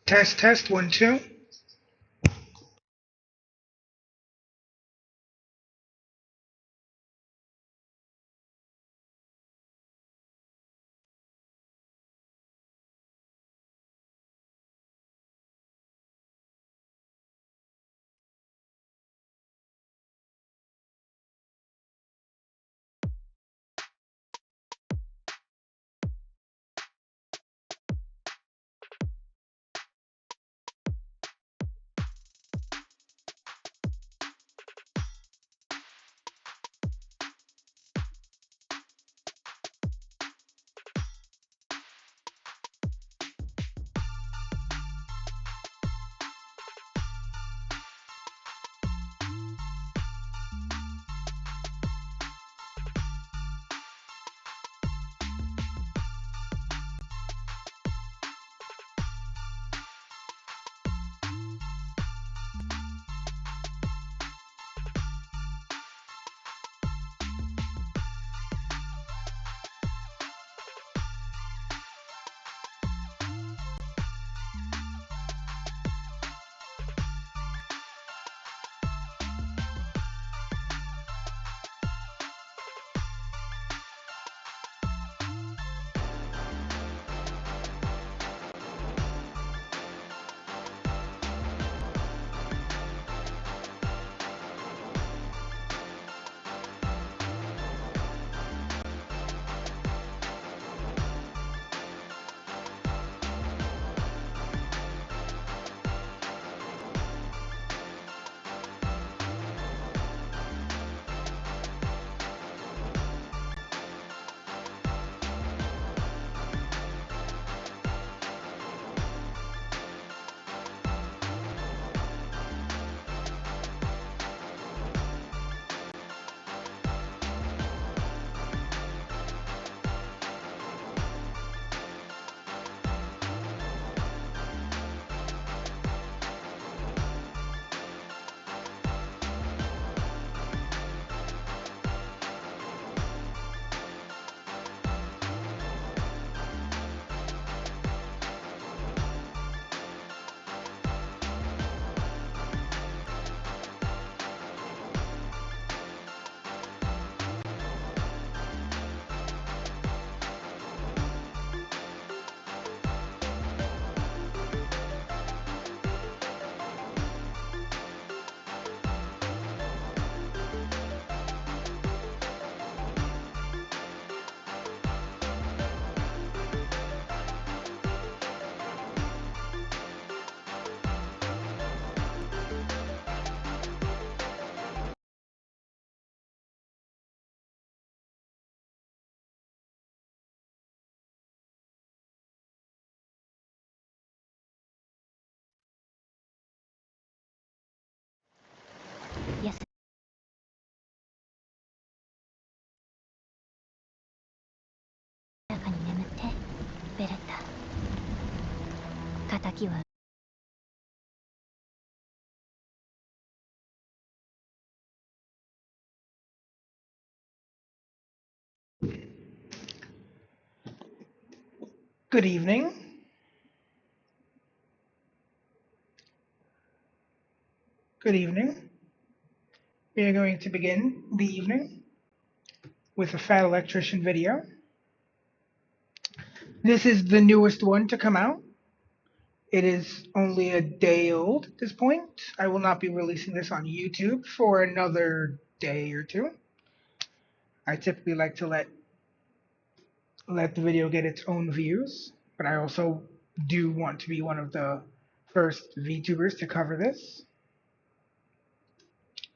Test, test, 1, 2. Yes. 中に眠ってベレッタ敵は Good evening. Good evening. We are going to begin the evening with a Fat Electrician video. This is the newest one to come out. It is only a day old at this point. I will not be releasing this on YouTube for another day or two. I typically like to let the video get its own views, but I also do want to be one of the first VTubers to cover this.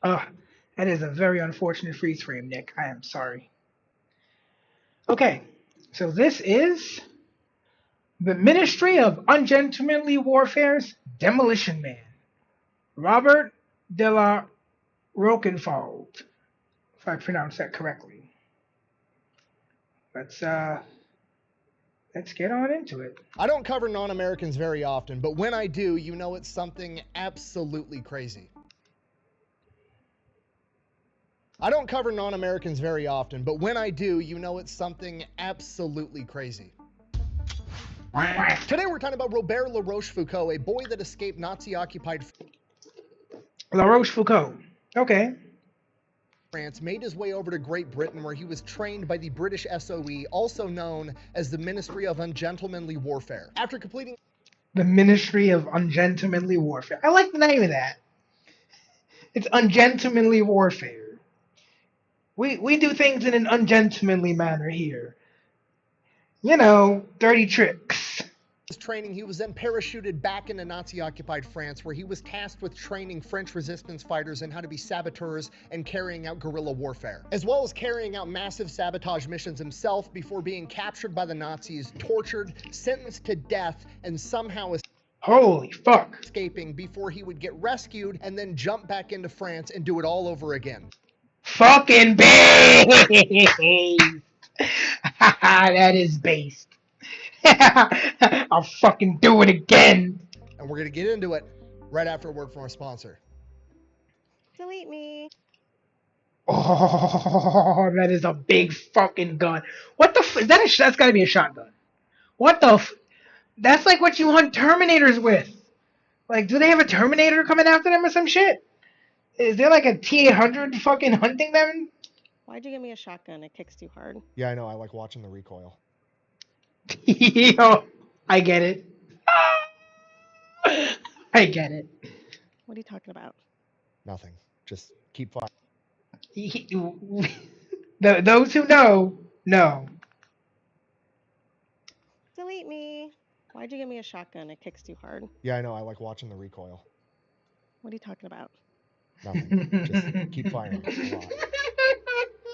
That is a very unfortunate freeze frame, Nick. I am sorry. Okay, so this is the Ministry of Ungentlemanly Warfare's Demolition Man, Robert de la Roquenfeld, if I pronounced that correctly. Let's get on into it. I don't cover non-Americans very often, but when I do, you know it's something absolutely crazy. I don't cover non-Americans very often, but when I do, you know it's something absolutely crazy. Today we're talking about Robert La Rochefoucauld, a boy that escaped Nazi-occupied La Rochefoucauld. Okay. France, made his way over to Great Britain, where he was trained by the British SOE, also known as the Ministry of Ungentlemanly Warfare. After completing The Ministry of Ungentlemanly Warfare. I like the name of that. It's ungentlemanly warfare. We do things in an ungentlemanly manner here. You know, dirty tricks. his training, he was then parachuted back into Nazi-occupied France, where he was tasked with training French resistance fighters in how to be saboteurs and carrying out guerrilla warfare, as well as carrying out massive sabotage missions himself before being captured by the Nazis, tortured, sentenced to death, and somehow Holy fuck. escaping before he would get rescued and then jump back into France and do it all over again. Fucking based. That is based. I'll fucking do it again. And we're going to get into it right after a word from our sponsor. Delete me. Oh, that is a big fucking gun. What the f- that's gotta be a shotgun. What the f- That's like what you hunt Terminators with. Like, do they have a Terminator coming after them or some shit? Is there like a T-800 fucking hunting them? Why'd you give me a shotgun? It kicks too hard. Yeah, I know. I like watching the recoil. Yo, I get it. I get it. What are you talking about? Nothing. Just keep firing. Those who know. Delete me. Why'd you give me a shotgun? It kicks too hard. Yeah, I know. I like watching the recoil. What are you talking about? Nothing. Just keep firing a lot.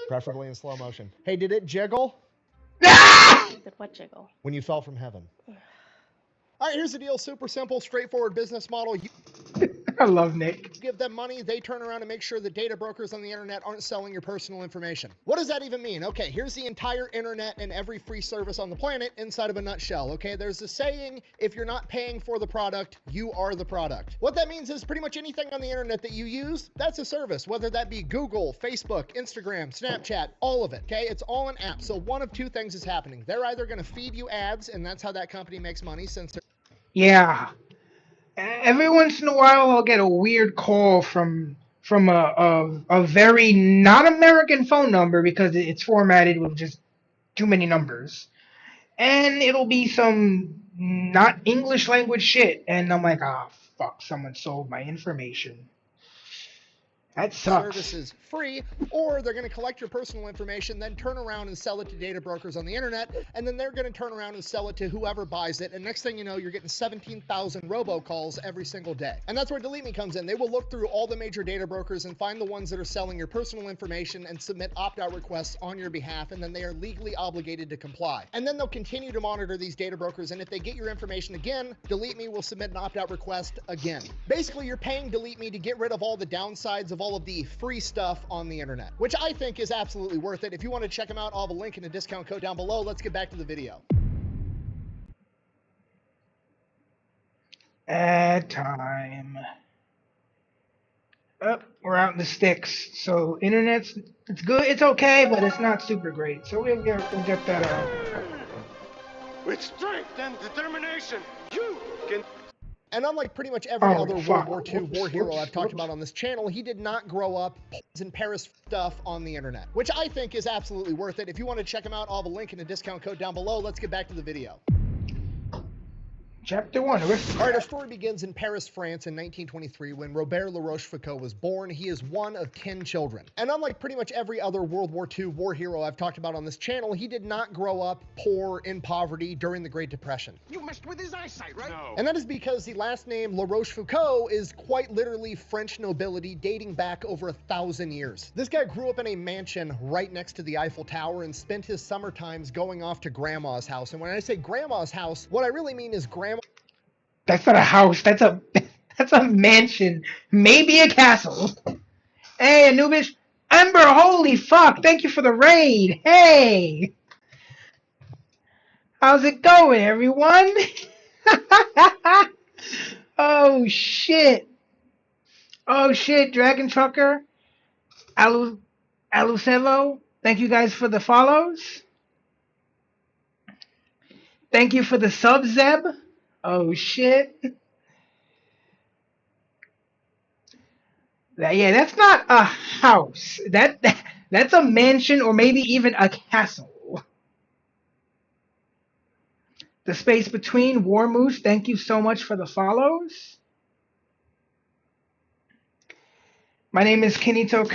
Preferably in slow motion. Hey, did it jiggle? Did what jiggle? When you fell from heaven. All right, here's the deal. Super simple, straightforward business model. You I love Nick. give them money, they turn around and make sure that data brokers on the internet aren't selling your personal information. What does that even mean? Okay, here's the entire internet and every free service on the planet inside of a nutshell. Okay, there's a saying, if you're not paying for the product, you are the product. What that means is pretty much anything on the internet that you use, that's a service, whether that be Google, Facebook, Instagram, Snapchat, all of it. Okay, it's all an app. So one of two things is happening. They're either going to feed you ads, and that's how that company makes money, since they're Yeah. Every once in a while, I'll get a weird call from a very not American phone number because it's formatted with just too many numbers, and it'll be some not English language shit, and I'm like, ah, fuck, someone sold my information. That sucks. service is free, or they're going to collect your personal information, then turn around and sell it to data brokers on the internet, and then they're going to turn around and sell it to whoever buys it, and next thing you know, you're getting 17,000 robocalls every single day. And that's where Delete Me comes in. They will look through all the major data brokers and find the ones that are selling your personal information and submit opt-out requests on your behalf, and then they are legally obligated to comply. And then they'll continue to monitor these data brokers, and if they get your information again, Delete Me will submit an opt-out request again. Basically, you're paying Delete Me to get rid of all the downsides of all of the free stuff on the internet, which I think is absolutely worth it. If you want to check them out, I'll have a link and a discount code down below. Let's get back to the video. Ad time. Oh, we're out in the sticks. So it's good. It's okay, but it's not super great. So we'll get that out. With strength and determination, you can. And unlike pretty much every Oh, other fuck. World War II war hero I've talked Whoops. about on this channel, he did not grow up in Paris stuff on the internet, which I think is absolutely worth it. If you want to check him out, I'll have a link and a discount code down below. Let's get back to the video. Chapter 1. All right, our story begins in Paris, France in 1923 when Robert La Rochefoucauld was born. He is one of 10 children. And unlike pretty much every other World War II war hero I've talked about on this channel, he did not grow up poor in poverty during the Great Depression. You messed with his eyesight, right? No. And that is because the last name La Rochefoucauld is quite literally French nobility dating back over 1,000 years. This guy grew up in a mansion right next to the Eiffel Tower and spent his summer times going off to grandma's house. And when I say grandma's house, what I really mean is grandma. That's not a house. That's a mansion. Maybe a castle. Hey, Anubis. Ember, holy fuck. Thank you for the raid. Hey. How's it going, everyone? Oh, shit. Oh, shit. Dragon Trucker. Alucevo, thank you guys for the follows. Thank you for the sub, Zeb. Oh shit. Yeah, that's not a house. That's a mansion or maybe even a castle. The space between War Moose, thank you so much for the follows. My name is Kanito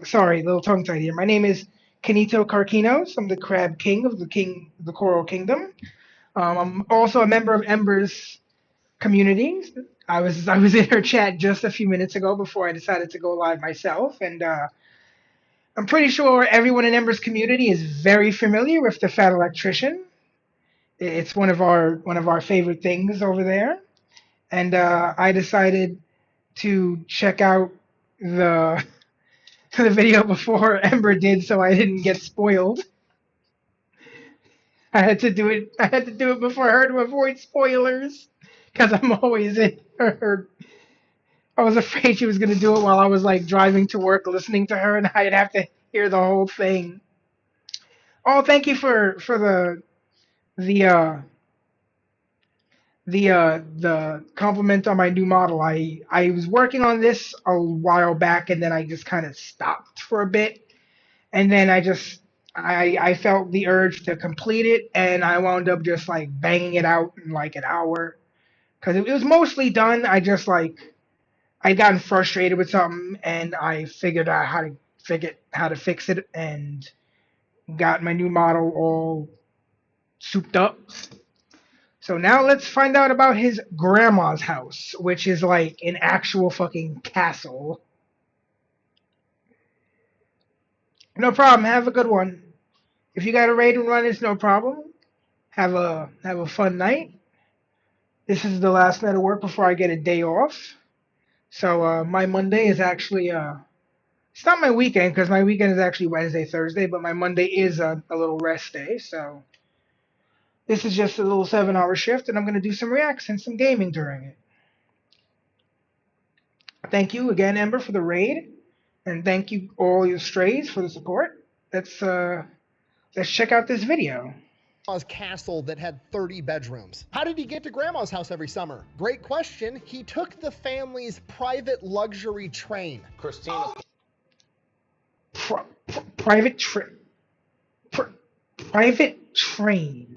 sorry, little tongue tied here. My name is Kanito Karkinos. I'm the Crab King of the Coral Kingdom. I'm also a member of Ember's community. I was in her chat just a few minutes ago before I decided to go live myself, and I'm pretty sure everyone in Ember's community is very familiar with the Fat Electrician. It's one of our favorite things over there, and I decided to check out the the video before Ember did, so I didn't get spoiled. I had to do it before her to avoid spoilers, because I'm always in her. I was afraid she was gonna do it while I was like driving to work, listening to her, and I'd have to hear the whole thing. Oh, thank you for the the compliment on my new model. I was working on this a while back, and then I just kind of stopped for a bit, and then I felt the urge to complete it, and I wound up just like banging it out in like an hour, because it was mostly done. I'd gotten frustrated with something, and I figured out how to fix it, and got my new model all souped up. So now let's find out about his grandma's house, which is like an actual fucking castle. No problem. Have a good one. If you got a raid and run, it's no problem. Have a fun night. This is the last night of work before I get a day off. So my Monday is actually it's not my weekend, because my weekend is actually Wednesday, Thursday, but my Monday is a little rest day. So this is just a little 7-hour shift, and I'm going to do some reacts and some gaming during it. Thank you again, Ember, for the raid, and thank you all you strays for the support. Let's check out this video. Grandma's castle that had 30 bedrooms. How did he get to Grandma's house every summer? Great question. He took the family's private luxury train. Christina. Private train.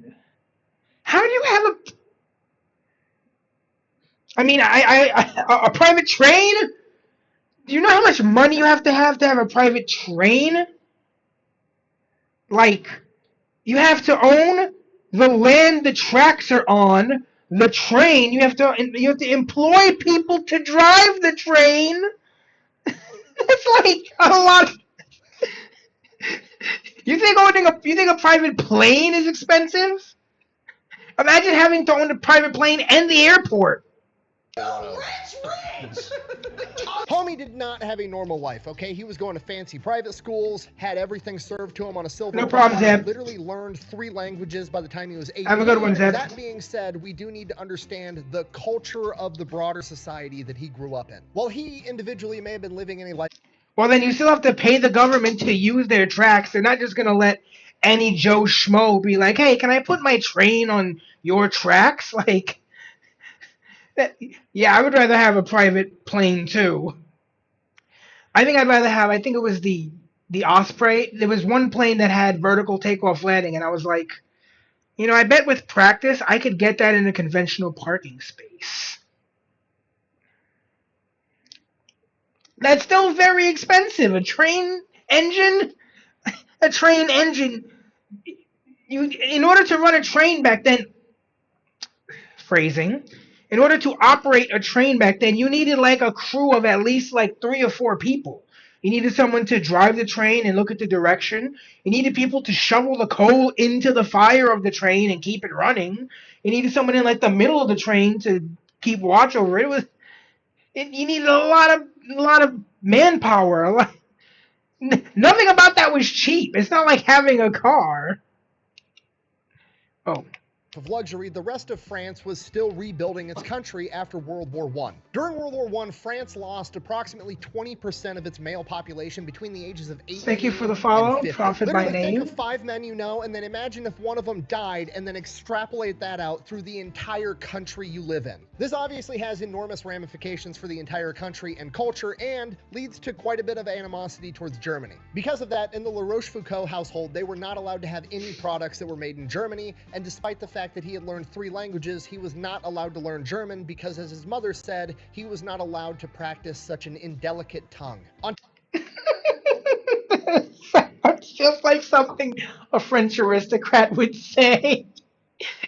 How do you have a private train? Do you know how much money you have to have a private train? Like, you have to own the land the tracks are on, the train. You have to employ people to drive the train. It's like a lot. You think a private plane is expensive? Imagine having to own a private plane and the airport. Homie did not have a normal life, okay? He was going to fancy private schools, had everything served to him on a silver No problem, platter, Zeb. literally learned 3 languages by the time he was 18. Have a good one, Zeb. That being said, we do need to understand the culture of the broader society that he grew up in. While he individually may have been living any life... Well, then you still have to pay the government to use their tracks. They're not just going to let any Joe Schmo be like, hey, can I put my train on your tracks? Like, yeah, I would rather have a private plane too. I think it was the Osprey. There was one plane that had vertical takeoff landing, and I was like, I bet with practice I could get that in a conventional parking space. That's still very expensive. A train engine, in order to run a train back then, in order to operate a train back then, you needed like a crew of at least like 3 or 4 people. You needed someone to drive the train and look at the direction. You needed people to shovel the coal into the fire of the train and keep it running. You needed someone in like the middle of the train to keep watch over it. You needed a lot of manpower. Nothing about that was cheap. It's not like having a car. Oh. of luxury, the rest of France was still rebuilding its country after World War I. During World War I, France lost approximately 20% of its male population between the ages of 18 Thank you for the and follow, 50. Prophet by Literally think of name. 5 men you know, and then imagine if one of them died, and then extrapolate that out through the entire country you live in. This obviously has enormous ramifications for the entire country and culture, and leads to quite a bit of animosity towards Germany. Because of that, in the La Rochefoucauld household, they were not allowed to have any products that were made in Germany, and despite the fact that he had learned 3 languages, he was not allowed to learn German because, as his mother said, he was not allowed to practice such an indelicate tongue. Sounds just like something a French aristocrat would say.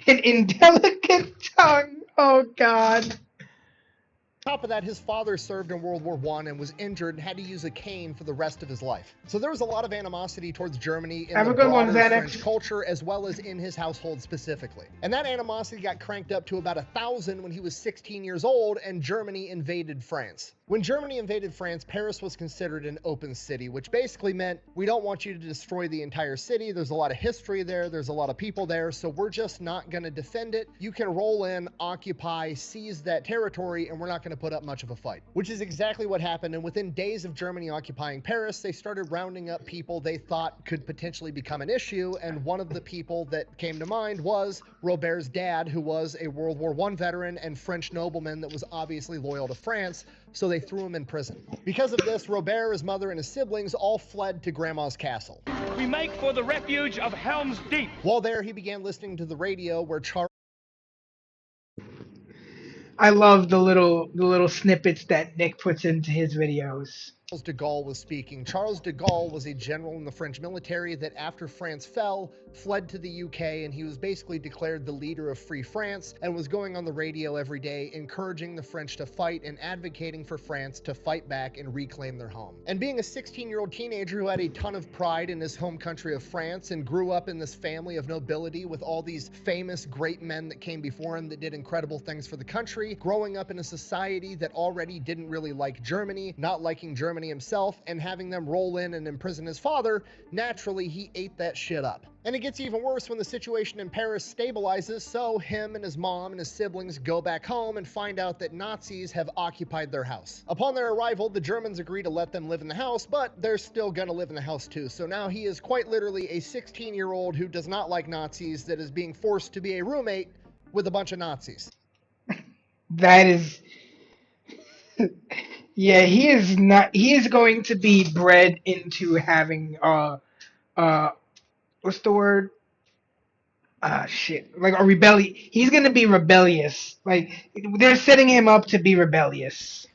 An indelicate tongue. Oh, God. On top of that, his father served in World War I and was injured and had to use a cane for the rest of his life. So there was a lot of animosity towards Germany in the broader French culture, as well as in his household specifically. And that animosity got cranked up to about 1,000 when he was 16 years old and Germany invaded France. When Germany invaded France, Paris was considered an open city, which basically meant we don't want you to destroy the entire city. There's a lot of history there. There's a lot of people there. So we're just not going to defend it. You can roll in, occupy, seize that territory, and we're not going to put up much of a fight, which is exactly what happened. And within days of Germany occupying Paris, they started rounding up people they thought could potentially become an issue. And one of the people that came to mind was Robert's dad, who was a World War I veteran and French nobleman that was obviously loyal to France. So they threw him in prison. Because of this, Robert, his mother, and his siblings all fled to Grandma's castle. We make for the refuge of Helm's Deep. While there, he began listening to the radio where Charles I love the little snippets that Nick puts into his videos. de Gaulle was speaking. Charles de Gaulle was a general in the French military that, after France fell, fled to the UK, and he was basically declared the leader of Free France and was going on the radio every day encouraging the French to fight and advocating for France to fight back and reclaim their home. And being a 16-year-old teenager who had a ton of pride in his home country of France and grew up in this family of nobility with all these famous great men that came before him that did incredible things for the country, growing up in a society that already didn't really like Germany, not liking Germany himself, and having them roll in and imprison his father, naturally he ate that shit up. And it gets even worse when the situation in Paris stabilizes, so him and his mom and his siblings go back home and find out that Nazis have occupied their house. Upon their arrival, the Germans agree to let them live in the house, but they're still gonna live in the house too. So now he is quite literally a 16-year-old who does not like Nazis that is being forced to be a roommate with a bunch of Nazis. That is... Yeah, he is not. He is going to be bred into having what's the word? Shit. Like a rebellion. He's gonna be rebellious. Like they're setting him up to be rebellious.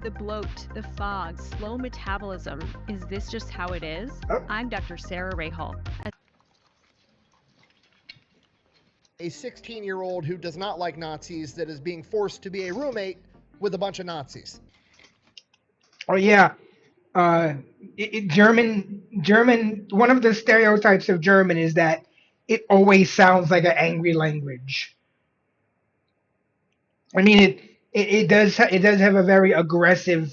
The bloat, the fog, slow metabolism. Is this just how it is? Oh. I'm Dr. Sarah Rahal. A 16-year-old who does not like Nazis that is being forced to be a roommate with a bunch of Nazis. Oh yeah, German. One of the stereotypes of German is that it always sounds like an angry language. I mean, it does have a very aggressive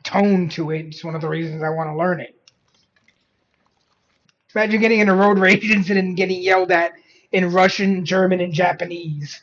tone to it. It's one of the reasons I want to learn it. Imagine getting in a road rage incident and getting yelled at in Russian, German, and Japanese.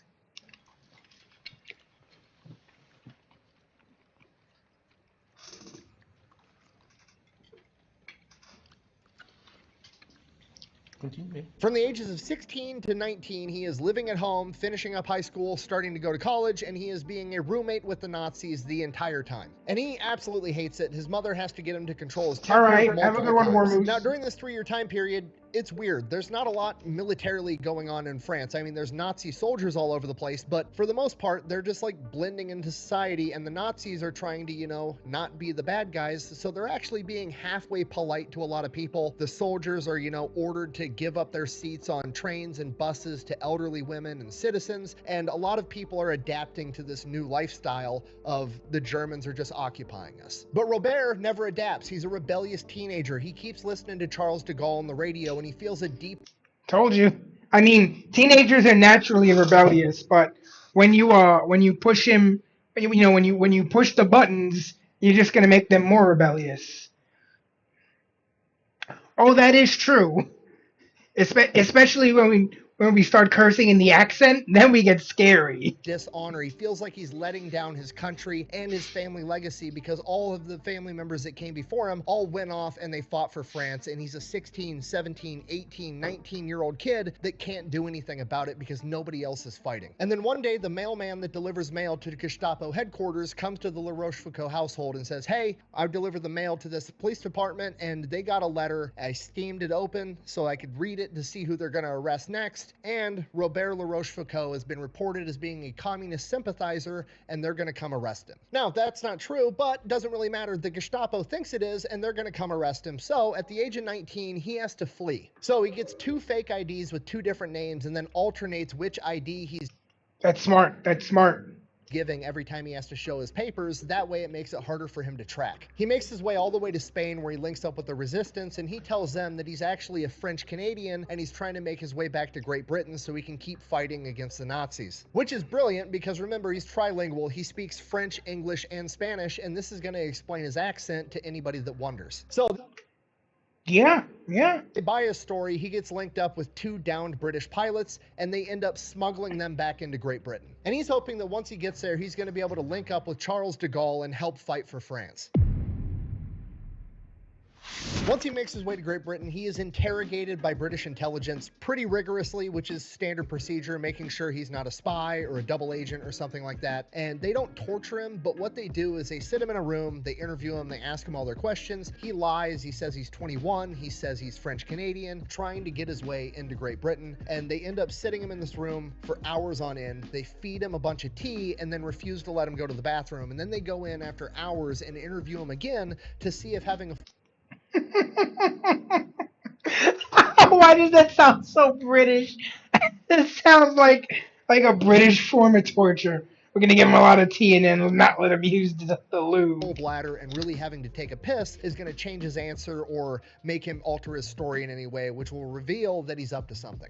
From the ages of 16 to 19, he is living at home, finishing up high school, starting to go to college, and he is being a roommate with the Nazis the entire time. And he absolutely hates it. His mother has to get him to control his temper. All right, have a good one, Warmoose. Now, during this 3-year time period, it's weird. There's not a lot militarily going on in France. I mean, there's Nazi soldiers all over the place, but for the most part, they're just like blending into society, and the Nazis are trying to, you know, not be the bad guys, so they're actually being halfway polite to a lot of people. The soldiers are, you know, ordered to give up their seats on trains and buses to elderly women and citizens, and a lot of people are adapting to this new lifestyle of the Germans are just occupying us. But Robert never adapts. He's a rebellious teenager. He keeps listening to Charles de Gaulle on the radio, and he feels a deep... Told you. I mean, teenagers are naturally rebellious, but when you push him, when you push the buttons, you're just gonna make them more rebellious. Oh, that is true. Especially when we start cursing in the accent, then we get scary. Dishonor. He feels like he's letting down his country and his family legacy because all of the family members that came before him all went off and they fought for France, and he's a 16, 17, 18, 19-year-old kid that can't do anything about it because nobody else is fighting. And then one day, the mailman that delivers mail to the Gestapo headquarters comes to the La Rochefoucauld household and says, hey, I delivered the mail to this police department and they got a letter. I steamed it open so I could read it to see who they're going to arrest next. And Robert La Rochefoucauld has been reported as being a communist sympathizer, and they're going to come arrest him. Now, that's not true, but doesn't really matter. The Gestapo thinks it is, and they're going to come arrest him. So at the age of 19, he has to flee. So he gets 2 fake IDs with 2 different names and then alternates which ID he's That's smart. That's smart. giving every time he has to show his papers. That way it makes it harder for him to track. He makes his way all the way to Spain where he links up with the resistance, and he tells them that he's actually a French Canadian and he's trying to make his way back to Great Britain so he can keep fighting against the Nazis. Which is brilliant because remember, he's trilingual. He speaks French, English, and Spanish, and this is going to explain his accent to anybody that wonders. So Yeah. by his story, he gets linked up with 2 downed British pilots, and they end up smuggling them back into Great Britain. And he's hoping that once he gets there, he's going to be able to link up with Charles de Gaulle and help fight for France. Once he makes his way to Great Britain, he is interrogated by British intelligence pretty rigorously, which is standard procedure, making sure he's not a spy or a double agent or something like that. And they don't torture him, but what they do is they sit him in a room, they interview him, they ask him all their questions. He lies, he says he's 21, he says he's French Canadian, trying to get his way into Great Britain. And they end up sitting him in this room for hours on end. They feed him a bunch of tea and then refuse to let him go to the bathroom. And then they go in after hours and interview him again to see if having a Why does that sound so British? It sounds like a British form of torture. We're gonna give him a lot of tea and then not let him use the lube. bladder and really having to take a piss is going to change his answer or make him alter his story in any way, which will reveal that he's up to something.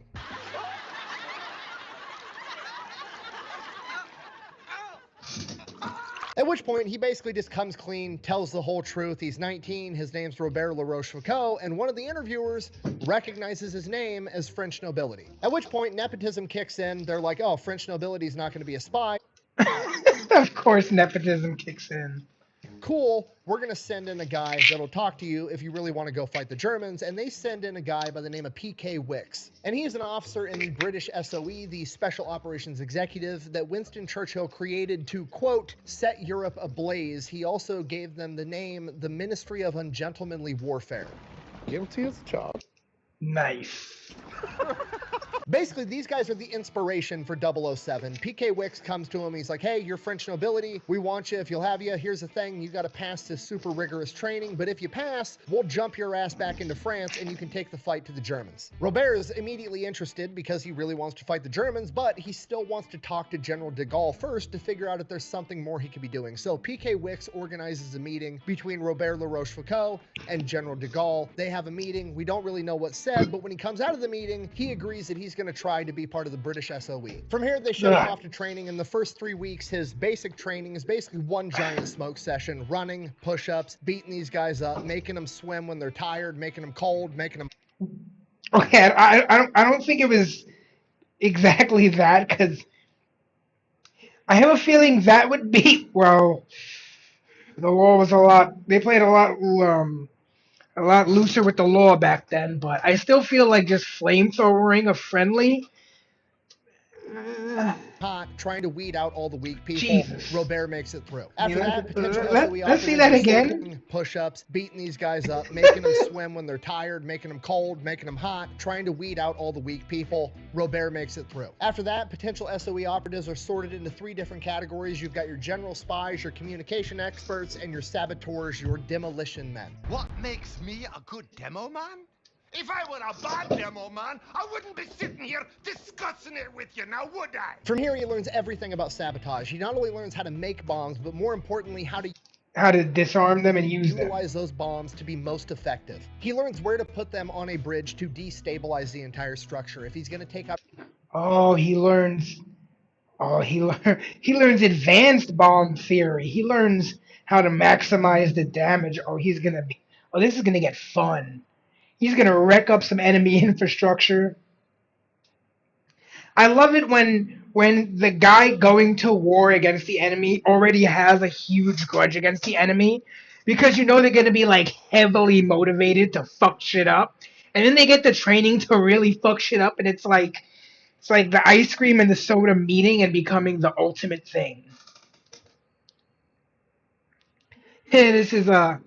At which point, he basically just comes clean, tells the whole truth. He's 19, his name's Robert La Rochefoucauld, and one of the interviewers recognizes his name as French nobility. At which point, nepotism kicks in. They're like, oh, French nobility is not going to be a spy. Of course, nepotism kicks in. Cool, we're going to send in a guy that'll talk to you if you really want to go fight the Germans, and they send in a guy by the name of P.K. Wicks. And he's an officer in the British SOE, the Special Operations Executive, that Winston Churchill created to, quote, set Europe ablaze. He also gave them the name the Ministry of Ungentlemanly Warfare. Guilty as charged. Nice. Basically, these guys are the inspiration for 007. PK Wicks comes to him. He's like, hey, you're French nobility. We want you. If you'll have you, here's the thing. You got to pass this super rigorous training. But if you pass, we'll jump your ass back into France and you can take the fight to the Germans. Robert is immediately interested because he really wants to fight the Germans, but he still wants to talk to General de Gaulle first to figure out if there's something more he could be doing. So PK Wicks organizes a meeting between Robert La Rochefoucauld and General de Gaulle. They have a meeting. We don't really know what's said, but when he comes out of the meeting, he agrees that he's going to try to be part of the British SOE. From here, they ship him off to training. In the first 3 weeks, his basic training is basically one giant smoke session, running, push-ups, beating these guys up, making them swim when they're tired, making them cold, making them... Okay, I don't think it was exactly that, because I have a feeling that would be, well, the law was they played a lot looser with the law back then, but I still feel like just flamethrowering a friendly. Hot, trying to weed out all the weak people. Jesus. Robert makes it through. After that, potential let's see that again. Push-ups, beating these guys up, making them swim when they're tired, making them cold, making them hot, trying to weed out all the weak people. Robert makes it through. After that, potential SOE operatives are sorted into 3 different categories. You've got your general spies, your communication experts, and your saboteurs, your demolition men. What makes me a good demo man? If I were a bad demo man, I wouldn't be sitting here discussing it with you, now would I? From here, he learns everything about sabotage. He not only learns how to make bombs, but more importantly, how to disarm them and use them. Utilize those bombs to be most effective. He learns where to put them on a bridge to destabilize the entire structure. If he's going to take out... He learns advanced bomb theory. He learns how to maximize the damage. This is gonna get fun. He's gonna wreck up some enemy infrastructure. I love it when the guy going to war against the enemy already has a huge grudge against the enemy, because you know they're gonna be like heavily motivated to fuck shit up, and then they get the training to really fuck shit up, and it's like the ice cream and the soda meeting and becoming the ultimate thing. This is the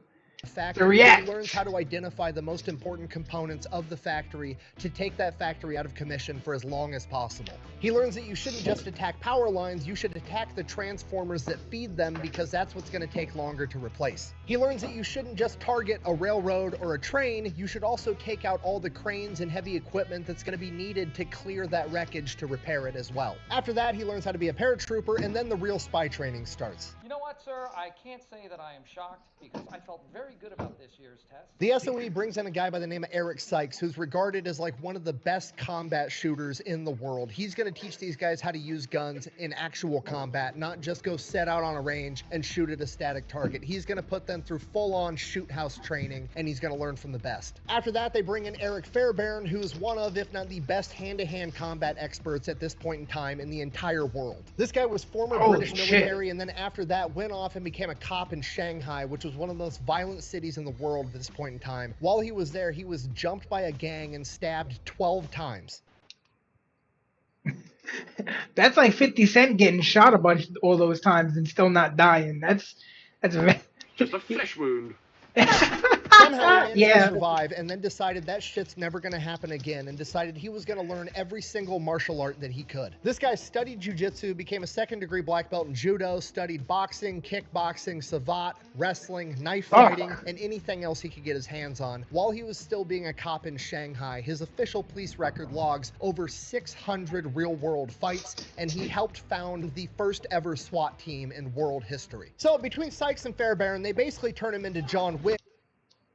factory, he React. learns how to identify the most important components of the factory to take that factory out of commission for as long as possible. He learns that you shouldn't just attack power lines, you should attack the transformers that feed them, because that's what's going to take longer to replace. He learns that you shouldn't just target a railroad or a train, you should also take out all the cranes and heavy equipment that's going to be needed to clear that wreckage to repair it as well. After that, he learns how to be a paratrooper, and then the real spy training starts. You know what, sir? I can't say that I am shocked, because I felt very good about this year's test. The SOE brings in a guy by the name of Eric Sykes, who's regarded as like one of the best combat shooters in the world. He's going to teach these guys how to use guns in actual combat, not just go set out on a range and shoot at a static target. He's going to put them through full-on shoot house training, and he's going to learn from the best. After that, they bring in Eric Fairbairn, who's one of, if not the best hand-to-hand combat experts at this point in time in the entire world. This guy was former British military, and then after that went off and became a cop in Shanghai, which was one of the most violent cities in the world at this point in time. While he was there, he was jumped by a gang and stabbed 12 times. That's like 50 Cent getting shot a bunch all those times and still not dying. That's Just a flesh wound. Somehow he managed Yeah. to survive, and then decided that shit's never going to happen again, and decided he was going to learn every single martial art that he could. This guy studied jiu-jitsu, became a second-degree black belt in judo, studied boxing, kickboxing, savate, wrestling, knife fighting, and anything else he could get his hands on. While he was still being a cop in Shanghai, his official police record logs over 600 real-world fights, and he helped found the first ever SWAT team in world history. So between Sykes and Fairbairn, they basically turn him into John Wick.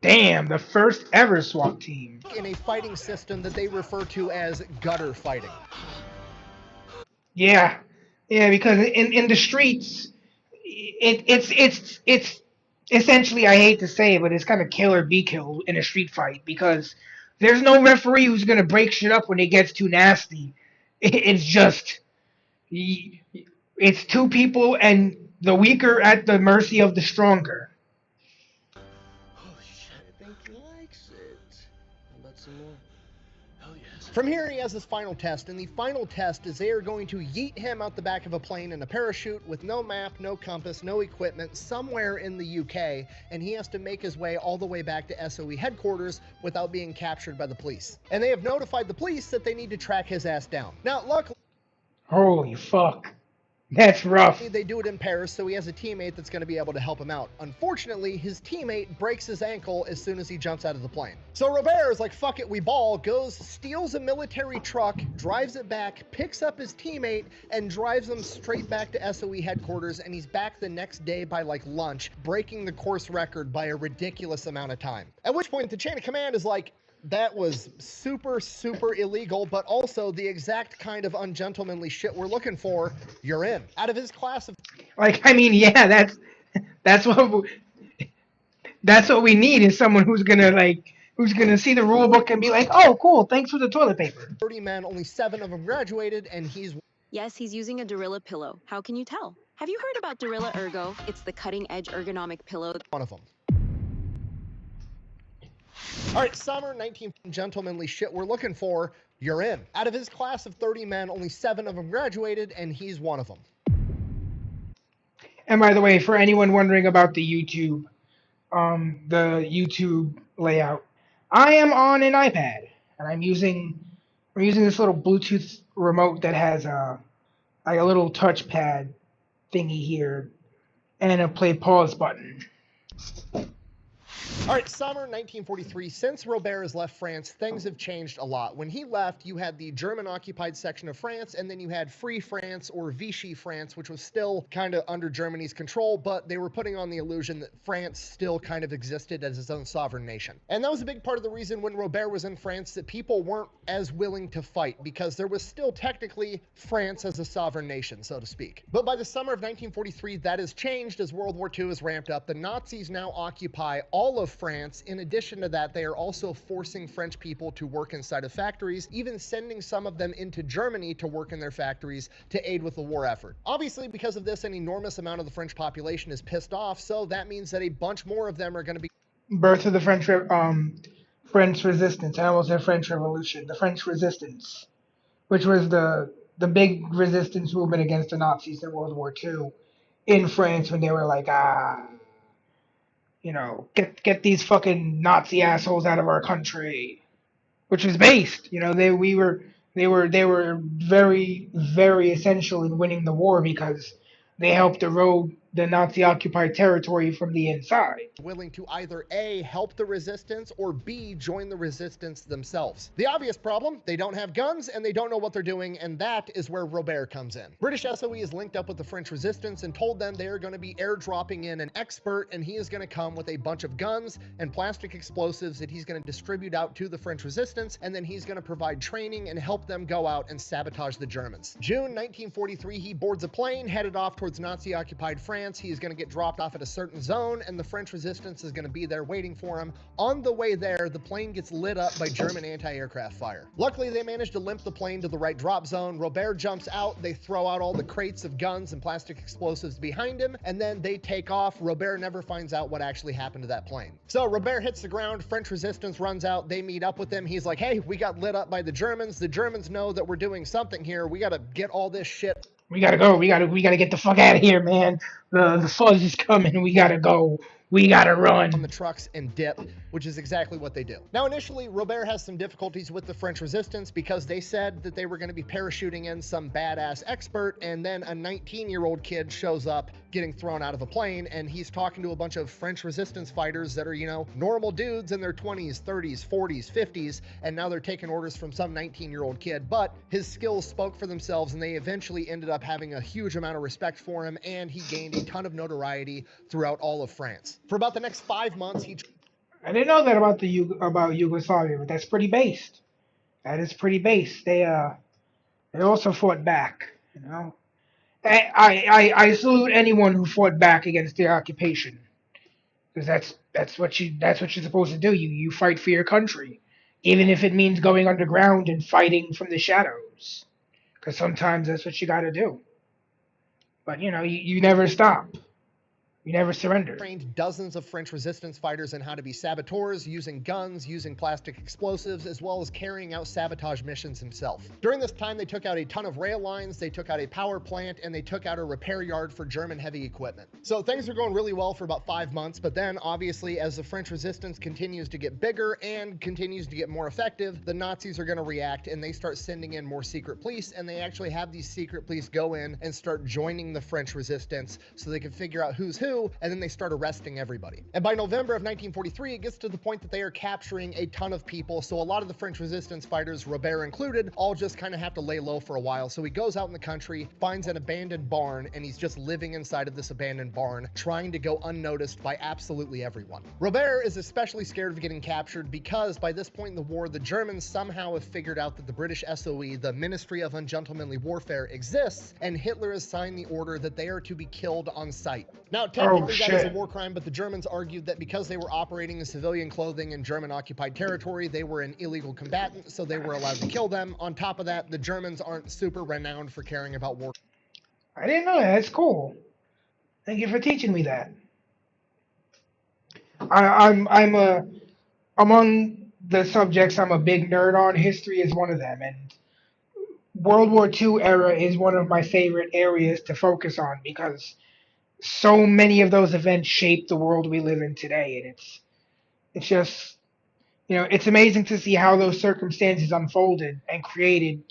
Damn, the first ever SWAT team. In a fighting system that they refer to as gutter fighting. Yeah, because in the streets, it's essentially, I hate to say it, but it's kind of kill or be killed in a street fight, because there's no referee who's gonna break shit up when it gets too nasty. It's just it's two people and the weaker at the mercy of the stronger. From here, he has his final test, and the final test is they are going to yeet him out the back of a plane in a parachute with no map, no compass, no equipment, somewhere in the UK, and he has to make his way all the way back to SOE headquarters without being captured by the police. And they have notified the police that they need to track his ass down. Now, luckily, Holy fuck. That's rough. they do it in Paris, so he has a teammate that's going to be able to help him out. Unfortunately, his teammate breaks his ankle as soon as he jumps out of the plane. So Robert is like, fuck it, we ball, goes, steals a military truck, drives it back, picks up his teammate, and drives him straight back to SOE headquarters, and he's back the next day by like lunch, breaking the course record by a ridiculous amount of time. At which point, the chain of command is like, that was super, super illegal, but also the exact kind of ungentlemanly shit we're looking for. You're in. Out of his class of... Like, I mean, yeah, that's what we need, is someone who's gonna see the rule book and be like, oh, cool, thanks for the toilet paper. 30 men, only 7 of them graduated, and he's... Yes, he's using a Dorilla pillow. How can you tell? Have you heard about Dorilla Ergo? It's the cutting-edge ergonomic pillow. one of them. All right, summer 19 gentlemanly shit we're looking for. You're in. Out of his class of 30 men, only 7 of them graduated, and he's one of them. And by the way, for anyone wondering about the YouTube layout, I am on an iPad, and I'm using this little Bluetooth remote that has like a little touchpad thingy here, and a play pause button. All right, summer 1943. Since Robert has left France, things have changed a lot. When he left, you had the German-occupied section of France, and then you had Free France, or Vichy France, which was still kind of under Germany's control, but they were putting on the illusion that France still kind of existed as its own sovereign nation. And that was a big part of the reason when Robert was in France that people weren't as willing to fight, because there was still technically France as a sovereign nation, so to speak. But by the summer of 1943, that has changed as World War II is ramped up. The Nazis now occupy all of France. In addition to that, they are also forcing French people to work inside of factories, even sending some of them into Germany to work in their factories to aid with the war effort. Obviously, because of this, an enormous amount of the French population is pissed off, so that means that a bunch more of them are going to be Birth of the French Resistance. I almost said French Revolution. The French Resistance, which was the big resistance movement against the Nazis in World War II in France when they were like, get these fucking Nazi assholes out of our country, which was based, they were very, very essential in winning the war because they helped erode the Nazi occupied territory from the inside. willing to either A, help the resistance, or B, join the resistance themselves. The obvious problem, they don't have guns and they don't know what they're doing, and that is where Robert comes in. British SOE is linked up with the French resistance and told them they are going to be airdropping in an expert, and he is going to come with a bunch of guns and plastic explosives that he's going to distribute out to the French resistance, and then he's going to provide training and help them go out and sabotage the Germans. June 1943, he boards a plane headed off towards Nazi-occupied France. He's going to get dropped off at a certain zone, and the French resistance is going to be there waiting for him. On the way there, the plane gets lit up by German anti-aircraft fire. Luckily, they manage to limp the plane to the right drop zone. Robert jumps out. They throw out all the crates of guns and plastic explosives behind him, and then they take off. Robert never finds out what actually happened to that plane. So Robert hits the ground. French resistance runs out. They meet up with him. He's like, hey, we got lit up by the Germans. The Germans know that we're doing something here. We got to get all this shit. We gotta go. We gotta get the fuck out of here, man. The fuzz is coming. We gotta go. We gotta run. On the trucks and dip, which is exactly what they do. Now, initially, Robert has some difficulties with the French resistance because they said that they were going to be parachuting in some badass expert, and then a 19-year-old kid shows up getting thrown out of a plane, and he's talking to a bunch of French resistance fighters that are, normal dudes in their 20s, 30s, 40s, 50s, and now they're taking orders from some 19-year-old kid, but his skills spoke for themselves, and they eventually ended up having a huge amount of respect for him, and he gained a ton of notoriety throughout all of France. For about the next 5 months, I didn't know that about about Yugoslavia, but that's pretty based. That is pretty based. They also fought back. I salute anyone who fought back against the occupation, because that's what you're supposed to do. You fight for your country, even if it means going underground and fighting from the shadows, because sometimes that's what you got to do. But you never stop. You never surrender. Trained dozens of French resistance fighters in how to be saboteurs, using guns, using plastic explosives, as well as carrying out sabotage missions himself. During this time, they took out a ton of rail lines, they took out a power plant, and they took out a repair yard for German heavy equipment. So things are going really well for about 5 months, but then obviously as the French resistance continues to get bigger and continues to get more effective, the Nazis are going to react, and they start sending in more secret police, and they actually have these secret police go in and start joining the French resistance so they can figure out who's who, and then they start arresting everybody. And by November of 1943, it gets to the point that they are capturing a ton of people, so a lot of the French resistance fighters, Robert included, all just kind of have to lay low for a while. So he goes out in the country, finds an abandoned barn, and he's just living inside of this abandoned barn, trying to go unnoticed by absolutely everyone. Robert is especially scared of getting captured because by this point in the war, the Germans somehow have figured out that the British SOE, the Ministry of Ungentlemanly Warfare, exists, and Hitler has signed the order that they are to be killed on sight. Now, technically, that is a war crime, but the Germans argued that because they were operating in civilian clothing in German-occupied territory, they were an illegal combatant, so they were allowed to kill them. On top of that, the Germans aren't super renowned for caring about war. I didn't know that. That's cool. Thank you for teaching me that. I'm among the subjects I'm a big nerd on. History is one of them, and World War II era is one of my favorite areas to focus on because so many of those events shape the world we live in today, and it's just it's amazing to see how those circumstances unfolded and created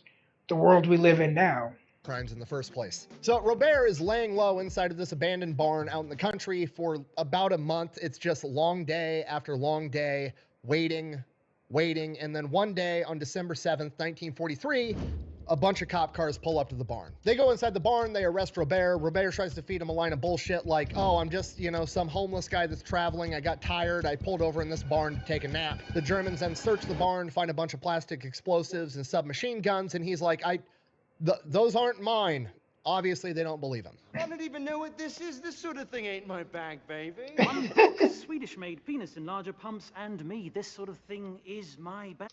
the world we live in now. Crimes in the first place. So Robert is laying low inside of this abandoned barn out in the country for about a month. It's just long day after long day, waiting, and then one day on December 7th, 1943, a bunch of cop cars pull up to the barn. They go inside the barn, they arrest Robert. Robert tries to feed him a line of bullshit like, oh, I'm just, some homeless guy that's traveling. I got tired. I pulled over in this barn to take a nap. The Germans then search the barn, find a bunch of plastic explosives and submachine guns, and he's like, those aren't mine. Obviously, they don't believe him. I don't even know what this is. This sort of thing ain't my bag, baby. Swedish-made penis enlarger pumps and me. This sort of thing is my bag.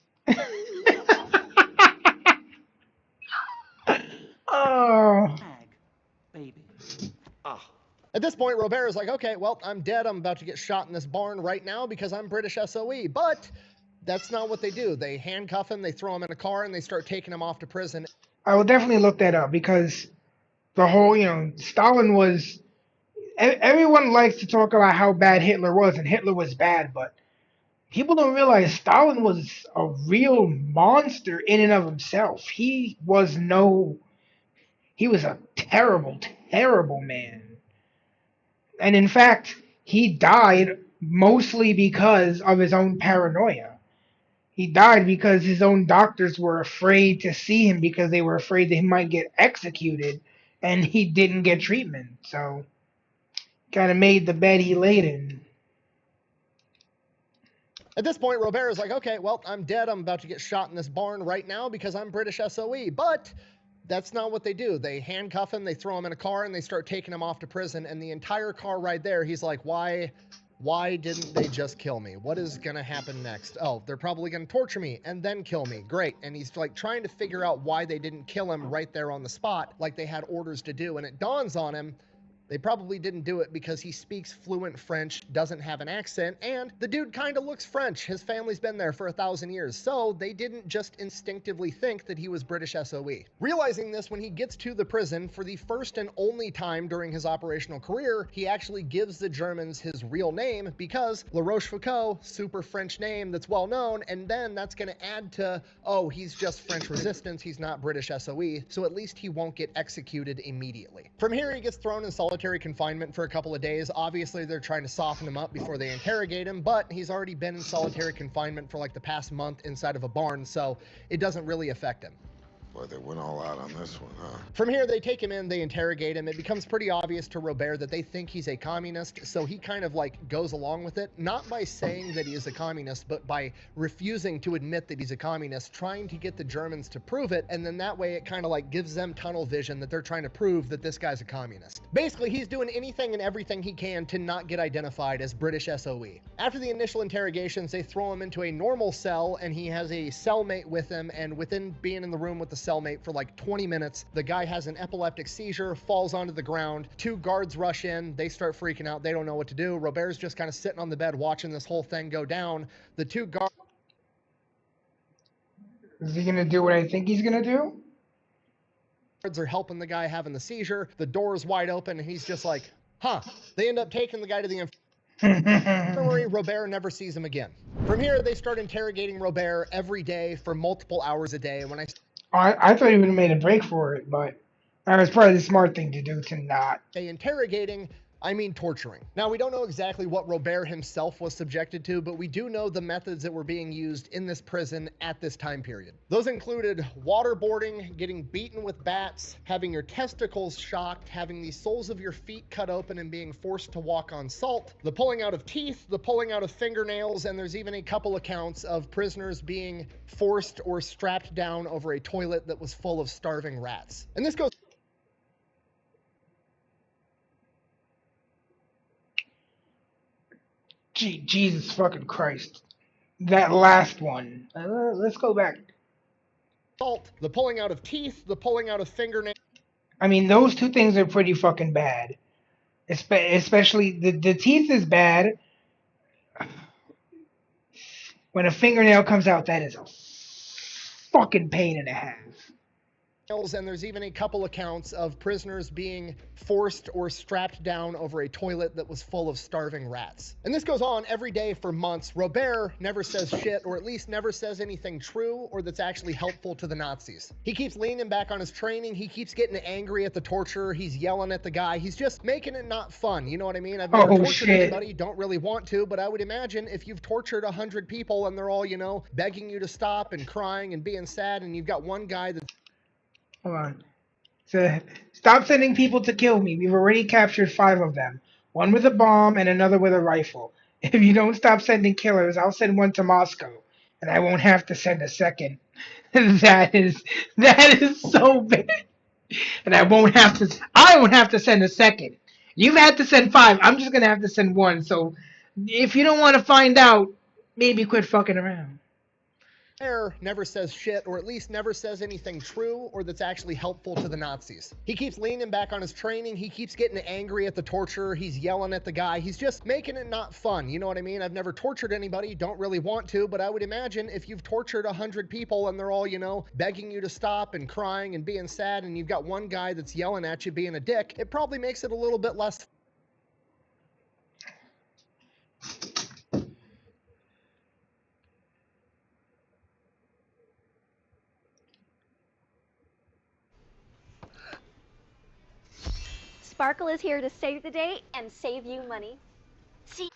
Oh. Baby. At this point, Robert is like, okay, well, I'm dead. I'm about to get shot in this barn right now because I'm British SOE. But that's not what they do. They handcuff him, they throw him in a car, and they start taking him off to prison. I will definitely look that up because the whole, Stalin was. Everyone likes to talk about how bad Hitler was, and Hitler was bad, but people don't realize Stalin was a real monster in and of himself. He was a terrible, terrible man. And in fact, he died mostly because of his own paranoia. He died because his own doctors were afraid to see him because they were afraid that he might get executed, and he didn't get treatment. So, kind of made the bed he laid in. At this point, Robert is like, okay, well, I'm dead. I'm about to get shot in this barn right now because I'm British SOE. But that's not what they do. They handcuff him, they throw him in a car, and they start taking him off to prison. And the entire car ride there, he's like, why didn't they just kill me? What is going to happen next? Oh, they're probably going to torture me and then kill me. Great. And he's like trying to figure out why they didn't kill him right there on the spot like they had orders to do. And it dawns on him, they probably didn't do it because he speaks fluent French, doesn't have an accent, and the dude kind of looks French. His family's been there for 1,000 years, so they didn't just instinctively think that he was British SOE. Realizing this, when he gets to the prison, for the first and only time during his operational career, he actually gives the Germans his real name because La Rochefoucauld, super French name that's well known, and then that's going to add to, oh, he's just French resistance, he's not British SOE, so at least he won't get executed immediately. From here, he gets thrown in solitary confinement for a couple of days. Obviously, they're trying to soften him up before they interrogate him, but he's already been in solitary confinement for like the past month inside of a barn, so it doesn't really affect him. Boy, they went all out on this one, huh? From here, they take him in, they interrogate him. It becomes pretty obvious to Robert that they think he's a communist, so he kind of like goes along with it, not by saying that he is a communist, but by refusing to admit that he's a communist, trying to get the Germans to prove it, and then that way it kind of like gives them tunnel vision that they're trying to prove that this guy's a communist. Basically, he's doing anything and everything he can to not get identified as British SOE. After the initial interrogations, they throw him into a normal cell, and he has a cellmate with him, and within being in the room with the cellmate for like 20 minutes, the guy has an epileptic seizure, falls onto the ground. 2 guards rush in, they start freaking out, they don't know what to do. Robert's just kind of sitting on the bed watching this whole thing go down. The 2 guards... Is he going to do what I think he's going to do? Are helping the guy having the seizure. The door is wide open, and he's just like, huh. They end up taking the guy to the infirmary. Robert never sees him again. From here, they start interrogating Robert every day for multiple hours a day. And when I thought he would have made a break for it, but that was probably the smart thing to do to not. Interrogating, I mean torturing. Now, we don't know exactly what Robert himself was subjected to, but we do know the methods that were being used in this prison at this time period. Those included waterboarding, getting beaten with bats, having your testicles shocked, having the soles of your feet cut open and being forced to walk on salt, the pulling out of teeth, the pulling out of fingernails, and there's even a couple accounts of prisoners being forced or strapped down over a toilet that was full of starving rats. And this goes... Jesus fucking Christ. That last one. Let's go back. Salt, the pulling out of teeth, the pulling out of fingernails. I mean, those 2 things are pretty fucking bad. Especially the teeth is bad. When a fingernail comes out, that is a fucking pain and a half. And there's even a couple accounts of prisoners being forced or strapped down over a toilet that was full of starving rats. And this goes on every day for months. Robert never says shit, or at least never says anything true or that's actually helpful to the Nazis. He keeps leaning back on his training. He keeps getting angry at the torturer. He's yelling at the guy. He's just making it not fun. You know what I mean? I've never tortured anybody. Don't really want to, but I would imagine if you've tortured 100 people and they're all, you know, begging you to stop and crying and being sad, and you've got one guy that's... Hold on. So, stop sending people to kill me. We've already captured 5 of them. 1 with a bomb and another with a rifle. If you don't stop sending killers, I'll send 1 to Moscow. And I won't have to send a second. That is so bad. And I won't have to send a second. You've had to send 5. I'm just gonna have to send 1. So if you don't want to find out, maybe quit fucking around. Never says shit, or at least never says anything true or that's actually helpful to the Nazis. He keeps leaning back on his training. He keeps getting angry at the torturer. He's yelling at the guy. He's just making it not fun. You know what I mean? I've never tortured anybody. Don't really want to, but I would imagine if you've tortured 100 people and they're all, you know, begging you to stop and crying and being sad, and you've got one guy that's yelling at you being a dick, it probably makes it a little bit less. Sparkle is here to save the day and save you money. See?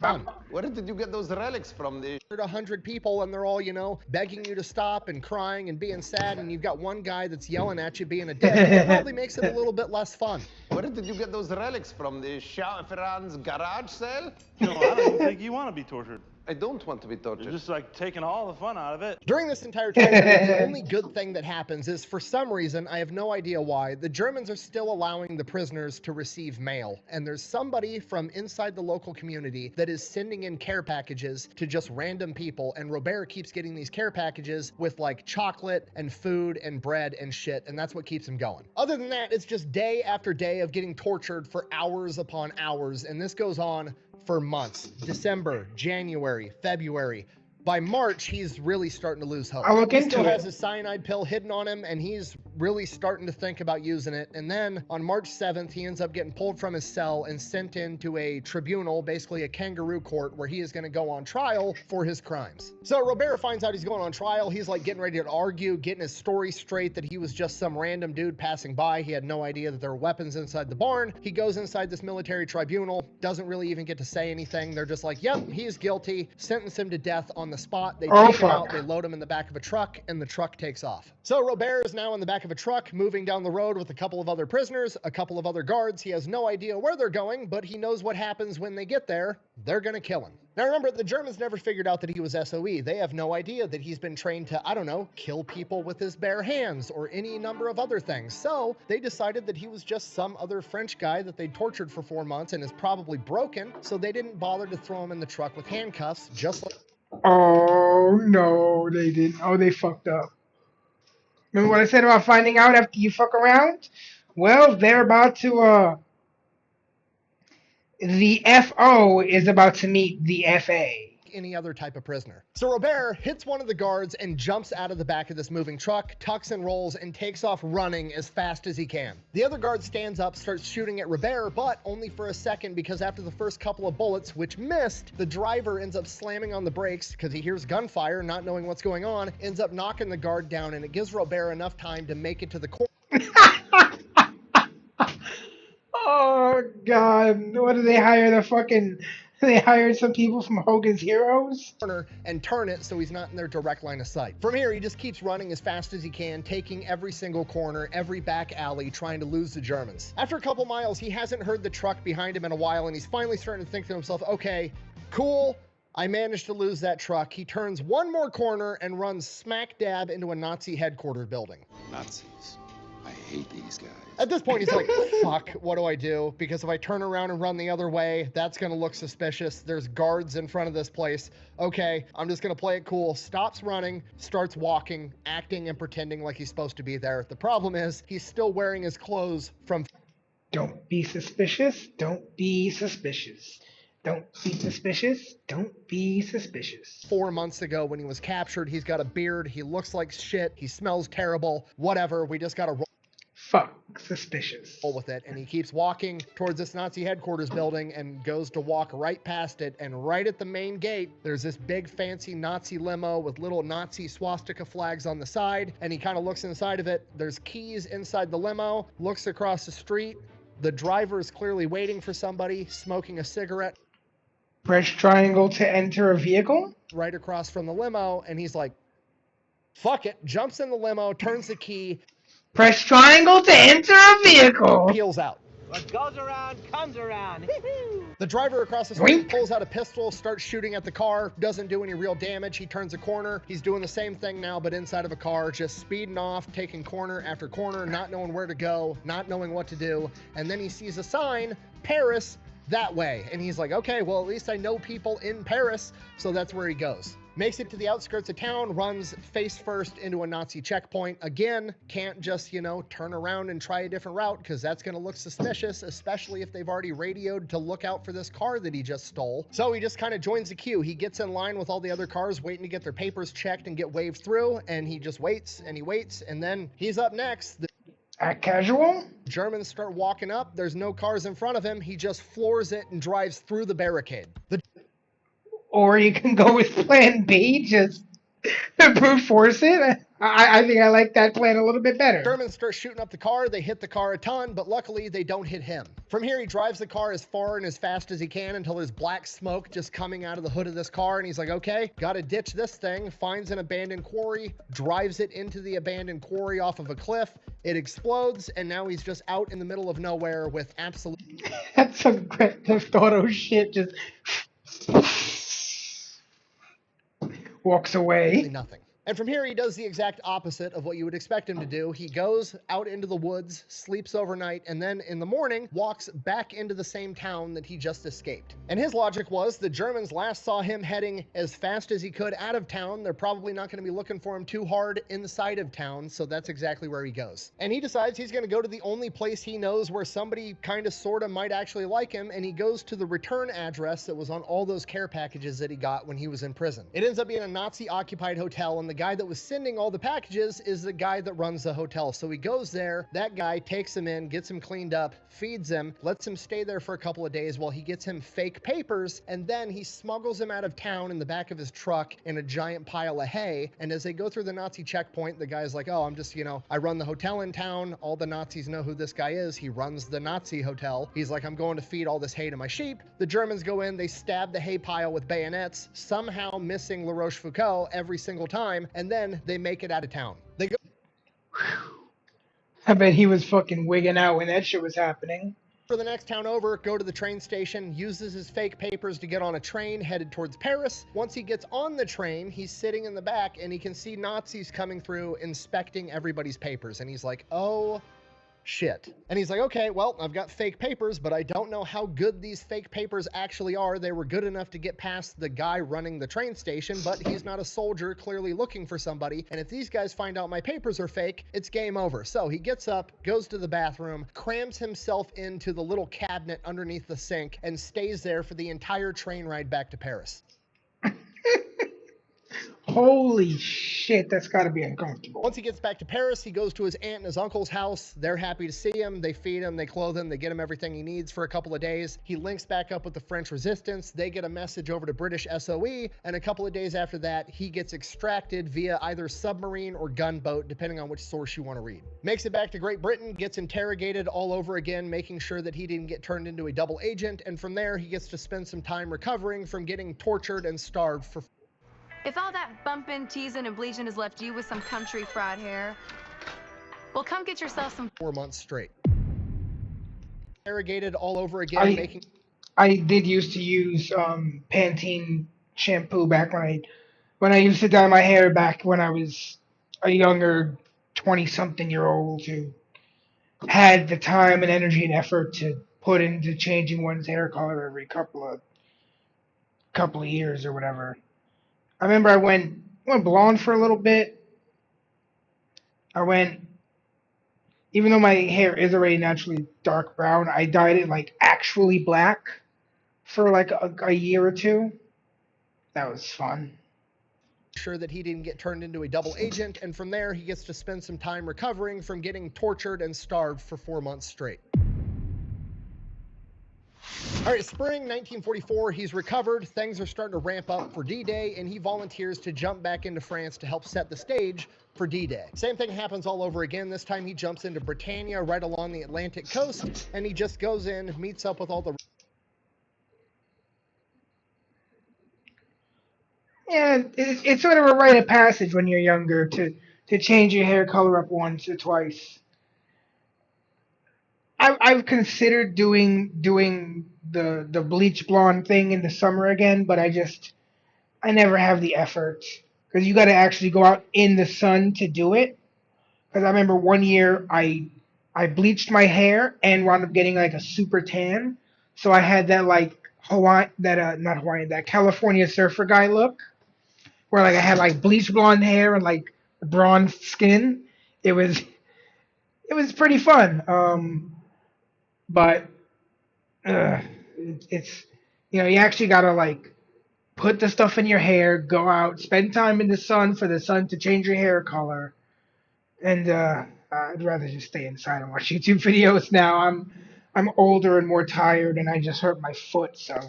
Where did you get those relics from? 100 people and they're all, you know, begging you to stop and crying and being sad, and you've got one guy that's yelling at you being a dick. It probably makes it a little bit less fun. Where did you get those relics from? The Schauferan's garage sale? No, I don't think you want to be tortured. I don't want to be tortured. You're just like taking all the fun out of it. During this entire time, the only good thing that happens is, for some reason, I have no idea why, the Germans are still allowing the prisoners to receive mail. And there's somebody from inside the local community that is sending in care packages to just random people. And Robert keeps getting these care packages with like chocolate and food and bread and shit. And that's what keeps him going. Other than that, it's just day after day of getting tortured for hours upon hours. And this goes on for months. December, January, February. By March, he's really starting to lose hope. He still has his cyanide pill hidden on him, and he's really starting to think about using it. And then on March 7th, he ends up getting pulled from his cell and sent into a tribunal, basically a kangaroo court, where he is going to go on trial for his crimes. So Robert finds out he's going on trial. He's like getting ready to argue, getting his story straight that he was just some random dude passing by. He had no idea that there were weapons inside the barn. He goes inside this military tribunal, doesn't really even get to say anything. They're just like, yep, he's guilty. Sentence him to death on the spot. They take him out, they load him in the back of a truck, and the truck takes off. So Robert is now in the back of a truck, moving down the road with a couple of other prisoners, a couple of other guards. He has no idea where they're going, but he knows what happens when they get there. They're gonna kill him. Now remember, the Germans never figured out that he was SOE. They have no idea that he's been trained to, I don't know, kill people with his bare hands or any number of other things. So they decided that he was just some other French guy that they'd tortured for 4 months and is probably broken, so they didn't bother to throw him in the truck with handcuffs, just like... Oh, no, they didn't. Oh, they fucked up. Remember what I said about finding out after you fuck around? Well, they're about to, the FO is about to meet the FA. Any other type of prisoner. So Robert hits one of the guards and jumps out of the back of this moving truck, tucks and rolls, and takes off running as fast as he can. The other guard stands up, starts shooting at Robert, but only for a second, because after the first couple of bullets, which missed, the driver ends up slamming on the brakes because he hears gunfire, not knowing what's going on, ends up knocking the guard down, and it gives Robert enough time to make it to the corner. Oh, God. What do they hire the fucking... They hired some people from Hogan's Heroes? And turn it so he's not in their direct line of sight. From here, he just keeps running as fast as he can, taking every single corner, every back alley, trying to lose the Germans. After a couple miles, he hasn't heard the truck behind him in a while, and he's finally starting to think to himself, okay, cool, I managed to lose that truck. He turns one more corner and runs smack dab into a Nazi headquarters building. Nazis. I hate these guys. At this point, he's like, fuck, what do I do? Because if I turn around and run the other way, that's going to look suspicious. There's guards in front of this place. Okay, I'm just going to play it cool. Stops running, starts walking, acting and pretending like he's supposed to be there. The problem is, he's still wearing his clothes from... Don't be suspicious. Don't be suspicious. Don't be suspicious. Don't be suspicious. 4 months ago when he was captured. He's got a beard. He looks like shit. He smells terrible. Whatever. We just got to... Fuck suspicious. With it, and he keeps walking towards this Nazi headquarters building and goes to walk right past it, and right at the main gate there's this big fancy Nazi limo with little Nazi swastika flags on the side, and he kind of looks inside of it. There's keys inside the limo, looks across the street. The driver is clearly waiting for somebody, smoking a cigarette. Press triangle to enter a vehicle? Right across from the limo, and he's like, fuck it, jumps in the limo, turns the key. Press triangle to enter a vehicle. Peels out. What goes around comes around. The driver across the street Yoink. pulls out a pistol, starts shooting at the car, doesn't do any real damage. He turns a corner. He's doing the same thing now, but inside of a car, just speeding off, taking corner after corner, not knowing where to go, not knowing what to do. And then he sees a sign, Paris, that way. And he's like, okay, well, at least I know people in Paris. So that's where he goes. Makes it to the outskirts of town, runs face first into a Nazi checkpoint. Again, can't just, turn around and try a different route because that's going to look suspicious, especially if they've already radioed to look out for this car that he just stole. So he just kind of joins the queue. He gets in line with all the other cars waiting to get their papers checked and get waved through, and he just waits, and then he's up next. Act casual? Germans start walking up. There's no cars in front of him. He just floors it and drives through the barricade. Or you can go with plan B, just brute force it. I think I like that plan a little bit better. Germans start shooting up the car. They hit the car a ton, but luckily they don't hit him. From here, he drives the car as far and as fast as he can until there's black smoke just coming out of the hood of this car. And he's like, okay, gotta ditch this thing. Finds an abandoned quarry, drives it into the abandoned quarry off of a cliff. It explodes, and now he's just out in the middle of nowhere with absolute... That's some Grand Theft Auto shit. Just walks away. Nothing. And from here, he does the exact opposite of what you would expect him to do. He goes out into the woods, sleeps overnight, and then in the morning, walks back into the same town that he just escaped. And his logic was the Germans last saw him heading as fast as he could out of town. They're probably not going to be looking for him too hard inside of town, so that's exactly where he goes. And he decides he's going to go to the only place he knows where somebody kind of sort of might actually like him, and he goes to the return address that was on all those care packages that he got when he was in prison. It ends up being a Nazi-occupied hotel, and the guy that was sending all the packages is the guy that runs the hotel. So he goes there, that guy takes him in, gets him cleaned up, feeds him, lets him stay there for a couple of days while he gets him fake papers, and then he smuggles him out of town in the back of his truck in a giant pile of hay. And as they go through the Nazi checkpoint, the guy's like, oh, I'm just, I run the hotel in town. All the Nazis know who this guy is. He runs the Nazi hotel. He's like, I'm going to feed all this hay to my sheep. The Germans go in, they stab the hay pile with bayonets, somehow missing La Rochefoucauld every single time, and then they make it out of town. They go. I bet he was fucking wigging out when that shit was happening. For the next town over, go to the train station, uses his fake papers to get on a train headed towards Paris. Once he gets on the train, he's sitting in the back and he can see Nazis coming through inspecting everybody's papers. And he's like, oh, shit. And he's like, okay, well, I've got fake papers, but I don't know how good these fake papers actually are. They were good enough to get past the guy running the train station, but he's not a soldier clearly looking for somebody. And if these guys find out my papers are fake, it's game over. So he gets up, goes to the bathroom, crams himself into the little cabinet underneath the sink, and stays there for the entire train ride back to Paris. Holy shit, that's gotta be uncomfortable. Once he gets back to Paris, he goes to his aunt and his uncle's house. They're happy to see him. They feed him, they clothe him, they get him everything he needs for a couple of days. He links back up with the French resistance. They get a message over to British SOE, and a couple of days after that, he gets extracted via either submarine or gunboat, depending on which source you want to read. Makes it back to Great Britain, gets interrogated all over again, making sure that he didn't get turned into a double agent, and from there, he gets to spend some time recovering from getting tortured and starved for... If all that bumping, teasing, and bleaching has left you with some country fried hair, well, come get yourself some 4 months straight. Interrogated all over again, I did used to use Pantene shampoo back when I used to dye my hair back when I was a younger 20-something-year-old who had the time and energy and effort to put into changing one's hair color every couple of years or whatever. I remember I went blonde for a little bit. Even though my hair is already naturally dark brown, I dyed it like actually black for like a year or two. That was fun. Sure that he didn't get turned into a double agent, and from there he gets to spend some time recovering from getting tortured and starved for 4 months straight. All right, spring 1944, he's recovered. Things are starting to ramp up for D-Day, and he volunteers to jump back into France to help set the stage for D-Day. Same thing happens all over again. This time he jumps into Britannia right along the Atlantic coast, and he just goes in, meets up with all the... Yeah, it's sort of a rite of passage when you're younger to change your hair color up once or twice. I've considered doing the bleach blonde thing in the summer again, but I never have the effort because you got to actually go out in the sun to do it. Because I remember one year I bleached my hair and wound up getting like a super tan, so I had that like Hawaiian that not Hawaiian that California surfer guy look where like I had like bleach blonde hair and like bronze skin. It was it was pretty fun. But it's you actually gotta like put the stuff in your hair, go out, spend time in the sun for the sun to change your hair color, and I'd rather just stay inside and watch YouTube videos now. I'm older and more tired, and I just hurt my foot, so.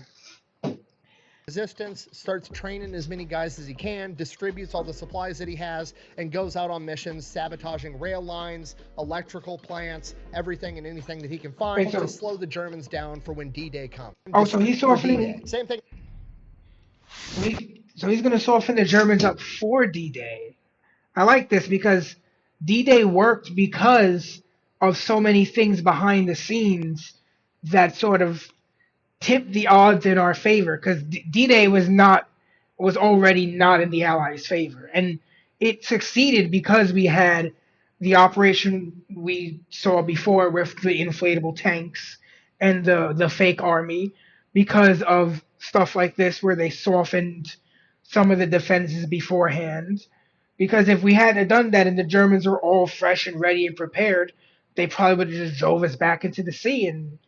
Resistance, starts training as many guys as he can, distributes all the supplies that he has, and goes out on missions, sabotaging rail lines, electrical plants, everything and anything that he can find to slow the Germans down for when D-Day comes. Oh, so he's softening. Same thing. So he's going to soften the Germans up for D-Day. I like this because D-Day worked because of so many things behind the scenes that sort of tipped the odds in our favor. Because D-Day was already not in the Allies' favor, and it succeeded because we had the operation we saw before with the inflatable tanks and the fake army, because of stuff like this where they softened some of the defenses beforehand. Because if we hadn't done that and the Germans were all fresh and ready and prepared, they probably would have just drove us back into the sea and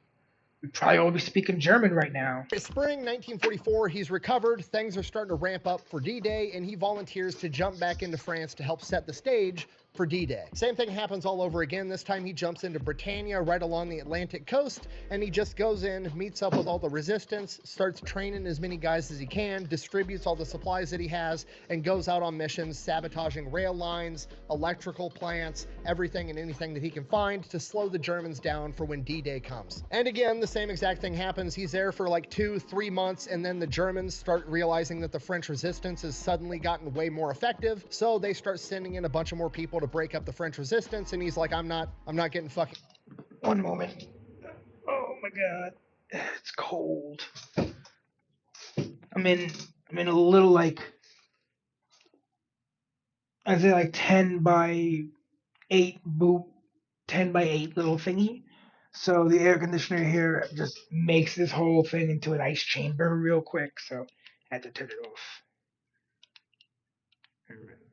we'd probably all be speaking German right now. Spring 1944, he's recovered, things are starting to ramp up for D-Day, and he volunteers to jump back into France to help set the stage for D-Day. Same thing happens all over again. This time he jumps into Britannia right along the Atlantic coast, and he just goes in, meets up with all the resistance, starts training as many guys as he can, distributes all the supplies that he has, and goes out on missions, sabotaging rail lines, electrical plants, everything and anything that he can find to slow the Germans down for when D-Day comes. And again, the same exact thing happens. He's there for like 2-3 months, and then the Germans start realizing that the French resistance has suddenly gotten way more effective, so they start sending in a bunch of more people to break up the French resistance, and he's like, I'm not getting fucking. One moment. Oh my god. It's cold. I'm in a little like, I'd say like 10 by 8 little thingy. So the air conditioner here just makes this whole thing into an ice chamber real quick, so I had to turn it off.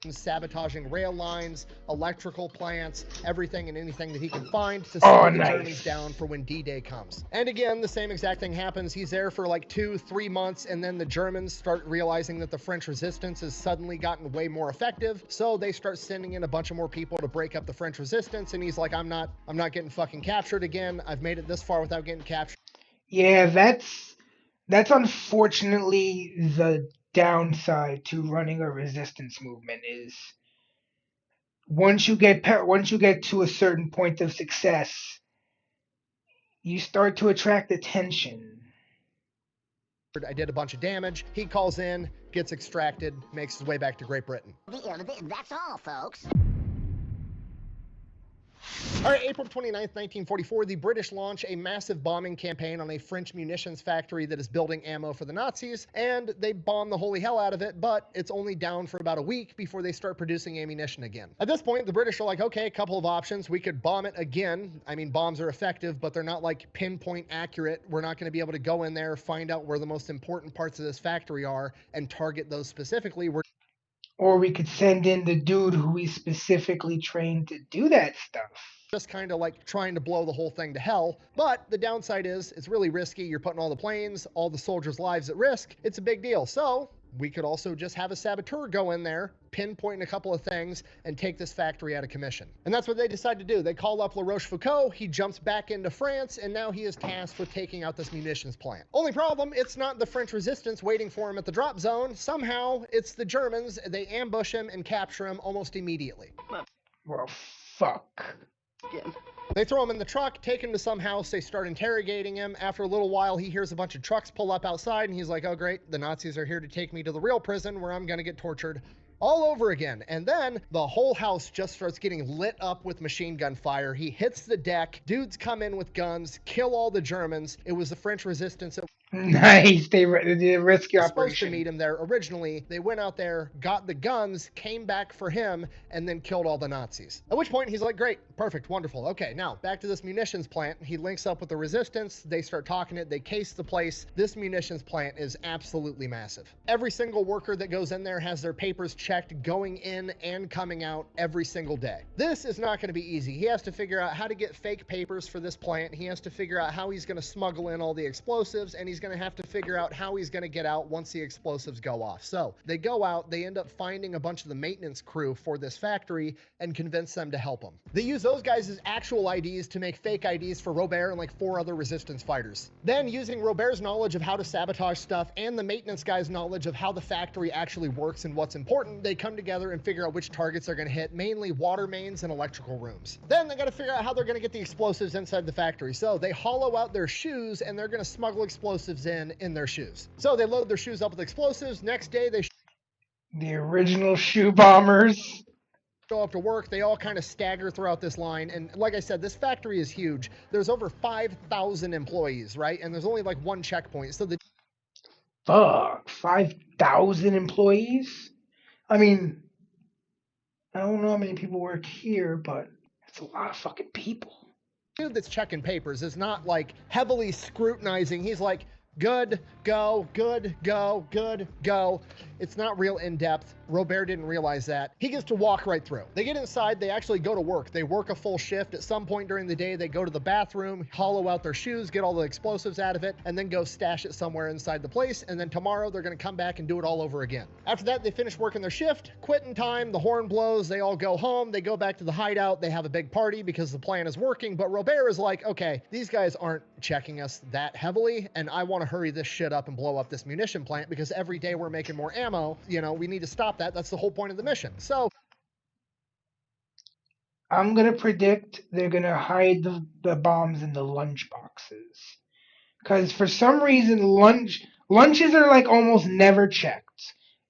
Sabotaging rail lines, electrical plants, everything and anything that he can find to slow the Germans down for when D-Day comes. And again, the same exact thing happens. He's there for like 2-3 months, and then the Germans start realizing that the French resistance has suddenly gotten way more effective, so they start sending in a bunch of more people to break up the French resistance, and he's like, I'm not getting fucking captured again. I've made it this far without getting captured. Yeah, that's unfortunately the downside to running a resistance movement is once you get to a certain point of success, you start to attract attention. I did a bunch of damage. He calls in, gets extracted, makes his way back to Great Britain. That's all, folks. All right, April 29th, 1944, the British launch a massive bombing campaign on a French munitions factory that is building ammo for the Nazis, and they bomb the holy hell out of it, but it's only down for about a week before they start producing ammunition again. At this point, the British are like, okay, a couple of options. We could bomb it again. I mean, bombs are effective, but they're not like pinpoint accurate. We're not going to be able to go in there, find out where the most important parts of this factory are, and target those specifically. Or we could send in the dude who we specifically trained to do that stuff. Just kind of like trying to blow the whole thing to hell. But the downside is it's really risky. You're putting all the planes, all the soldiers' lives at risk. It's a big deal. So we could also just have a saboteur go in there, pinpoint a couple of things, and take this factory out of commission. And that's what they decide to do. They call up La Rochefoucauld. He jumps back into France, and now he is tasked with taking out this munitions plant. Only problem, it's not the French resistance waiting for him at the drop zone. Somehow, it's the Germans. They ambush him and capture him almost immediately. Well, fuck. They throw him in the truck, take him to some house, they start interrogating him. After a little while, he hears a bunch of trucks pull up outside, and he's like, oh great, the Nazis are here to take me to the real prison where I'm gonna get tortured all over again. And then the whole house just starts getting lit up with machine gun fire. He hits the deck. Dudes come in with guns, kill all the Germans. It was the French resistance that Nice. They did a rescue supposed to operation. meet him there originally. They went out there, got the guns, came back for him, and then killed all the Nazis. At which point he's like, great, perfect, wonderful. Okay, now back to this munitions plant. He links up with the resistance. They start talking it. They case the place. This munitions plant is absolutely massive. Every single worker that goes in there has their papers checked going in and coming out every single day. This is not going to be easy. He has to figure out how to get fake papers for this plant. He has to figure out how he's going to smuggle in all the explosives, and he's going to have to figure out how he's going to get out once the explosives go off. So they go out, they end up finding a bunch of the maintenance crew for this factory and convince them to help him. They use those guys as actual IDs to make fake IDs for Robert and like 4 other resistance fighters. Then using Robert's knowledge of how to sabotage stuff and the maintenance guy's knowledge of how the factory actually works and what's important, they come together and figure out which targets are going to hit, mainly water mains and electrical rooms. Then they got to figure out how they're going to get the explosives inside the factory. So they hollow out their shoes and they're going to smuggle explosives in their shoes. So they load their shoes up with explosives. Next day they The original shoe bombers. show up to work. They all kind of stagger throughout this line. And like I said, this factory is huge. There's over 5,000 employees, right? And there's only like one checkpoint. So the Fuck, 5,000 employees? I mean, I don't know how many people work here, but it's a lot of fucking people. dude that's checking papers is not like heavily scrutinizing. He's like, good, go, good, go, good, go. It's not real in-depth. Robert didn't realize that. He gets to walk right through. They get inside, they actually go to work. They work a full shift. At some point during the day, they go to the bathroom, hollow out their shoes, get all the explosives out of it, and then go stash it somewhere inside the place. And then tomorrow, they're gonna come back and do it all over again. After that, they finish working their shift, quitting time, the horn blows, they all go home, they go back to the hideout, they have a big party because the plan is working. But Robert is like, okay, these guys aren't checking us that heavily, and I wanna hurry this shit up and blow up this munition plant because every day we're making more ammo, you know, we need to stop that. That's the whole point of the mission. So I'm gonna predict they're gonna hide the bombs in the lunch boxes. Because for some reason lunches are like almost never checked.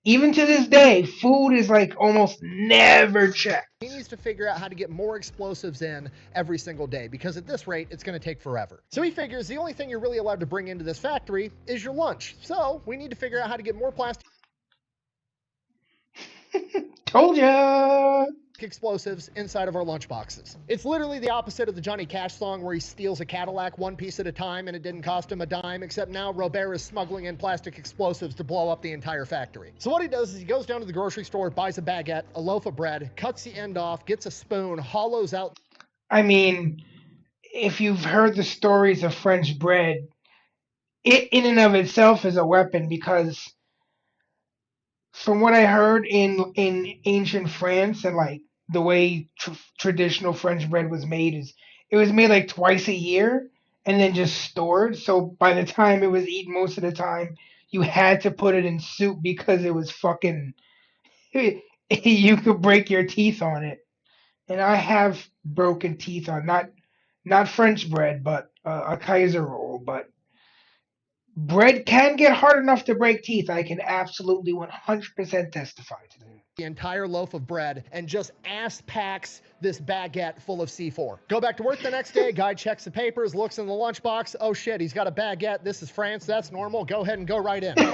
Even to this day, food is like almost never checked. he needs to figure out how to get more explosives in every single day because at this rate, it's going to take forever. So he figures the only thing you're really allowed to bring into this factory is your lunch. So we need to figure out how to get more plastic Told ya! explosives inside of our lunch boxes. It's literally the opposite of the Johnny Cash song where he steals a Cadillac one piece at a time and it didn't cost him a dime, except now Robert is smuggling in plastic explosives to blow up the entire factory. So what he does is he goes down to the grocery store, buys a baguette, a loaf of bread, cuts the end off, gets a spoon, hollows out. I mean, if you've heard the stories of French bread, it in and of itself is a weapon because from what I heard in ancient France and like the way traditional French bread was made is it was made like twice a year and then just stored. So by the time it was eaten most of the time, you had to put it in soup because it was fucking, you could break your teeth on it. And I have broken teeth on not French bread, but a Kaiser roll. But bread can get hard enough to break teeth. I can absolutely 100% testify to that. The entire loaf of bread and just ass packs this baguette full of C4. Go back to work the next day, guy checks the papers, looks in the lunchbox. Oh shit, he's got a baguette. This is France, that's normal. Go ahead and go right in. The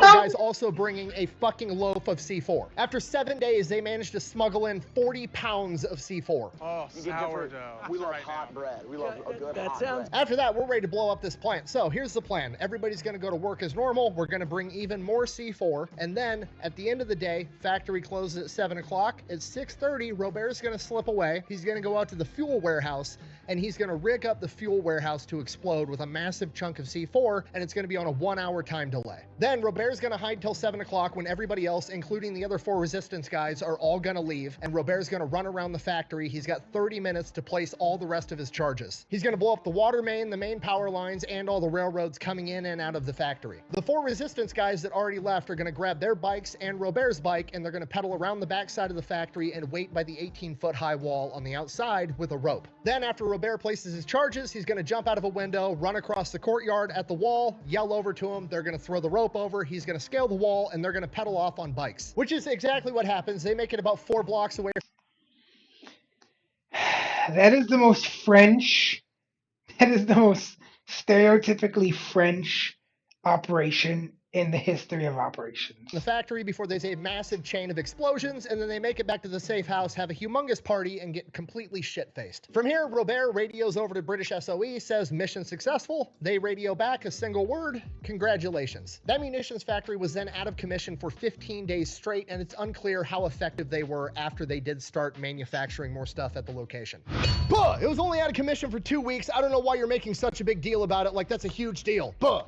guy's also bringing a fucking loaf of C4. After 7 days, they managed to smuggle in 40 pounds of C4. Oh, sourdough. We love hot bread. We love a good hot bread. After that, we're ready to blow up this plant. So here's the plan. Everybody's gonna go to work as normal. We're gonna bring even more C4. And then at the end of the day, factory closes at 7 o'clock. At 6:30, Robert's gonna slip away. He's gonna go out to the fuel warehouse and he's gonna rig up the fuel warehouse to explode with a massive chunk of C4, and it's gonna be on a 1 hour time delay. Then Robert's gonna hide till 7 o'clock when everybody else, including the other 4 resistance guys, are all gonna leave, and Robert's gonna run around the factory. He's got 30 minutes to place all the rest of his charges. He's gonna blow up the water main, the main power lines, and all the railroads coming in and out of the factory. The 4 resistance guys that already left are gonna grab their bikes and Robert's bike, and they're gonna pedal around the backside of the factory and wait by the 18-foot high wall on the outside with a rope. Then after Robert places his charges, he's going to jump out of a window, run across the courtyard at the wall, yell over to him. They're going to throw the rope over. He's going to scale the wall, and they're going to pedal off on bikes, which is exactly what happens. They make it about 4 blocks away. That is the most French. That is the most stereotypically French operation in the history of operations. The factory before there's a massive chain of explosions, and then they make it back to the safe house, have a humongous party, and get completely shit-faced. From here, Robert radios over to British SOE, says mission successful. They radio back a single word: congratulations. That munitions factory was then out of commission for 15 days straight, and it's unclear how effective they were after they did start manufacturing more stuff at the location. Buh! It was only out of commission for 2 weeks. I don't know why you're making such a big deal about it, like that's a huge deal. Buh!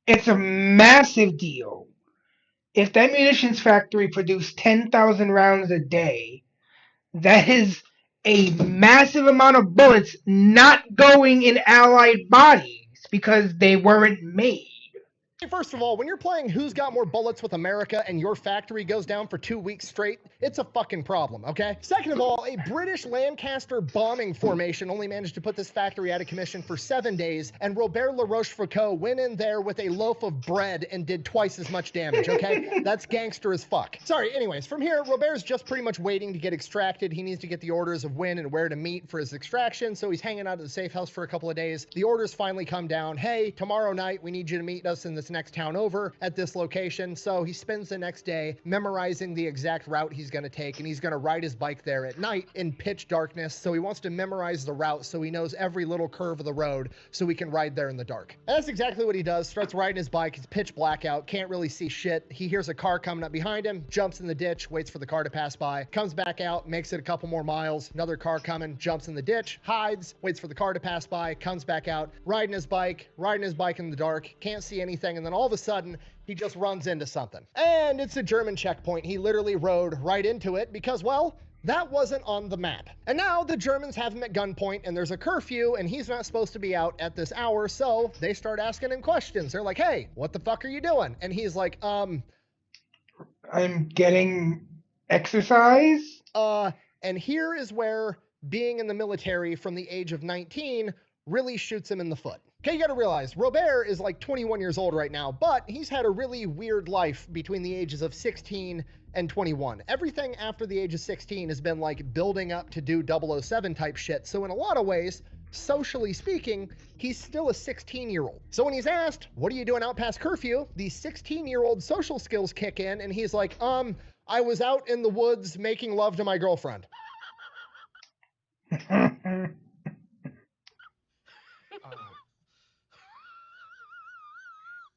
It's a massive deal. If that munitions factory produced 10,000 rounds a day, that is a massive amount of bullets not going in Allied bodies because they weren't made. First of all, when you're playing Who's Got More Bullets with America and your factory goes down for 2 weeks straight, it's a fucking problem, okay? Second of all, a British Lancaster bombing formation only managed to put this factory out of commission for 7 days, and Robert La Rochefoucauld went in there with a loaf of bread and did twice as much damage, okay? That's gangster as fuck. Sorry, anyways, from here, Robert's just pretty much waiting to get extracted. He needs to get the orders of when and where to meet for his extraction, so he's hanging out at the safe house for a couple of days. The orders finally come down. Hey, tomorrow night, we need you to meet us in this next town over at this location. So he spends the next day memorizing the exact route he's going to take, and he's going to ride his bike there at night in pitch darkness. So he wants to memorize the route so he knows every little curve of the road so he can ride there in the dark. And that's exactly what he does. Starts riding his bike. It's pitch blackout, can't really see shit. He hears a car coming up behind him, jumps in the ditch, waits for the car to pass by, comes back out, makes it a couple more miles. Another car coming, jumps in the ditch, hides, waits for the car to pass by, comes back out, riding his bike in the dark, can't see anything, and then all of a sudden, he just runs into something. And it's a German checkpoint. He literally rode right into it because, well, that wasn't on the map. And now the Germans have him at gunpoint, and there's a curfew, and he's not supposed to be out at this hour, so they start asking him questions. They're like, hey, what the fuck are you doing? And he's like, I'm getting exercise. And here is where being in the military from the age of 19 really shoots him in the foot. Okay, you gotta realize, Robert is like 21 years old right now, but he's had a really weird life between the ages of 16 and 21. Everything after the age of 16 has been like building up to do 007 type shit. So in a lot of ways, socially speaking, he's still a 16-year-old. So when he's asked, what are you doing out past curfew? The 16-year-old social skills kick in, and he's like, I was out in the woods making love to my girlfriend.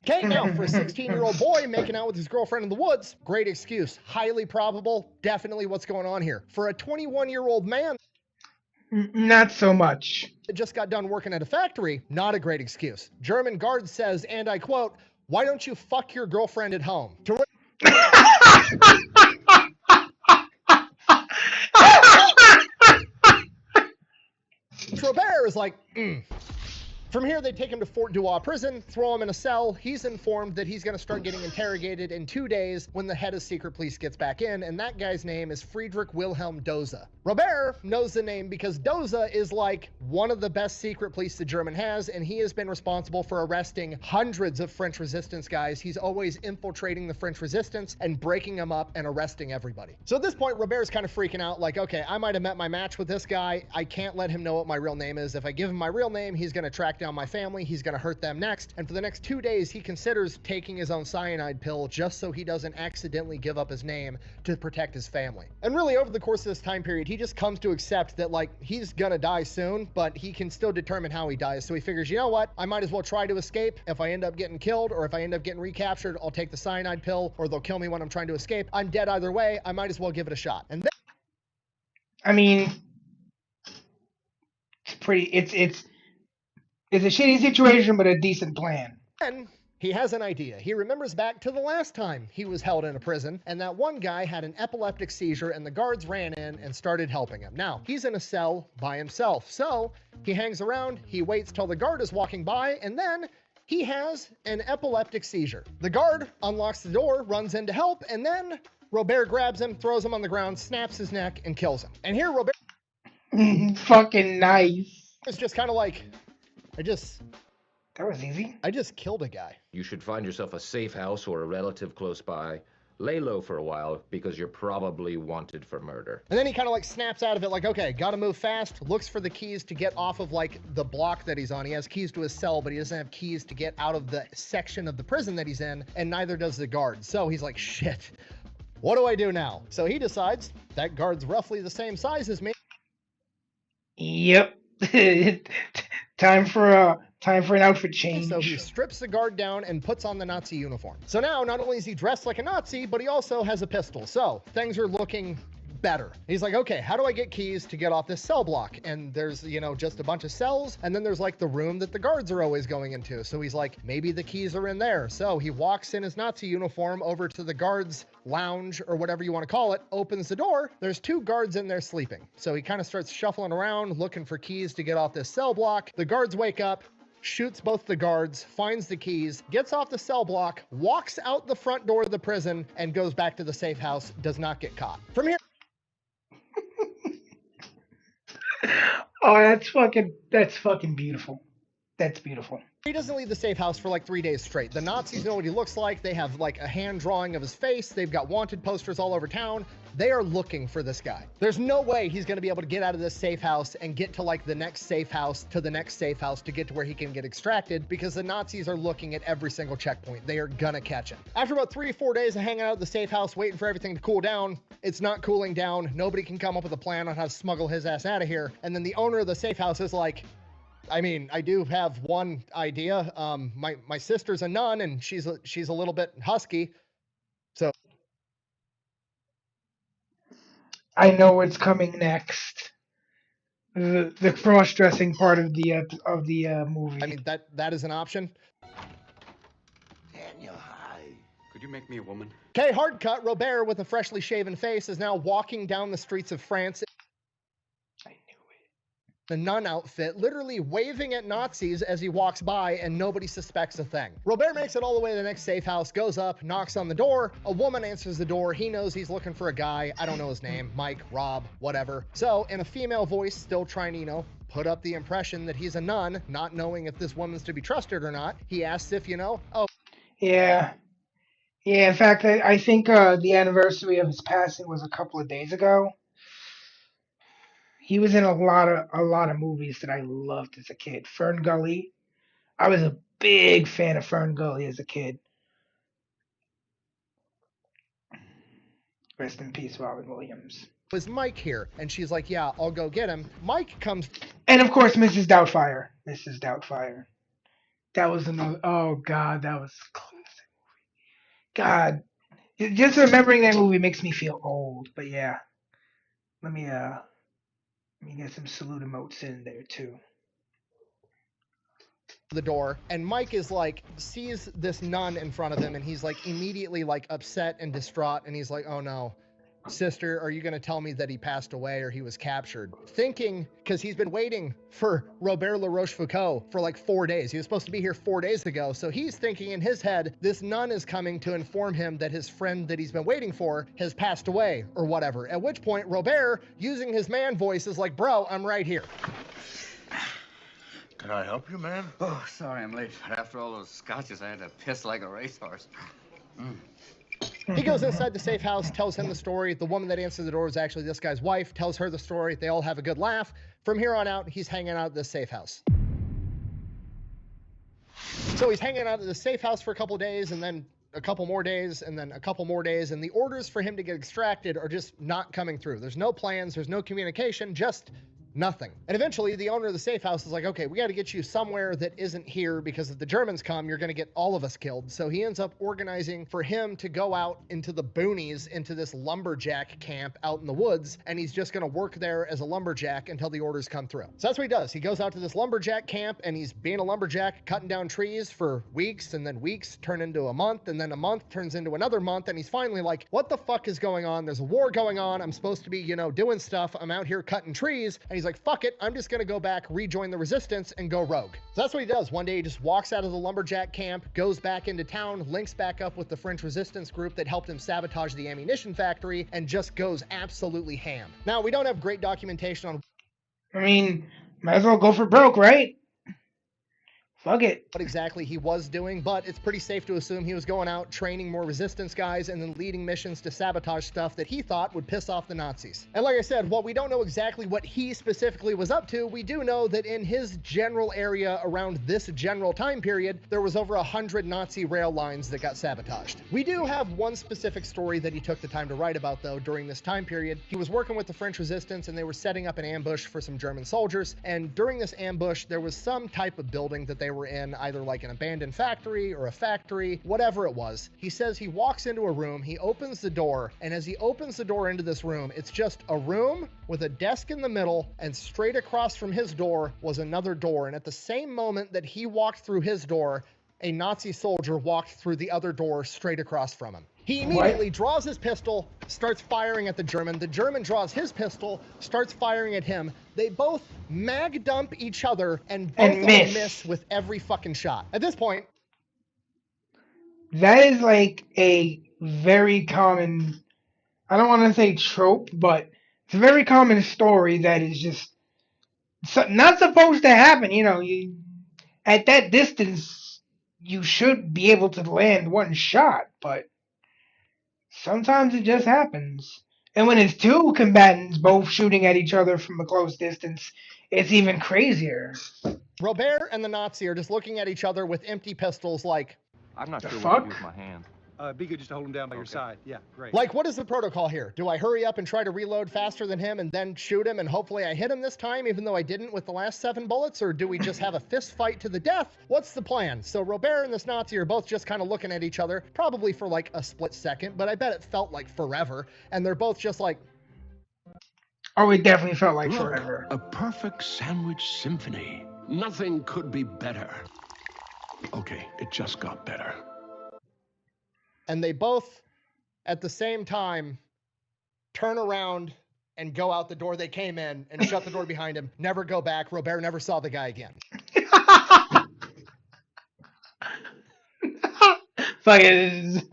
Okay, now for a 16-year-old boy making out with his girlfriend in the woods, great excuse. Highly probable, definitely what's going on here. For a 21-year-old man, not so much. That just got done working at a factory, not a great excuse. German guard says, and I quote, why don't you fuck your girlfriend at home? Robert is like, From here, they take him to Fort Duois prison, throw him in a cell. He's informed that he's going to start getting interrogated in 2 days when the head of secret police gets back in, and that guy's name is Friedrich Wilhelm Doza. Robert knows the name because Doza is like one of the best secret police the German has, and he has been responsible for arresting hundreds of French resistance guys. He's always infiltrating the French resistance and breaking them up and arresting everybody. So at this point, Robert's kind of freaking out, like, okay, I might have met my match with this guy. I can't let him know what my real name is. If I give him my real name, he's going to track down my family. He's going to hurt them next. And for the next 2 days, he considers taking his own cyanide pill just so he doesn't accidentally give up his name to protect his family. And really, over the course of this time period, he just comes to accept that, like, he's going to die soon, but he can still determine how he dies. So he figures, you know what? I might as well try to escape. If I end up getting killed or if I end up getting recaptured, I'll take the cyanide pill, or they'll kill me when I'm trying to escape. I'm dead either way. I might as well give it a shot. And then, I mean, it's pretty, it's a shitty situation, but a decent plan. Then he has an idea. He remembers back to the last time he was held in a prison, and that one guy had an epileptic seizure, and the guards ran in and started helping him. Now, he's in a cell by himself, so he hangs around, he waits till the guard is walking by, and then he has an epileptic seizure. The guard unlocks the door, runs in to help, and then Robert grabs him, throws him on the ground, snaps his neck, and kills him. And here Robert... Fucking nice. It's just kind of like, That was easy. I just killed a guy. You should find yourself a safe house or a relative close by. Lay low for a while because you're probably wanted for murder. And then he kind of like snaps out of it like, okay, gotta move fast, looks for the keys to get off of like the block that he's on. He has keys to his cell, but he doesn't have keys to get out of the section of the prison that he's in, and neither does the guard. So he's like, shit, what do I do now? So he decides that guard's roughly the same size as me. Yep. Time for an outfit change. So he strips the guard down and puts on the Nazi uniform. So now, not only is he dressed like a Nazi, but he also has a pistol. So things are looking better. He's like, okay, how do I get keys to get off this cell block? And there's, you know, just a bunch of cells. And then there's like the room that the guards are always going into. So he's like, maybe the keys are in there. So he walks in his Nazi uniform over to the guards lounge or whatever you want to call it, opens the door. There's 2 guards in there sleeping. So he kind of starts shuffling around looking for keys to get off this cell block. The guards wake up, shoots both the guards, finds the keys, gets off the cell block, walks out the front door of the prison, and goes back to the safe house, does not get caught. From here... Oh, that's fucking beautiful. That's beautiful. He doesn't leave the safe house for like 3 days straight. The Nazis know what he looks like. They have like a hand drawing of his face. They've got wanted posters all over town. They are looking for this guy. There's no way he's going to be able to get out of this safe house and get to like the next safe house to the next safe house to get to where he can get extracted, because the Nazis are looking at every single checkpoint. They are gonna catch him. After about 3 or 4 days of hanging out at the safe house, waiting for everything to cool down, it's not cooling down. Nobody can come up with a plan on how to smuggle his ass out of here. And then the owner of the safe house is like, I mean, I do have one idea. My sister's a nun and she's a little bit husky. So I know what's coming next. The cross-dressing part of the movie. I mean, that is an option. Daniel, hi. Could you make me a woman? Okay, hard cut. Robert, with a freshly shaven face, is now walking down the streets of France. I knew it. The nun outfit, literally waving at Nazis as he walks by, and nobody suspects a thing. Robert makes it all the way to the next safe house, goes up, knocks on the door. A woman answers the door. He knows he's looking for a guy. I don't know his name. Mike, Rob, whatever. So, in a female voice, still trying to, you know, put up the impression that he's a nun, not knowing if this woman's to be trusted or not, he asks if, you know, oh. Yeah. Yeah, in fact, I think the anniversary of his passing was a couple of days ago. He was in a lot of movies that I loved as a kid. Fern Gully. I was a big fan of Fern Gully as a kid. Rest in peace, Robin Williams. Was Mike here? And she's like, yeah, I'll go get him. Mike comes. And of course, Mrs. Doubtfire. Mrs. Doubtfire. That was another. Oh God, that was a classic movie. God, just remembering that movie makes me feel old. But yeah, let me get some salute emotes in there too. The door, and Mike is like, sees this nun in front of him, and he's like immediately like upset and distraught, and he's like, oh no, sister, are you going to tell me that he passed away or he was captured? Thinking, because he's been waiting for Robert La Rochefoucauld for like 4 days. He was supposed to be here 4 days ago. So he's thinking in his head, this nun is coming to inform him that his friend that he's been waiting for has passed away or whatever. At which point, Robert, using his man voice, is like, bro, I'm right here. Can I help you, man? Oh, sorry I'm late. But after all those scotches, I had to piss like a racehorse. He goes inside the safe house, tells him the story. The woman that answered the door is actually this guy's wife, tells her the story. They all have a good laugh. From here on out, he's hanging out at this safe house. So he's hanging out at the safe house for a couple of days, and then a couple more days, and then a couple more days, and the orders for him to get extracted are just not coming through. There's no plans, there's no communication, just nothing. And eventually the owner of the safe house is like, okay, we got to get you somewhere that isn't here, because if the Germans come, you're going to get all of us killed. So he ends up organizing for him to go out into the boonies, into this lumberjack camp out in the woods, and he's just going to work there as a lumberjack until the orders come through. So that's what he does. He goes out to this lumberjack camp, and he's being a lumberjack, cutting down trees for weeks, and then weeks turn into a month, and then a month turns into another month, and he's finally like, what the fuck is going on? There's a war going on. I'm supposed to be, you know, doing stuff. I'm out here cutting trees. And he's like, fuck it, I'm just gonna go back, rejoin the resistance, and go rogue. So that's what he does. One day he just walks out of the lumberjack camp, goes back into town, links back up with the French resistance group that helped him sabotage the ammunition factory, and just goes absolutely ham. Now, we don't have great documentation on... I mean, Might as well go for broke, right? Fuck it. What exactly he was doing, but it's pretty safe to assume he was going out training more resistance guys and then leading missions to sabotage stuff that he thought would piss off the Nazis. And like I said, while we don't know exactly what he specifically was up to, we do know that in his general area around this general time period, there was over 100 Nazi rail lines that got sabotaged. We do have one specific story that he took the time to write about, though, during this time period. He was working with the French resistance and they were setting up an ambush for some German soldiers, and during this ambush, there was some type of building that they were in, either like an abandoned factory or a factory, whatever it was. He says he walks into a room, he opens the door, and as he opens the door into this room, it's just a room with a desk in the middle, and straight across from his door was another door. And at the same moment that he walked through his door, a Nazi soldier walked through the other door straight across from him. He immediately draws his pistol, starts firing at the German. The German draws his pistol, starts firing at him. They both mag dump each other and both of them miss with every fucking shot. At this point, that is like a very common, I don't want to say trope, but it's a very common story that is just not supposed to happen. You know, at that distance, you should be able to land one shot, but sometimes it just happens. And when it's two combatants both shooting at each other from a close distance, it's even crazier. Robert and the Nazi are just looking at each other with empty pistols like, I'm not the sure fuck? what to do with my hand. Be good just to hold him down by your side. Yeah, great. Like, what is the protocol here? Do I hurry up and try to reload faster than him and then shoot him and hopefully I hit him this time even though I didn't with the last 7 bullets? Or do we just have a fist fight to the death? What's the plan? So Robert and this Nazi are both just kind of looking at each other, probably for like a split second, but I bet it felt like forever. And they're both just like... Oh, it definitely felt like forever. A perfect sandwich symphony. Nothing could be better. Okay, it just got better. And they both, at the same time, turn around and go out the door they came in and shut the door behind him, never go back. Robert never saw the guy again. Fuck it.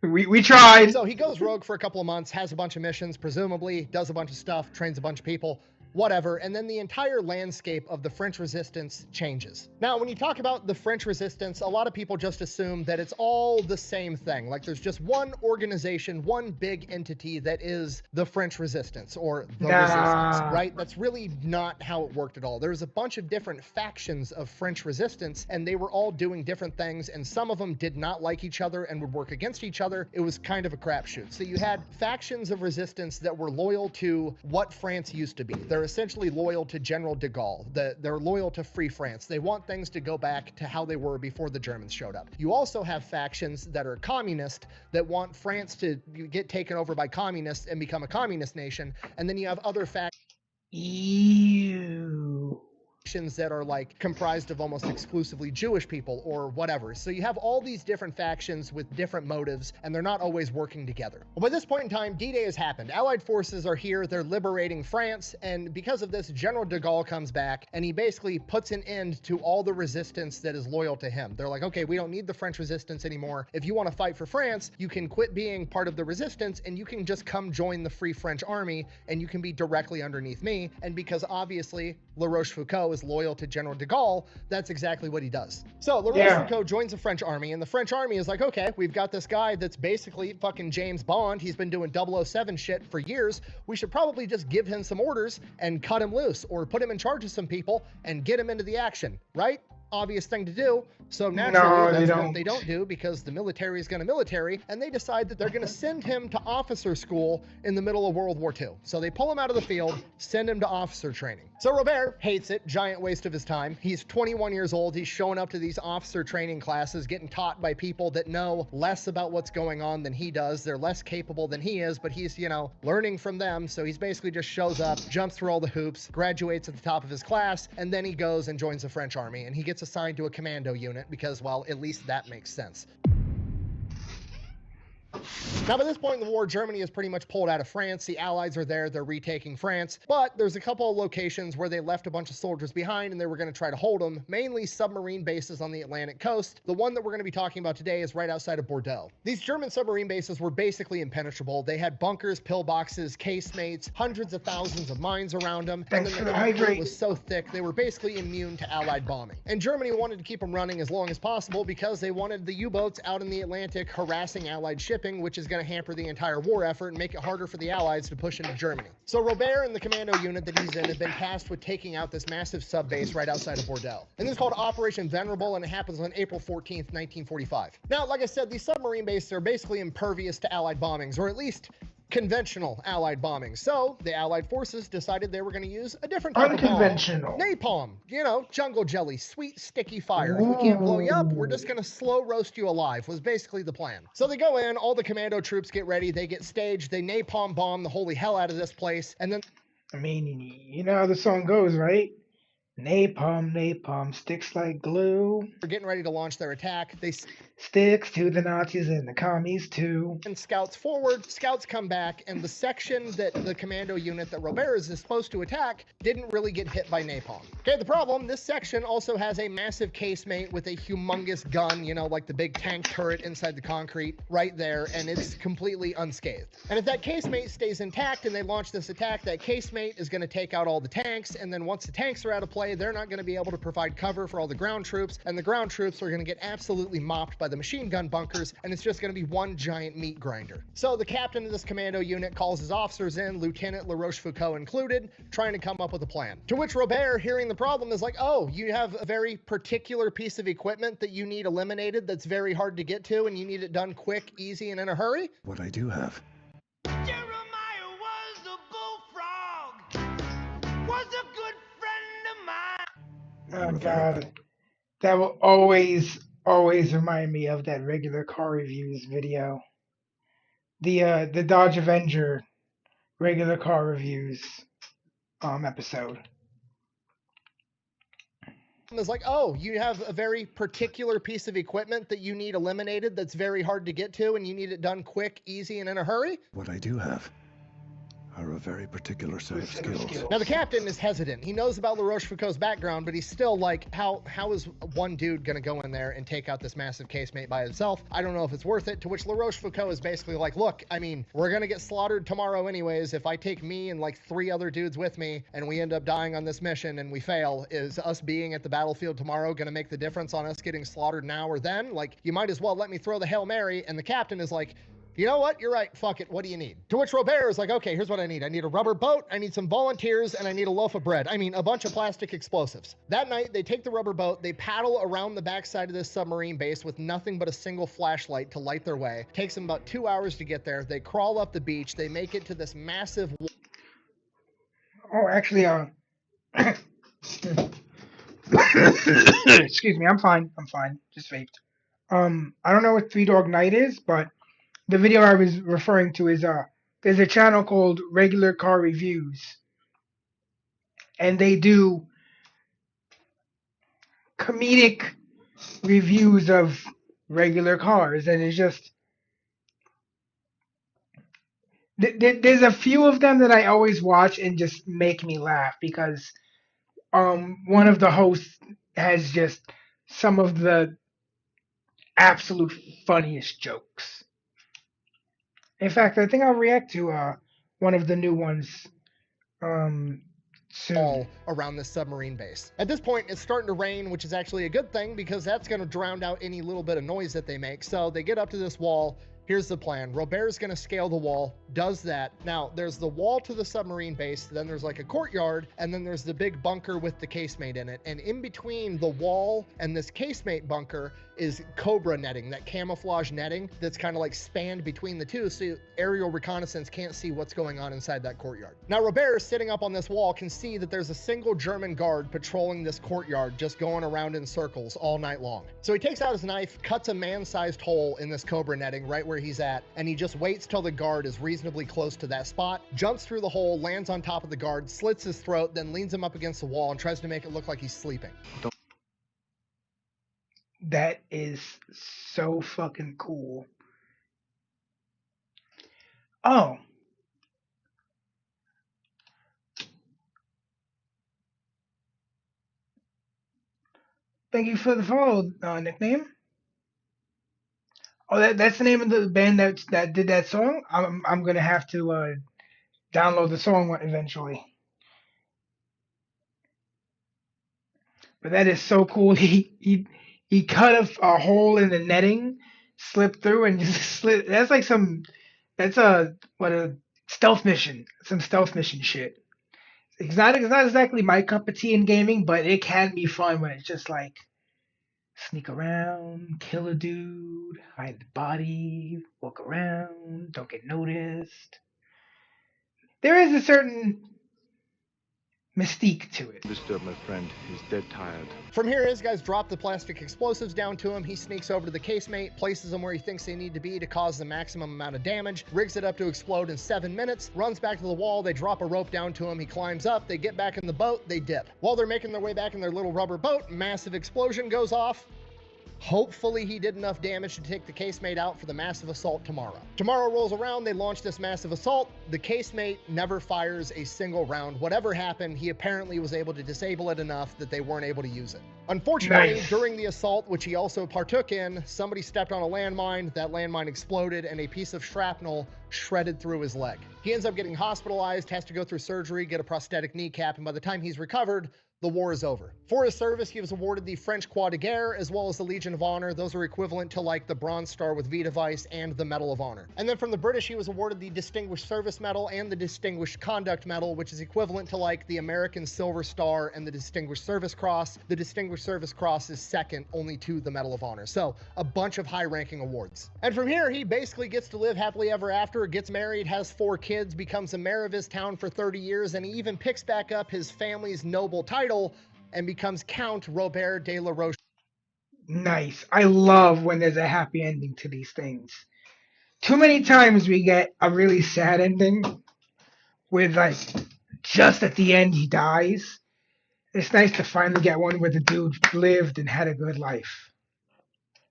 We tried. So he goes rogue for a couple of months, has a bunch of missions, presumably, does a bunch of stuff, trains a bunch of people, whatever, and then the entire landscape of the French resistance changes. Now, when you talk about the French resistance, a lot of people just assume that it's all the same thing. Like there's just one organization, one big entity that is the French resistance or the resistance, right? That's really not how it worked at all. There's a bunch of different factions of French resistance and they were all doing different things and some of them did not like each other and would work against each other. It was kind of a crapshoot. So you had factions of resistance that were loyal to what France used to be. They're essentially loyal to General de Gaulle. They're loyal to Free France. They want things to go back to how they were before the Germans showed up. You also have factions that are communist that want France to get taken over by communists and become a communist nation. And then you have other factions that are like comprised of almost exclusively Jewish people or whatever. So you have all these different factions with different motives and they're not always working together. Well, by this point in time, D-Day has happened. Allied forces are here, they're liberating France, and because of this, General de Gaulle comes back and he basically puts an end to all the resistance that is loyal to him. They're like, okay, we don't need the French resistance anymore. If you want to fight for France, you can quit being part of the resistance and you can just come join the Free French Army and you can be directly underneath me. And because obviously La Rochefoucauld is loyal to General de Gaulle, that's exactly what he does. So La Rochefoucauld joins the French army and the French army is like, okay, we've got this guy that's basically fucking James Bond. He's been doing 007 shit for years. We should probably just give him some orders and cut him loose or put him in charge of some people and get him into the action, right? Obvious thing to do. So naturally, that's what they don't do because the military is going to military and they decide that they're going to send him to officer school in the middle of World War II. So they pull him out of the field, send him to officer training. So Robert hates it, giant waste of his time. He's 21 years old. He's showing up to these officer training classes, getting taught by people that know less about what's going on than he does. They're less capable than he is, but he's, you know, learning from them. So he's basically just shows up, jumps through all the hoops, graduates at the top of his class, and then he goes and joins the French army and he gets assigned to a commando unit because, well, at least that makes sense. Now, by this point in the war, Germany is pretty much pulled out of France. The Allies are there. They're retaking France. But there's a couple of locations where they left a bunch of soldiers behind and they were going to try to hold them, mainly submarine bases on the Atlantic coast. The one that we're going to be talking about today is right outside of Bordeaux. These German submarine bases were basically impenetrable. They had bunkers, pillboxes, casemates, hundreds of thousands of mines around them. And then the concrete was so thick, they were basically immune to Allied bombing. And Germany wanted to keep them running as long as possible because they wanted the U-boats out in the Atlantic harassing Allied shipping, which is going to hamper the entire war effort and make it harder for the Allies to push into Germany. So Robert and the commando unit that he's in have been tasked with taking out this massive sub-base right outside of Bordeaux. And this is called Operation Venerable, and it happens on April 14th, 1945. Now, like I said, these submarine bases are basically impervious to Allied bombings, or at least conventional Allied bombing. So the Allied forces decided they were going to use a different type of bomb. Unconventional. Napalm. You know, jungle jelly, sweet, sticky fire. If we can't blow you up, we're just going to slow roast you alive, was basically the plan. So they go in, all the commando troops get ready, they get staged, they napalm bomb the holy hell out of this place, and then... I mean, you know how the song goes, right? Napalm, napalm, sticks like glue. They're getting ready to launch their attack. They sticks to the Nazis and the commies too. And scouts forward, scouts come back, and the section that the commando unit that Robert is supposed to attack didn't really get hit by napalm. Okay, the problem, this section also has a massive casemate with a humongous gun, you know, like the big tank turret inside the concrete right there, and it's completely unscathed. And if that casemate stays intact and they launch this attack, that casemate is going to take out all the tanks, and then once the tanks are out of play, they're not going to be able to provide cover for all the ground troops, and the ground troops are going to get absolutely mopped by the machine gun bunkers, and it's just going to be one giant meat grinder. So the captain of this commando unit calls his officers in, Lieutenant La Rochefoucauld included, trying to come up with a plan. To which Robert, hearing the problem, is like, oh, you have a very particular piece of equipment that you need eliminated that's very hard to get to, and you need it done quick, easy, and in a hurry? What I do have. Jeremiah was the bullfrog, was a good friend of mine. Oh God, that will always remind me of that regular car reviews video. The Dodge Avenger regular car reviews episode. Is like, oh, you have a very particular piece of equipment that you need eliminated that's very hard to get to, and you need it done quick, easy, and in a hurry? What I do have are a very particular set of skills. Now the captain is hesitant. He knows about La Rochefoucauld's background, but he's still like, how is one dude gonna go in there and take out this massive casemate by himself? I don't know if it's worth it. To which La Rochefoucauld is basically like, look, I mean, we're gonna get slaughtered tomorrow anyways. If I take me and like 3 other dudes with me and we end up dying on this mission and we fail, is us being at the battlefield tomorrow gonna make the difference on us getting slaughtered now or then? Like, you might as well let me throw the Hail Mary. And the captain is like, you know what? You're right. Fuck it. What do you need? To which Robert is like, okay, here's what I need. I need a rubber boat. I need some volunteers, and I need a loaf of bread. I mean, a bunch of plastic explosives. That night, they take the rubber boat. They paddle around the backside of this submarine base with nothing but a single flashlight to light their way. It takes them about 2 hours to get there. They crawl up the beach. They make it to this massive... Oh, actually, excuse me. I'm fine. Just vaped. I don't know what Three Dog Night is, but the video I was referring to is there's a channel called Regular Car Reviews, and they do comedic reviews of regular cars, and it's just there's a few of them that I always watch and just make me laugh because one of the hosts has just some of the absolute funniest jokes. In fact, I think I'll react to one of the new ones soon. All around this submarine base. At this point, it's starting to rain, which is actually a good thing because that's going to drown out any little bit of noise that they make. So they get up to this wall. Here's the plan. Robert's going to scale the wall, does that. Now, there's the wall to the submarine base, then there's like a courtyard, and then there's the big bunker with the casemate in it. And in between the wall and this casemate bunker is cobra netting, that camouflage netting that's kind of like spanned between the two, so aerial reconnaissance can't see what's going on inside that courtyard. Now, Robert, sitting up on this wall, can see that there's a single German guard patrolling this courtyard, just going around in circles all night long. So he takes out his knife, cuts a man-sized hole in this cobra netting right where he's at, and he just waits till the guard is reasonably close to that spot, jumps through the hole, lands on top of the guard, slits his throat, then leans him up against the wall and tries to make it look like he's sleeping. That is so fucking cool. Oh. Thank you for the follow, nickname. Oh, that's the name of the band that did that song. I'm gonna have to download the song eventually. But that is so cool. He cut a hole in the netting, slipped through, and just slid. That's like some. That's a stealth mission. Some stealth mission shit. It's not exactly my cup of tea in gaming, but it can be fun when it's just like sneak around, kill a dude, hide the body, walk around, don't get noticed. There is a certain mystique to it. Disturb my friend. He's dead tired. From here, his guys drop the plastic explosives down to him. He sneaks over to the casemate, places them where he thinks they need to be to cause the maximum amount of damage, rigs it up to explode in 7 minutes, runs back to the wall. They drop a rope down to him. He climbs up. They get back in the boat. They dip. While they're making their way back in their little rubber boat, massive explosion goes off. Hopefully he did enough damage to take the casemate out for the massive assault tomorrow. Tomorrow rolls around, they launch this massive assault. The casemate never fires a single round. Whatever happened, he apparently was able to disable it enough that they weren't able to use it. Unfortunately, during the assault, which he also partook in, somebody stepped on a landmine, that landmine exploded, and a piece of shrapnel shredded through his leg. He ends up getting hospitalized, has to go through surgery, get a prosthetic kneecap, and by the time he's recovered, the war is over. For his service, he was awarded the French Croix de Guerre as well as the Legion of Honor. Those are equivalent to like the Bronze Star with V device and the Medal of Honor. And then from the British, he was awarded the Distinguished Service Medal and the Distinguished Conduct Medal, which is equivalent to like the American Silver Star and the Distinguished Service Cross. The Distinguished Service Cross is second only to the Medal of Honor. So a bunch of high-ranking awards. And from here, he basically gets to live happily ever after, gets married, has 4 kids, becomes a mayor of his town for 30 years, and he even picks back up his family's noble title and becomes Count Robert de la Roche. Nice. I love when there's a happy ending to these things. Too many times we get a really sad ending with like just at the end he dies. It's nice to finally get one where the dude lived and had a good life.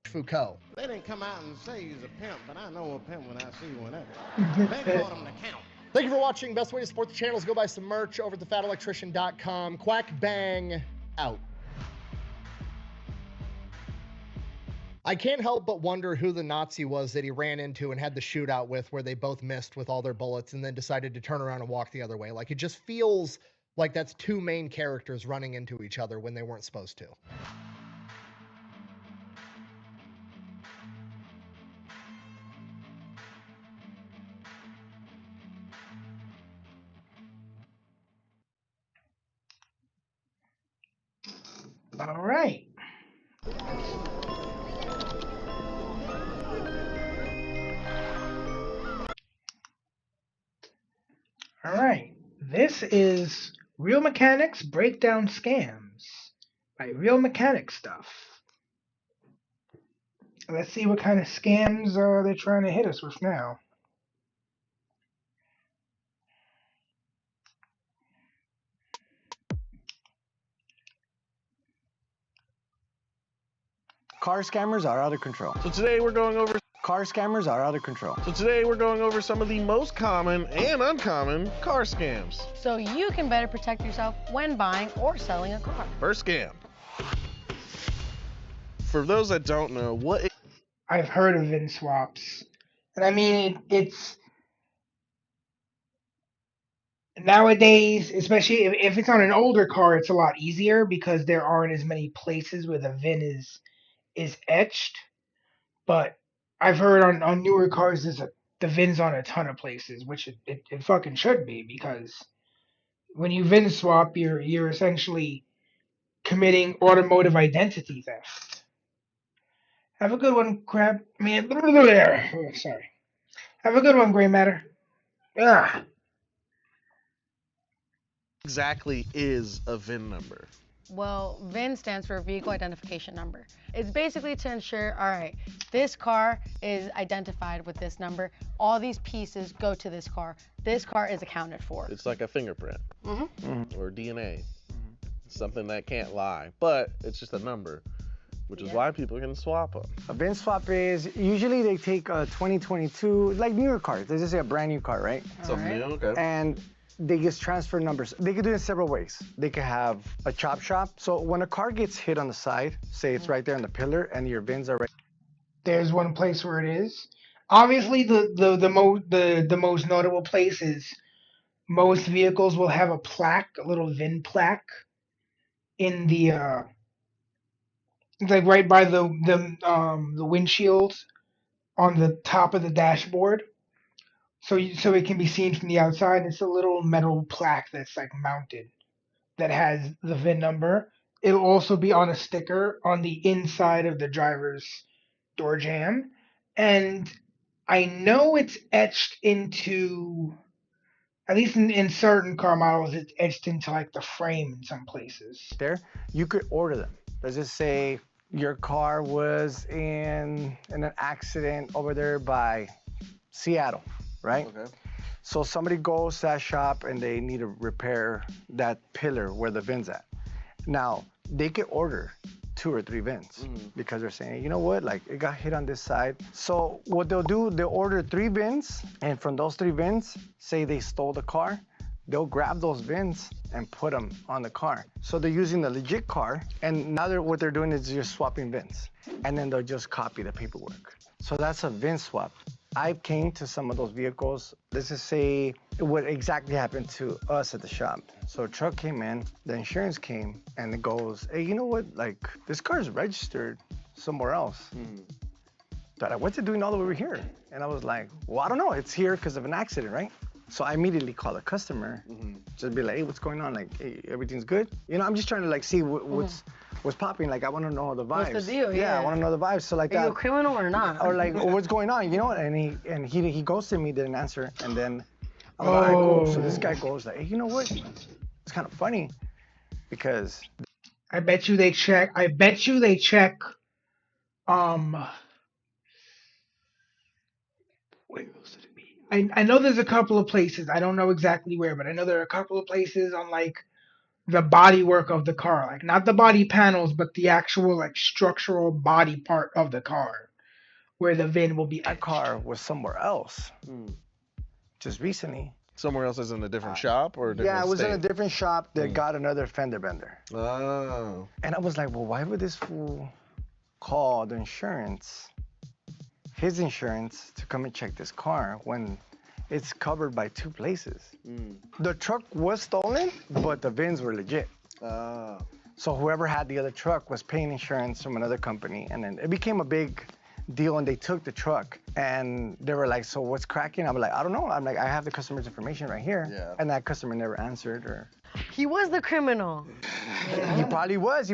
Foucault. They didn't come out and say he's a pimp, but I know a pimp when I see one ever. They called him the Count. Thank you for watching. Best way to support the channel is go buy some merch over at thefatelectrician.com. Quack bang out. I can't help but wonder who the Nazi was that he ran into and had the shootout with where they both missed with all their bullets and then decided to turn around and walk the other way. Like, it just feels like that's 2 main characters running into each other when they weren't supposed to. All right. All right. This is Real Mechanics Breakdown Scams by Real Mechanics Stuff. Let's see what kind of scams they're trying to hit us with now. Car scammers are out of control. So today we're going over car scammers are out of control. So today we're going over some of the most common and uncommon car scams. So you can better protect yourself when buying or selling a car. First scam. For those that don't know, what I've heard of VIN swaps. And I mean it's nowadays, especially if it's on an older car, it's a lot easier because there aren't as many places where the VIN is etched. But I've heard on newer cars the VIN's on a ton of places, which it fucking should be, because when you VIN swap, you're essentially committing automotive identity theft. Have a good one, Crab. I mean, sorry. Have a good one, Gray Matter. Ugh. exactly is a VIN number? Well, VIN stands for Vehicle Identification Number. It's basically to ensure, all right, this car is identified with this number. All these pieces go to this car. This car is accounted for. It's like a fingerprint Mm-hmm. or DNA. Something that can't lie, but it's just a number. which is why people can swap them. A VIN swap is, usually they take a 2022, like newer cars. Let's just say a brand new car, right? Something new, okay. And they just transfer numbers. They could do it in several ways. They could have a chop shop. So when a car gets hit on the side, say it's right there on the pillar and your VINs are right. There's one place where it is. Obviously, the most notable place is most vehicles will have a plaque, a little VIN plaque, in the like right by the windshield on the top of the dashboard, so it can be seen from the outside. It's a little metal plaque that's like mounted that has the VIN number. It'll also be on a sticker on the inside of the driver's door jamb, and I know it's etched into, at least in certain car models, it's etched into like the frame in some places. There, you could order them. Let's just say your car was in an accident over there by Seattle, right? Okay. So somebody goes to that shop and they need to repair that pillar where the VIN's at. Now, they could order 2 or 3 VINs because they're saying, you know what, like it got hit on this side. So what they'll do, they'll order 3 VINs, and from those 3 VINs, say they stole the car, they'll grab those VINs and put them on the car. So they're using the legit car, and now what they're doing is just swapping VINs, and then they'll just copy the paperwork. So that's a VIN swap. I came to some of those vehicles. Let's just say what exactly happened to us at the shop. So a truck came in, the insurance came, and it goes, hey, you know what? Like, this car is registered somewhere else. But what's it doing all the way over here? And I was like, well, I don't know. It's here because of an accident, right? So I immediately call the customer, just be like, hey, what's going on? Like, hey, everything's good? You know, I'm just trying to like see what's popping. Like, I want to know the vibes. What's the deal? Yeah, I want to know the vibes. So like, are you a criminal or not? Or like, what's going on? You know? And he ghosted me, didn't answer, and then I'm like, all right, cool. So this guy goes like, hey, you know what? It's kind of funny because I bet you they check. Where else would it be? I know there's a couple of places. I don't know exactly where, but I know there are a couple of places on like the bodywork of the car, like not the body panels, but the actual like structural body part of the car, where the VIN will be. That car was somewhere else. Just recently. Somewhere else is in a different shop or a different Yeah, it was state? in a different shop that got another fender bender. Oh. And I was like, well, why would this fool call the insurance, his insurance, to come and check this car when it's covered by 2 places? The truck was stolen, but the VINs were legit. So whoever had the other truck was paying insurance from another company, and then it became a big deal, and they took the truck, and they were like, so what's cracking? I'm like, I don't know. I'm like, I have the customer's information right here. Yeah. And that customer never answered. Or he was the criminal. He probably was.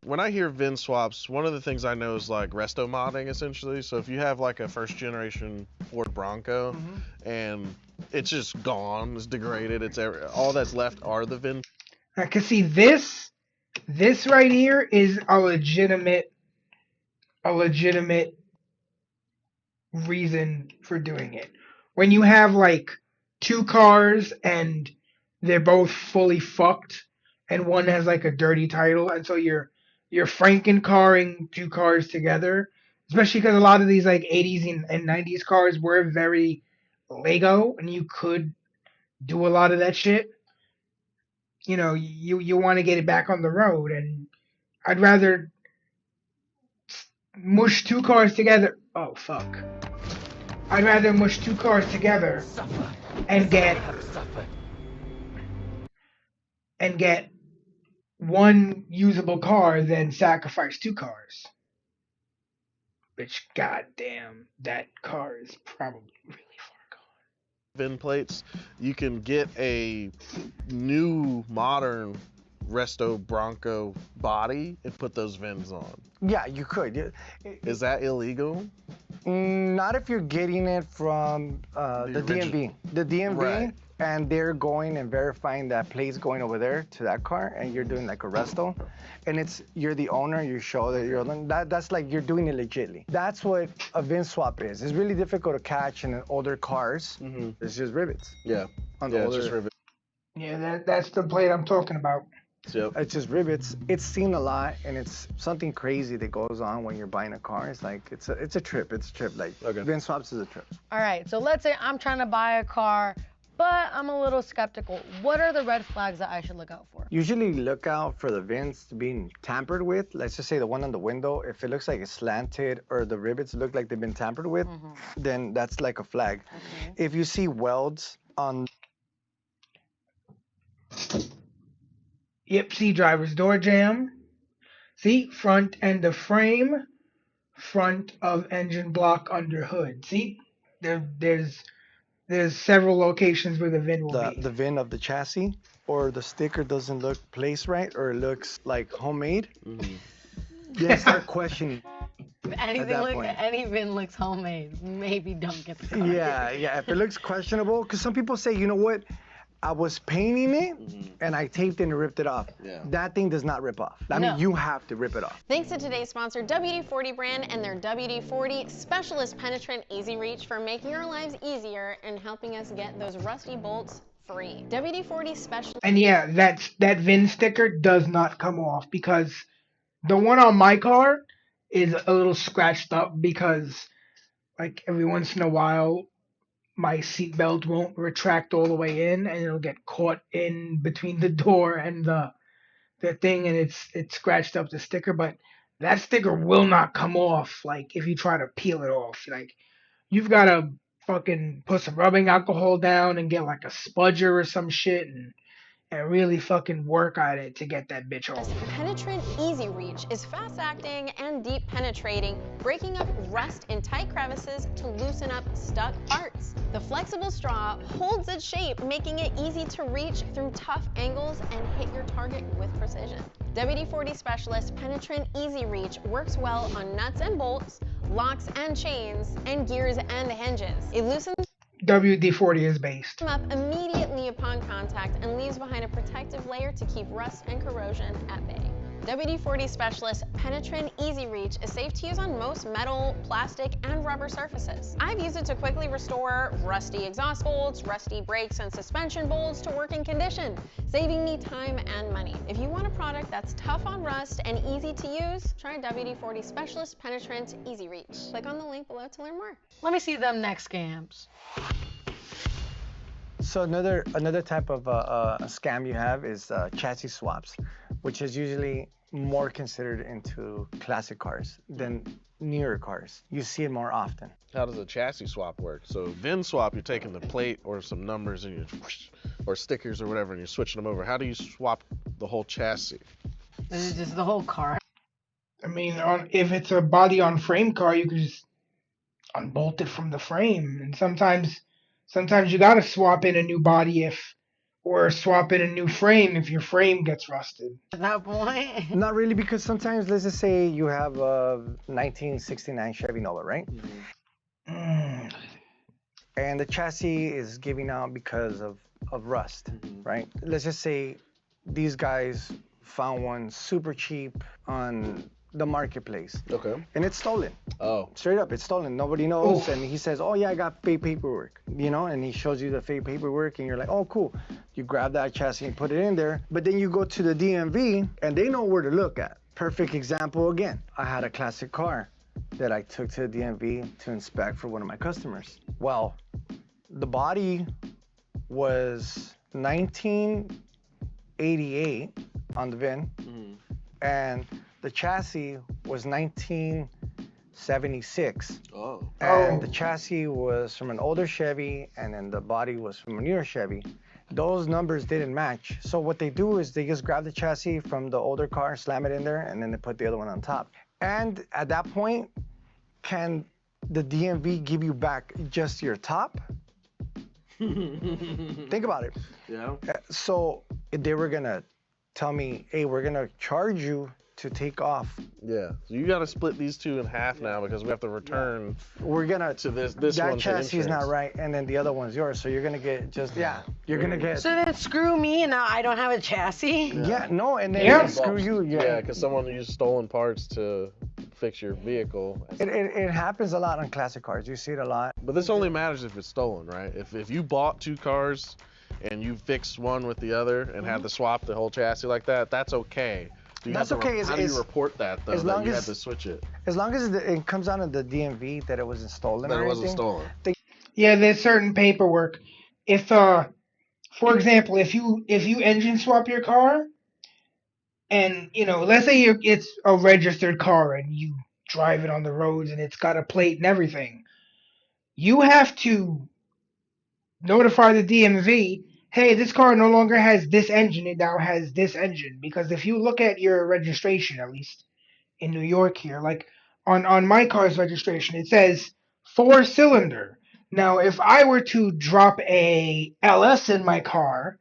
When I hear VIN swaps, one of the things I know is like resto modding, essentially. So if you have like a first generation Ford Bronco and it's just gone, it's degraded, it's all that's left are the VIN. I can see this right here is a legitimate reason for doing it. When you have like 2 cars and they're both fully fucked, and one has like a dirty title, and so you're franken-carring 2 cars together, especially because a lot of these like 80s and 90s cars were very Lego, and you could do a lot of that shit. You know, you want to get it back on the road, and I'd rather mush 2 cars together. Oh fuck. I'd rather mush 2 cars together and get one usable car than sacrifice 2 cars. Which, goddamn, that car is probably really far gone. VIN plates, you can get a new modern resto Bronco body and put those VINs on. Yeah, you could. Is that illegal? Not if you're getting it from the DMV. The DMV, right. And they're going and verifying that plate's going over there to that car, and you're doing like a resto, and you're the owner. You show that you're that's like you're doing it legitly. That's what a VIN swap is. It's really difficult to catch in older cars. It's just rivets. Yeah. On the older... it's just rivets. Yeah, that's the plate I'm talking about. Yep. It's just rivets. It's seen a lot, and it's something crazy that goes on when you're buying a car. It's like it's a trip. It's a trip. Like VIN swaps is a trip. All right, so let's say I'm trying to buy a car, but I'm a little skeptical. What are the red flags that I should look out for? Usually look out for the VINs being tampered with. Let's just say the one on the window. If it looks like it's slanted or the rivets look like they've been tampered with, then that's like a flag. Okay. If you see welds on... Yep, see driver's door jamb. See, front end of frame, front of engine block under hood. See, there's several locations where the VIN will be. The VIN of the chassis or the sticker doesn't look placed right or it looks like homemade. Then start questioning. If any VIN looks homemade, maybe don't get the car. Yeah. If it looks questionable, because some people say, you know what? I was painting it and I taped it and ripped it off. That thing does not rip off. I mean, you have to rip it off. Thanks to today's sponsor, WD-40 brand, and their WD-40 Specialist Penetrant Easy Reach for making our lives easier and helping us get those rusty bolts free. WD-40 Specialist. And yeah, that VIN sticker does not come off because the one on my car is a little scratched up because, like, every once in a while, my seatbelt won't retract all the way in, and it'll get caught in between the door and the thing, and it's scratched up the sticker. But that sticker will not come off. Like, if you try to peel it off, like, you've got to fucking put some rubbing alcohol down and get like a spudger or some shit and really fucking work at it to get that bitch off. Penetrant Easy Reach is fast-acting and deep penetrating, breaking up rust in tight crevices to loosen up stuck parts. The flexible straw holds its shape, making it easy to reach through tough angles and hit your target with precision. WD-40 Specialist Penetrant Easy Reach works well on nuts and bolts, locks and chains, and gears and hinges. It loosens WD-40 is based. them up immediately upon contact and leaves behind a protective layer to keep rust and corrosion at bay. WD-40 Specialist Penetrant Easy Reach is safe to use on most metal, plastic, and rubber surfaces. I've used it to quickly restore rusty exhaust bolts, rusty brakes, and suspension bolts to working condition, saving me time and money. If you want a product that's tough on rust and easy to use, try WD-40 Specialist Penetrant Easy Reach. Click on the link below to learn more. Let me see them next scams. So another type of scam you have is chassis swaps, which is usually more considered into classic cars than newer cars. You see it more often. How does a chassis swap work? So VIN swap, you're taking the plate or some numbers and or stickers or whatever, and you're switching them over. How do you swap the whole chassis? This is just the whole car. I mean, if it's a body on frame car, you can just unbolt it from the frame, and sometimes you gotta swap in a new body or swap in a new frame if your frame gets rusted. At that point? Not really, because sometimes, let's just say you have a 1969 Chevy Nova, right? And the chassis is giving out because of rust, right? Let's just say these guys found one super cheap on the marketplace. Okay. And it's stolen. Oh. Straight up, it's stolen. Nobody knows. And he says, oh yeah, I got fake paperwork, you know, and he shows you the fake paperwork and you're like, oh cool. You grab that chassis and put it in there, but then you go to the DMV and they know where to look at. Perfect example again. I had a classic car that I took to the DMV to inspect for one of my customers. Well, the body was 1988 on the VIN, and the chassis was 1976. Oh. And the chassis was from an older Chevy, and then the body was from a newer Chevy. Those numbers didn't match. So what they do is they just grab the chassis from the older car, slam it in there, and then they put the other one on top. And at that point, can the DMV give you back just your top? Think about it. Yeah. So they were gonna tell me, hey, we're gonna charge you to take off. Yeah. So you got to split these two in half now because we have to return. We're gonna to this that one. chassis is not right, and then the other one's yours. So you're gonna get just you're gonna get. So then screw me, and now I don't have a chassis. Yeah, no, and then screw you. Yeah, because someone used stolen parts to fix your vehicle. It happens a lot on classic cars. You see it a lot. But this only matters if it's stolen, right? If you bought two cars and you fixed one with the other and had to swap the whole chassis like that, that's okay. That's okay. How do you report that, though, as long that you as, had to switch it? As long as it comes out of the DMV that it wasn't stolen That or it wasn't anything. stolen. Yeah, there's certain paperwork. If for example, if you engine swap your car, and let's say it's a registered car and you drive it on the roads and it's got a plate and everything, you have to notify the DMV, hey, this car no longer has this engine, it now has this engine. Because if you look at your registration, at least in New York here, like on my car's registration, it says 4-cylinder. Now, if I were to drop a LS in my car,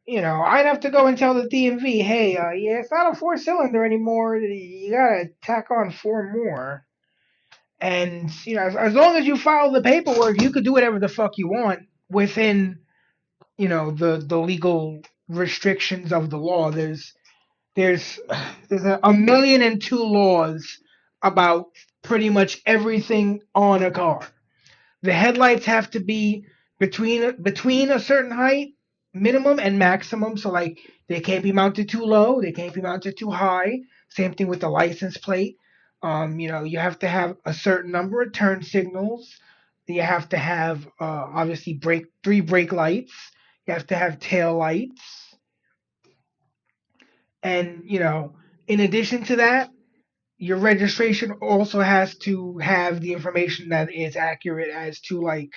I'd have to go and tell the DMV, hey, yeah, it's not a 4-cylinder anymore. You gotta tack on 4 more. And as long as you follow the paperwork, you could do whatever the fuck you want within, the legal restrictions of the law. There's 1,000,002 laws about pretty much everything on a car. The headlights have to be between a certain height, minimum and maximum. So like they can't be mounted too low, they can't be mounted too high. Same thing with the license plate. You have to have a certain number of turn signals. You have to have obviously 3 brake lights. You have to have tail lights. And in addition to that, your registration also has to have the information that is accurate as to like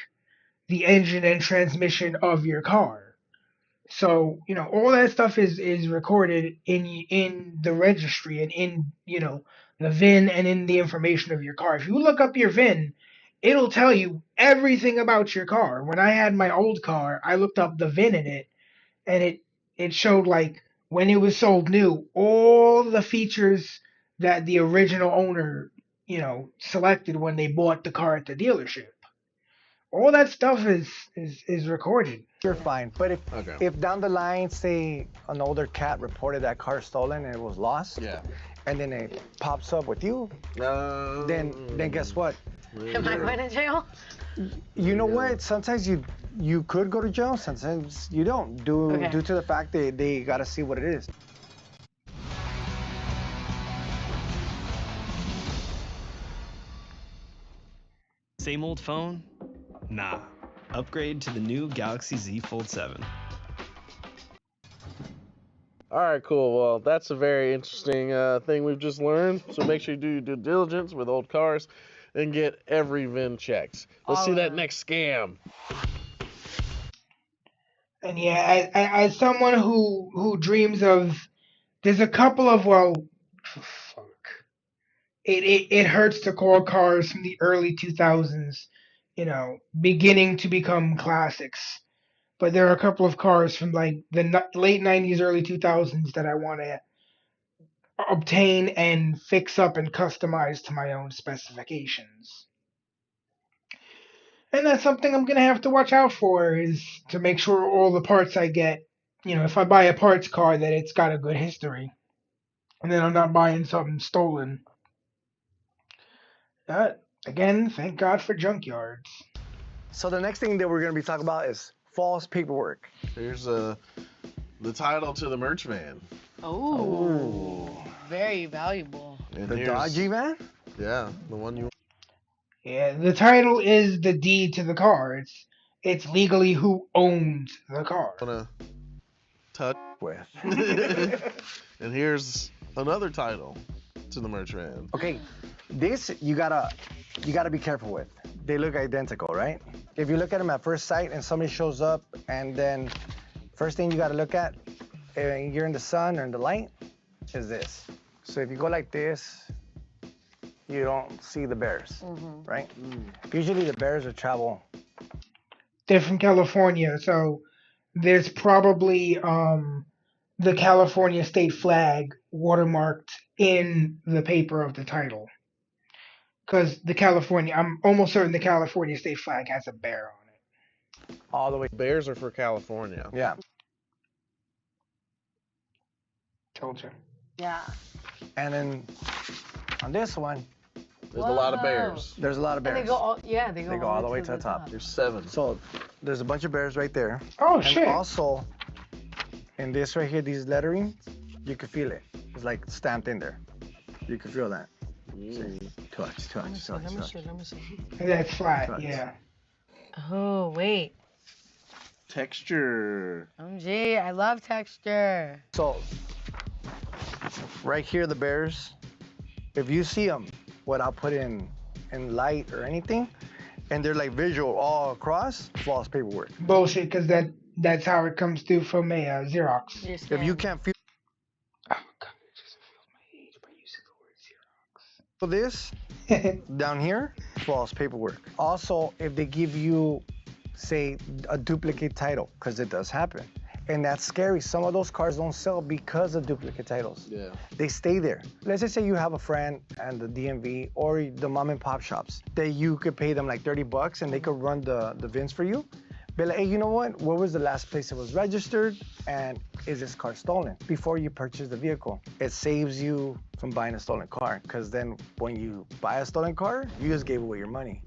the engine and transmission of your car. So, all that stuff is recorded in the registry and in, the VIN and in the information of your car. If you look up your VIN, it'll tell you everything about your car. When I had my old car, I looked up the VIN in it, and it showed like when it was sold new, all the features that the original owner, selected when they bought the car at the dealership. All that stuff is recorded. You're fine. But if down the line, say an older cat reported that car stolen and it was lost, and then it pops up with you, then guess what? Am I going to jail? You know what? Sometimes you could go to jail. Sometimes you don't. Due to the fact that they got to see what it is. Same old phone? Nah. Upgrade to the new Galaxy Z Fold 7. All right, cool. Well, that's a very interesting thing we've just learned. So make sure you do your due diligence with old cars and get every VIN checked. Let's see that next scam. And yeah, as someone who dreams of, there's a couple of, it hurts to call cars from the early 2000s, beginning to become classics. But there are a couple of cars from like the late 90s, early 2000s that I want to obtain and fix up and customize to my own specifications. And that's something I'm going to have to watch out for, is to make sure all the parts I get, if I buy a parts car, that it's got a good history. And then I'm not buying something stolen. Again, thank God for junkyards. So the next thing that we're going to be talking about is false paperwork. Here's the title to the merch van. Oh, very valuable. And the dodgy van? Yeah, the one you. Yeah, the title is the deed to the car. It's legally who owns the car. Wanna touch with. And here's another title to the merch van. Okay, this you gotta be careful with. They look identical, right? If you look at them at first sight and somebody shows up, and then first thing you gotta look at, you're in the sun or in the light, is this. So if you go like this, you don't see the bears, right? Usually the bears will travel. They're from California, so there's probably the California state flag watermarked in the paper of the title. Because I'm almost certain the California state flag has a bear on it. All the way. Bears are for California. Yeah. Told you. Yeah. And then on this one, there's a lot of bears. There's a lot of bears. And they go all, they go all the way to the top. There's 7. So there's a bunch of bears right there. Oh, and shit. Also, in this right here, these lettering, you can feel it. It's like stamped in there. You can feel that. See? Touch. Let me see. That's flat, Touch. yeah. Oh, wait. Texture. OMG, I love texture. So, right here, the bears, if you see them without putting in light or anything, and they're like visual all across, false paperwork. Bullshit, because that's how it comes through from a Xerox. If you can't feel this down here, false paperwork. Also, if they give you, say, a duplicate title, because it does happen, and that's scary. Some of those cars don't sell because of duplicate titles. Yeah. They stay there. Let's just say you have a friend and the DMV or the mom and pop shops that you could pay them like $30 and they could run the VINs for you. Be like, hey, you know what? Where was the last place it was registered? And is this car stolen? Before you purchase the vehicle. It saves you from buying a stolen car. Because then when you buy a stolen car, you just gave away your money.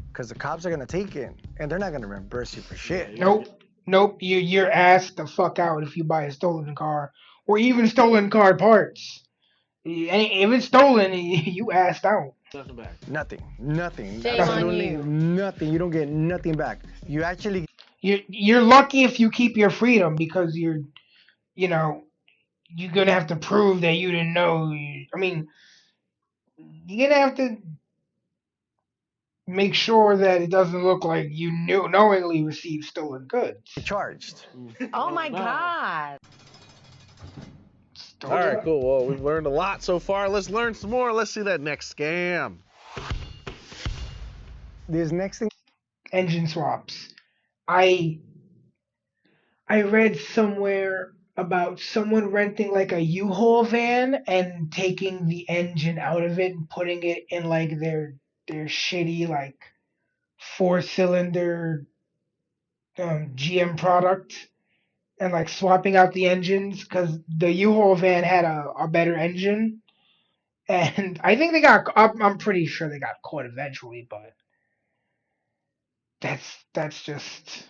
Because the cops are going to take it and they're not going to reimburse you for shit. Nope. You're asked the fuck out if you buy a stolen car or even stolen car parts. If it's stolen, you asked out. Nothing back. Nothing. Shame Absolutely on you. nothing. You don't get nothing back. You actually. You're lucky if you keep your freedom because you're gonna have to prove that you didn't know. I mean, you're gonna have to make sure that it doesn't look like you knowingly received stolen goods. Charged. Oh my God. All right, cool. Well, we've learned a lot so far. Let's learn some more. Let's see that next scam. This next thing. Engine swaps. I read somewhere about someone renting like a U-Haul van and taking the engine out of it and putting it in like their shitty like 4-cylinder GM product and like swapping out the engines because the U-Haul van had a better engine. And I think I'm pretty sure they got caught eventually, but that's just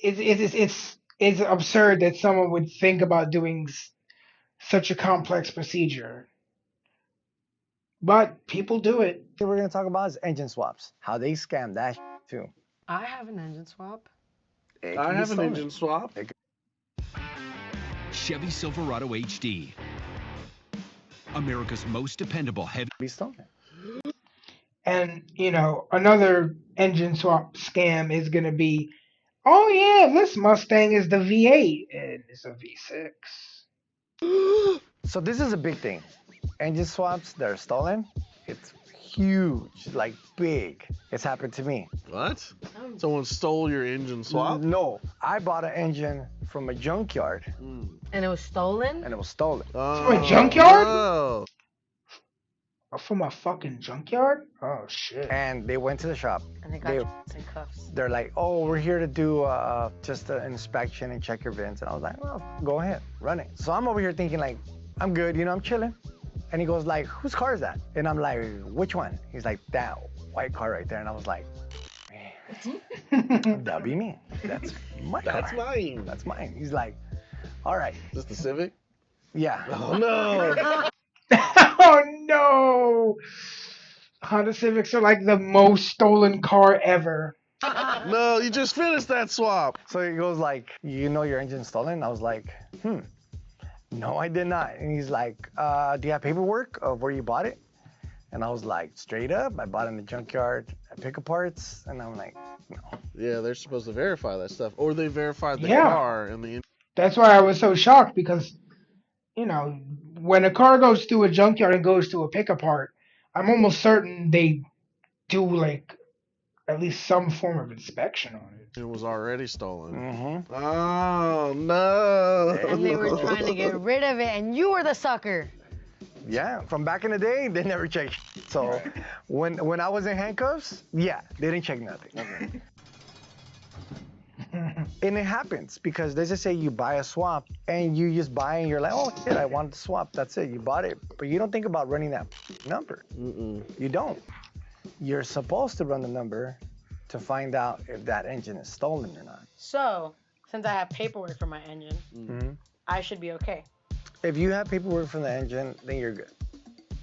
it's absurd that someone would think about doing such a complex procedure. But people do it. What we're going to talk about is engine swaps. How they scam that too. I have an engine swap. I have an engine swap. Chevy Silverado HD. America's most dependable heavy. And, another engine swap scam is going to be, oh yeah, this Mustang is the V8 and it's a V6. So this is a big thing. Engine swaps that are stolen, it's huge, like big. It's happened to me. What? Someone stole your engine swap? No, I bought an engine from a junkyard. And it was stolen? And it was stolen. From a junkyard? Oh. From a fucking junkyard? Oh shit. And they went to the shop. And they got you in cuffs. They're like, oh, we're here to do just an inspection and check your VINs. And I was like, well, go ahead, run it. So I'm over here thinking like, I'm good, I'm chilling. And he goes like, whose car is that? And I'm like, which one? He's like, that white car right there. And I was like, man, that'd be me. That's my car. That's mine. That's mine. He's like, all right. Is this the Civic? Yeah. Oh no. Oh no! Honda Civics are like the most stolen car ever. No, you just finished that swap. So he goes like, your engine's stolen? I was like, no, I did not. And he's like, do you have paperwork of where you bought it? And I was like, straight up, I bought it in the junkyard at Pick-a Parts. And I'm like, no. Yeah, they're supposed to verify that stuff. Or they verified the Yeah. car and the... That's why I was so shocked because, when a car goes through a junkyard and goes to a pick-apart, I'm almost certain they do like at least some form of inspection on it. It was already stolen. Mm-hmm. Oh no! And they were trying to get rid of it, and you were the sucker. Yeah, from back in the day, they never checked. So when I was in handcuffs, yeah, they didn't check nothing. Okay. And it happens because let's just say you buy a swap and you just buy and you're like, oh shit, I want the swap. That's it, you bought it. But you don't think about running that number. You don't. You're supposed to run the number to find out if that engine is stolen or not. So, since I have paperwork for my engine, I should be okay. If you have paperwork from the engine, then you're good.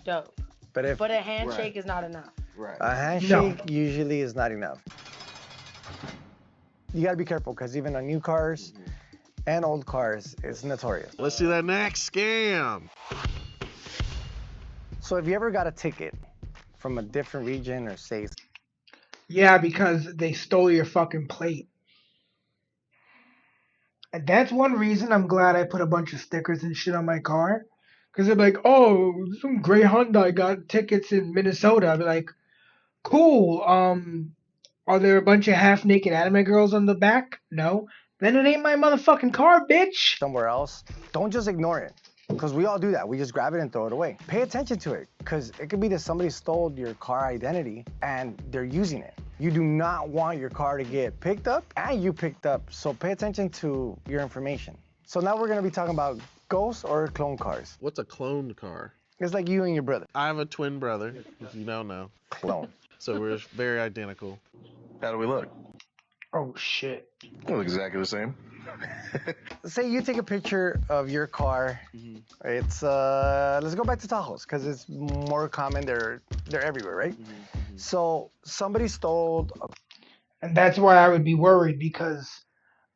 Dope. But a handshake is not enough. Right. A handshake usually is not enough. You gotta be careful because even on new cars and old cars, it's notorious. Let's see that next scam. So if you ever got a ticket from a different region or state. Yeah, because they stole your fucking plate. And that's one reason I'm glad I put a bunch of stickers and shit on my car. Because they're like, oh, some gray Hyundai got tickets in Minnesota. I'd be like, cool. Are there a bunch of half-naked anime girls on the back? No. Then it ain't my motherfucking car, bitch. Somewhere else. Don't just ignore it. Because we all do that. We just grab it and throw it away. Pay attention to it. Because it could be that somebody stole your car identity and they're using it. You do not want your car to get picked up and you picked up. So pay attention to your information. So now we're going to be talking about ghost or clone cars. What's a cloned car? It's like you and your brother. I have a twin brother, if you don't know. Clone. So we're very identical. How do we look? Oh, shit. We look exactly the same. Say you take a picture of your car. It's, let's go back to Tahoes, because it's more common. They're everywhere, right? So somebody stole. And that's why I would be worried, because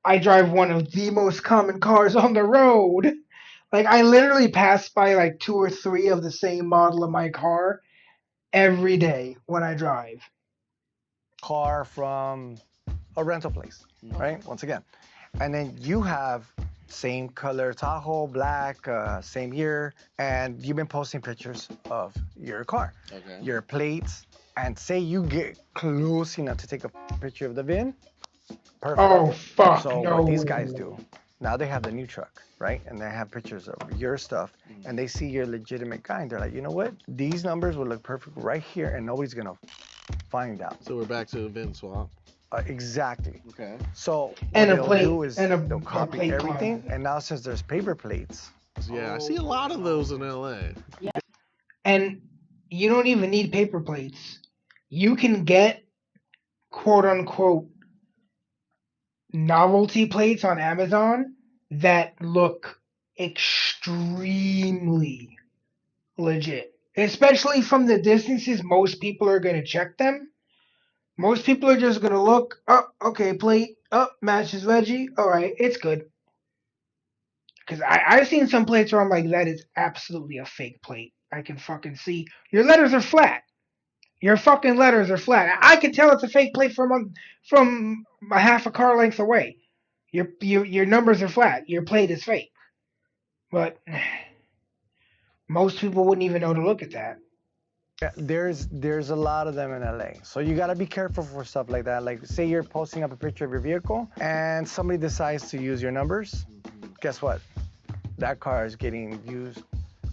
I drive one of the most common cars on the road. Like, I literally pass by like 2 or 3 of the same model of my car every day when I drive. Car from a rental place, right? Once again. And then you have same color Tahoe, black, same year, and you've been posting pictures of your car, your plates, and say you get close enough to take a picture of the VIN. Perfect. Oh, fuck, So no. what these guys do, now they have the new truck, right? And they have pictures of your stuff, and they see you're a legitimate guy, and they're like, you know what? These numbers will look perfect right here, and nobody's gonna find out. So we're back to a VIN swap. Exactly. Okay. So what And a they'll plate, do is and a they'll copy plate everything, card. and now since there's paper plates. Yeah, I see a lot of those in LA. Yeah. And you don't even need paper plates. You can get quote unquote novelty plates on Amazon that look extremely legit. Especially from the distances most people are going to check them. Most people are just going to look, oh, okay, plate, oh, matches veggie, all right, it's good. Because I've seen some plates where I'm like, that is absolutely a fake plate. I can fucking see. Your letters are flat. Your fucking letters are flat. I can tell it's a fake plate from a half a car length away. Your numbers are flat. Your plate is fake. But most people wouldn't even know to look at that. Yeah, there's a lot of them in LA. So you gotta be careful for stuff like that. Like say you're posting up a picture of your vehicle and somebody decides to use your numbers. Guess what? That car is getting used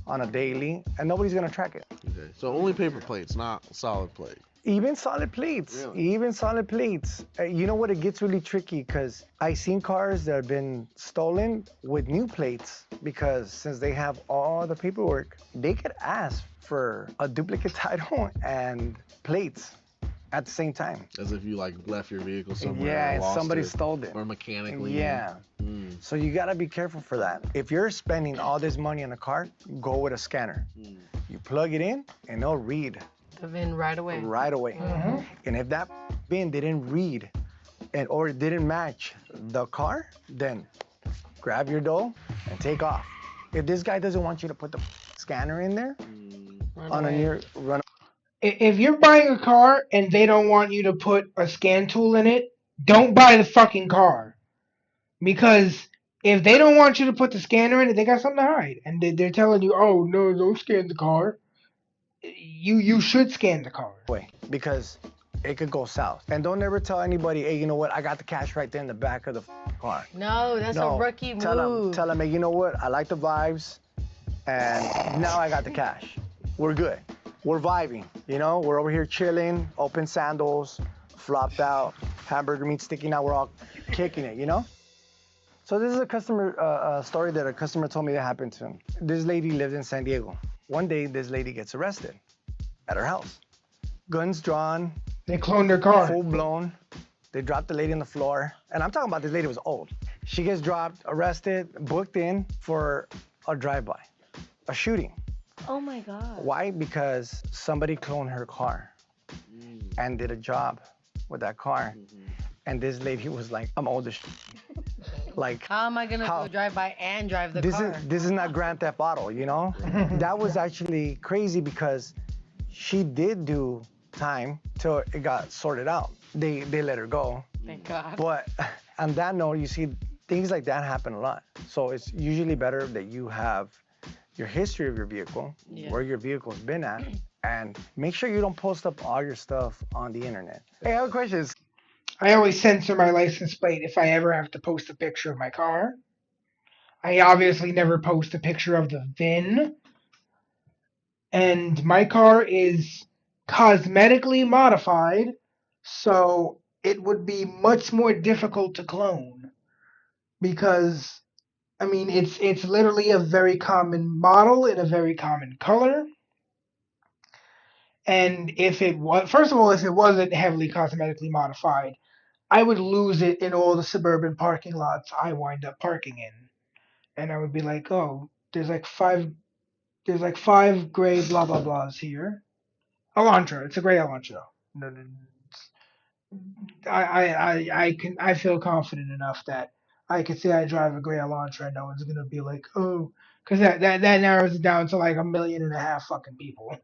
on a daily and nobody's gonna track it. Okay. So only paper plates, not solid plate. Even solid plates. Even solid plates. You know what? It gets really tricky because I've seen cars that have been stolen with new plates because since they have all the paperwork, they could ask for a duplicate title and plates at the same time. As if you like left your vehicle somewhere. Yeah, or and lost somebody it, stole it. Or mechanically. Yeah. So you gotta be careful for that. If you're spending all this money on a car, go with a scanner. You plug it in and it'll read. The VIN right away. Right away. And if that VIN didn't read or it didn't match the car, then grab your dough and take off. If this guy doesn't want you to put the scanner in there, run. If you're buying a car and they don't want you to put a scan tool in it, don't buy the fucking car. Because if they don't want you to put the scanner in it, they got something to hide. And they're telling you, oh, no, don't scan the car. You should scan the car. Because it could go south. And don't ever tell anybody, hey, you know what? I got the cash right there in the back of the car. No, that's a rookie move. Tell them, hey, you know what? I like the vibes, and now I got the cash. We're good. We're vibing, you know? We're over here chilling, open sandals, flopped out, hamburger meat sticking out. We're all kicking it, you know? So this is a customer story that a customer told me that happened to him. This lady lived in San Diego. One day, this lady gets arrested at her house. Guns drawn, They cloned her car. Full blown. They dropped the lady on the floor. And I'm talking about this lady was old. She gets dropped, arrested, booked in for a drive-by, a shooting. Oh my God. Why? Because somebody cloned her car and did a job with that car. And this lady was like, I'm old as shit. Like, how am I gonna do a drive-by and drive the car? This is not Grand Theft Auto, you know? That was actually crazy because she did do time till it got sorted out. They let her go. Thank God. But on that note, you see things like that happen a lot. So it's usually better that you have your history of your vehicle, where your vehicle's been at, and make sure you don't post up all your stuff on the internet. Hey, I have a question. I always censor my license plate if I ever have to post a picture of my car. I obviously never post a picture of the VIN. And my car is cosmetically modified, so it would be much more difficult to clone. Because, I mean, it's literally a very common model in a very common color. And if it was, first of all, if it wasn't heavily cosmetically modified, I would lose it in all the suburban parking lots I wind up parking in. And I would be like, oh, there's like five gray blah blah blahs here. Elantra, it's a gray Elantra. No, I feel confident enough that I could say I drive a gray Elantra and no one's gonna be like, oh, because that narrows it down to like 1.5 million fucking people.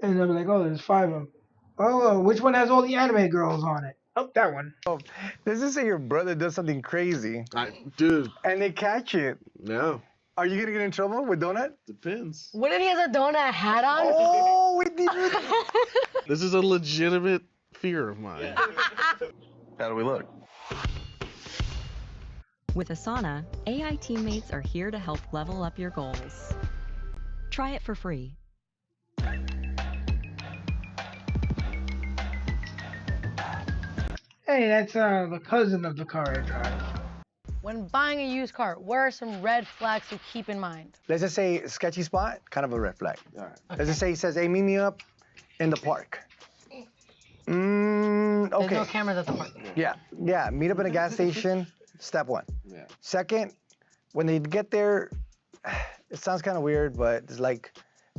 And they'll be like, oh, there's 5 of them. Oh, which one has all the anime girls on it? Oh, that one. Oh, let's just say your brother does something crazy. Dude. And they catch it. No. Are you going to get in trouble with Donut? Depends. What if he has a donut hat on? Oh, we did. This is a legitimate fear of mine. How do we look? With Asana, AI teammates are here to help level up your goals. Try it for free. Hey, that's the cousin of the car I drive. When buying a used car, what are some red flags to keep in mind? Let's just say sketchy spot, kind of a red flag. All right. Let's just say he says, hey, meet me up in the park. Okay. There's no cameras at the park. Yeah, meet up in a gas station, step 1. Yeah. Second, when they get there, it sounds kind of weird, but it's like,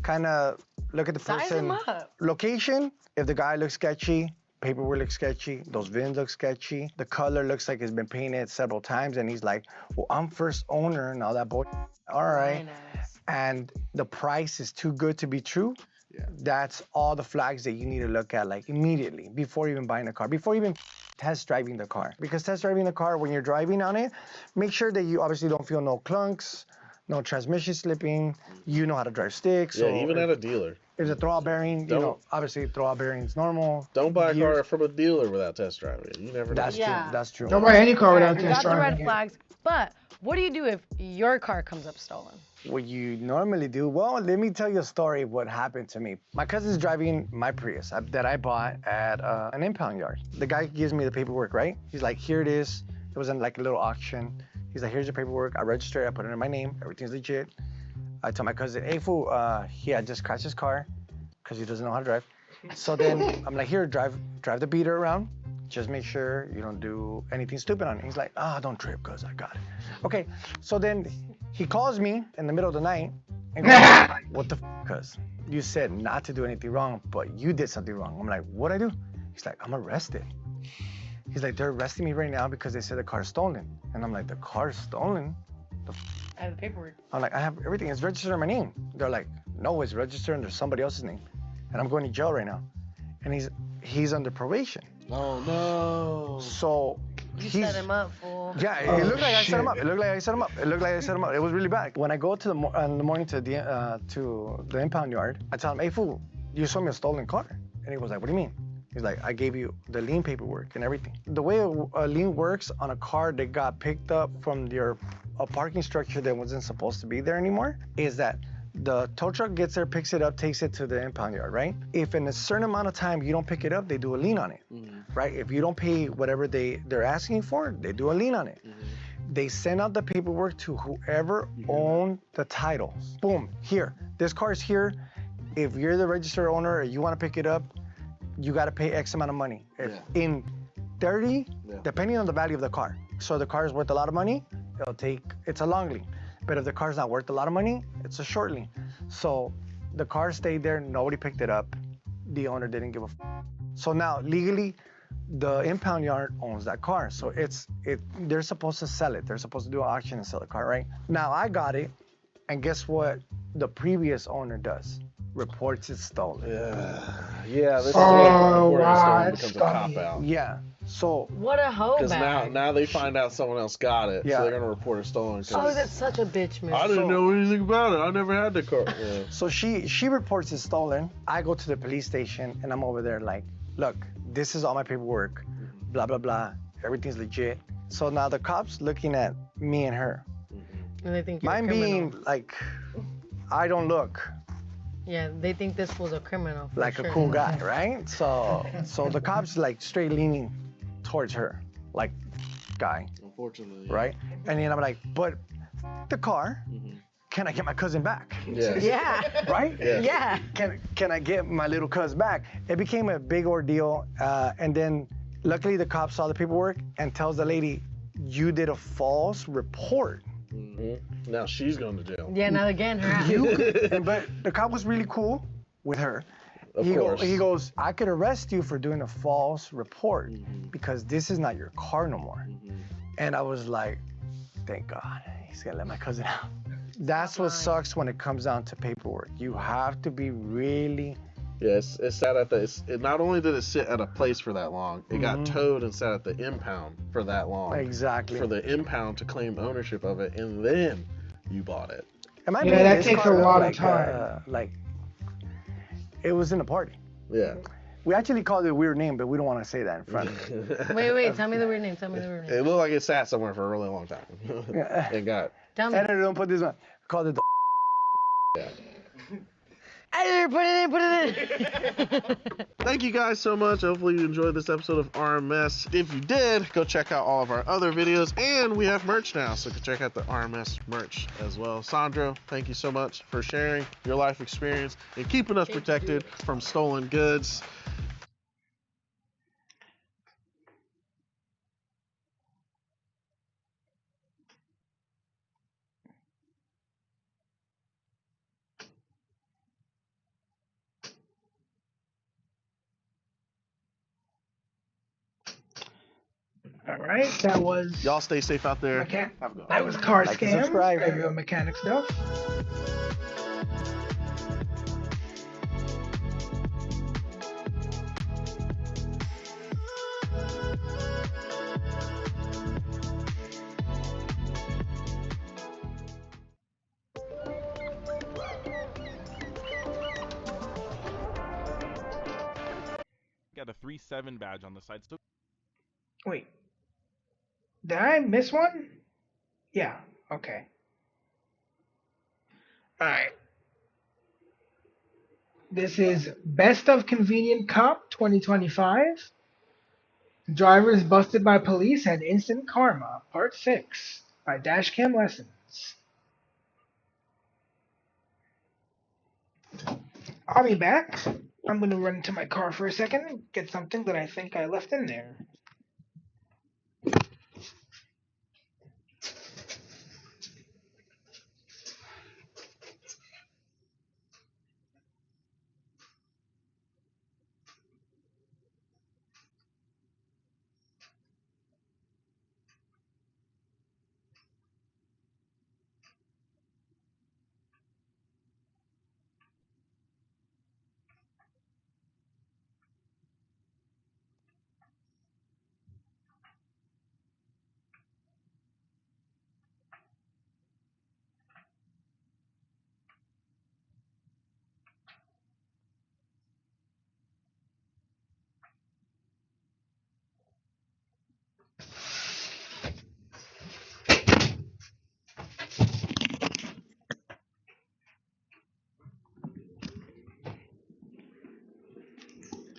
kind of look at the Size person. him up. Location, if the guy looks sketchy, paperwork looks sketchy, those VINs look sketchy, the color looks like it's been painted several times, and he's like, well, I'm first owner and all that bull. All right. And the price is too good to be true. Yeah. That's all the flags that you need to look at, like, immediately, before even buying a car, before even test driving the car. Because test driving the car, when you're driving on it, make sure that you obviously don't feel no clunks, no transmission slipping, you know how to drive sticks. Yeah, so even at a dealer. If it's a throwout bearing, you know, obviously throwout bearing's normal. Don't buy a car from a dealer without test driving it. You never know. That's true. That's true. Don't buy any car without You test got the driving red it. flags, but what do you do if your car comes up stolen? What you normally do, well, let me tell you a story of what happened to me. My cousin's driving my Prius that I bought at an impound yard. The guy gives me the paperwork, right? He's like, here it is. It was in like a little auction. He's like, here's your paperwork. I registered it. I put it in my name. Everything's legit. I tell my cousin, hey, fool, he had just crashed his car because he doesn't know how to drive. So then I'm like, here, drive the beater around. Just make sure you don't do anything stupid on it. He's like, don't trip, cuz I got it. Okay, so then he calls me in the middle of the night and goes, what the f, cuz? You said not to do anything wrong, but you did something wrong. I'm like, what'd I do? He's like, I'm arrested. He's like, they're arresting me right now because they said the car's stolen. And I'm like, the car's stolen? I have the paperwork. I'm like, I have everything. It's registered in my name. They're like, no, it's registered under somebody else's name. And I'm going to jail right now. And he's under probation. Oh, no. So You set him up, fool. Yeah, it looked like I set him up. It looked like I set him up. It looked like I set him up. It was really bad. When I go to in the morning to the impound yard, I tell him, hey, fool, you sold me a stolen car. And he was like, what do you mean? He's like, I gave you the lien paperwork and everything. The way a lien works on a car that got picked up from a parking structure that wasn't supposed to be there anymore is that the tow truck gets there, picks it up, takes it to the impound yard, right? If in a certain amount of time you don't pick it up, they do a lien on it, right? If you don't pay whatever they're asking for, they do a lien on it. They send out the paperwork to whoever owned the title. Boom, here, this car is here. If you're the registered owner or you want to pick it up, you got to pay X amount of money. If in 30, depending on the value of the car. So the car is worth a lot of money, it's a long lien. But if the car's not worth a lot of money, it's a short lien. So the car stayed there, nobody picked it up. The owner didn't give a f. So now legally, the impound yard owns that car. So they're supposed to sell it. They're supposed to do an auction and sell the car, right? Now I got it, and guess what the previous owner does? Reports it stolen. Yeah, this is where reporting stolen becomes a cop-out. Yeah, so... What a hoe Because bag. now they find out someone else got it, so they're going to report it stolen. Oh, that's such a bitch move. I didn't know anything about it. I never had the car. Yeah. So she reports it stolen. I go to the police station, and I'm over there like, look, this is all my paperwork, blah, blah, blah. Everything's legit. So now the cops looking at me and her. And they think you're Mine a criminal. being like, I don't look Yeah, they think this was a criminal. like a cool guy, right? So the cops like straight leaning towards her, like, guy. Unfortunately. Right? And then I'm like, but the car, can I get my cousin back? Yeah. Right? Yeah. Can I get my little cousin back? It became a big ordeal, and then luckily the cop saw the paperwork and tells the lady, you did a false report. Now she's going to jail. Yeah, now again, her ass. But the cop was really cool with her. Of He course. goes, I could arrest you for doing a false report because this is not your car no more. And I was like, thank God, he's gonna let my cousin out. That's what sucks when it comes down to paperwork. You have to be really... Yes, it sat at not only did it sit at a place for that long, it got towed and sat at the impound for that long. Exactly. For the impound to claim ownership of it, and then you bought it. That takes a lot of time. Like, it was in a party. Yeah. We actually called it a weird name, but we don't want to say that in front of it. Wait, tell me the weird name. Tell me the weird name. It looked like it sat somewhere for a really long time. It got... Tell me. Editor, don't put this one. Called it the... Yeah. Editor, put it in. Thank you guys so much. Hopefully you enjoyed this episode of RMS. If you did, go check out all of our other videos, and we have merch now, so go check out the RMS merch as well. Sandro, thank you so much for sharing your life experience and keeping us protected from stolen goods. All right, that was... Y'all stay safe out there. That was Car Like and Scam, subscribe. review of mechanic stuff. Got a 3-7 badge on the side. So Wait. Did I miss one? Yeah, okay. Alright. This is Best of Convenient Cop 2025. Drivers Busted by Police and Instant Karma, Part 6, by Dashcam Lessons. I'll be back. I'm going to run to my car for a second, get something that I think I left in there.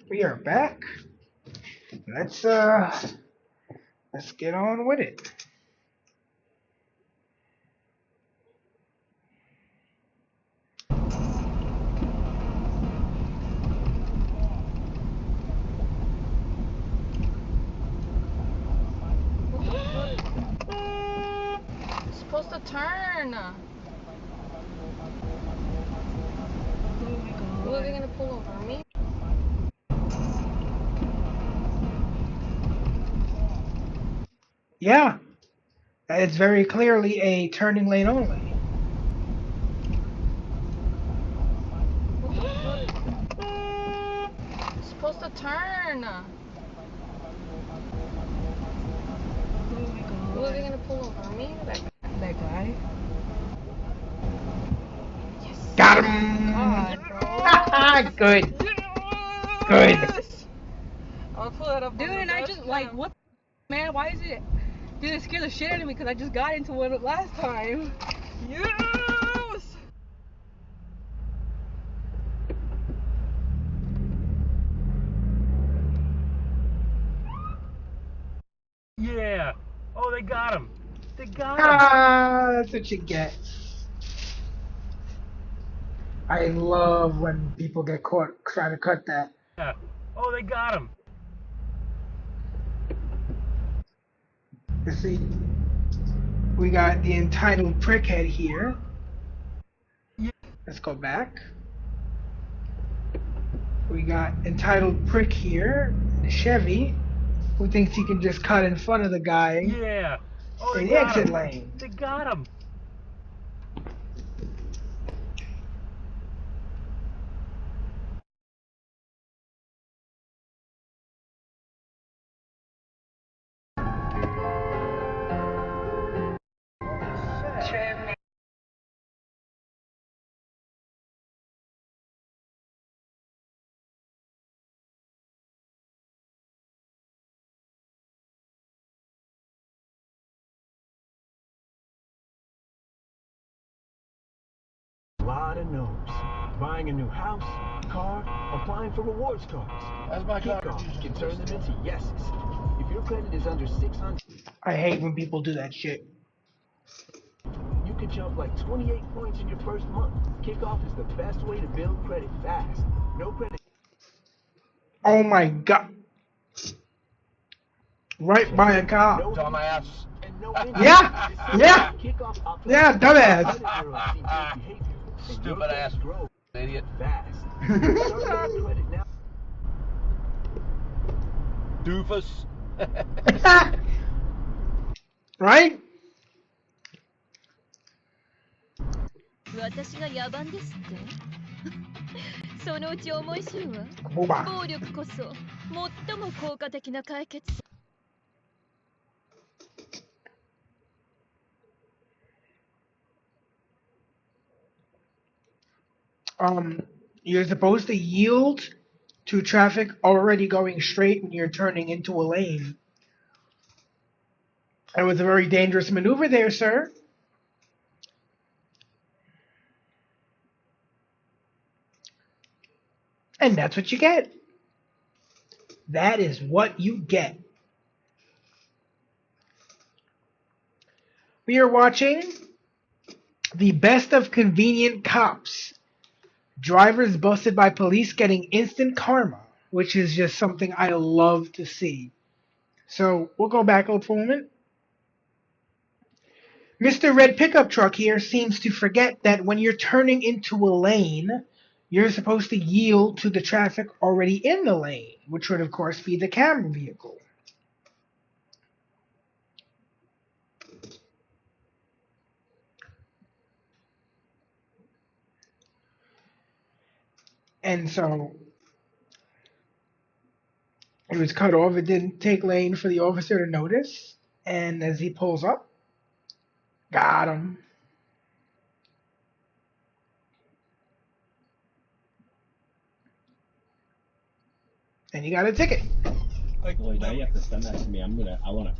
We are back. Let's get on with it. supposed to turn. Who are they gonna pull over? Me? Yeah, it's very clearly a turning lane only. Supposed to turn. Who are they gonna pull over? Me? That guy? Yes. Got him! God, Good. Good. I'll pull it up. Dude, and I just like, what, man? Why is it? Dude, it scared the shit out of me because I just got into one last time. Yes! Yeah. Oh, they got him. They got him. Ah, that's what you get. I love when people get caught trying to cut that. Yeah. Oh, they got him. You see, we got the entitled prickhead here. Let's go back. We got entitled prick here, the Chevy, who thinks he can just cut in front of the guy Yeah. Oh, in they the got exit him. lane. They got him. A lot of no's. Buying a new house, car, applying for rewards cards. That's my Kickoffs can turn them into yeses. If your credit is under 600, I hate when people do that shit. you could jump like 28 points in your first month. Kickoff is the best way to build credit fast. No credit. Oh my god. Right by a cop. No dumbass. Yeah, yeah, yeah, dumbass. Stupid ass idiot. Fast. Doofus. Right? 私が野蛮ですってそのうち思い知るわ暴力こそ最も効果的な解決 You're supposed to yield to traffic already going straight when you're turning into a lane. That was a very dangerous maneuver there, sir. And that's what you get. That is what you get. We are watching the best of convenient cops. Drivers busted by police getting instant karma, which is just something I love to see. So we'll go back for a moment. Mr. Red Pickup Truck here seems to forget that when you're turning into a lane, you're supposed to yield to the traffic already in the lane, which would of course be the camera vehicle. And so it was cut off. It didn't take lane for the officer to notice. And as he pulls up, got him. And he got a ticket. Like, well, now you have to send that to me. I wanna.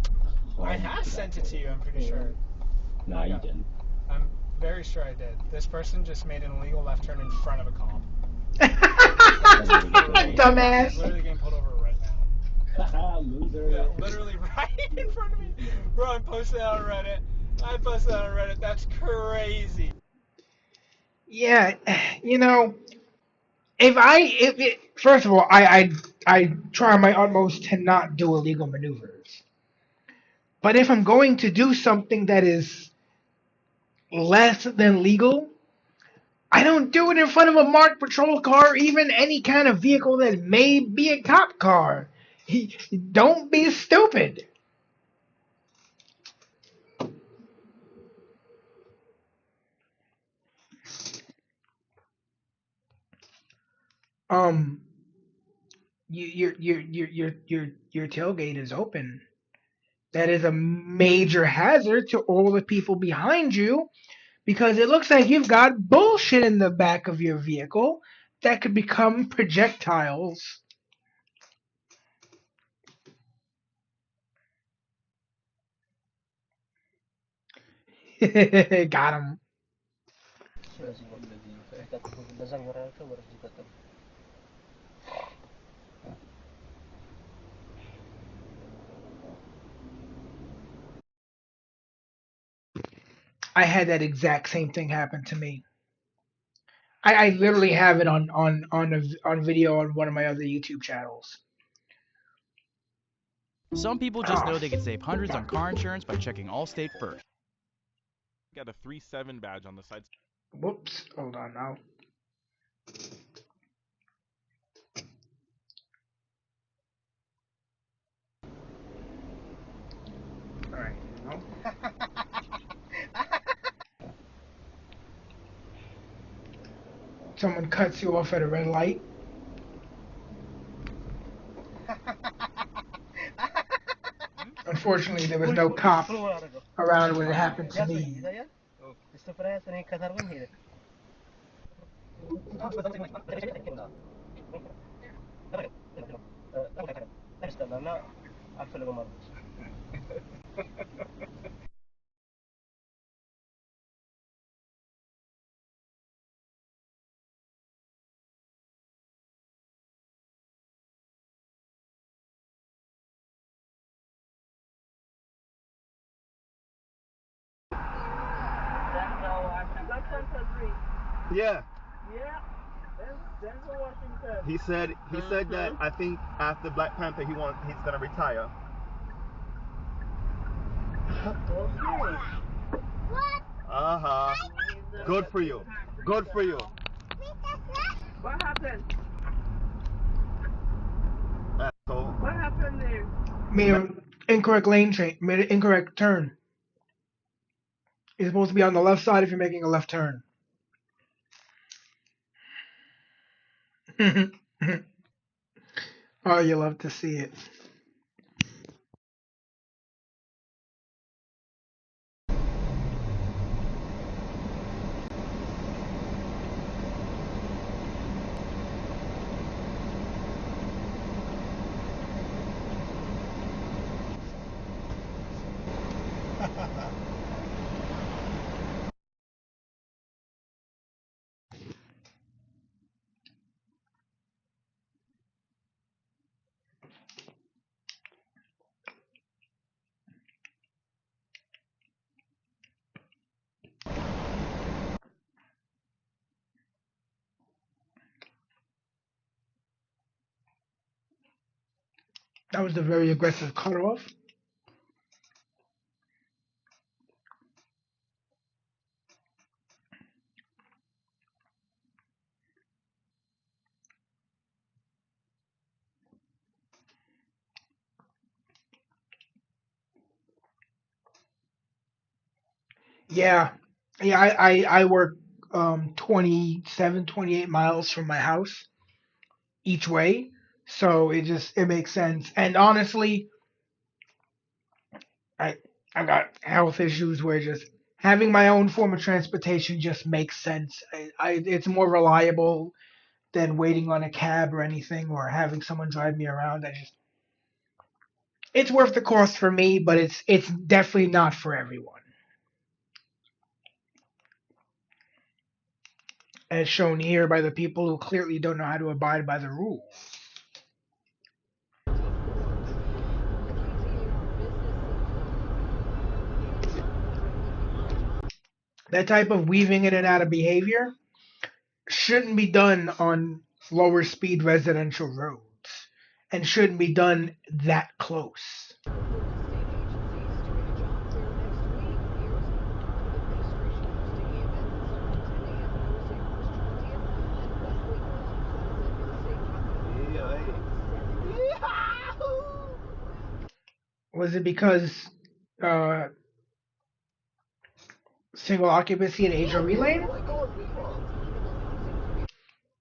I have sent it to you, I'm pretty sure. No, you didn't. I'm very sure I did. This person just made an illegal left turn in front of a cop. Dumbass. He's literally getting pulled over right now. Loser. Yeah, literally right in front of me. Bro, I posted that on Reddit. That's crazy. Yeah, you know, first of all, I try my utmost to not do illegal maneuvers. But if I'm going to do something that is less than legal, I don't do it in front of a marked patrol car, even any kind of vehicle that may be a cop car. Don't be stupid. Um, your tailgate is open. That is a major hazard to all the people behind you because it looks like you've got bullshit in the back of your vehicle that could become projectiles. Got him. I had that exact same thing happen to me. I literally have it on video on one of my other YouTube channels. Some people just know they could save hundreds on car insurance by checking Allstate first. Got a 3-7 badge on the side. Whoops, hold on now. Alright, no. Someone cuts you off at a red light. Unfortunately, there was no cop around when it happened to me. Yeah. Yeah. Denzel Washington. He said that I think after Black Panther he's gonna retire. Okay. Uh-huh. Good for you. Good for you. What happened? Asshole. What happened there? Made an incorrect lane change. Made an incorrect turn. You're supposed to be on the left side if you're making a left turn. Oh, you love to see it. That was a very aggressive cutoff. Yeah. Yeah, I work 27, 28 miles from my house each way. So it makes sense. And honestly, I got health issues where just having my own form of transportation just makes sense. It's more reliable than waiting on a cab or anything or having someone drive me around. It's worth the cost for me, but it's definitely not for everyone. As shown here by the people who clearly don't know how to abide by the rules. That type of weaving in and out of behavior shouldn't be done on lower speed residential roads and shouldn't be done that close. Was it because single occupancy and HOV lane?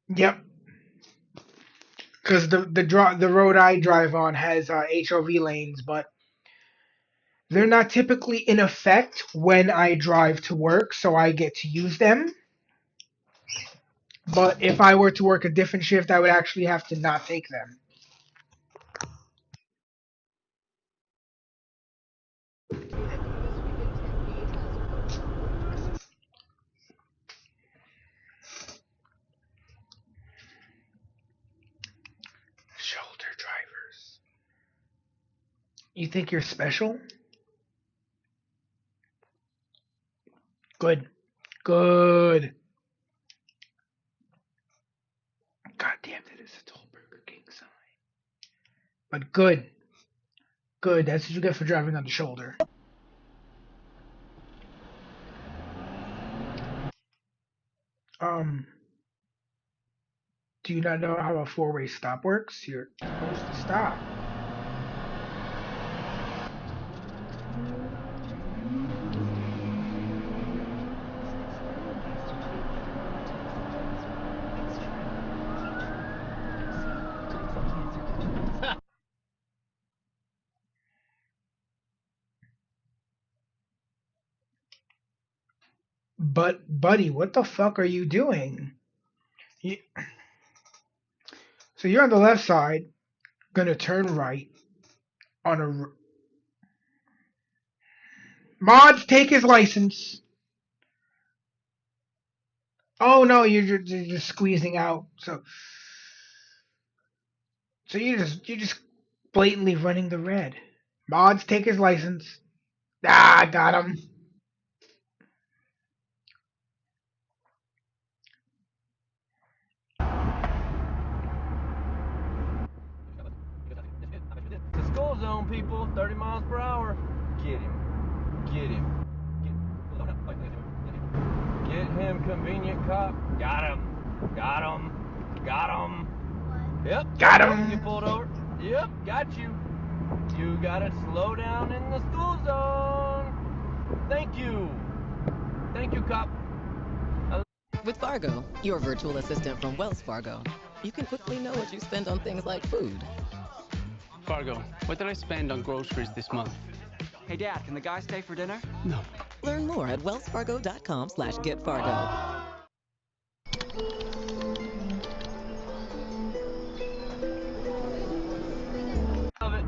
Yep. Because the road I drive on has HOV lanes, but they're not typically in effect when I drive to work, so I get to use them. But if I were to work a different shift, I would actually have to not take them. Shoulder drivers. You think you're special? Good. Good. God damn, that is a tall Burger King sign. But good. Good. That's what you get for driving on the shoulder. Do you not know how a four-way stop works? You're supposed to stop. But, buddy, what the fuck are you doing? So you're on the left side, gonna turn right on a. Mods, take his license. Oh no, you're just squeezing out. So you're just blatantly running the red. Mods, take his license. Ah, got him. The school zone, people, 30 miles per hour. Get him. Get him. Get him, convenient cop. Got him. Got him. Got him. Yep. Got him. You pulled over. Yep, got you. You gotta slow down in the school zone. Thank you. Thank you, cop. With Fargo, your virtual assistant from Wells Fargo, you can quickly know what you spend on things like food. Fargo, what did I spend on groceries this month? Hey, Dad, can the guy stay for dinner? No. Learn more at wellsfargo.com/getfargo. Love it.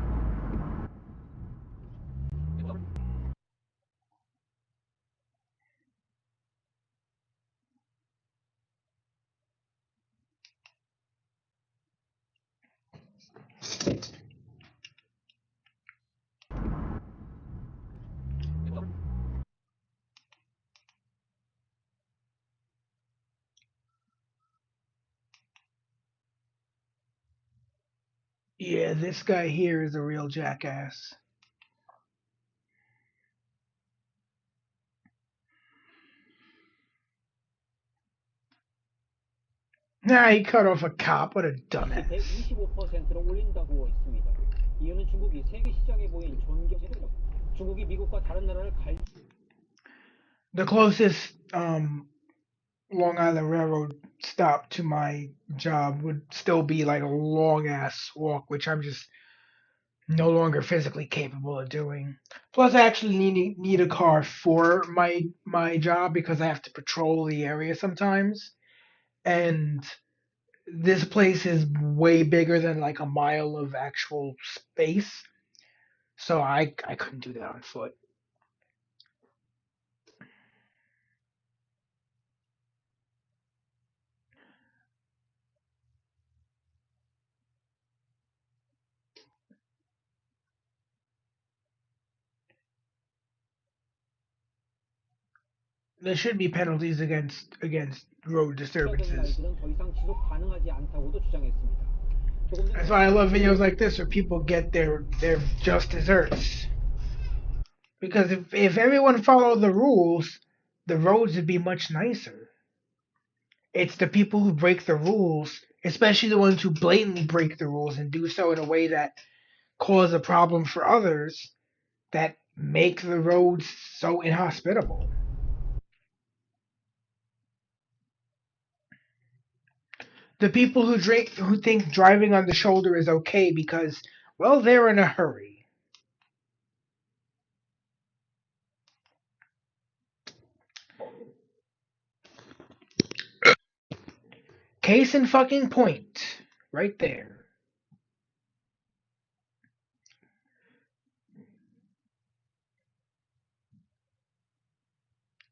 Yeah, this guy here is a real jackass. Nah, he cut off a cop. What a dumbass. 125%로 올린다고 했습니다. 이유는 중국이 세계 시장에 보인 전경제로 중국이 미국과 다른 나라를 갈. The closest Long Island Railroad stop to my job would still be like a long ass walk, which I'm just no longer physically capable of doing. Plus, I actually need a car for my job because I have to patrol the area sometimes, and this place is way bigger than like a mile of actual space, so I couldn't do that on foot. There should be penalties against road disturbances. That's why I love videos like this where people get their just desserts. Because if everyone followed the rules, the roads would be much nicer. It's the people who break the rules, especially the ones who blatantly break the rules and do so in a way that cause a problem for others, that make the roads so inhospitable. The people who think driving on the shoulder is okay because, well, they're in a hurry. Case in fucking point, right there.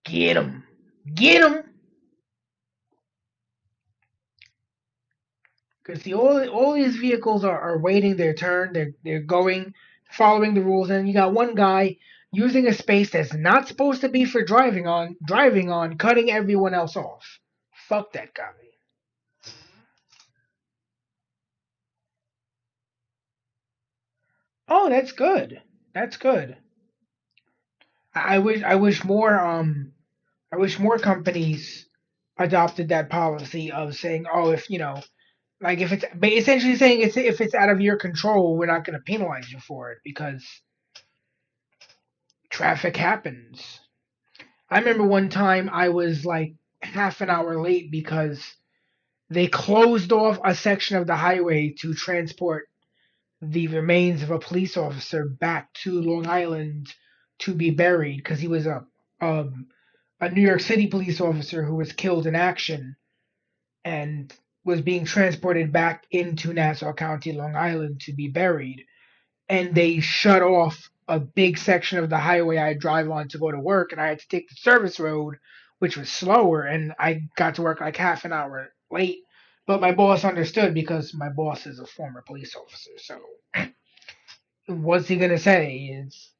Get 'em, get 'em. Because all these vehicles are waiting their turn. They're going, following the rules, and you got one guy using a space that's not supposed to be for driving on, cutting everyone else off. Fuck that guy. Oh, that's good. That's good. I wish more companies adopted that policy of saying, oh, if like if it's essentially saying if it's out of your control, we're not going to penalize you for it because traffic happens. I remember one time I was like half an hour late because they closed off a section of the highway to transport the remains of a police officer back to Long Island to be buried because he was a New York City police officer who was killed in action and was being transported back into Nassau County, Long Island to be buried. And they shut off a big section of the highway I drive on to go to work, and I had to take the service road, which was slower, and I got to work like half an hour late. But my boss understood because my boss is a former police officer. So what's he gonna say? Is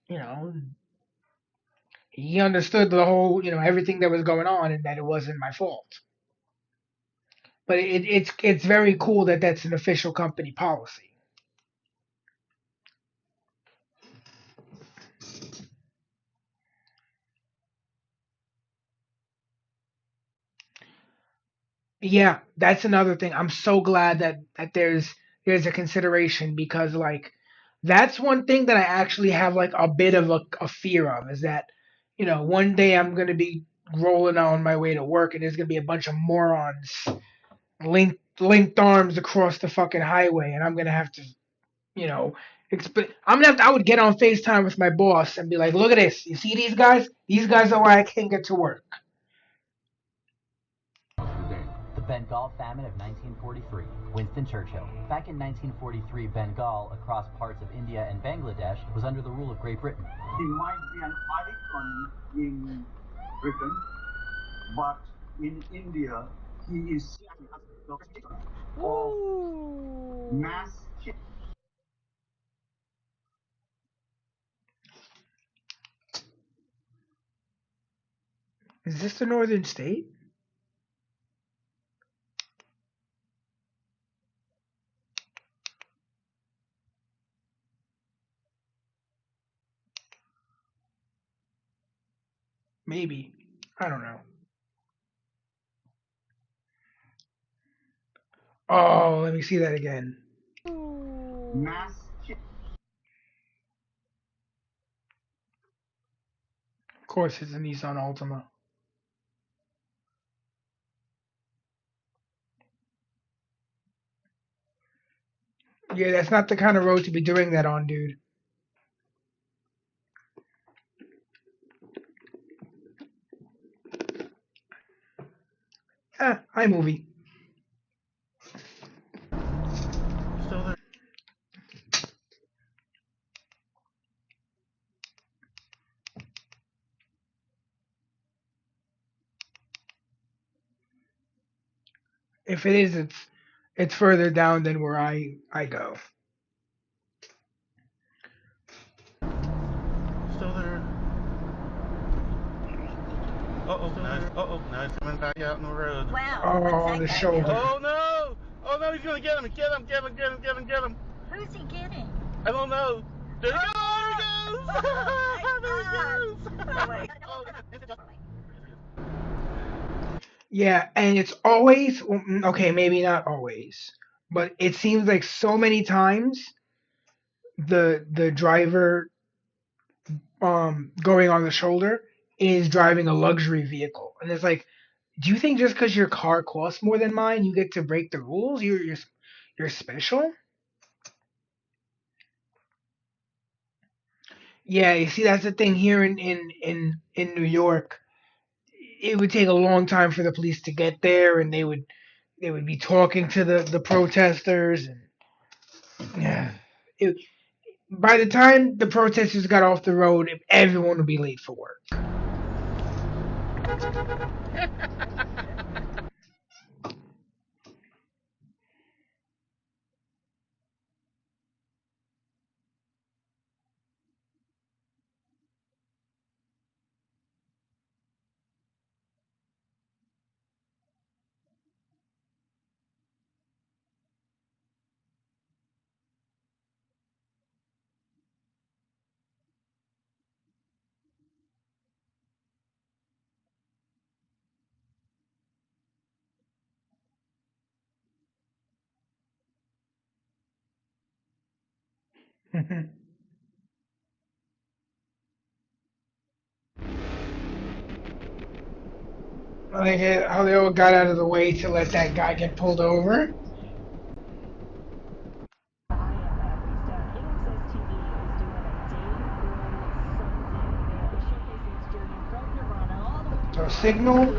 he understood the whole everything that was going on and that it wasn't my fault. But it's very cool that that's an official company policy. Yeah, that's another thing. I'm so glad that there's a consideration because like that's one thing that I actually have like a bit of a fear of is that one day I'm gonna be rolling on my way to work and there's gonna be a bunch of morons linked arms across the fucking highway and I'm gonna have to you know I would get on FaceTime with my boss and be like, look at this, you see these guys? These guys are why I can't get to work. The Bengal famine of 1943. Winston Churchill. Back in 1943, Bengal, across parts of India and Bangladesh, was under the rule of Great Britain. He might be an icon in Britain, but in India, he is of mass. Is this the northern state? Maybe. I don't know. Oh, let me see that again. Mass. Of course, it's a Nissan Altima. Yeah, that's not the kind of road to be doing that on, dude. iMovie. If it is, it's further down than where I go. Still there. Now he's coming back out in the road. Oh, on the shoulder. Oh no! Oh no, he's gonna get him! Get him! Get him! Get him! Get him! Get him! Who's he getting? I don't know. There he goes! There he goes! Yeah, and it's always okay, maybe not always, but it seems like so many times the driver going on the shoulder is driving a luxury vehicle. And it's like, do you think just because your car costs more than mine, you get to break the rules? You're special? Yeah, you see, that's the thing here in New York. It would take a long time for the police to get there, and they would be talking to the protesters, and yeah, it, by the time the protesters got off the road, everyone would be late for work. I think how they all got out of the way to let that guy get pulled over. So signal.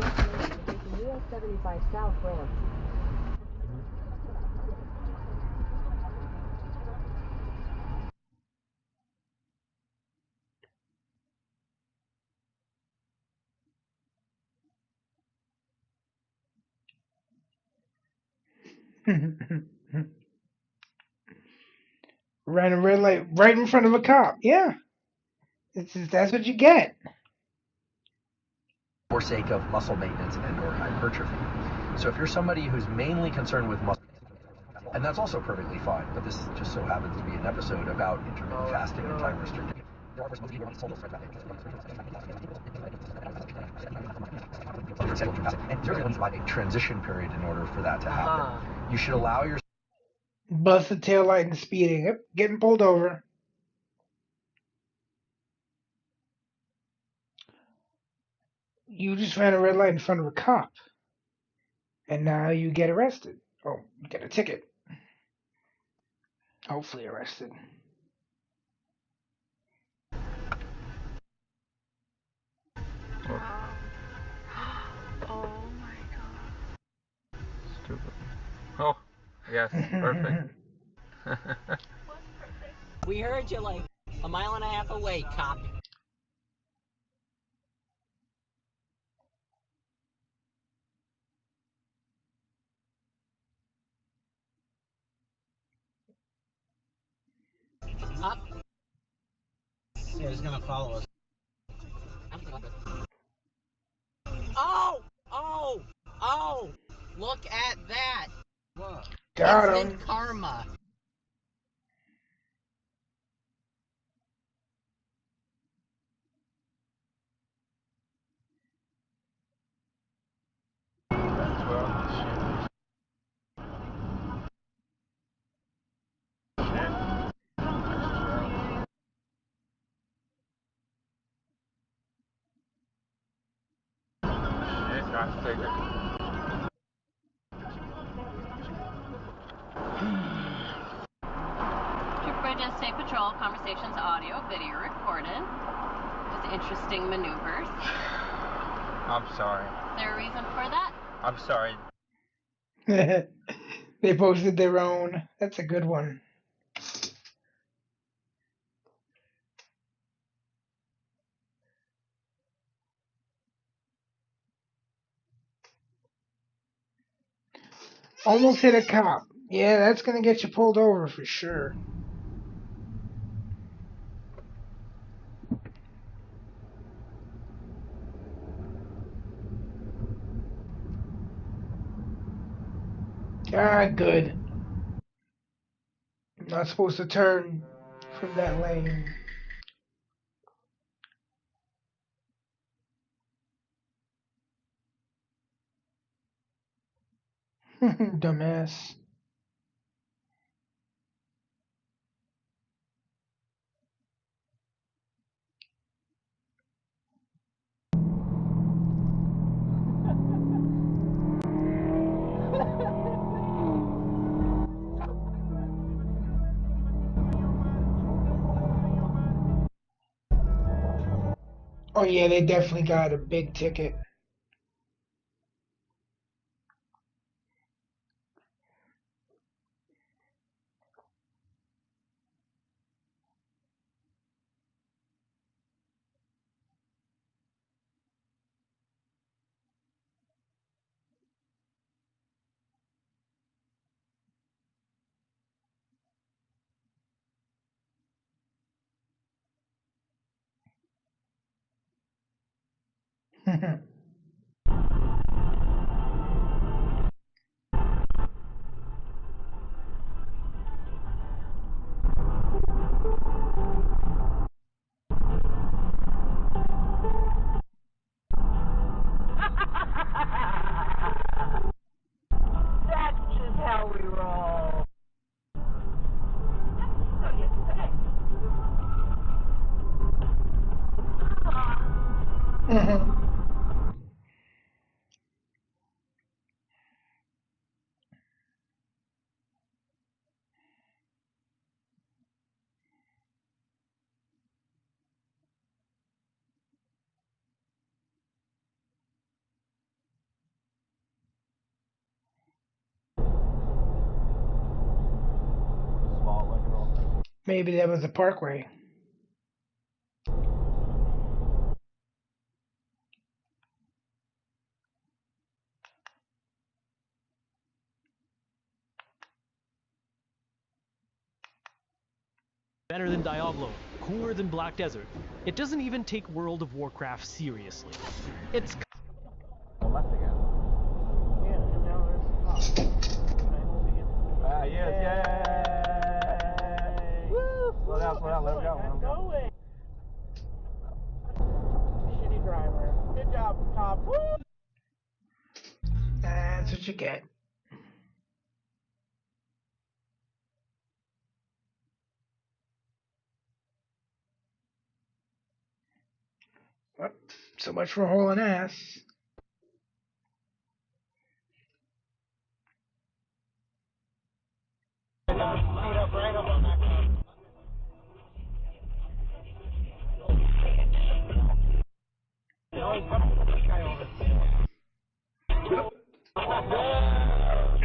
Ran a red light right in front of a cop. Yeah, that's what you get. For sake of muscle maintenance and or hypertrophy. So if you're somebody who's mainly concerned with muscle, and that's also perfectly fine, but this just so happens to be an episode about intermittent fasting and time restricting. And you're going to provide a transition period in order for that to happen. You should allow your Busted tail light and speeding. Yep, getting pulled over. You just ran a red light in front of a cop, and now you get arrested. Oh, you get a ticket. Hopefully arrested. Oh my god. Stupid. Oh, yes, perfect. We heard you like a mile and a half away, cop. Up. Yeah, he's gonna follow us. Oh! Oh! Oh! Look at that! What? Got him. Instant karma. Bridges State Patrol conversations audio, video recorded. Just interesting maneuvers. I'm sorry. Is there a reason for that? I'm sorry. They posted their own. That's a good one. Almost hit a cop. Yeah, that's gonna get you pulled over for sure. Ah, good. I'm not supposed to turn from that lane. Dumbass. Oh yeah, they definitely got a big ticket. That's just how we roll. Maybe that was a parkway. Better than Diablo, cooler than Black Desert. It doesn't even take World of Warcraft seriously. It's Left again. Yeah, and now there's Ah, yes, yay! Woo! Slow down, let him go, let him go. Shitty driver. Good job, cop. Woo! That's what you get. Well, so much for hauling ass.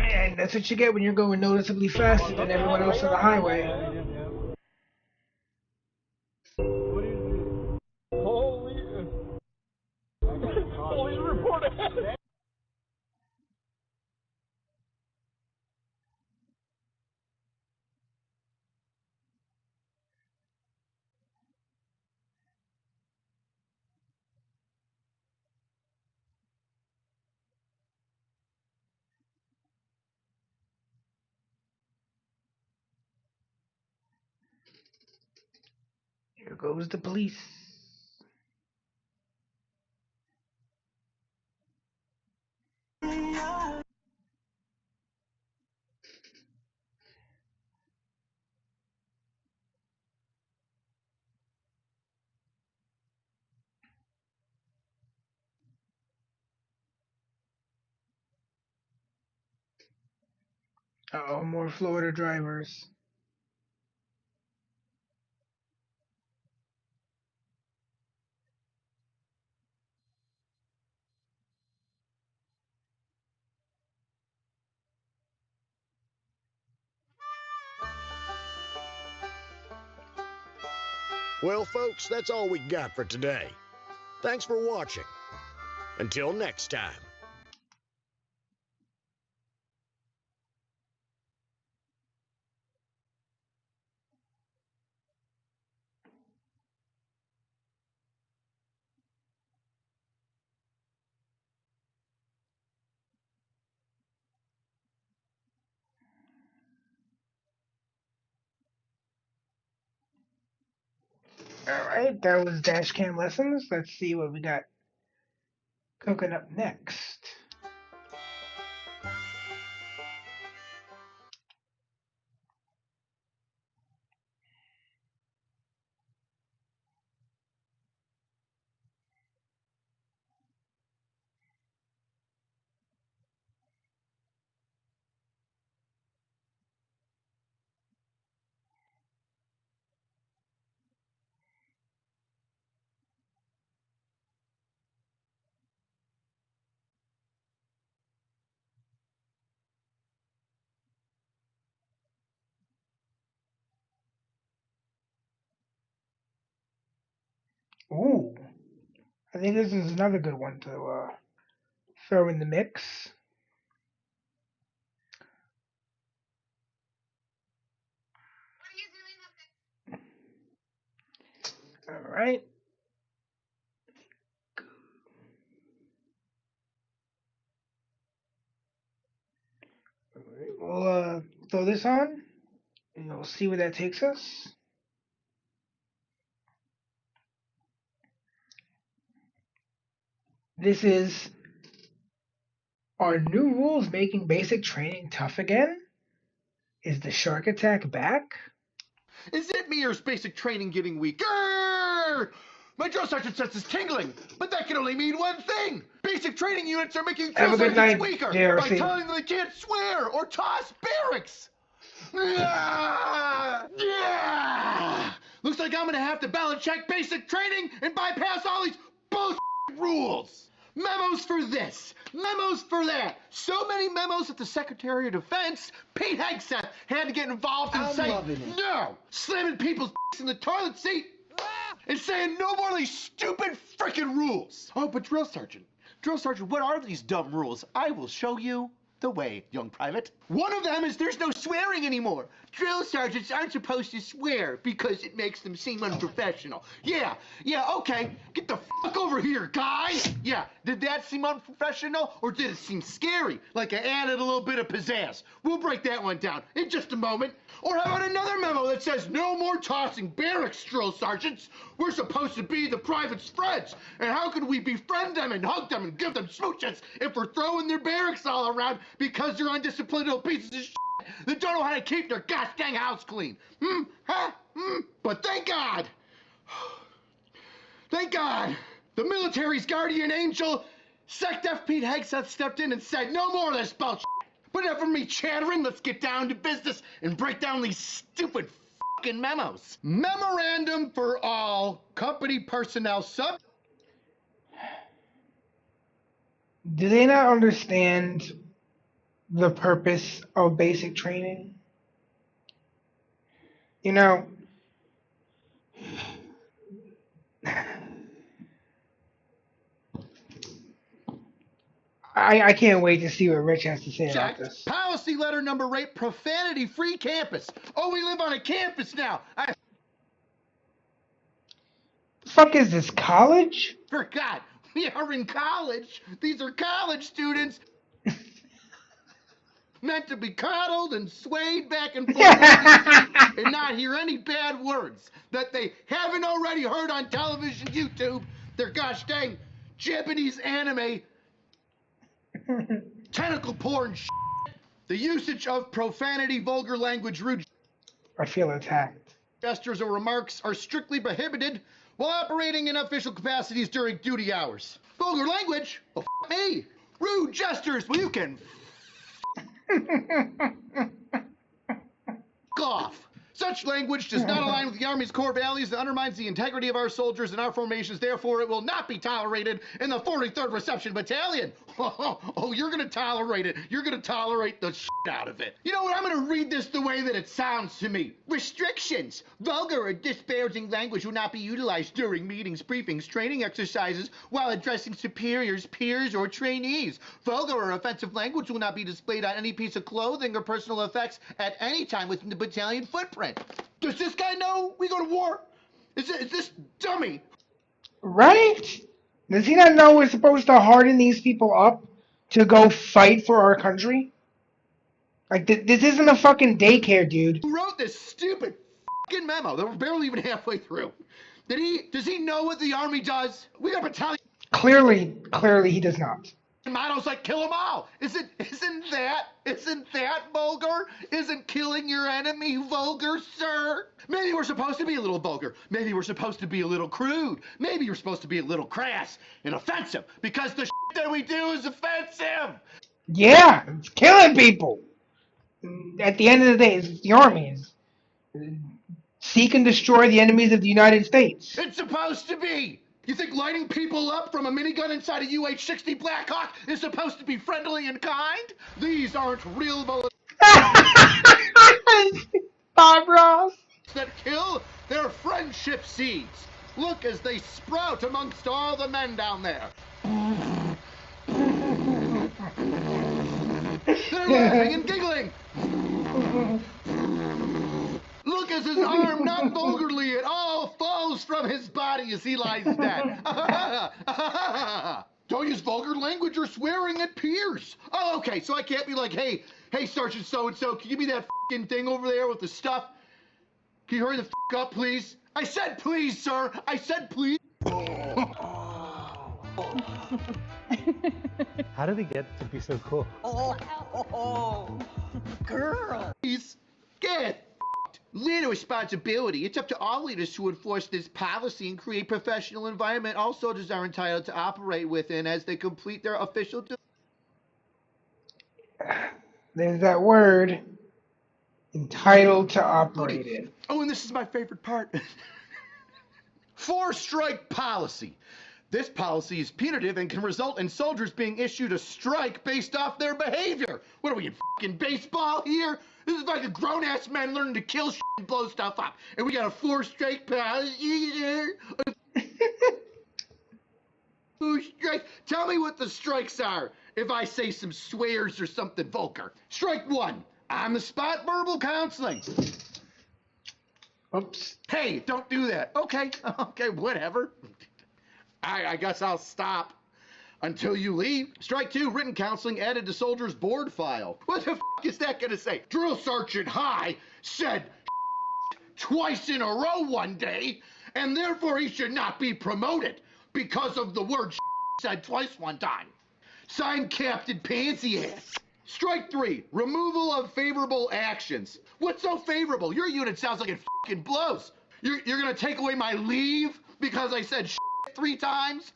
And that's what you get when you're going noticeably faster than everyone else on the highway. Police report ahead! Here goes the police. Uh-oh, more Florida drivers. Well, folks, that's all we got for today. Thanks for watching. Until next time. Alright, that was Dashcam Lessons. Let's see what we got cooking up next. Ooh, I think this is another good one to throw in the mix. All right. We'll throw this on, and we'll see where that takes us. This is Are new rules making basic training tough again? Is the shark attack back? Is it me or is basic training getting weaker? My drill sergeant sense is tingling, but that can only mean one thing. Basic training units are making drill sergeants weaker by telling them they can't swear or toss barracks. Looks like I'm gonna have to balance check basic training and bypass all these bullshit rules. Memos for this, memos for that. So many memos that the Secretary of Defense, Pete Hegseth, had to get involved and say no. Slamming people's in the toilet seat and saying no more of these stupid freaking rules. Oh, but Drill Sergeant, what are these dumb rules? I will show you the way, young private. One of them is there's no swearing anymore. Drill sergeants aren't supposed to swear because it makes them seem unprofessional. Yeah, okay. Get the fuck over here, guy. Yeah, did that seem unprofessional or did it seem scary? Like I added a little bit of pizzazz. We'll break that one down in just a moment. Or how about another memo that says no more tossing barracks, drill sergeants? We're supposed to be the privates' friends. And how could we befriend them and hug them and give them smooches if we're throwing their barracks all around because they're undisciplined little pieces of shit that don't know how to keep their gosh dang house clean? But thank God, the military's guardian angel, SecDef Pete Hegseth, stepped in and said, no more of this bullshit. But enough of me chattering, let's get down to business and break down these stupid fucking memos. Memorandum for all company personnel sub. Do they not understand the purpose of basic training? You know, I can't wait to see what Rich has to say about this. Policy letter number 8, profanity-free campus. Oh, we live on a campus now. The fuck is this, college? Forgot, we are in college. These are college students. Meant to be coddled and swayed back and forth and not hear any bad words that they haven't already heard on television, YouTube, their gosh dang Japanese anime, tentacle porn shit. The usage of profanity, vulgar language, rude. I feel attacked. Gestures or remarks are strictly prohibited while operating in official capacities during duty hours. Vulgar language? Well, me. Rude gestures? Well, you can off. Such language does not align with the Army's core values and undermines the integrity of our soldiers and our formations. Therefore, it will not be tolerated in the 43rd Reception Battalion. Oh, you're going to tolerate it. You're going to tolerate the shit out of it. You know what? I'm going to read this the way that it sounds to me. Restrictions. Vulgar or disparaging language will not be utilized during meetings, briefings, training exercises, while addressing superiors, peers, or trainees. Vulgar or offensive language will not be displayed on any piece of clothing or personal effects at any time within the battalion footprint. Does this guy know we go to war? Is this dummy? Right? Does he not know we're supposed to harden these people up to go fight for our country? Like, this isn't a fucking daycare, dude. Who wrote this stupid fucking memo that we're barely even halfway through? Does he know what the Army does? We got battalion. Clearly he does not. Mottos like kill them all. Isn't that vulgar? Isn't killing your enemy vulgar, sir? Maybe we're supposed to be a little vulgar. Maybe we're supposed to be a little crude. Maybe we're supposed to be a little crass and offensive because the shit that we do is offensive. Yeah, it's killing people. At the end of the day, it's the Army. Seek and destroy the enemies of the United States. It's supposed to be. You think lighting people up from a minigun inside a UH-60 Blackhawk is supposed to be friendly and kind? These aren't real bullets. Bob Ross. That kill their friendship seeds. Look as they sprout amongst all the men down there. They're laughing and giggling. Look as his arm, not vulgarly at all, falls from his body as he lies dead. Don't use vulgar language or swearing at peers. Oh, okay, so I can't be like, hey, Sergeant So-and-so, can you give me that f***ing thing over there with the stuff? Can you hurry the f*** up, please? I said please, sir. I said please. How did he get to be so cool? Girl. Please, get f***ed. Leader responsibility. It's up to all leaders to enforce this policy and create professional environment all soldiers are entitled to operate within as they complete their official duties. There's that word. Entitled to operate in. Oh, and this is my favorite part. 4-strike policy. This policy is punitive and can result in soldiers being issued a strike based off their behavior. What are we in f***ing baseball here? This is like a grown-ass man learning to kill shit and blow stuff up. And we got a 4-strike policy. 4 strikes. Tell me what the strikes are if I say some swears or something vulgar. Strike 1. On the spot verbal counseling. Oops. Hey, don't do that. Okay, whatever. I guess I'll stop until you leave. Strike 2, written counseling added to soldier's board file. What the f*** is that gonna say? Drill Sergeant High said twice in a row one day, and therefore he should not be promoted because of the word said twice one time. Signed Captain Pansy Ass. Strike 3, removal of favorable actions. What's so favorable? Your unit sounds like it f***ing blows. You're gonna take away my leave because I said 3 times?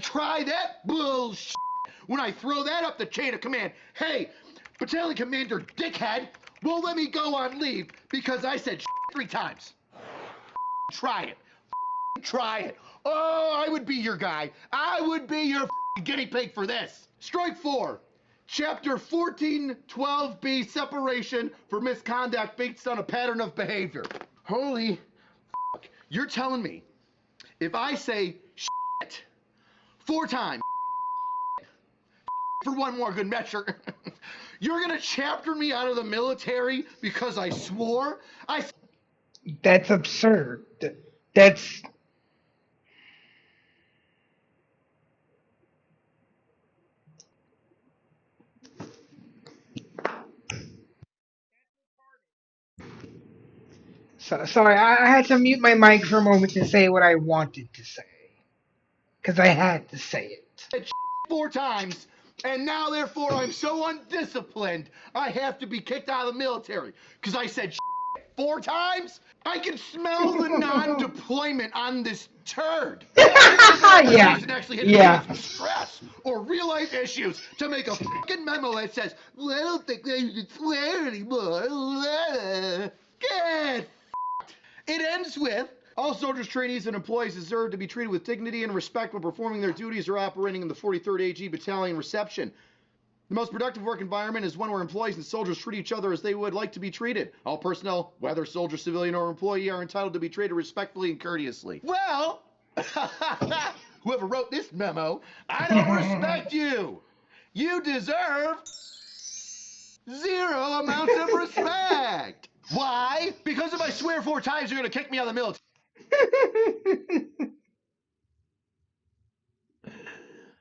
Try that bullshit. When I throw that up the chain of command, hey, Battalion Commander Dickhead won't let me go on leave because I said 3 times. Try it. Try it. Oh, I would be your guy. I would be your guinea pig for this. Strike 4. Chapter 1412B, separation for misconduct based on a pattern of behavior. Holy f***. You're telling me if I say shit 4 times for one more good measure, you're gonna chapter me out of the military because I swore? That's absurd. That's... Sorry, I had to mute my mic for a moment to say what I wanted to say. Because I had to say it. Said 4 times, and now therefore I'm so undisciplined, I have to be kicked out of the military. Because I said 4 times? I can smell the non-deployment on this turd. Yeah. Yeah. Stress or real-life issues to make a fucking memo that says, well, I don't think they should swear anymore. Get It ends with, all soldiers, trainees, and employees deserve to be treated with dignity and respect while performing their duties or operating in the 43rd AG Battalion reception. The most productive work environment is one where employees and soldiers treat each other as they would like to be treated. All personnel, whether soldier, civilian, or employee, are entitled to be treated respectfully and courteously. Well, whoever wrote this memo, I don't respect you. You deserve 0 amounts of respect. Why? Because if I swear 4 times, you're going to kick me out of the military.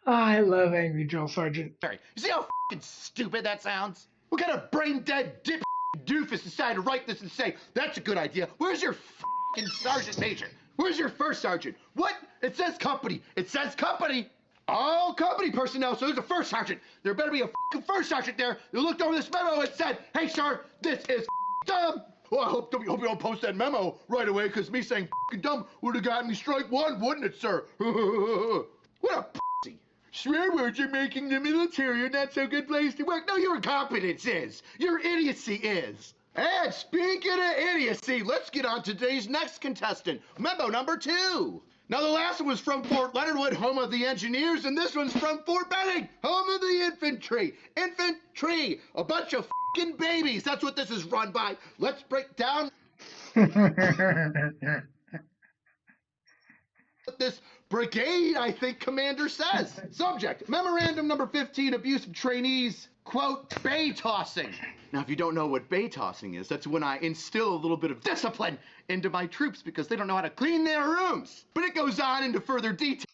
I love Angry Drill Sergeant. You see how fucking stupid that sounds? What kind of brain-dead dip doofus decided to write this and say, that's a good idea? Where's your fucking sergeant major? Where's your first sergeant? What? It says company. It says company. All company personnel, so there's a first sergeant. There better be a fucking first sergeant there who looked over this memo and said, hey, sir, this is dumb. Well, I hope you don't post that memo right away, because me saying fucking dumb would have gotten me strike 1, wouldn't it, sir? What a pussy. Swear words are making the military a not so good place to work. No, your incompetence is. Your idiocy is. And speaking of idiocy, let's get on to today's next contestant. Memo number 2. Now, the last one was from Fort Leonard Wood, home of the engineers, and this one's from Fort Benning, home of the infantry. Infantry, a bunch of fucking babies. That's what this is run by. Let's break down. what this brigade, I think, commander says. Subject, memorandum number 15, abuse of trainees, quote, bay tossing. Now, if you don't know what bay tossing is, that's when I instill a little bit of discipline into my troops because they don't know how to clean their rooms. But it goes on into further detail.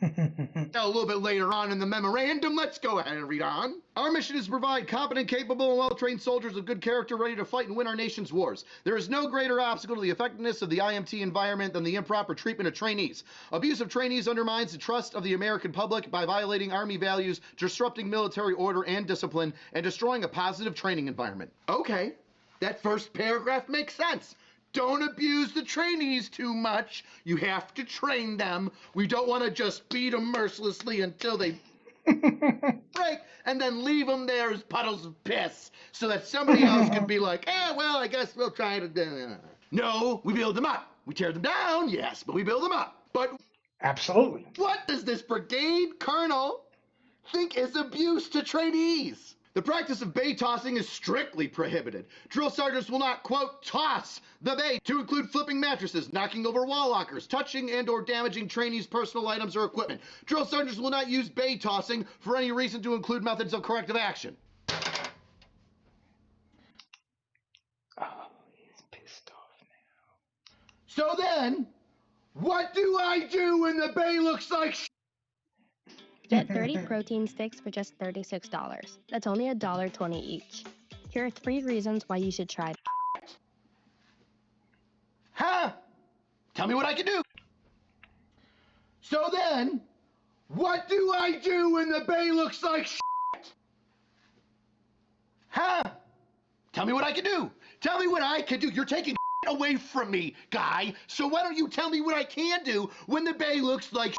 A little bit later on in the memorandum, let's go ahead and read on. Our mission is to provide competent, capable, and well-trained soldiers of good character ready to fight and win our nation's wars. There is no greater obstacle to the effectiveness of the IMT environment than the improper treatment of trainees. Abuse of trainees undermines the trust of the American public by violating Army values, disrupting military order and discipline, and destroying a positive training environment. Okay, that first paragraph makes sense. Don't abuse the trainees too much. You have to train them. We don't want to just beat them mercilessly until they break and then leave them there as puddles of piss so that somebody else can be like, well, I guess we'll try to. No, we build them up. We tear them down, yes, but we build them up. But absolutely. What does this brigade colonel think is abuse to trainees? The practice of bay tossing is strictly prohibited. Drill sergeants will not, quote, toss the bay, to include flipping mattresses, knocking over wall lockers, touching and or damaging trainees' personal items or equipment. Drill sergeants will not use bay tossing for any reason to include methods of corrective action. Oh, he's pissed off now. So then, what do I do when the bay looks like shit? Get 30 protein sticks for just $36. That's only $1.20 each. Here are 3 reasons why you should try it. Huh? Tell me what I can do. So then, what do I do when the bay looks like shit? Huh? Tell me what I can do. Tell me what I can do. You're taking away from me, guy. So why don't you tell me what I can do when the bay looks like shit?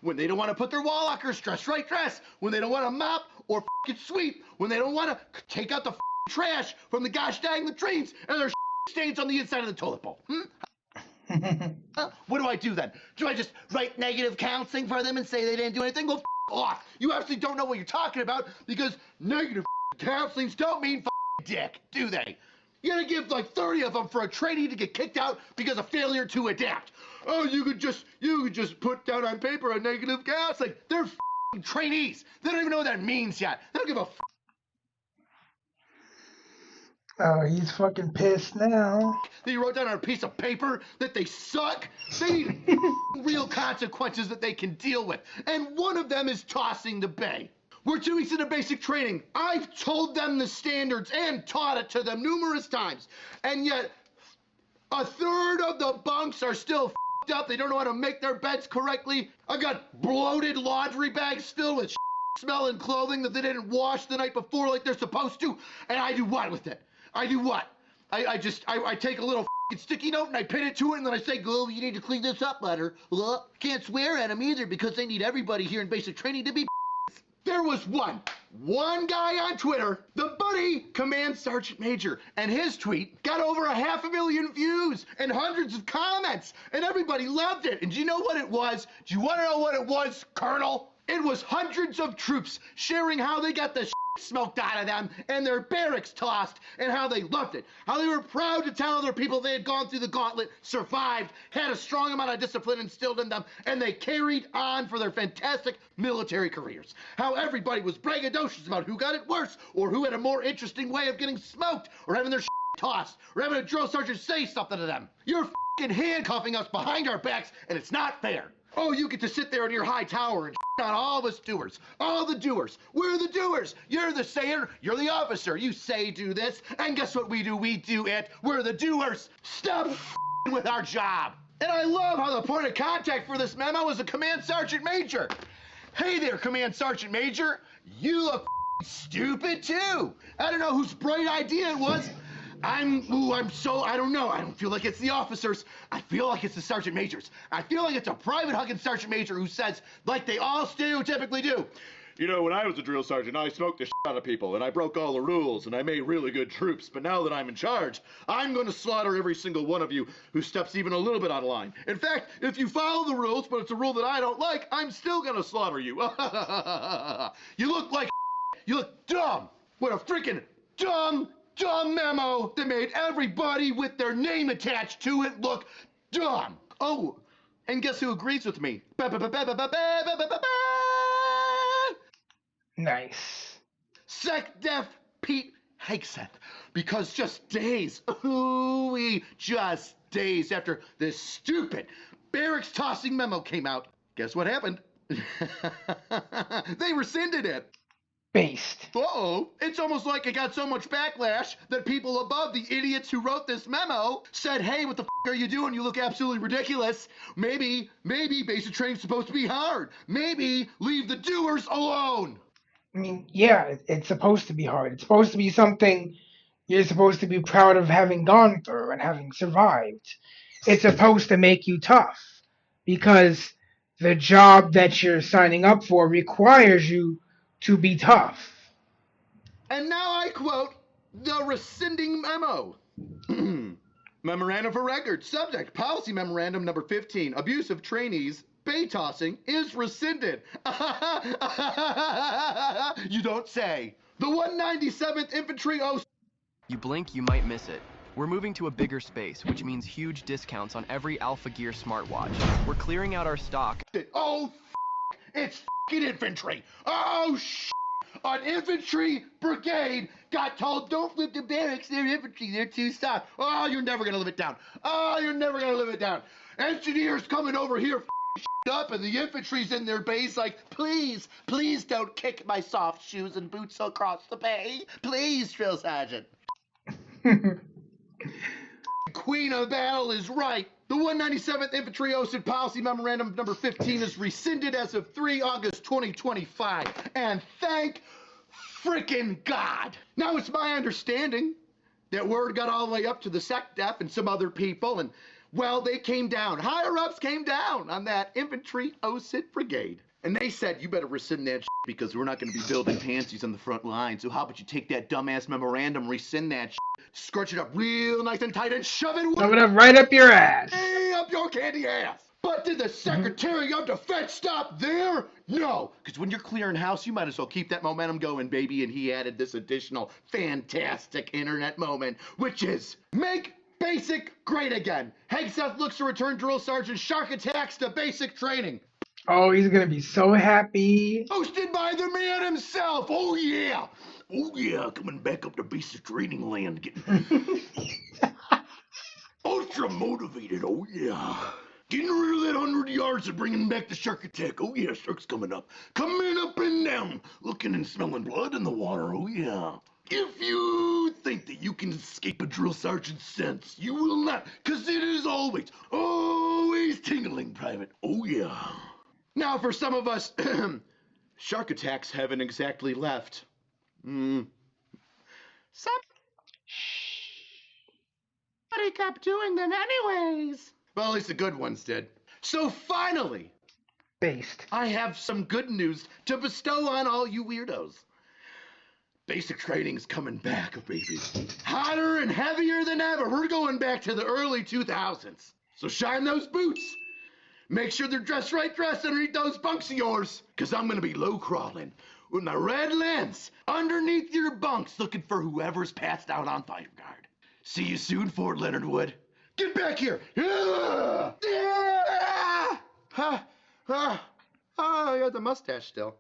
When they don't want to put their wall lockers dress right dress, when they don't want to mop or sweep, when they don't want to take out the trash from the gosh dang latrines and there's stains on the inside of the toilet bowl. What do I do then? Do I just write negative counseling for them and say they didn't do anything? Well, off. You actually don't know what you're talking about because negative counselings don't mean dick, do they? You're gonna give like 30 of them for a trainee to get kicked out because of failure to adapt. Oh, you could just put down on paper a negative counseling. They're trainees. They don't even know what that means yet. They don't give a Oh, he's fucking pissed now. That you wrote down on a piece of paper that they suck. They need real consequences that they can deal with. And one of them is tossing the bay. We're 2 weeks into basic training. I've told them the standards and taught it to them numerous times. And yet, a third of the bunks are still f***ed up. They don't know how to make their beds correctly. I've got bloated laundry bags filled with smelling clothing that they didn't wash the night before like they're supposed to. And I do what with it? I do what? I take a little sticky note and I pin it to it and then I say, go, you need to clean this up better. Well, can't swear at them either because they need everybody here in basic training to be. There was one guy on Twitter, the buddy Command Sergeant Major, and his tweet got over 500,000 views and hundreds of comments, and everybody loved it. And do you know what it was? Do you want to know what it was, Colonel? It was hundreds of troops sharing how they got the smoked out of them and their barracks tossed and how they loved it. How they were proud to tell other people they had gone through the gauntlet, survived, had a strong amount of discipline instilled in them, and they carried on for their fantastic military careers. How everybody was braggadocious about who got it worse or who had a more interesting way of getting smoked or having their tossed or having a drill sergeant say something to them. You're handcuffing us behind our backs and it's not fair. Oh, you get to sit there in your high tower and on all us doers. All the doers. We're the doers. You're the sayer. You're the officer. You say do this. And guess what we do? We do it. We're the doers. Stop with our job. And I love how the point of contact for this memo is a Command Sergeant Major. Hey there, Command Sergeant Major. You look stupid too. I don't know whose bright idea it was. I don't know. I don't feel like it's the officers. I feel like it's the sergeant majors. I feel like it's a private hugging sergeant major who says, like they all stereotypically do, you know, when I was a drill sergeant, I smoked the shit out of people, and I broke all the rules, and I made really good troops. But now that I'm in charge, I'm going to slaughter every single one of you who steps even a little bit out of line. In fact, if you follow the rules, but it's a rule that I don't like, I'm still going to slaughter you. You look dumb. What a freaking dumb memo that made everybody with their name attached to it look dumb. Oh, And guess who agrees with me? Nice. SecDef Pete Hegseth. Because just days after this stupid barracks tossing memo came out, guess what happened? They rescinded it. Based. Uh-oh. It's almost like it got so much backlash that people above, the idiots who wrote this memo, said, hey, what the are you doing? You look absolutely ridiculous. Maybe basic training's supposed to be hard. Maybe leave the doers alone. I mean, yeah, it's supposed to be hard. It's supposed to be something you're supposed to be proud of having gone through and having survived. It's supposed to make you tough because the job that you're signing up for requires you to be tough. And now I quote the rescinding memo. Memorandum for record. Subject, policy memorandum number 15. Abuse of trainees, bay tossing is rescinded. You don't say. The 197th Infantry You blink, you might miss it. We're moving to a bigger space, which means huge discounts on every Alpha Gear smartwatch. We're clearing out our stock. Oh, it's f***ing infantry. Oh, an infantry brigade got told, don't flip the barracks, they're infantry, they're too soft. Oh, you're never going to live it down. Oh, you're never going to live it down. Engineers coming over here up, and the infantry's in their base like, please don't kick my soft shoes and boots across the bay. Please, drill sergeant. Queen of Battle is right. The 197th Infantry OSID Policy Memorandum number 15 is rescinded as of 3 August 2025. And thank frickin' God. Now, it's my understanding that word got all the way up to the SecDef and some other people, and, well, they came down. Higher-ups came down on that Infantry OSID Brigade. And they said, you better rescind that because we're not going to be building pansies on the front line. So how about you take that dumbass memorandum, rescind that scrunch it up real nice and tight, and shove it right up your ass. Way up your candy ass. But did the Secretary of Defense stop there? No, because when you're clearing house, you might as well keep that momentum going, baby. And he added this additional fantastic internet moment, which is make basic great again. Hegseth looks to return Drill Sergeant Shark Attacks to basic training. Oh, he's going to be so happy. Hosted by the man himself. Oh, yeah. Oh, yeah. Coming back up to basic training land. Getting ultra motivated. Oh, yeah. Getting rid of that 100 yards and bringing back the Shark Attack. Oh, yeah. Shark's coming up. Coming up and down. Looking and smelling blood in the water. Oh, yeah. If you think that you can escape a drill sergeant's sense, you will not. Because it is always tingling, Private. Oh, yeah. Now, for some of us, Shark Attacks haven't exactly left. Somebody kept doing them anyways. Well, at least the good ones did. So finally, I have some good news to bestow on all you weirdos. Basic training's coming back, baby. Hotter and heavier than ever. We're going back to the early 2000s. So shine those boots. Make sure they're just right dressed underneath those bunks of yours, because I'm going to be low crawling with my red lens underneath your bunks looking for whoever's passed out on fire guard. See you soon, Fort Leonard Wood. Get back here. Yeah! Yeah! Oh, I got the mustache still.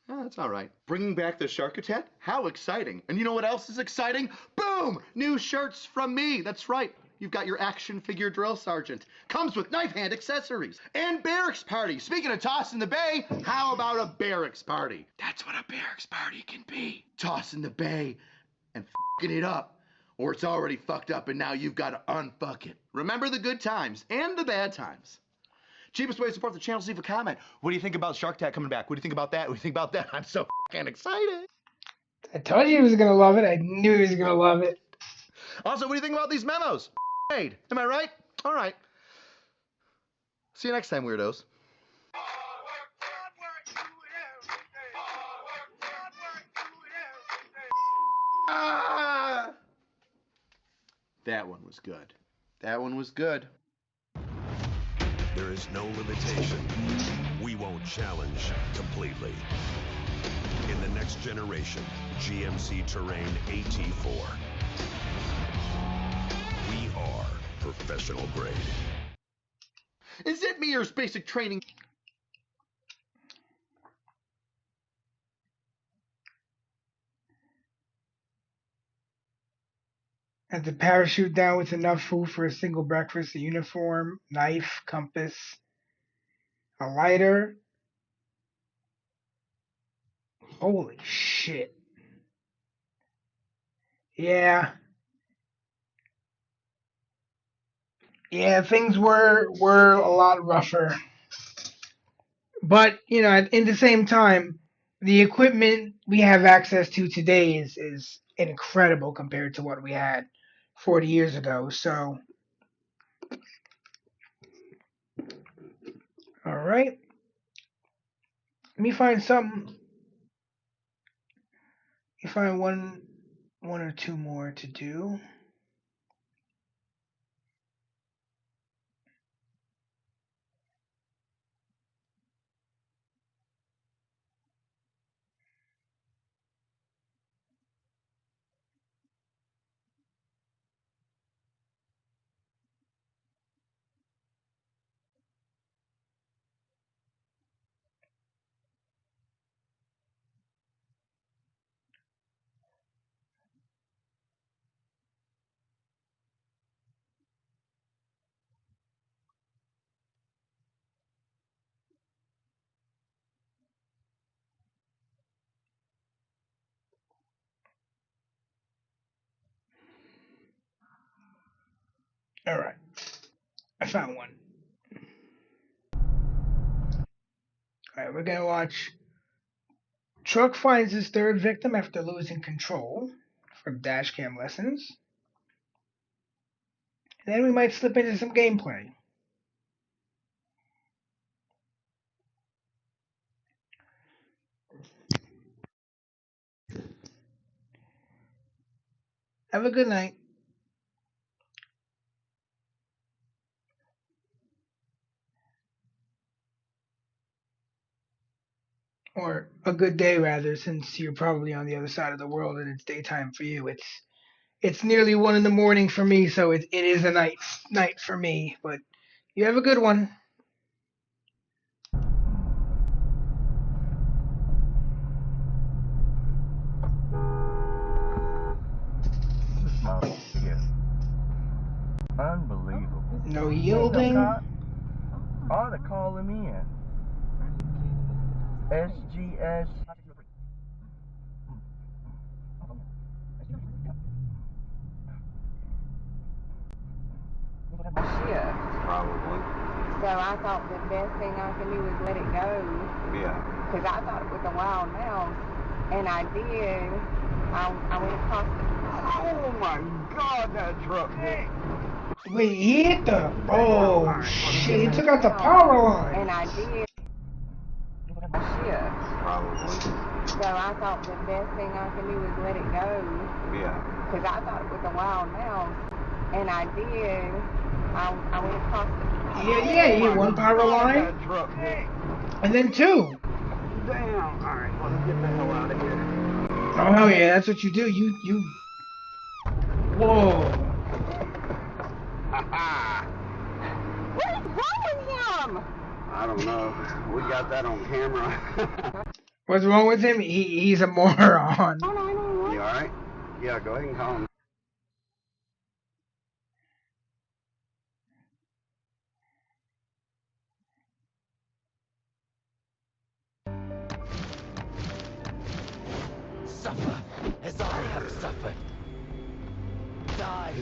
Yeah, that's all right. Bringing back the Shark Attack? How exciting. And you know what else is exciting? Boom! New shirts from me. That's right. You've got your action figure drill sergeant. Comes with knife hand accessories. And barracks party. Speaking of toss in the bay, how about a barracks party? That's what a barracks party can be. Toss in the bay and f***ing it up. Or it's already fucked up and now you've got to unfuck it. Remember the good times and the bad times. Cheapest way to support the channel is leave a comment. What do you think about Shark Attack coming back? What do you think about that? What do you think about that? I'm so f***ing excited. I told you he was going to love it. I knew he was going to love it. Also, what do you think about these memos? Am I right? All right. See you next time, weirdos. That one was good. That one was good. There is no limitation. We won't challenge completely. In the next generation, GMC Terrain AT4. We are professional grade. Is it me or is basic training? And to parachute down with enough food for a single breakfast, a uniform, knife, compass, a lighter. Holy shit. Yeah. Yeah, things were a lot rougher. But, you know, at the same time, the equipment we have access to today is incredible compared to what we had 40 years ago. So, all right. Let me find something. Let me find one or two more to do. All right. I found one. All right, we're going to watch Truck finds his third victim after losing control from dashcam lessons. And then we might slip into some gameplay. Have a good night. Or a good day, rather, since you're probably on the other side of the world and it's daytime for you. It's nearly 1 in the morning for me, so it is a night for me. But you have a good one. Unbelievable. No yielding. Ought to call him in. SGS. Yeah. Probably. So I thought the best thing I could do was let it go. Yeah. Because I thought it was a wild mouse. And I did. I went across the... Oh my God, that truck hit. Wait, he hit the... Oh, shit. He took out the power line. And I did. Yeah. Probably. So I thought the best thing I could do was let it go. Yeah. Because I thought it was a wild mouse. And I did. I went across the... Yeah, he hit one power line. That truck hit. And then two. Damn. Alright, let's get the hell out of here. Oh, hell yeah, that's what you do. You... Whoa. What is wrong with him? I don't know. We got that on camera. What's wrong with him? He's a moron. You alright? Yeah, go ahead and call him. Suffer as I have suffered. Die.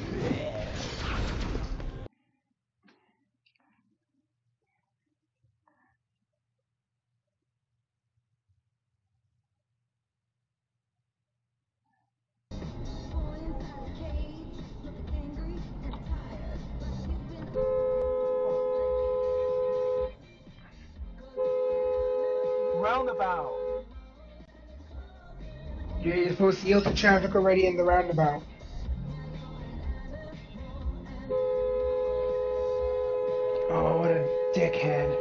Roundabout. Yeah, you're supposed to yield to traffic already in the roundabout. Oh, what a dickhead.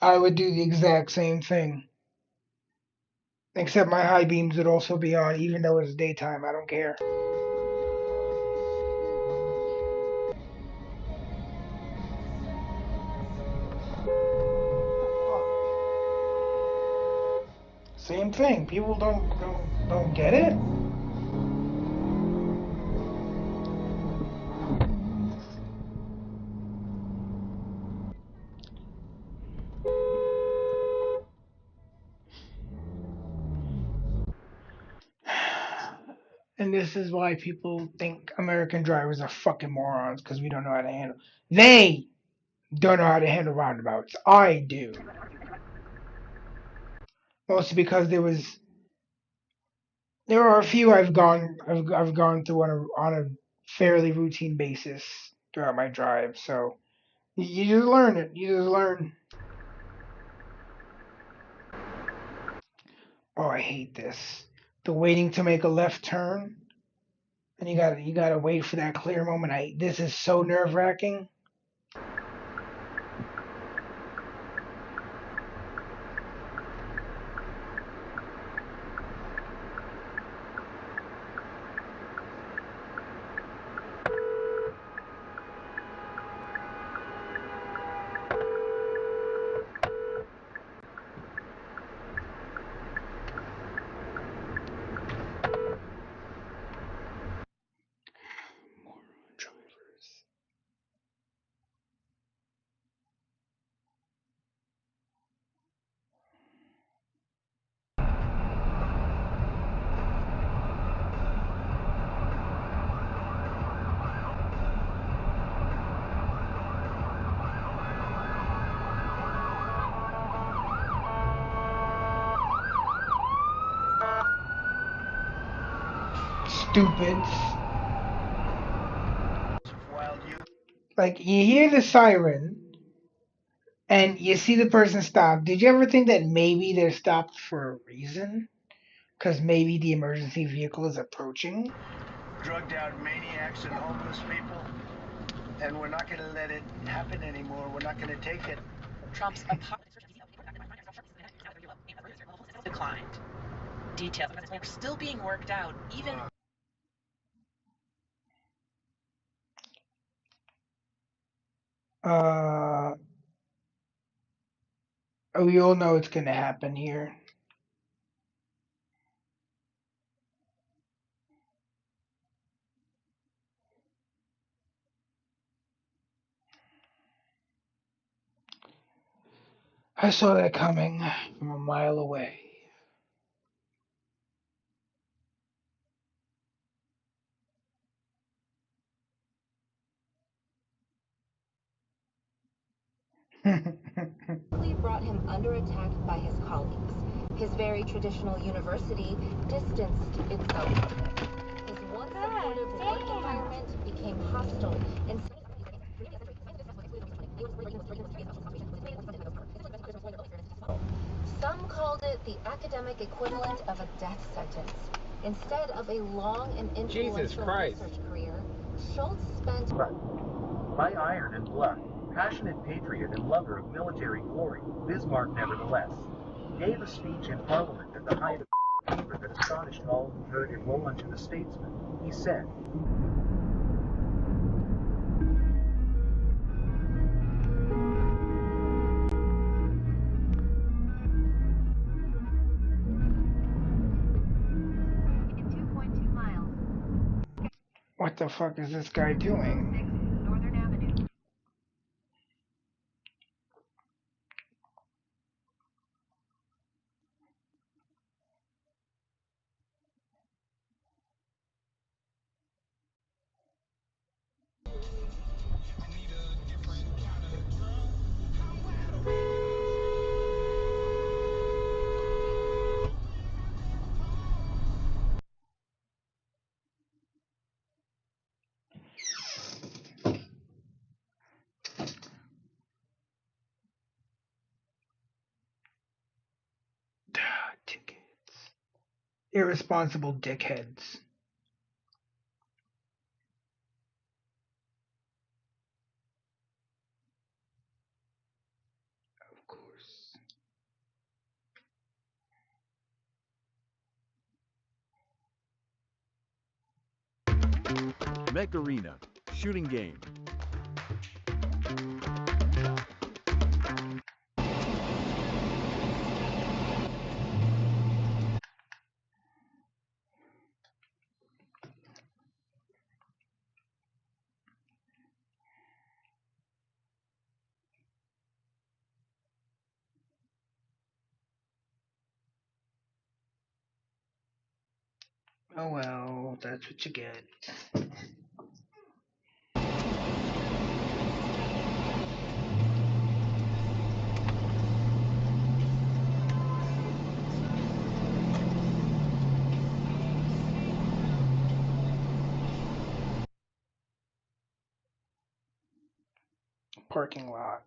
I would do the exact same thing. Except my high beams would also be on, even though it's daytime. I don't care. Same thing. People don't get it. And this is why people think American drivers are fucking morons, because we don't know how to handle. They don't know how to handle roundabouts. I do. Mostly because there are a few I've gone through on a fairly routine basis throughout my drive. So you just learn it. You just learn. Oh, I hate this. The waiting to make a left turn, and you gotta wait for that clear moment. This is so nerve-wracking. Stupids. Like, you hear the siren and you see the person stop. Did you ever think that maybe they're stopped for a reason? Because maybe the emergency vehicle is approaching? Drugged out maniacs and homeless people. And we're not going to let it happen anymore. We're not going to take it. Trump's declined. Details are still being worked out, even. We all know it's gonna happen here. I saw that coming from a mile away. Brought him under attack by his colleagues. His very traditional university distanced itself from it. His once supportive work environment became hostile and some called it the academic equivalent of a death sentence. Instead of a long and influential research career, Schultz spent By iron and blood, passionate patriot and lover of military glory, Bismarck nevertheless gave a speech in Parliament at the height of fever that astonished all who heard it roll unto the statesman. He said, What the fuck is this guy doing? Irresponsible dickheads. Of course. Mech Arena, shooting game. Oh well, that's what you get. Parking lot.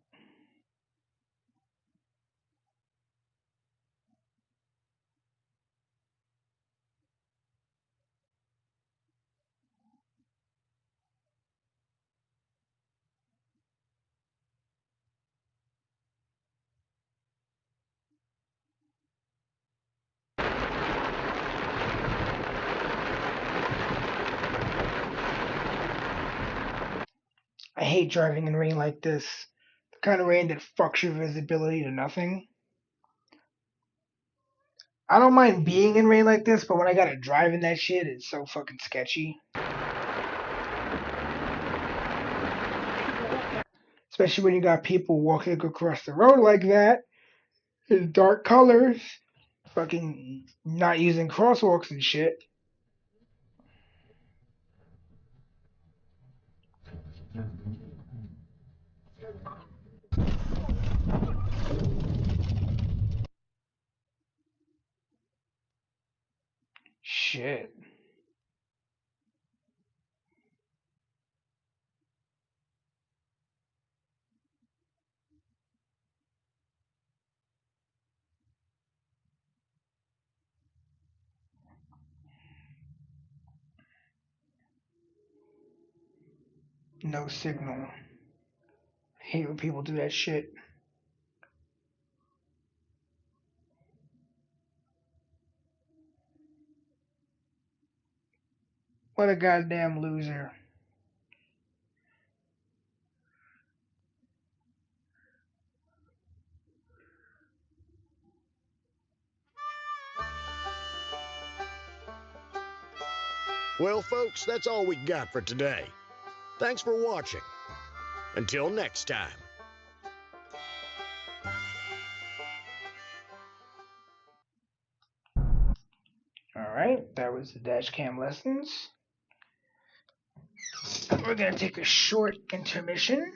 I hate driving in rain like this. The kind of rain that fucks your visibility to nothing. I don't mind being in rain like this, but when I gotta drive in that shit, it's so fucking sketchy. Especially when you got people walking across the road like that in dark colors, fucking not using crosswalks and shit. Shit. No signal. I hate when people do that shit. What a goddamn loser. Well, folks, that's all we got for today. Thanks for watching. Until next time. Alright, that was the dash cam lessons. We're gonna take a short intermission.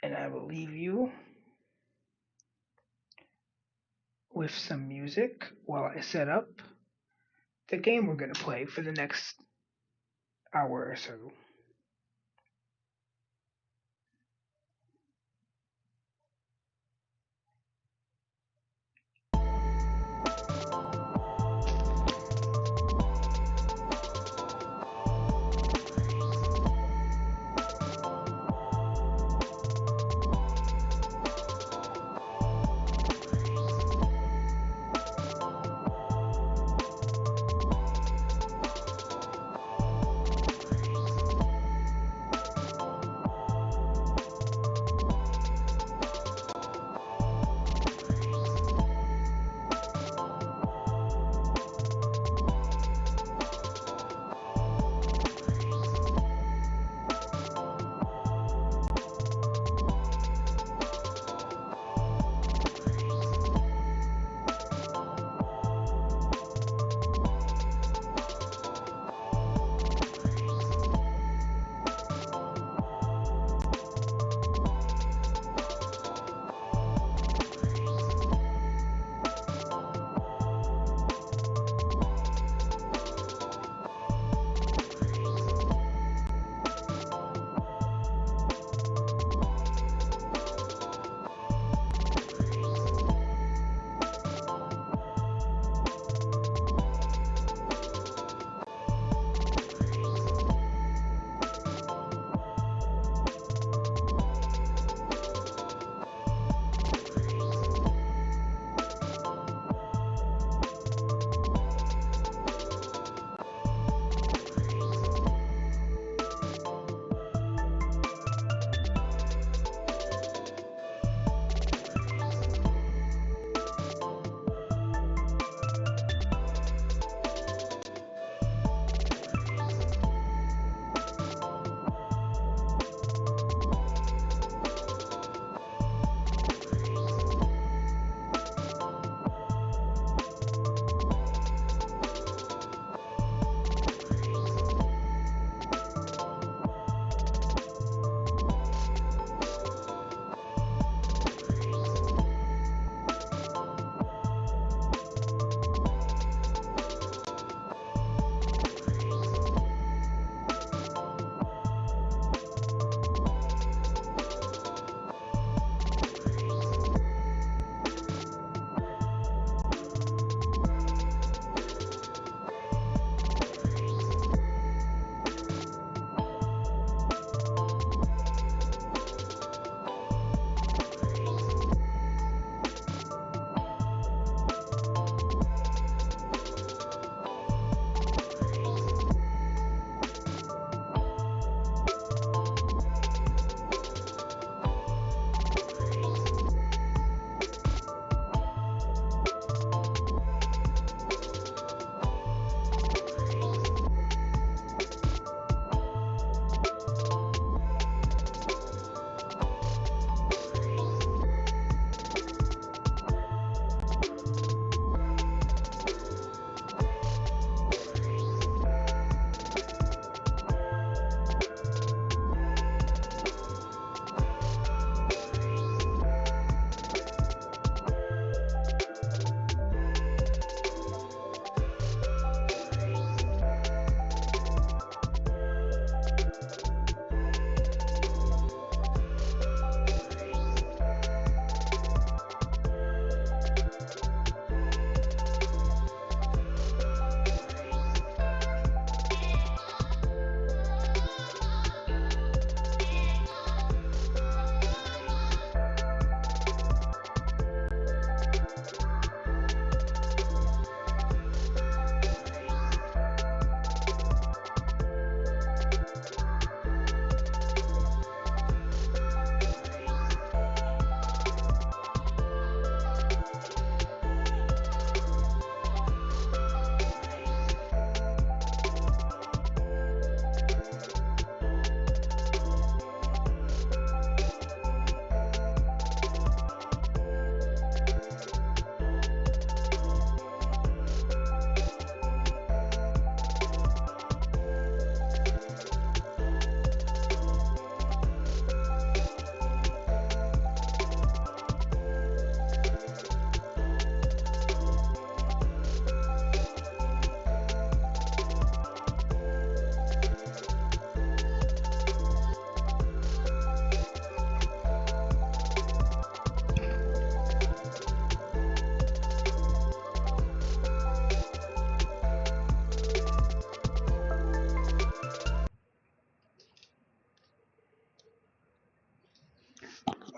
And I will leave you with some music while I set up the game we're going to play for the next hour or so.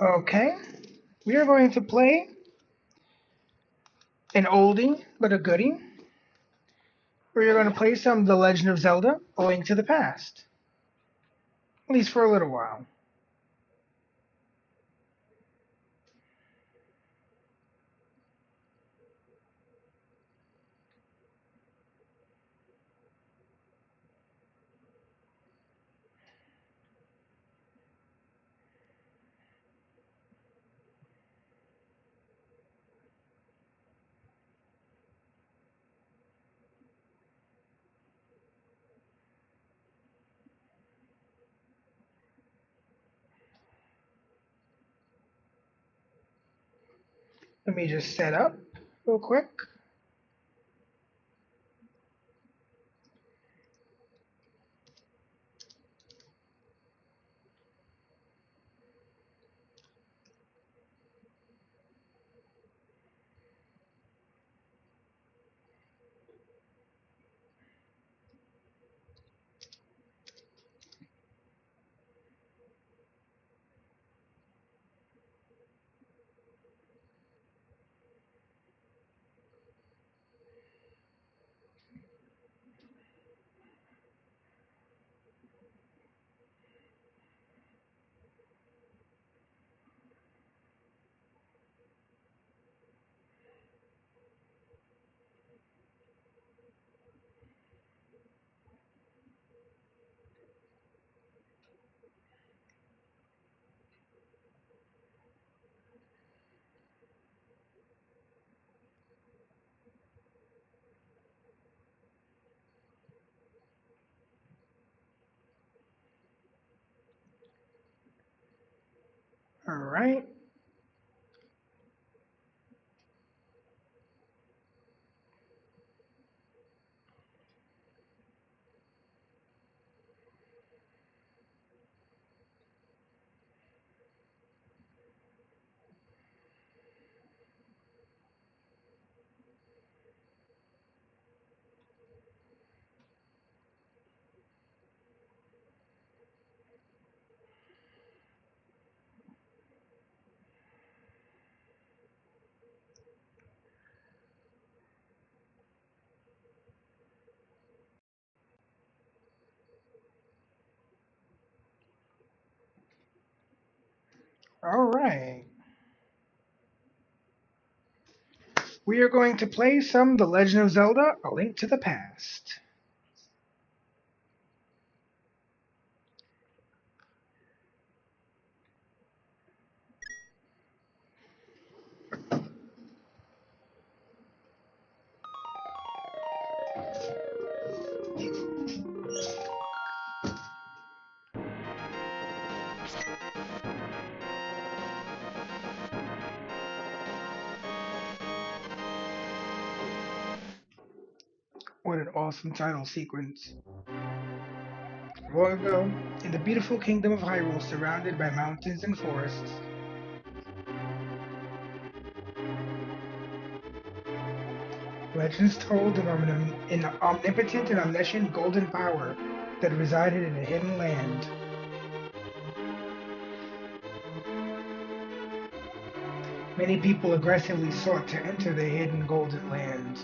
Okay, we are going to play an oldie but a goodie. We are going to play some The Legend of Zelda: A Link to the Past, at least for a little while. Let me just set up real quick. All right. All right. We are going to play some The Legend of Zelda: A Link to the Past. What an awesome title sequence. Long ago, in the beautiful kingdom of Hyrule surrounded by mountains and forests, legends told of an omnipotent and omniscient golden power that resided in a hidden land. Many people aggressively sought to enter the hidden golden land,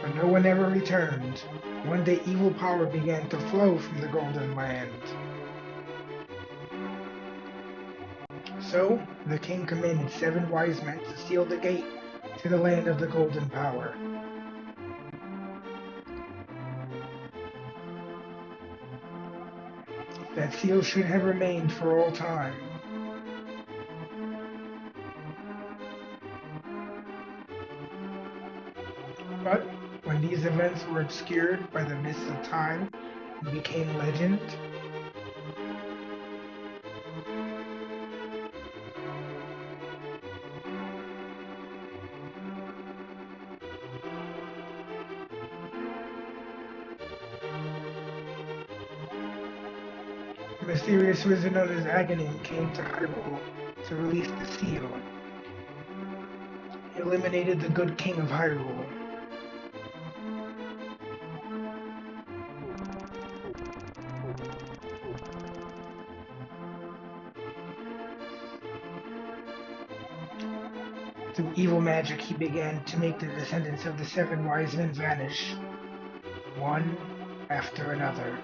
but no one ever returned. One day evil power began to flow from the golden land. So, the king commanded 7 wise men to seal the gate to the land of the golden power. That seal should have remained for all time. But when these events were obscured by the mists of time and became legend, a mysterious wizard known as Aghanim came to Hyrule to release the seal. He eliminated the good king of Hyrule. Through evil magic, he began to make the descendants of the 7 wise men vanish, one after another.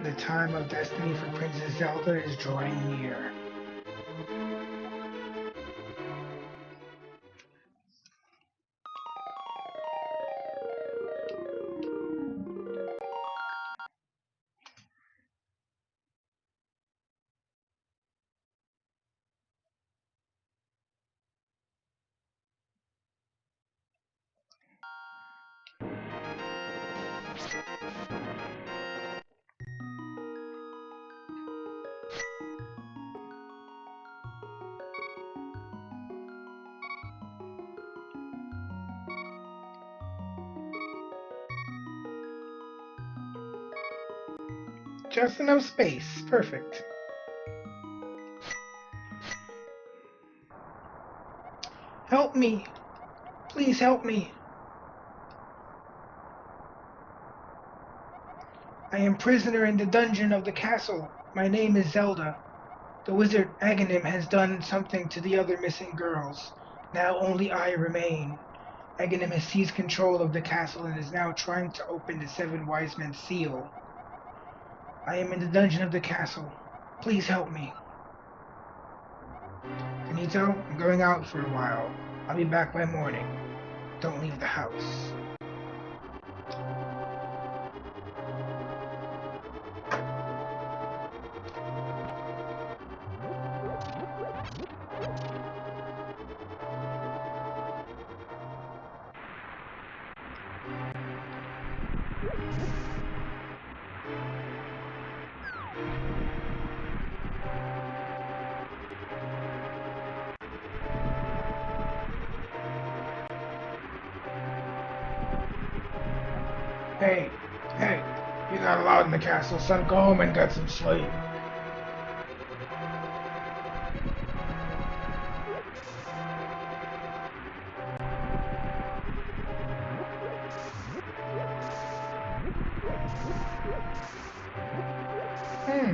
The time of destiny for Princess Zelda is drawing near. Just enough space. Perfect. Help me. Please help me. I am prisoner in the dungeon of the castle. My name is Zelda. The wizard Aghanim has done something to the other missing girls. Now only I remain. Aghanim has seized control of the castle and is now trying to open the 7 wise men's seal. I am in the dungeon of the castle. Please help me. Kanito, I'm going out for a while. I'll be back by morning. Don't leave the house. Hey, you're not allowed in the castle, son. Go home and get some sleep.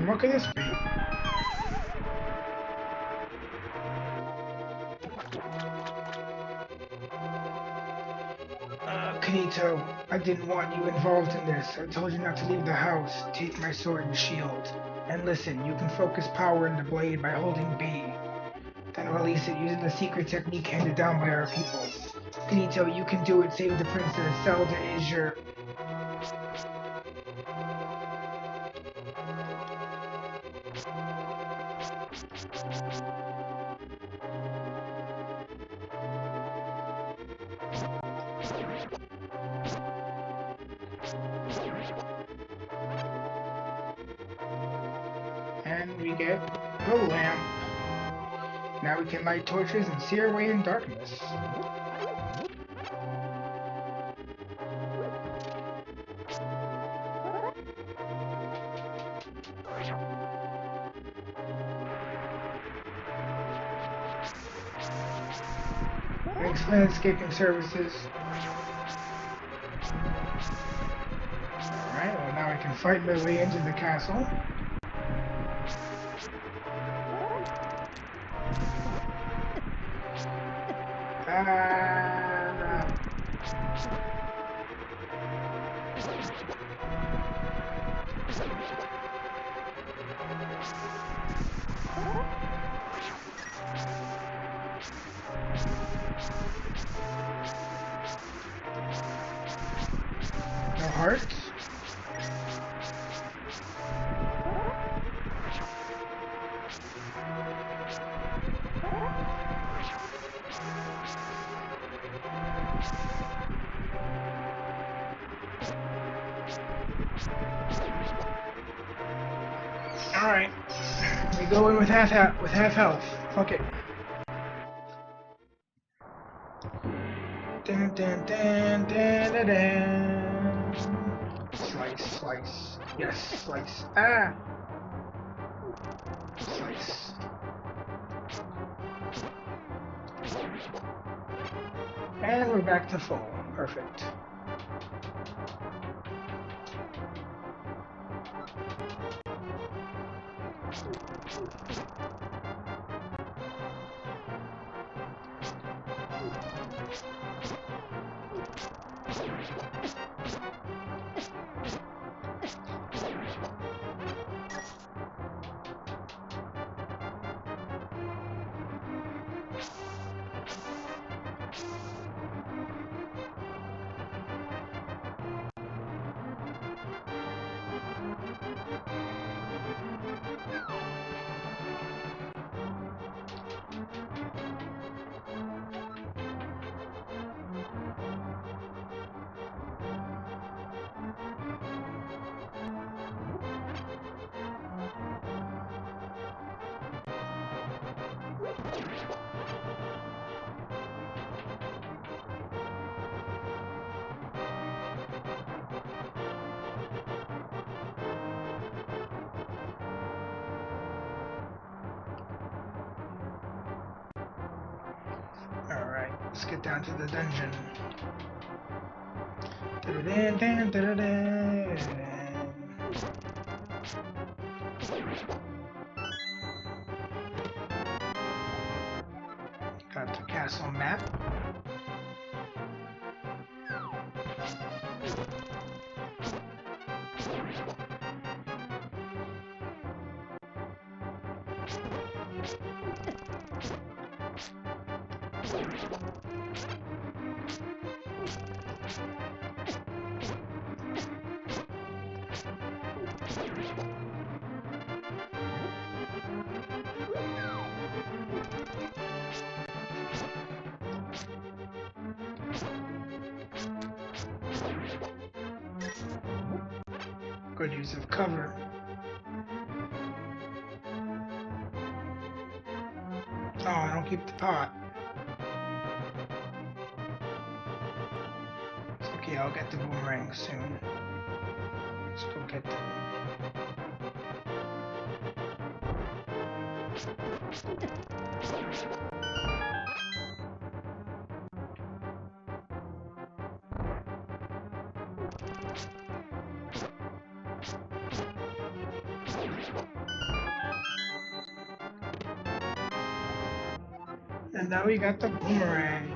What could this be? Kanito, I didn't want you involved in this. I told you not to leave the house. Take my sword and shield. And listen, you can focus power in the blade by holding B. Then release it using the secret technique handed down by our people. Kanito, you can do it. Save the princess. Zelda is your... And we get the lamp. Now we can light torches and see our way in darkness. Thanks for landscaping services. Alright, well now I can fight my way into the castle. No hearts? Alright. We go in with half health. Fuck it. Dun, dun, dun, dun, dun, dun. Slice, slice. Yes, slice. Ah! Slice. And we're back to full. Perfect. Alright, let's get down to the dungeon. Got the castle map. Good use of cover. Oh, I don't keep the pot. It's okay, I'll get the boomerang soon. Let's go get them. And now we got the boomerang.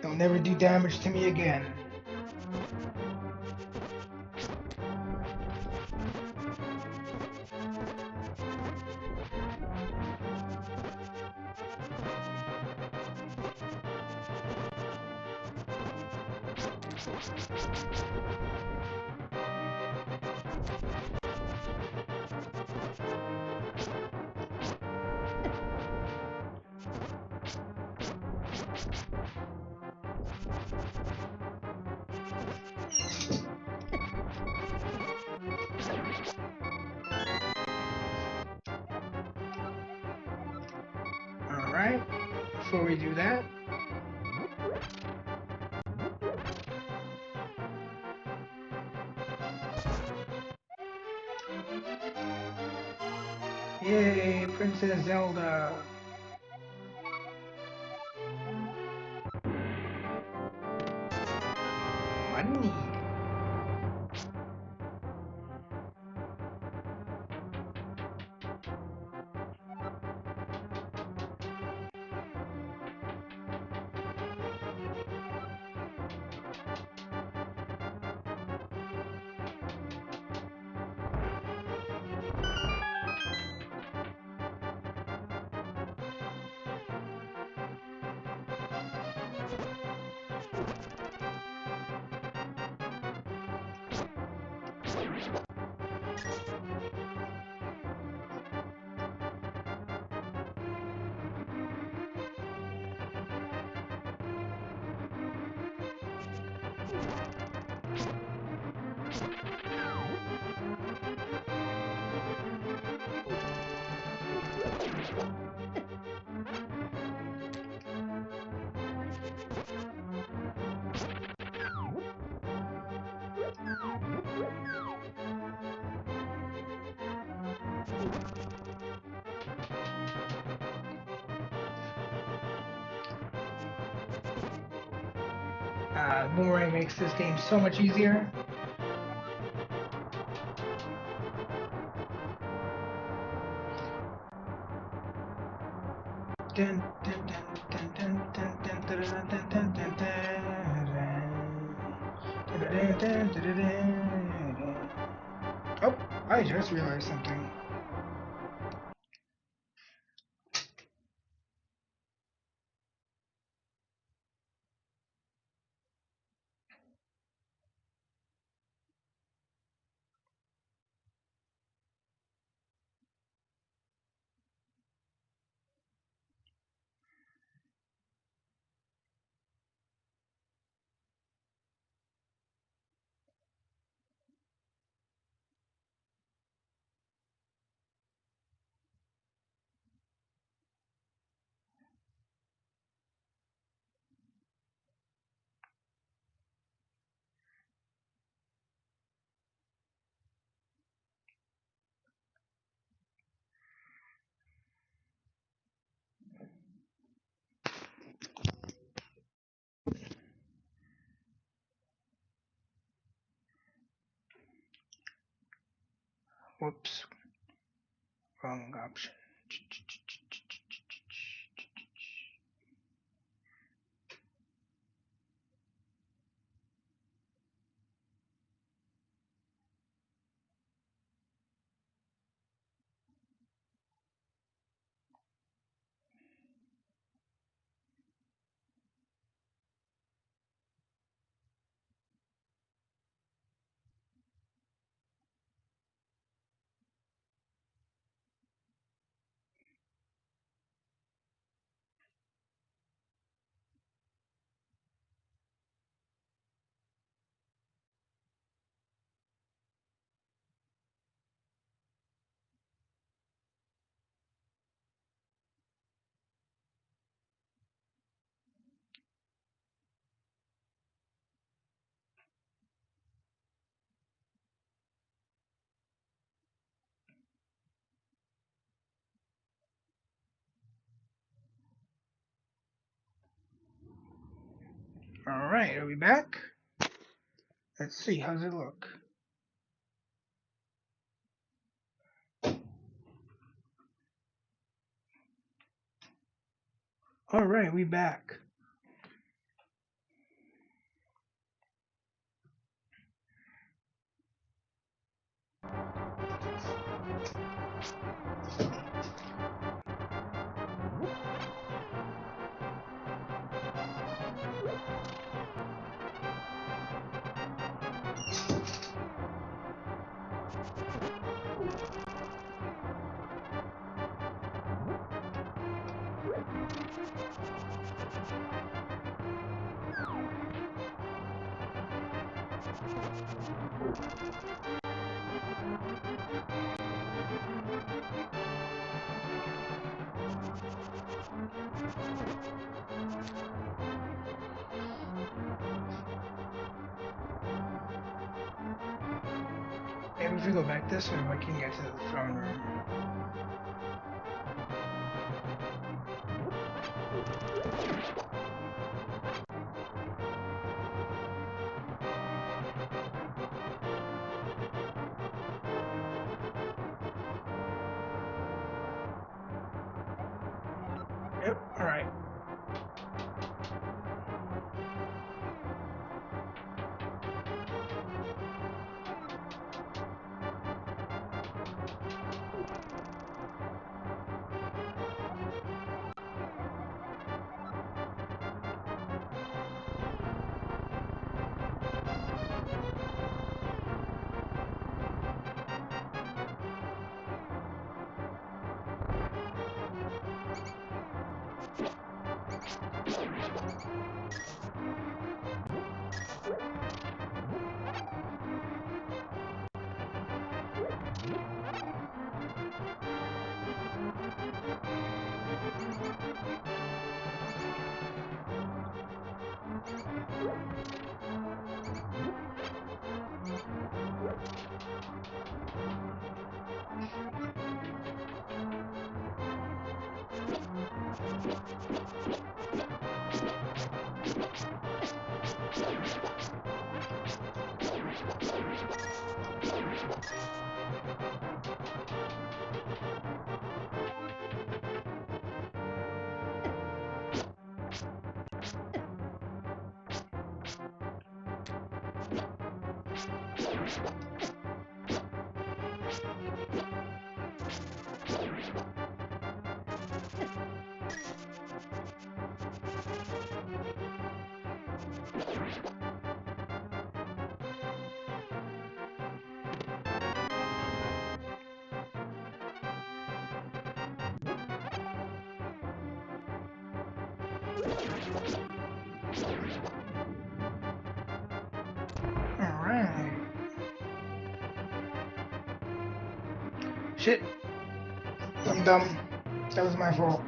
They'll never do damage to me again. Alright, before we do that, yay, Princess Zelda! Money! Boomerang makes this game so much easier. Oh, I just realized something. Whoops, wrong option. All right, are we back? Let's see, how's it look? All right, we back. Maybe if we go back this way, we can get to the throne room. Yep, all right. Alright. Shit. I'm dumb. That was my fault.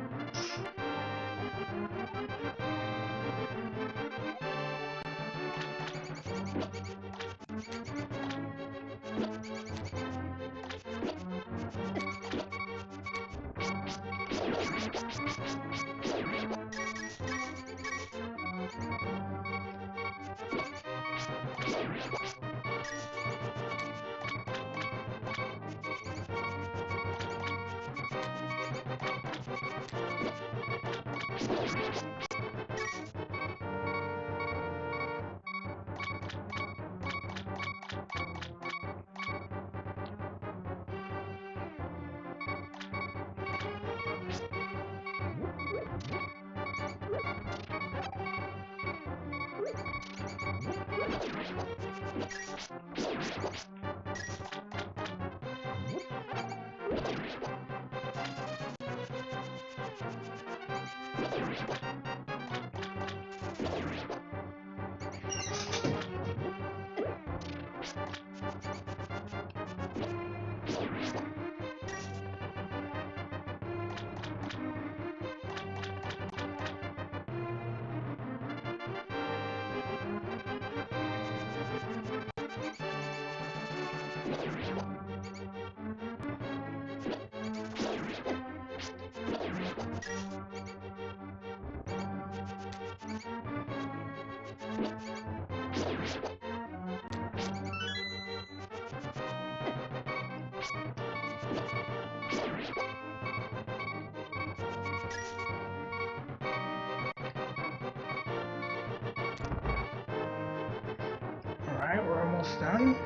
Alright, we're almost done.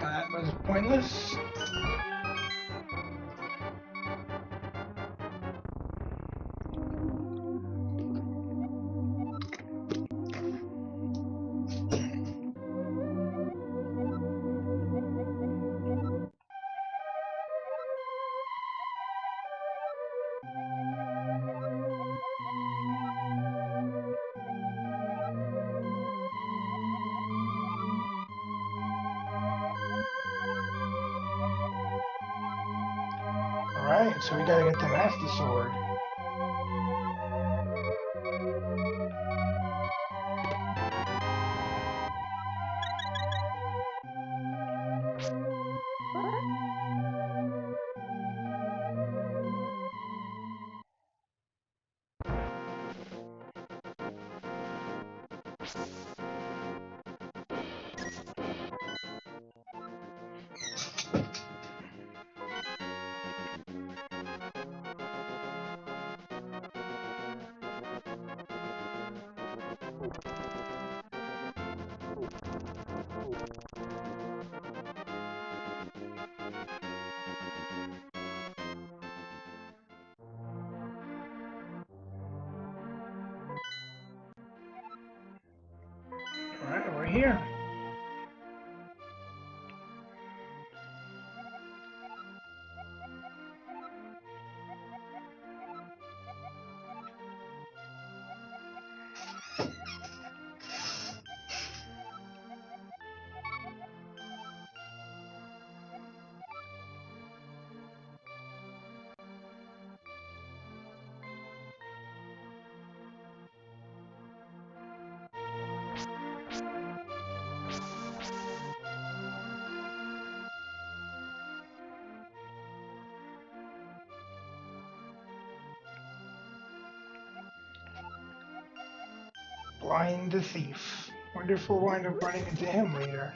That was pointless. Alright, so we gotta get the Master Sword. Alright, we're here. Blind the Thief. Wonder if we'll wind up running into him later.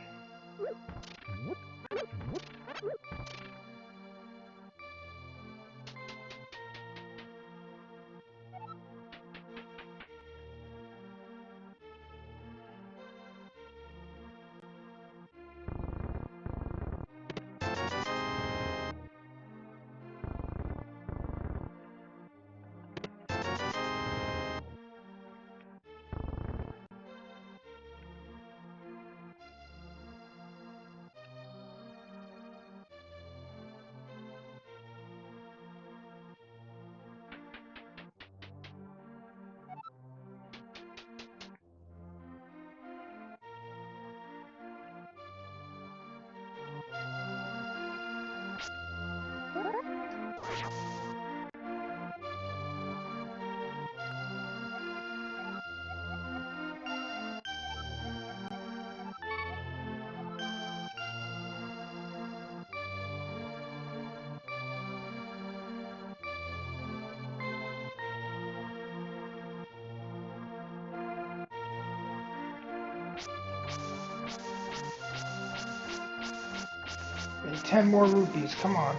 Need 10 more rupees, come on.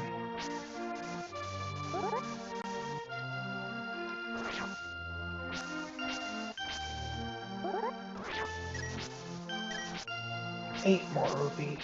Eight more rupees.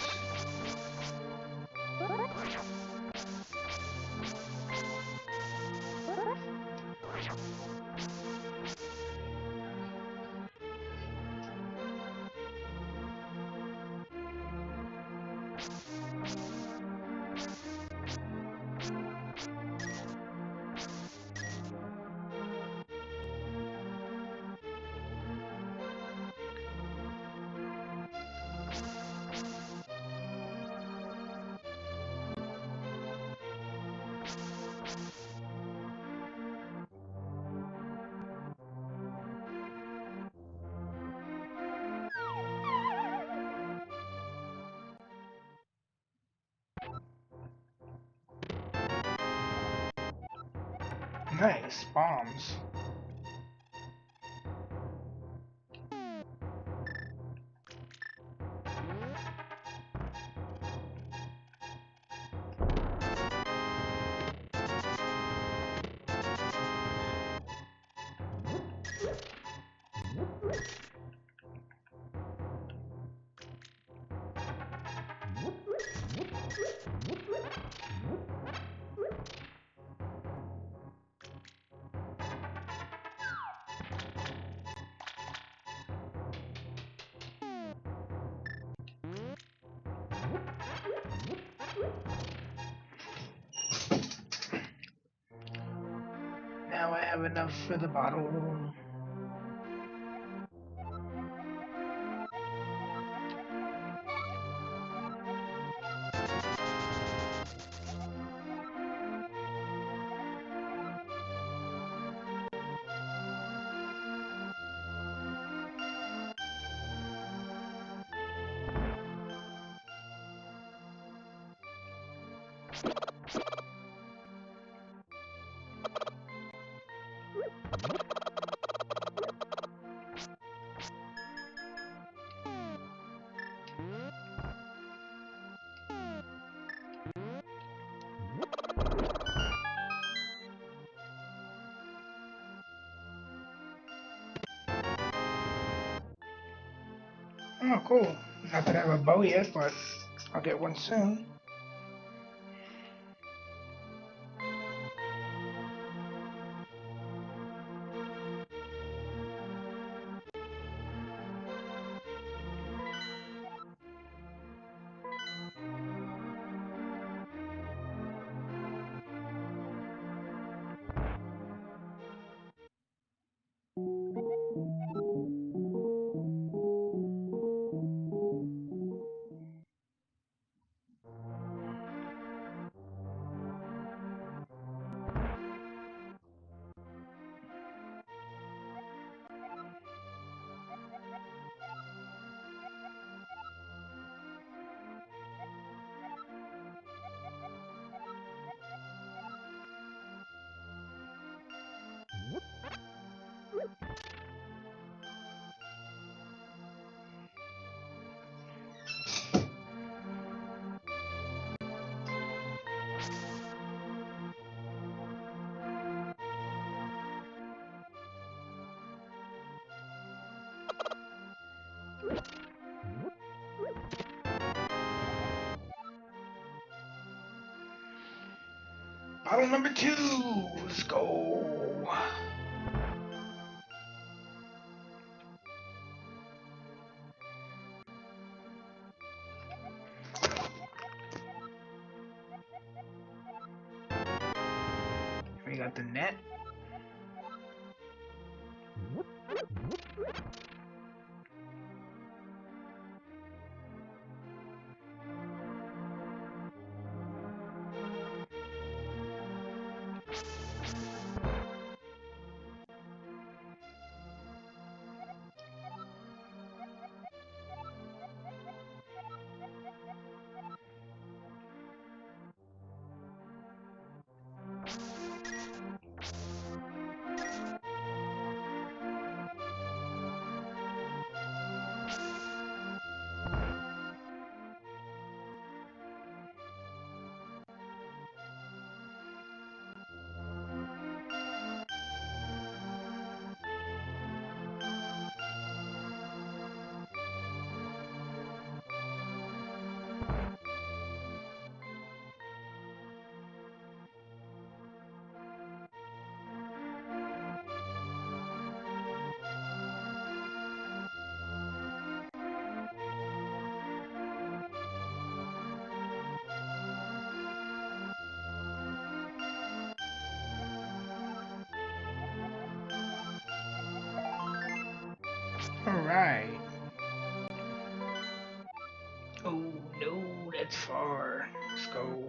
Nice, bombs. now I have enough for the bottle. Oh, cool. Not that I have a bow yet, but I'll get one soon. Bottle number 2. Let's go. We got the net. Alright. Oh no, that's far. Let's go.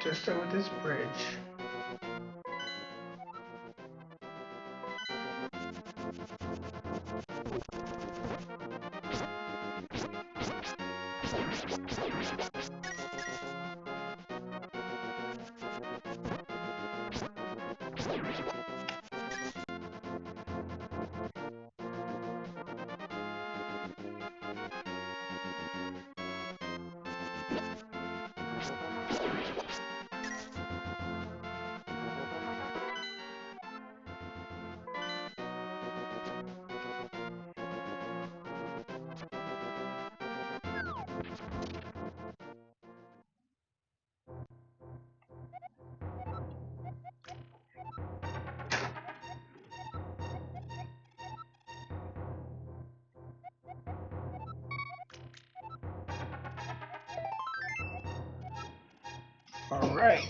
Just over this bridge. All right.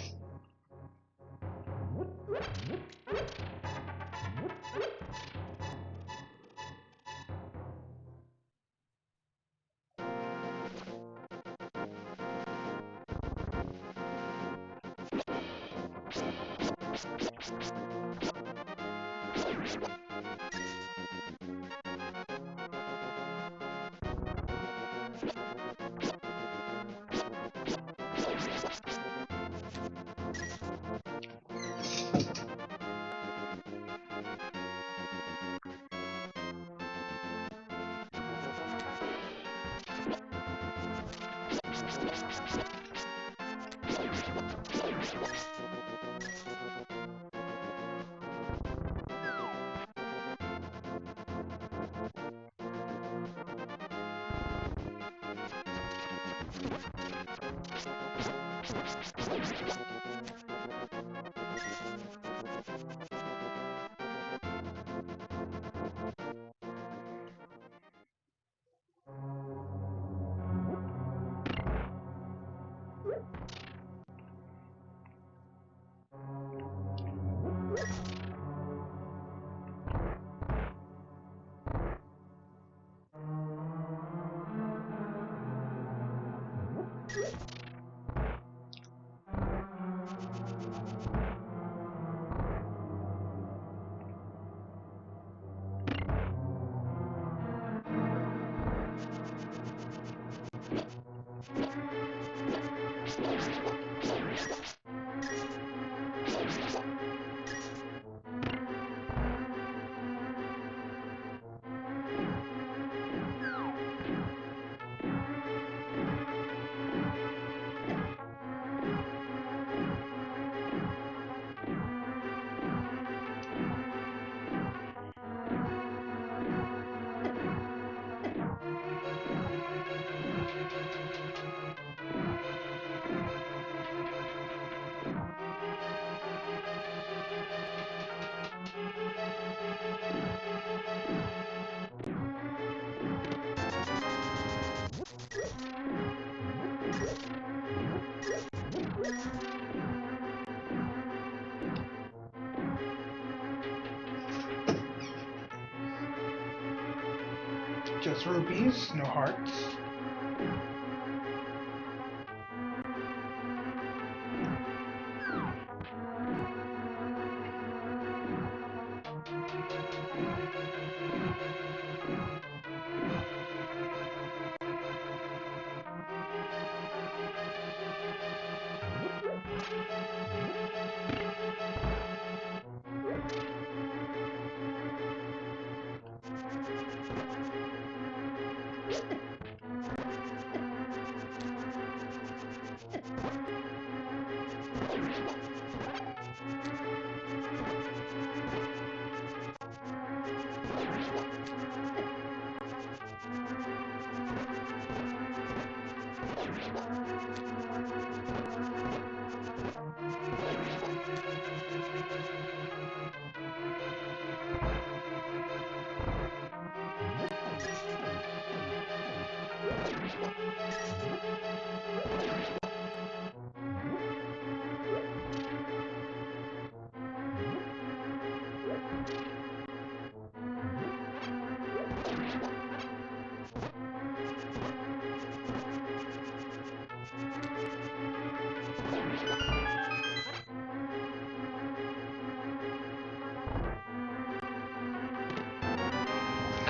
Just rupees, no hearts.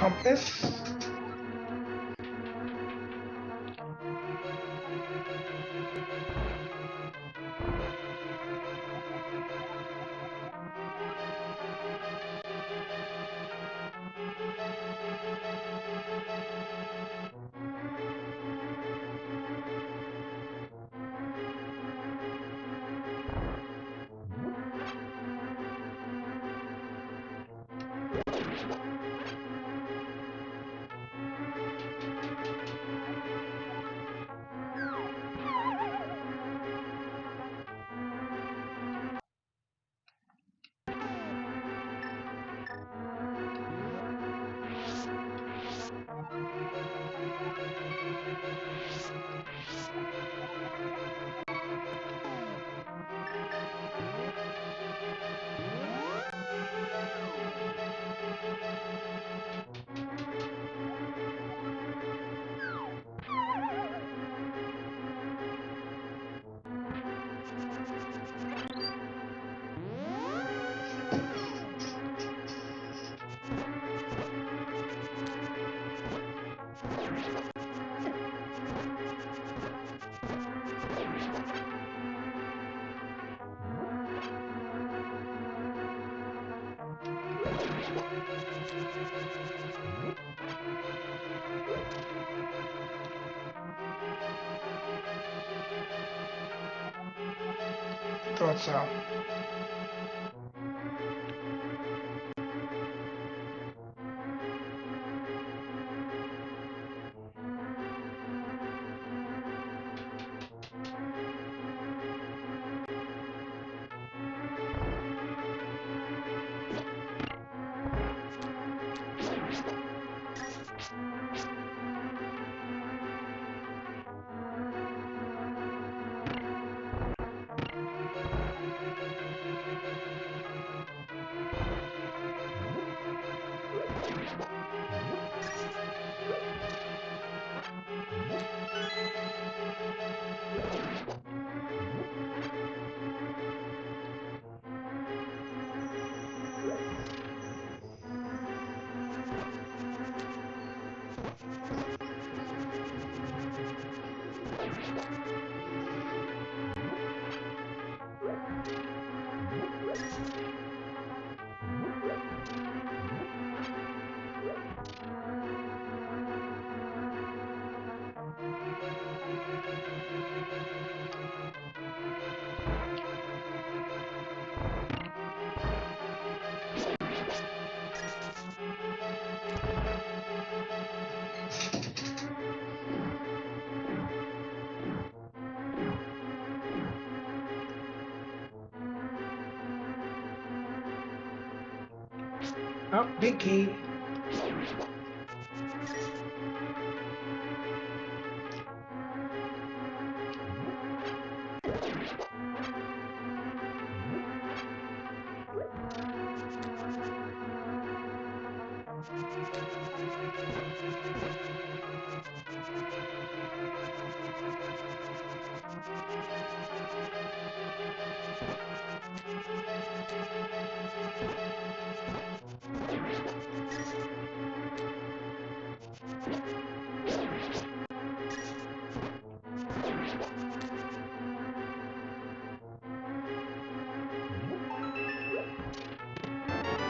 compass. Thought so. Oh, big key.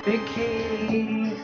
Big key.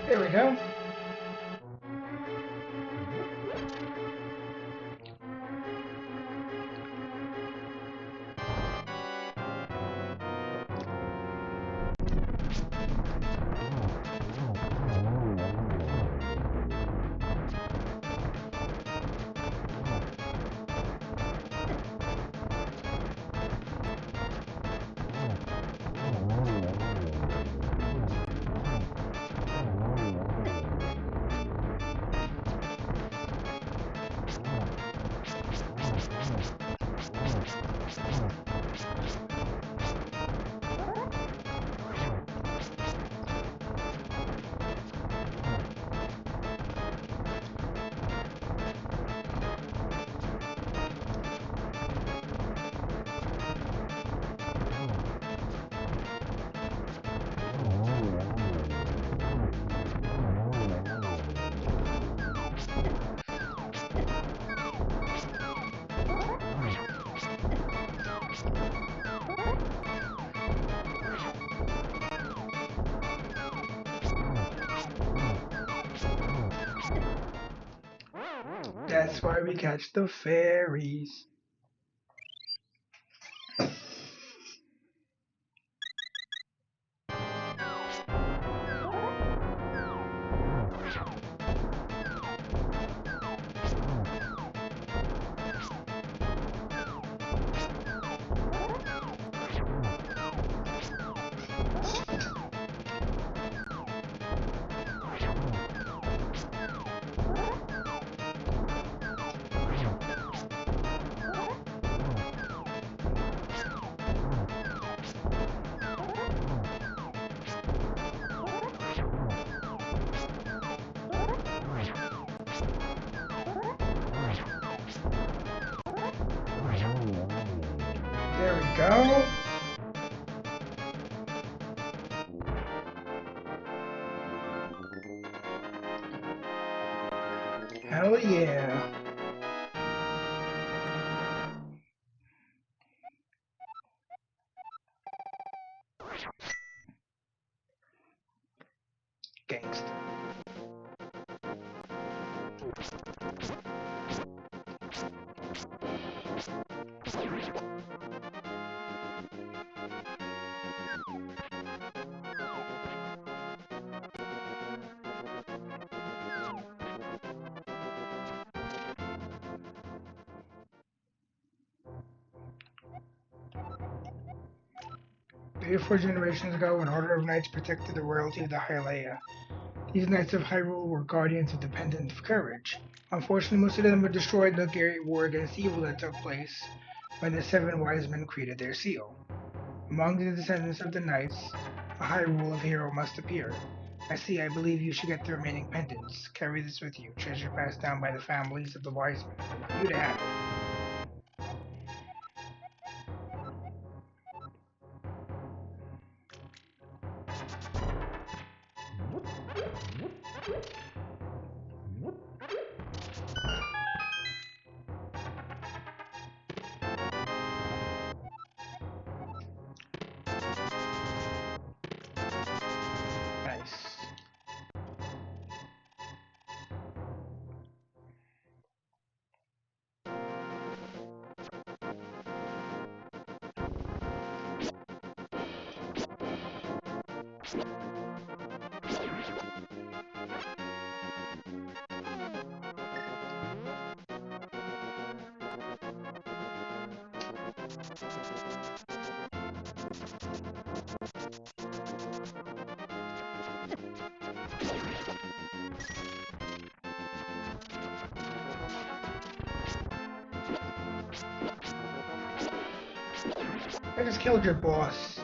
There we go. That's why we catch the fairies. There we go. Hell yeah. Gangsta. Before generations ago, an order of knights protected the royalty of the Hylia. These knights of Hyrule were guardians of the Pendant of Courage. Unfortunately, most of them were destroyed in the great war against evil that took place when the seven wise men created their seal. Among the descendants of the knights, a Hyrule of hero must appear. I believe you should get the remaining pendants. Carry this with you, treasure passed down by the families of the wise men. For you to have it. Nice. I just killed your boss.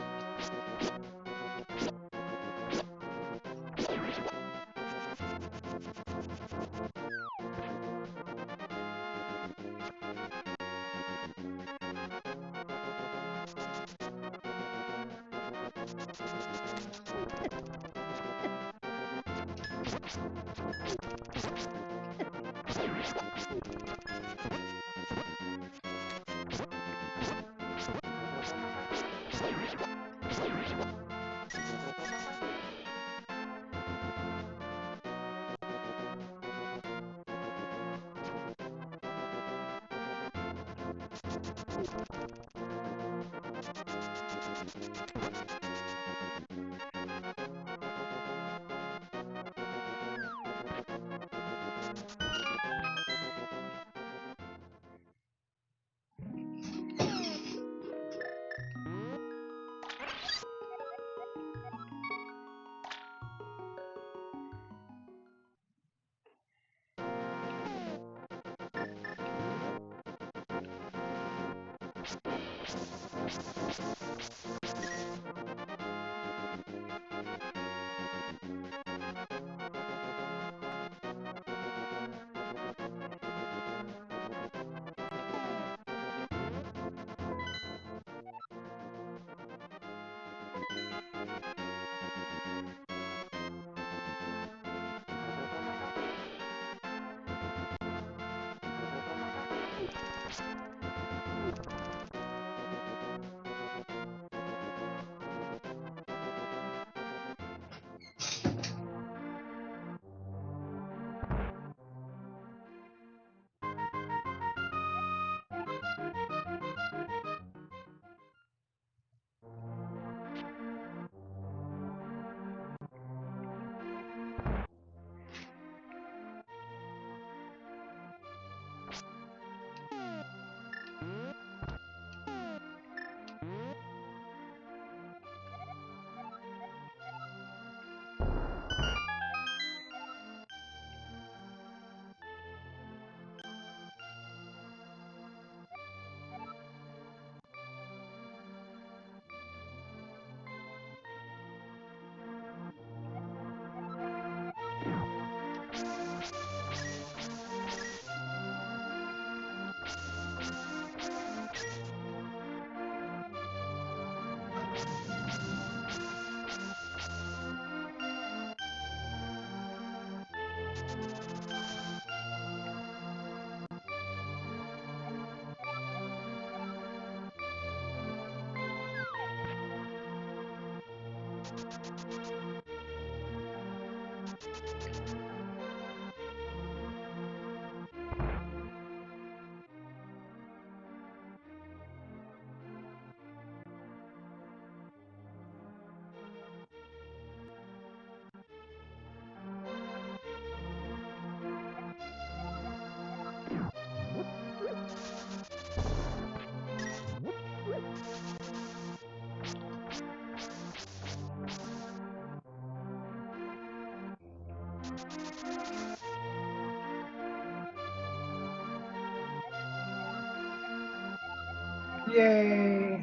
Yay!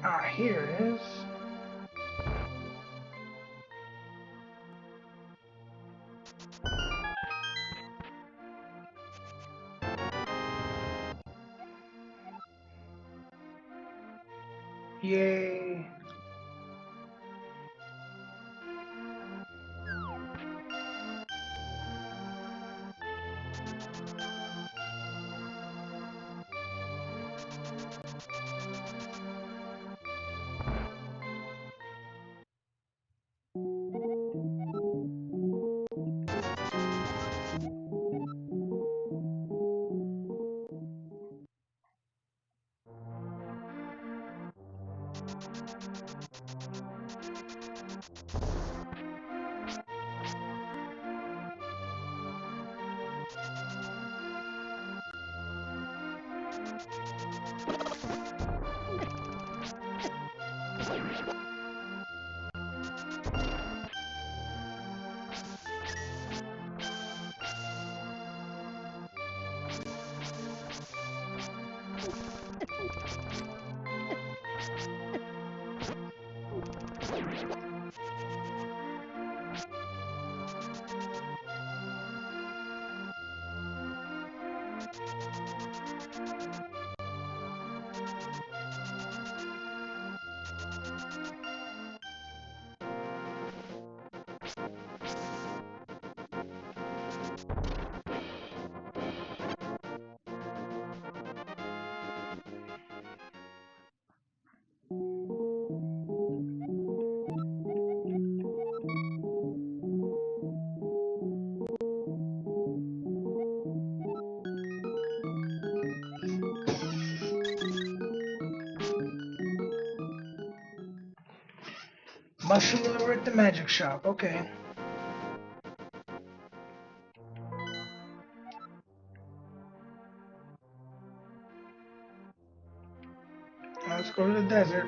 Ah, here it is. Yay. Muscular at the magic shop. Okay. Let's go to the desert.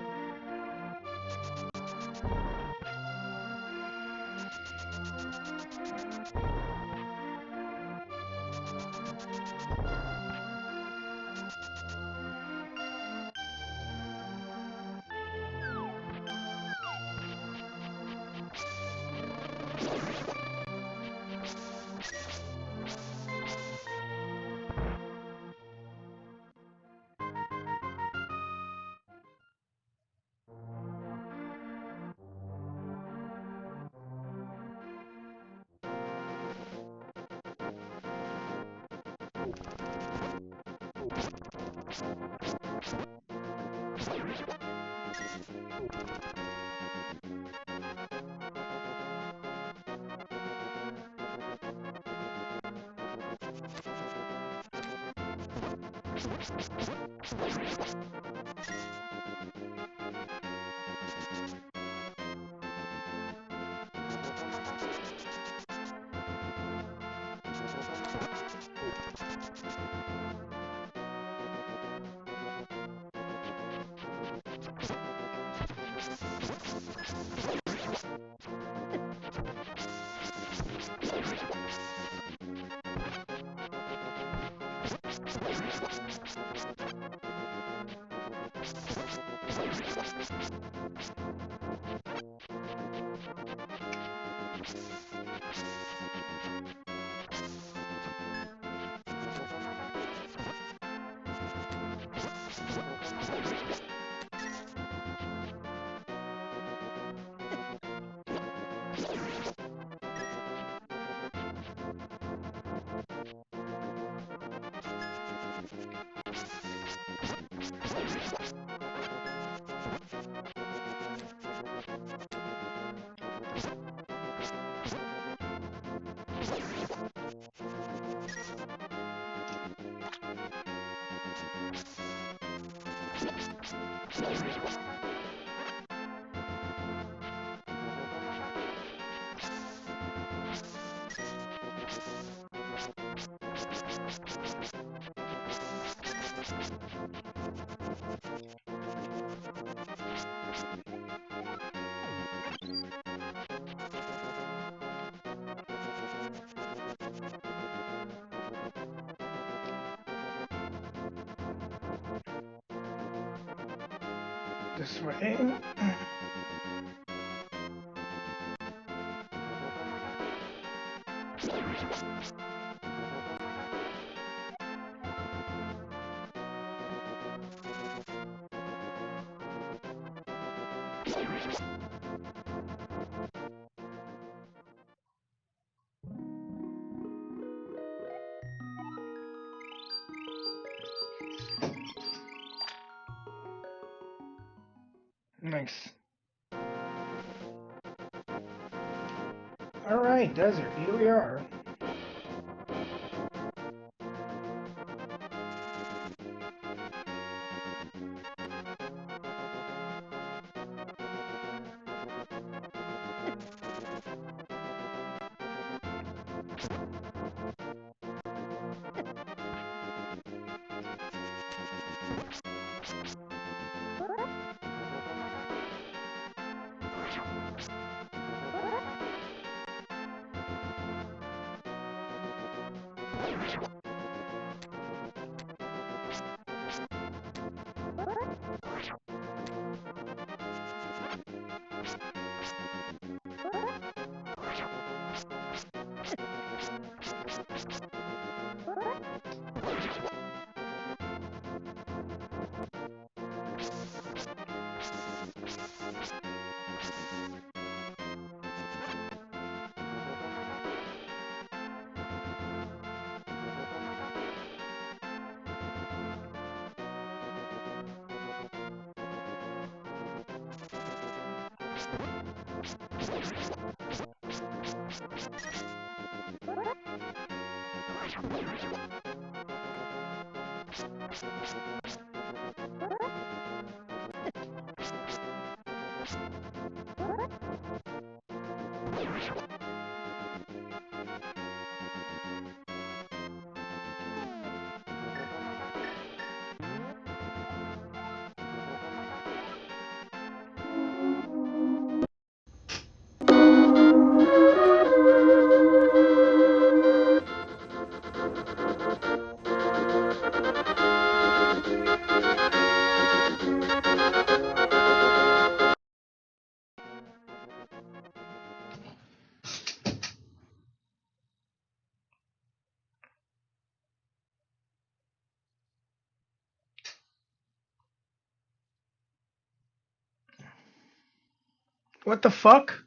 This way. Nice. Alright, desert, here we are. What the fuck?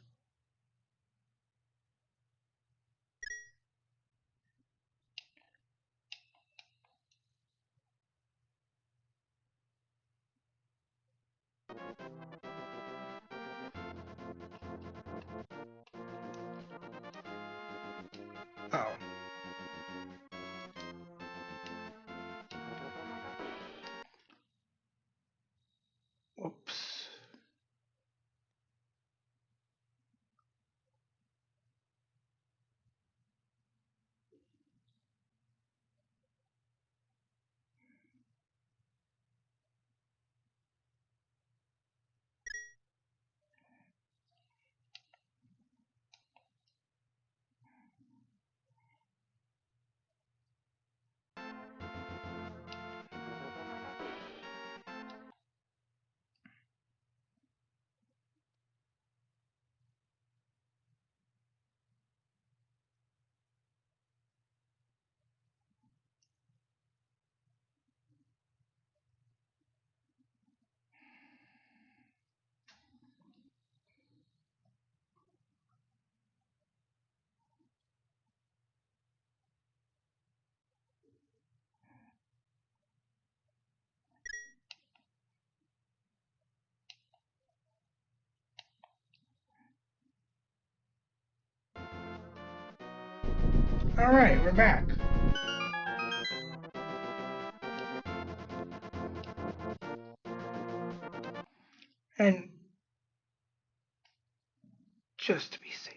Oh. Whoops. Alright, we're back. And just to be safe.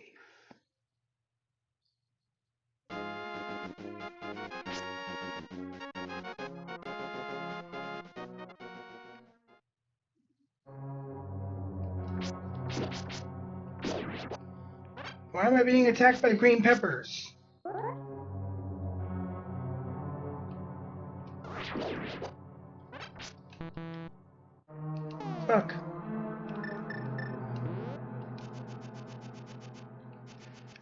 Why am I being attacked by green peppers? Fuck.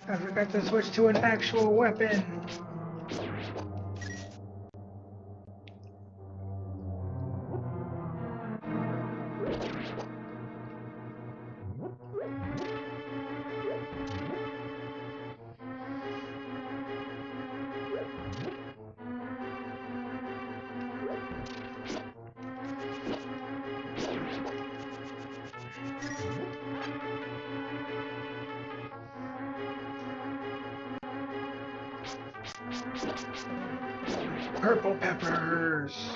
I forgot to switch to an actual weapon. Purple peppers.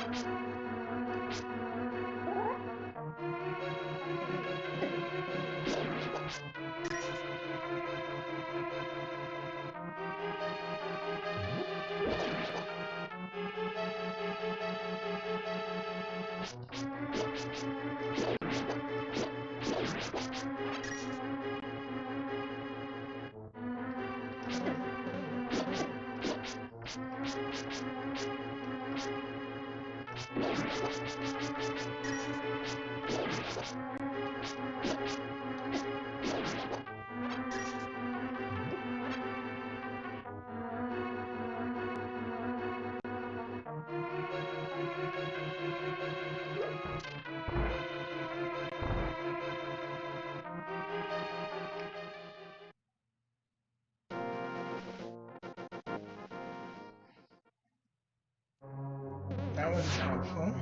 That was helpful.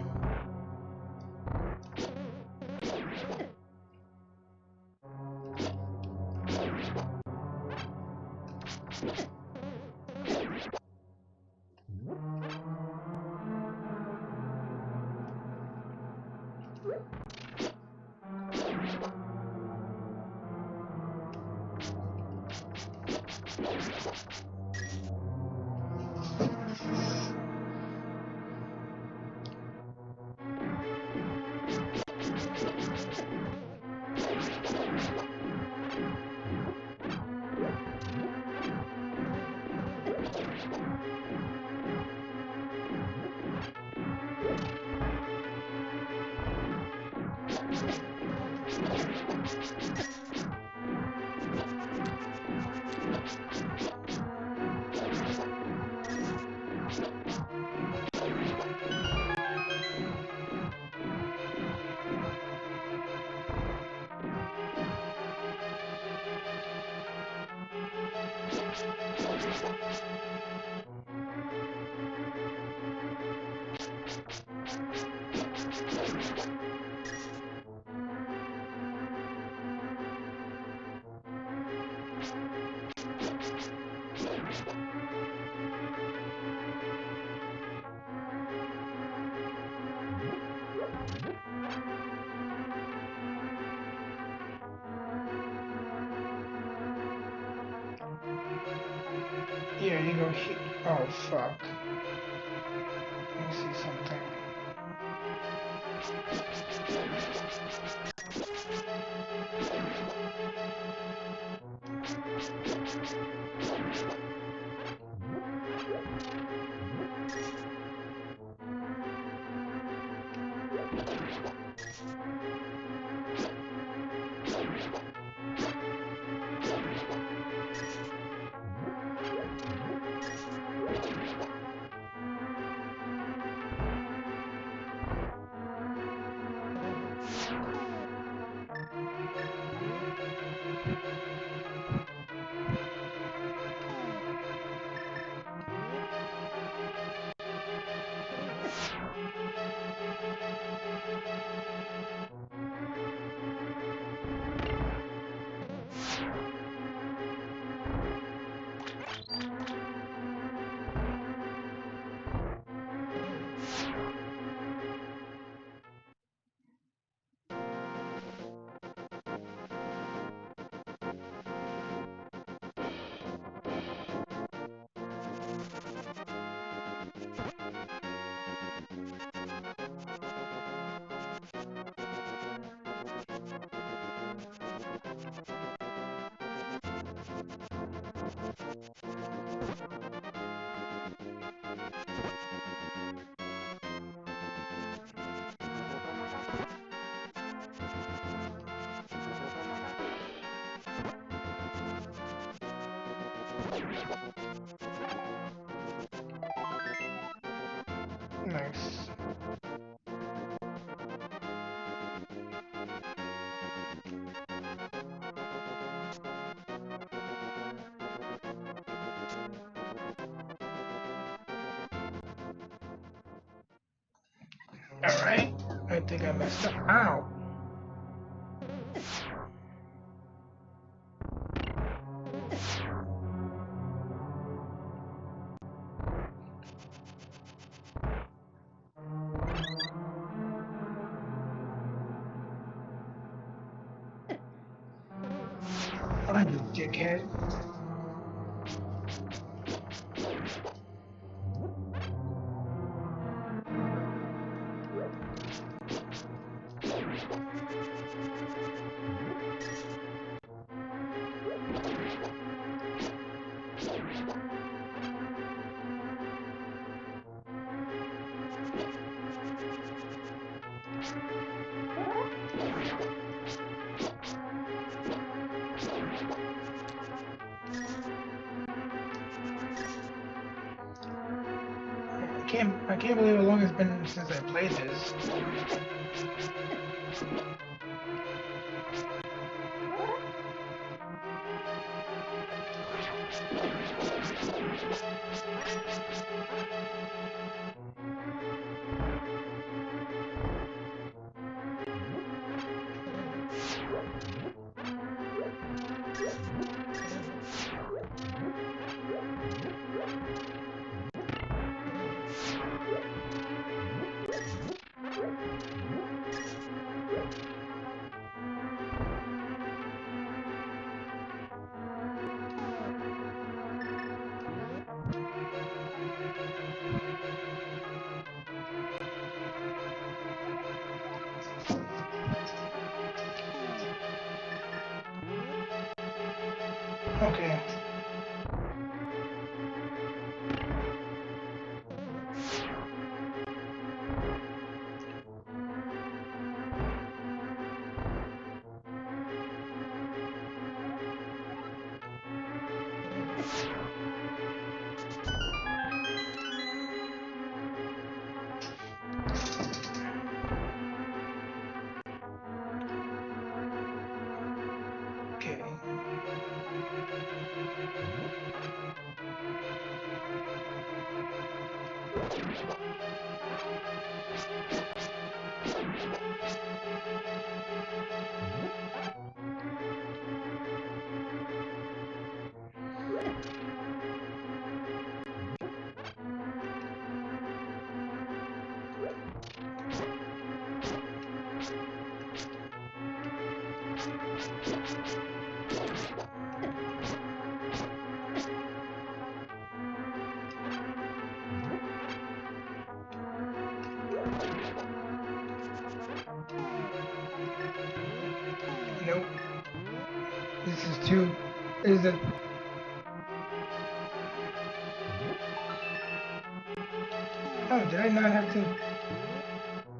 Yeah, you go here. Oh, fuck. Let me see something. Nice. Alright. I think I messed up. Ow. Oh, you dickhead. I can't believe how long it's been since I played this. Okay. Okay. Nope. This is too. Is it? Oh, did I not have to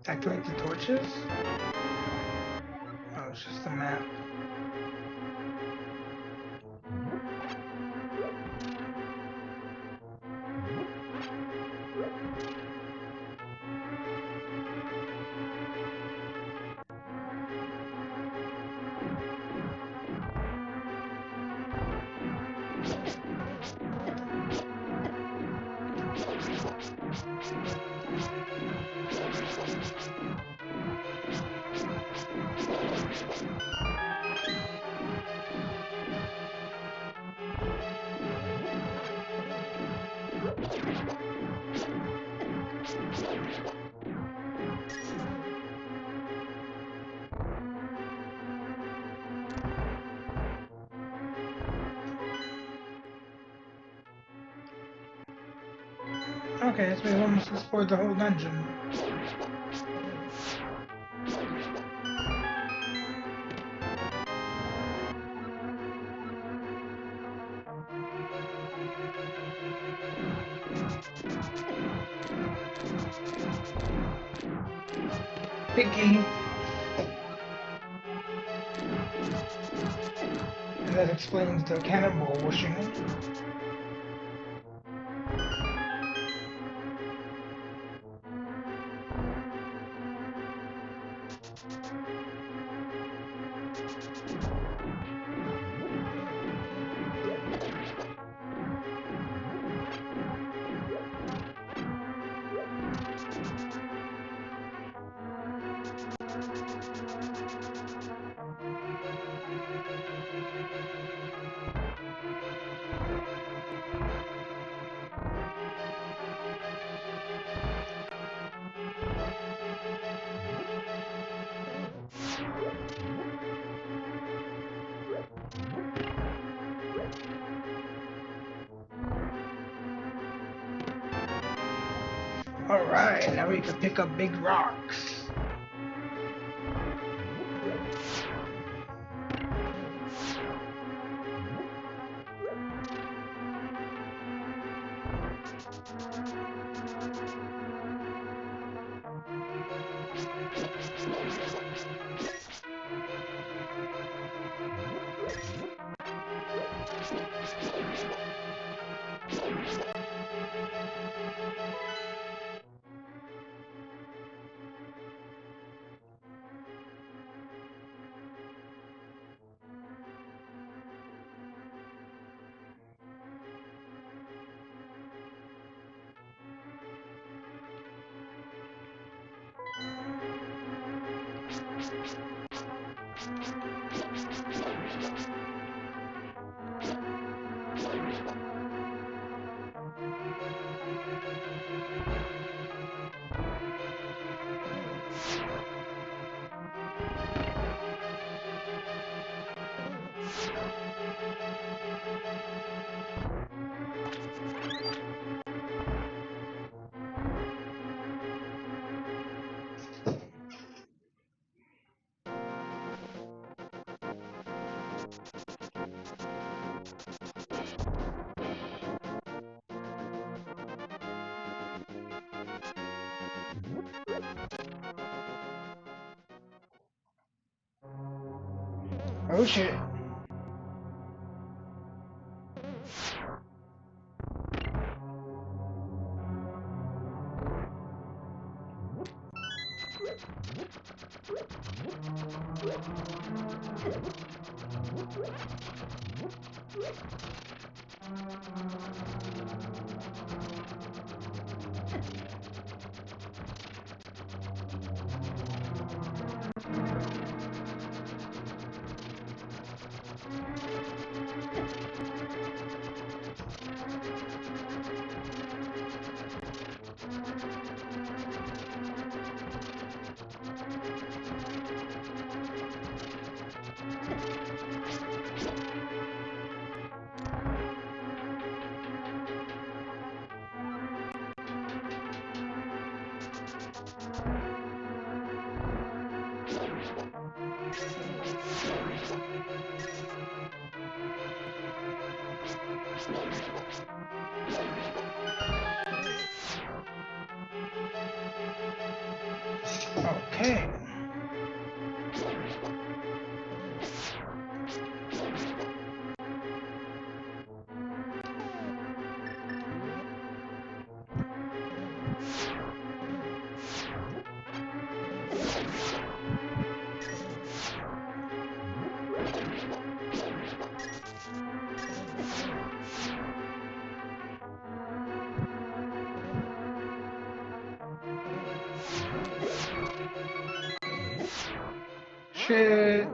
activate the torches? Oh, it's just the map. Okay, so we've almost explored the whole dungeon. Picky. And that explains the cannonball whooshing. Alright, now we can pick up big rocks. Oh shit. Okay. Shit.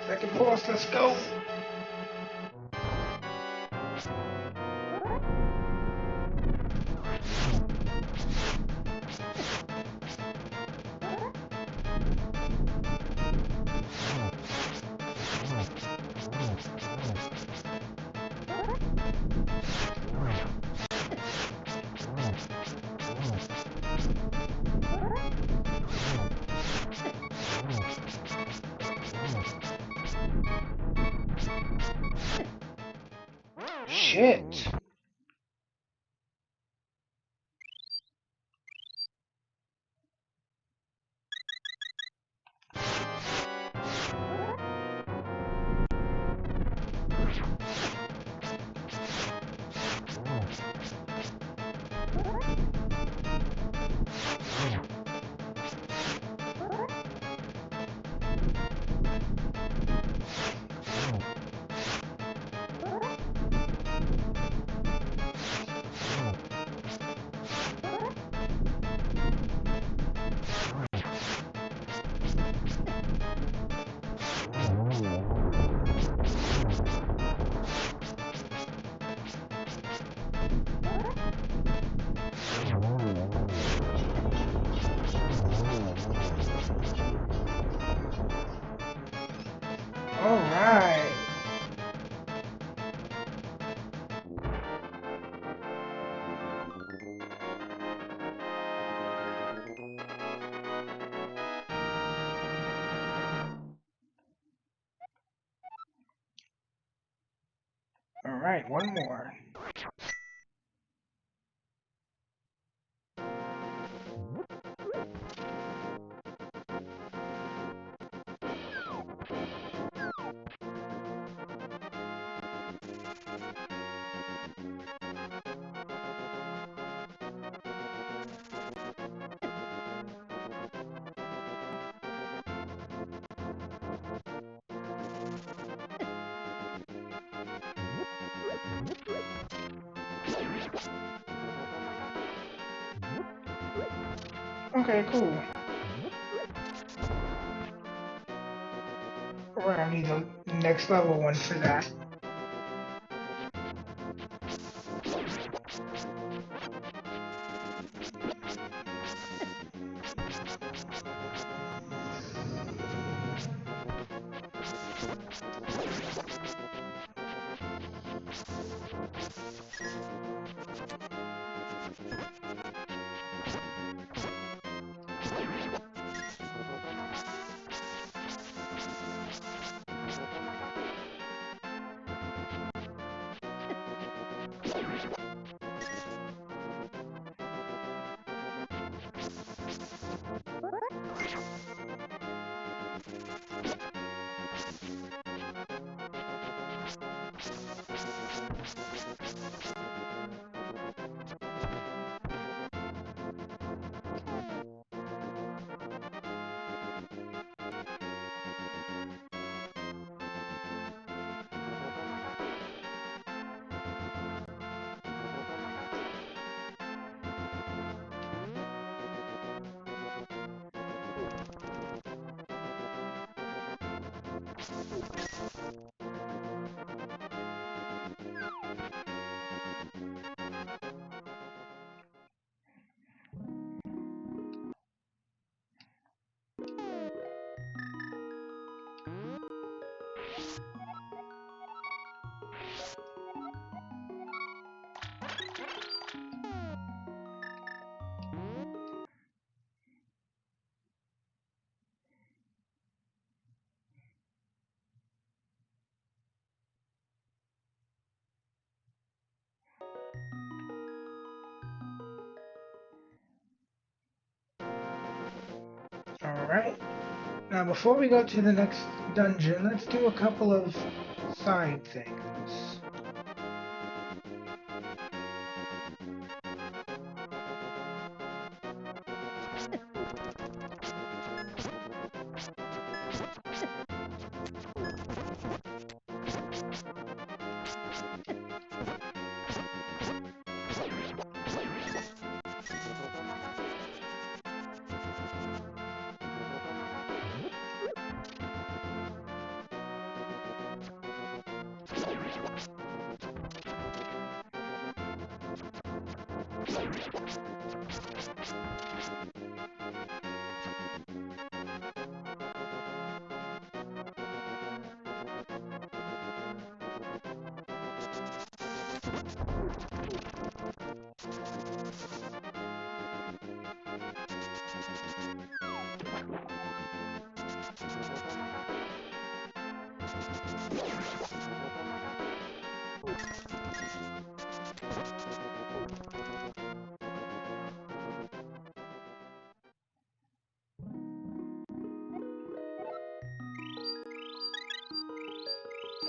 Second boss, let's go. Shit. All right. All right, one more. Okay, cool. We're gonna need the next level one for that. Alright. Now before we go to the next dungeon, let's do a couple of side things.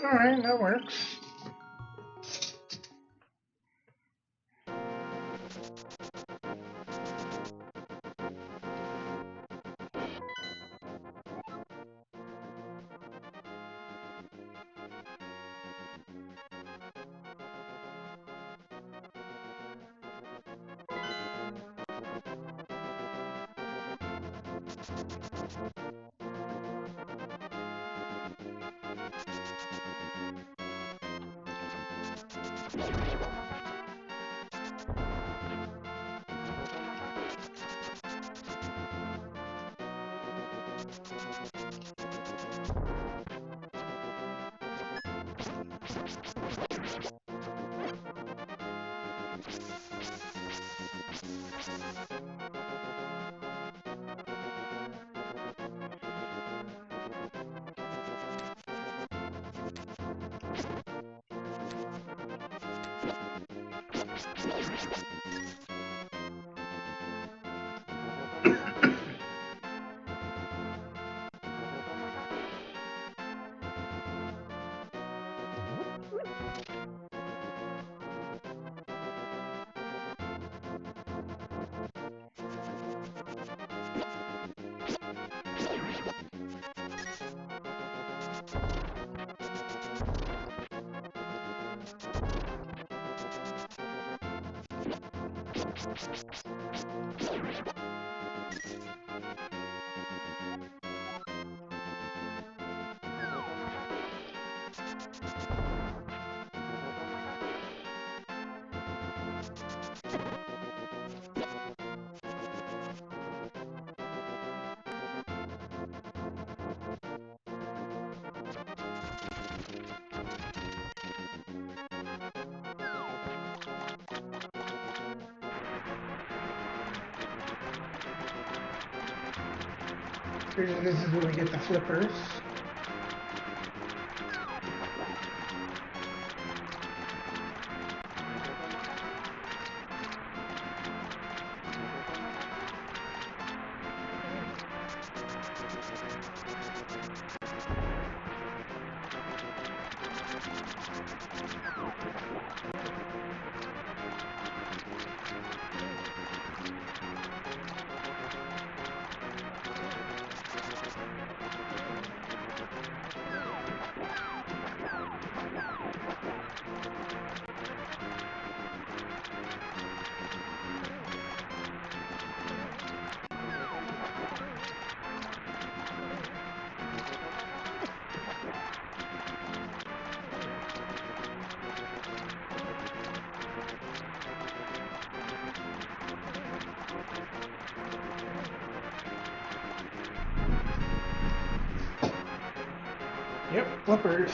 Alright, that works. This is where we get the flippers. Yep, flippers.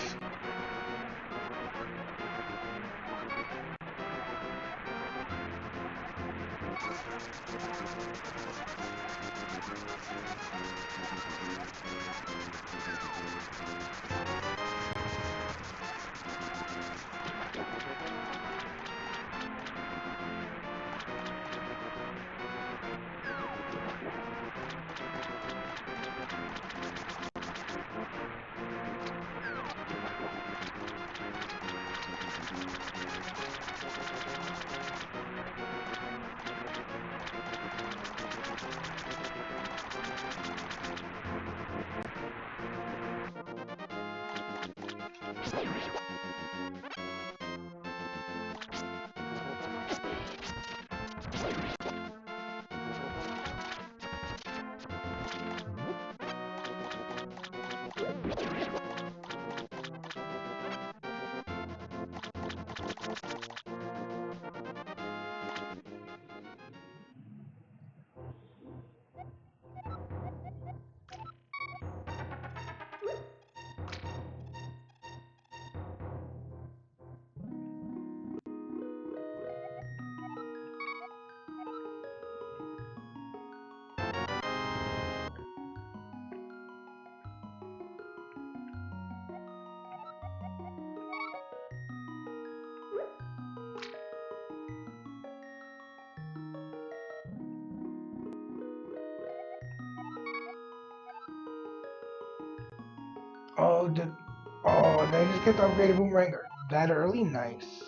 Oh, they just get the upgraded boomerang that early? Nice.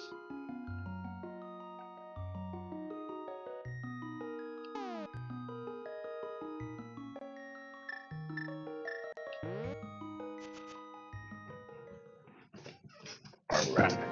Alright.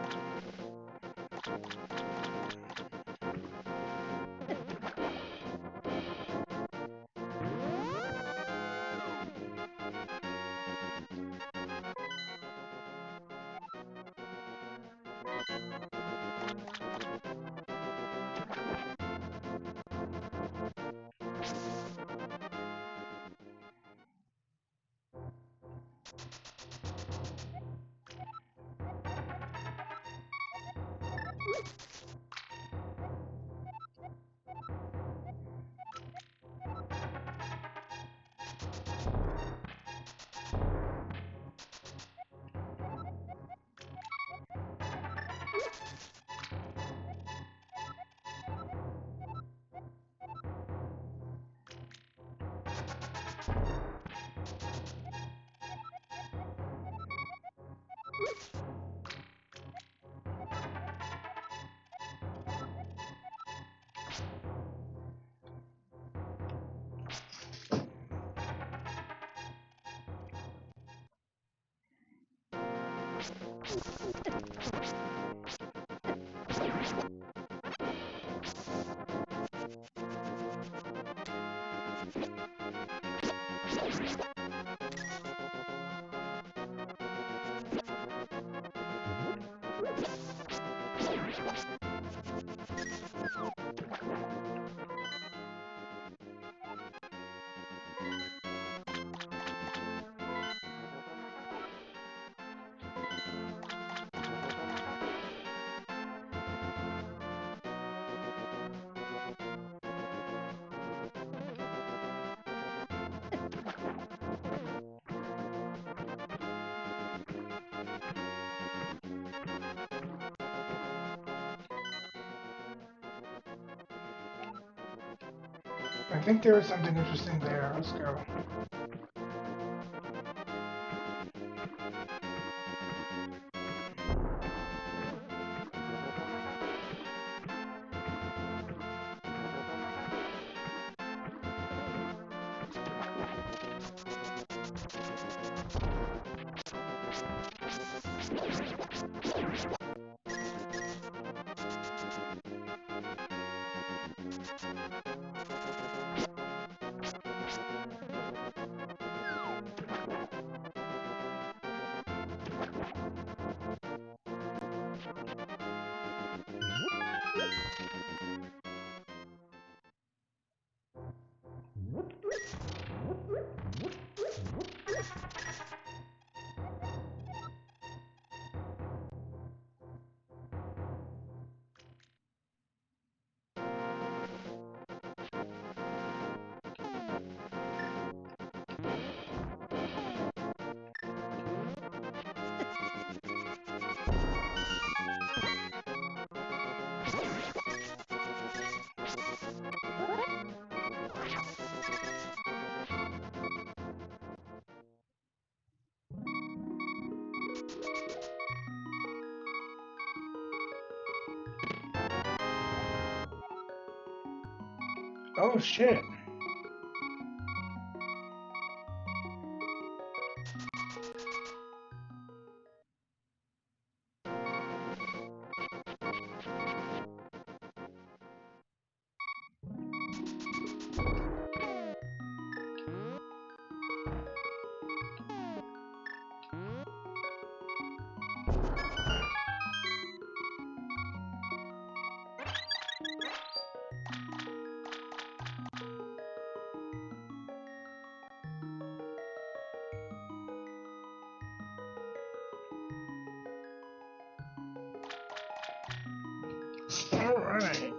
I think there is something interesting there. Let's go. Oh shit. All right.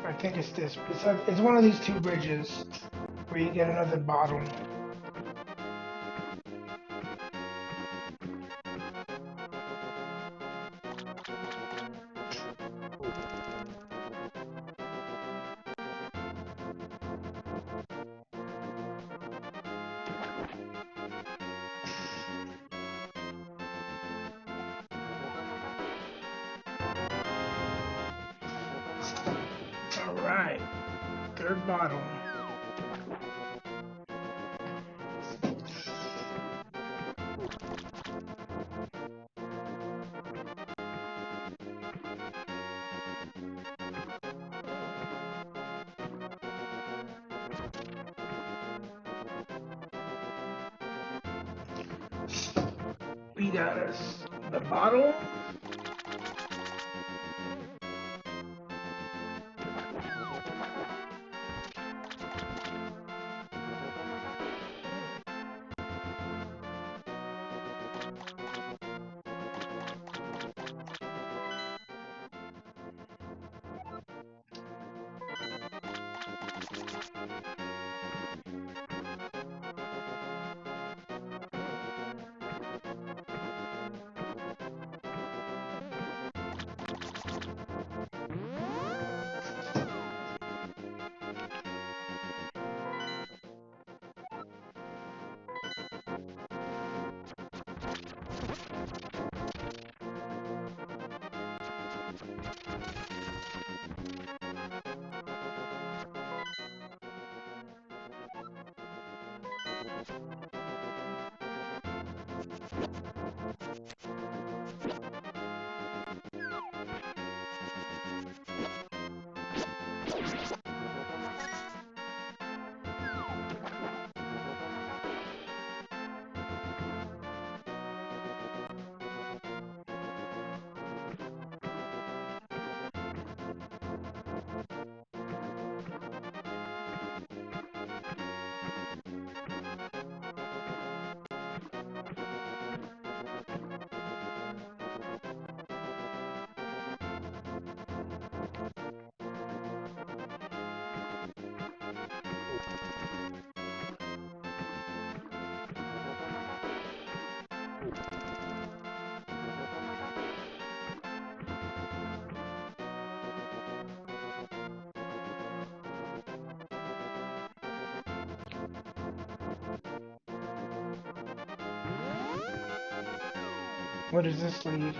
I think it's this. It's one of these two bridges where you get another bottle. Alright, third bottle. We got us the bottle. What does this leave?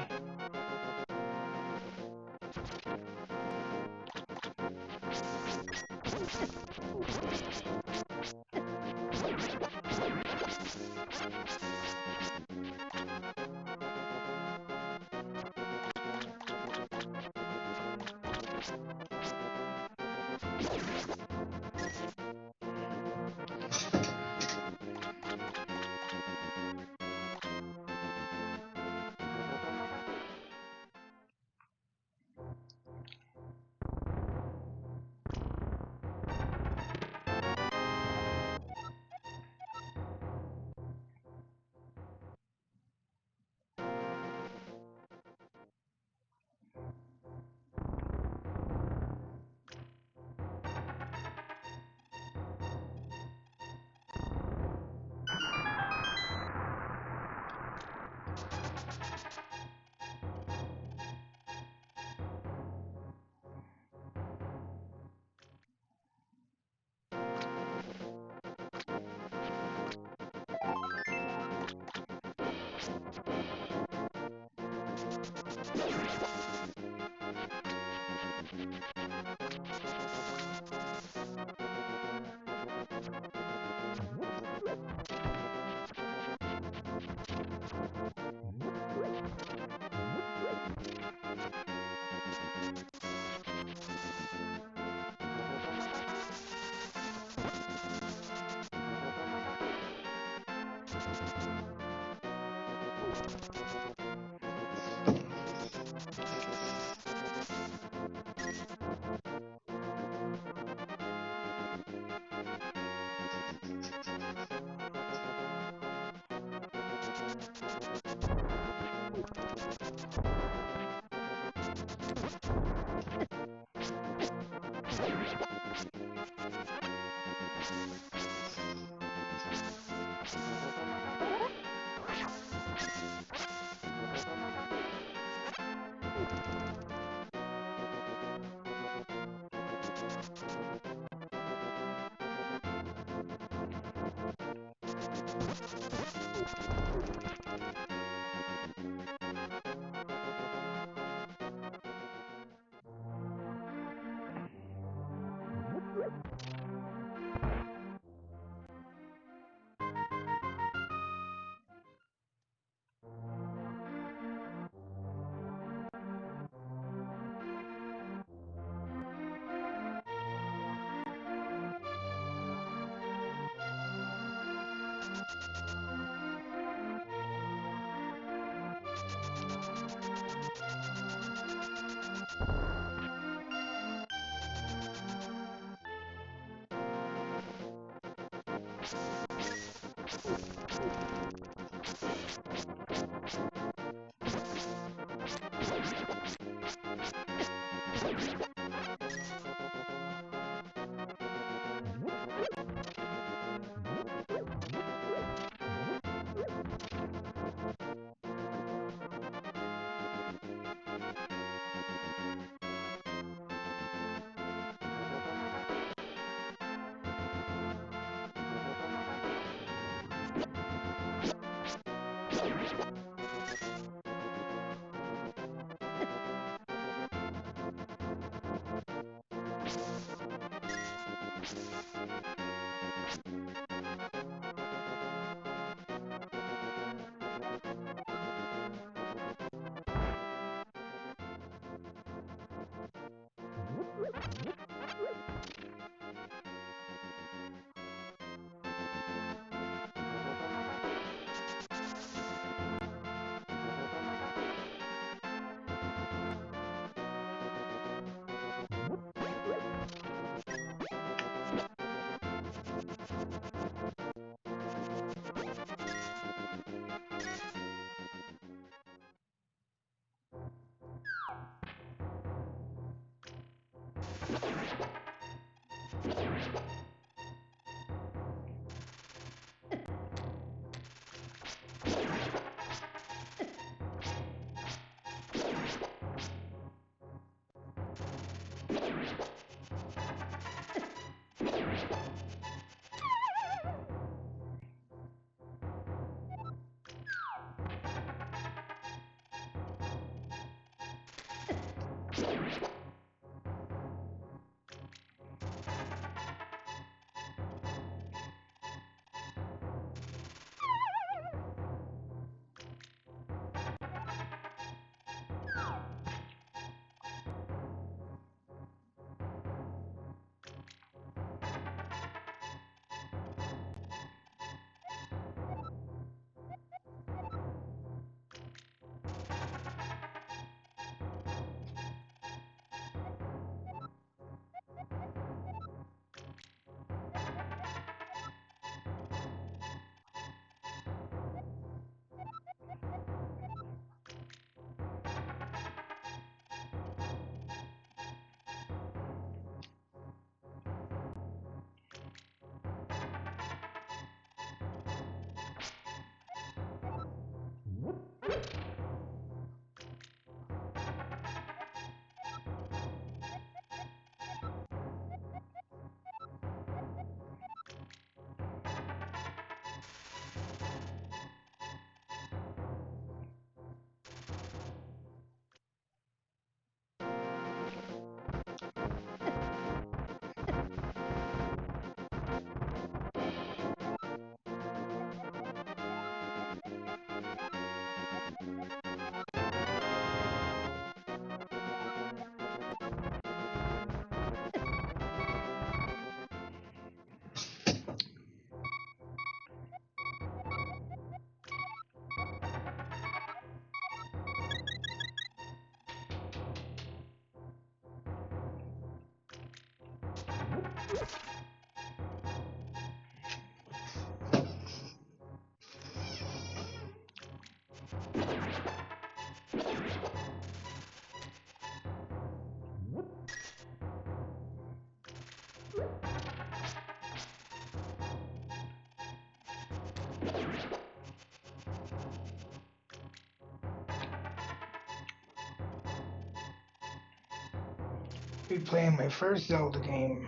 Replaying my first Zelda game.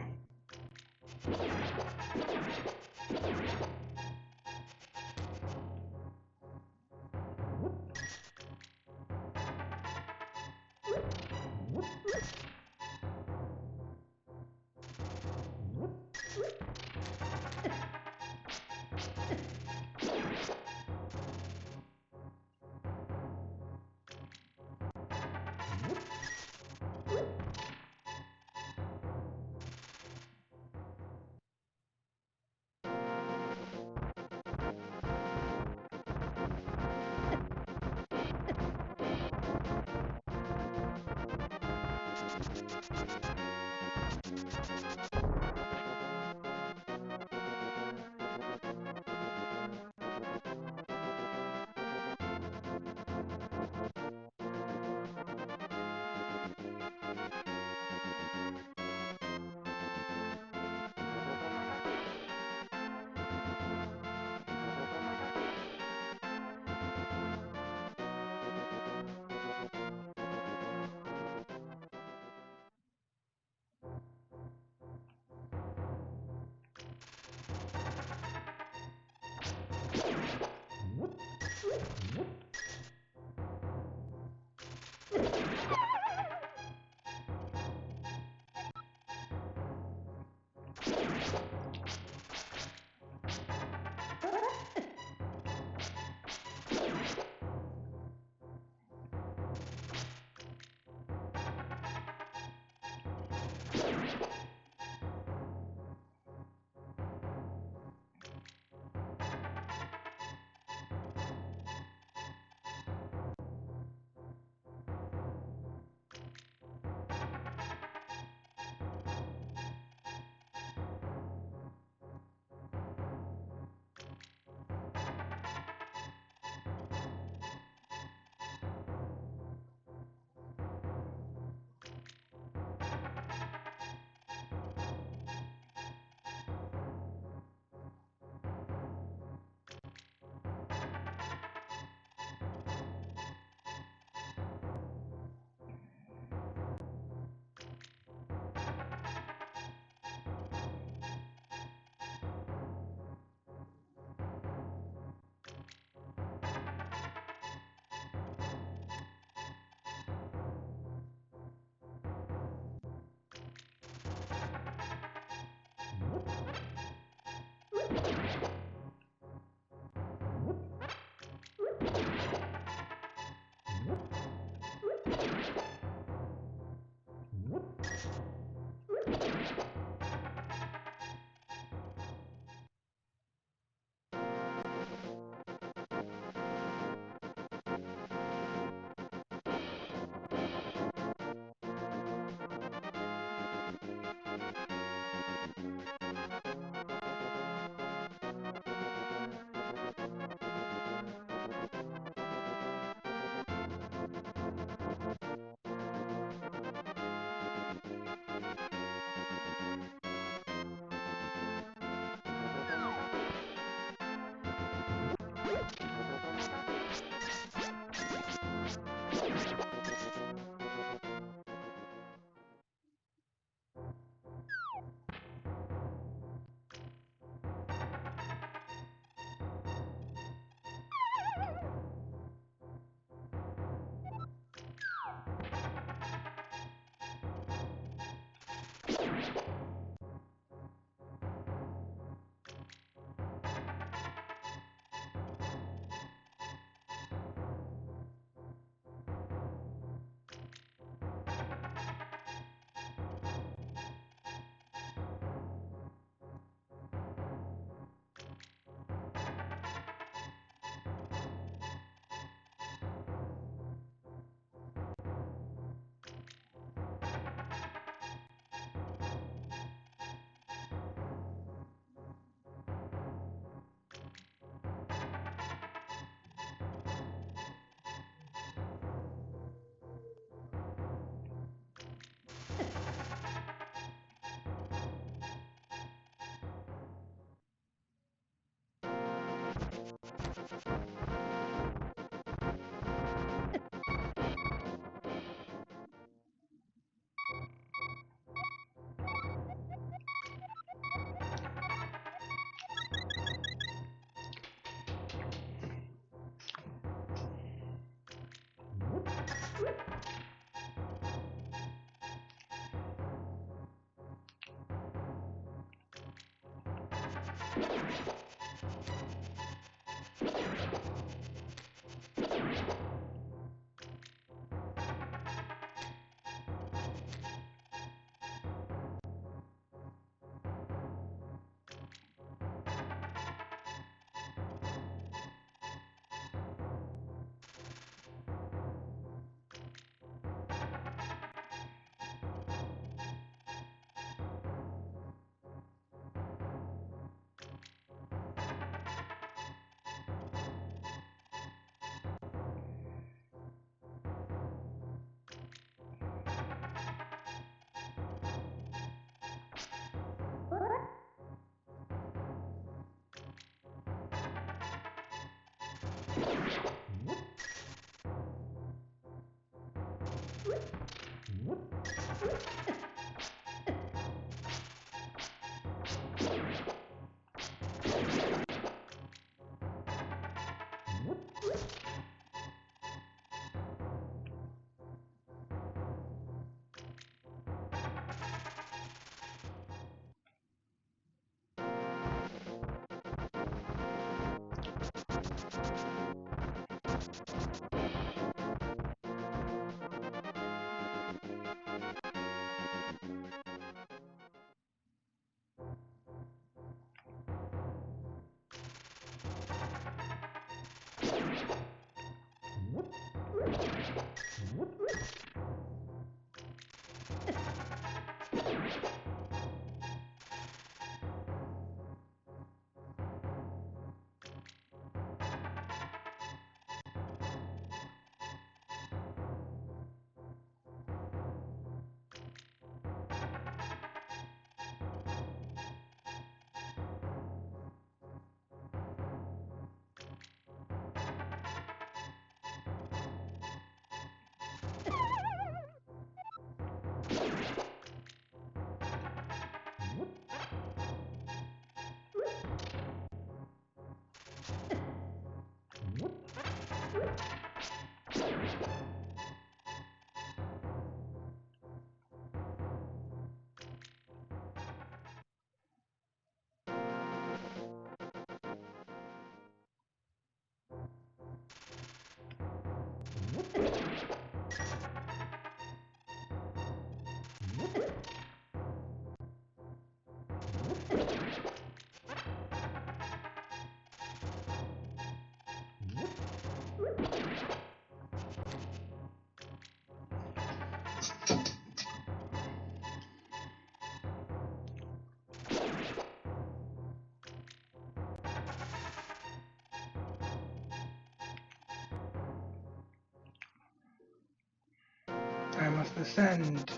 I must ascend.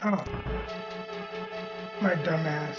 Oh, my dumbass.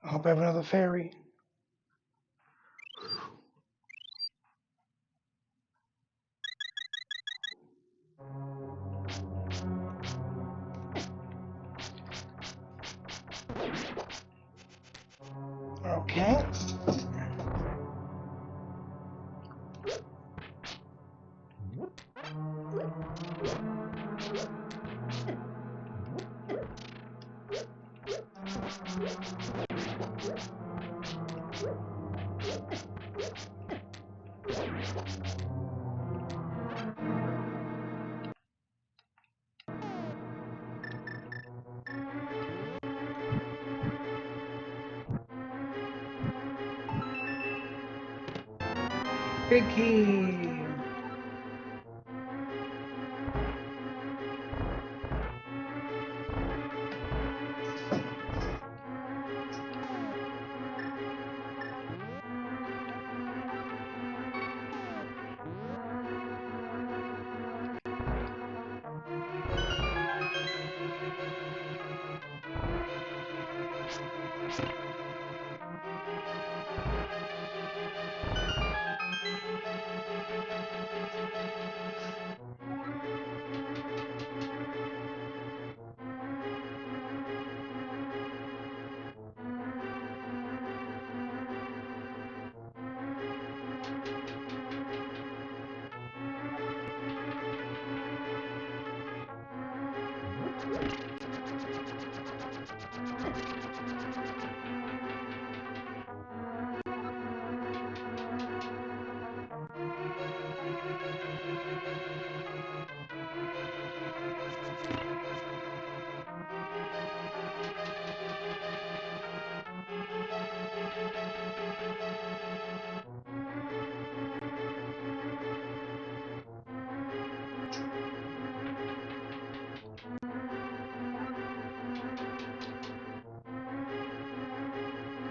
I hope I have another fairy. Okay. Big key.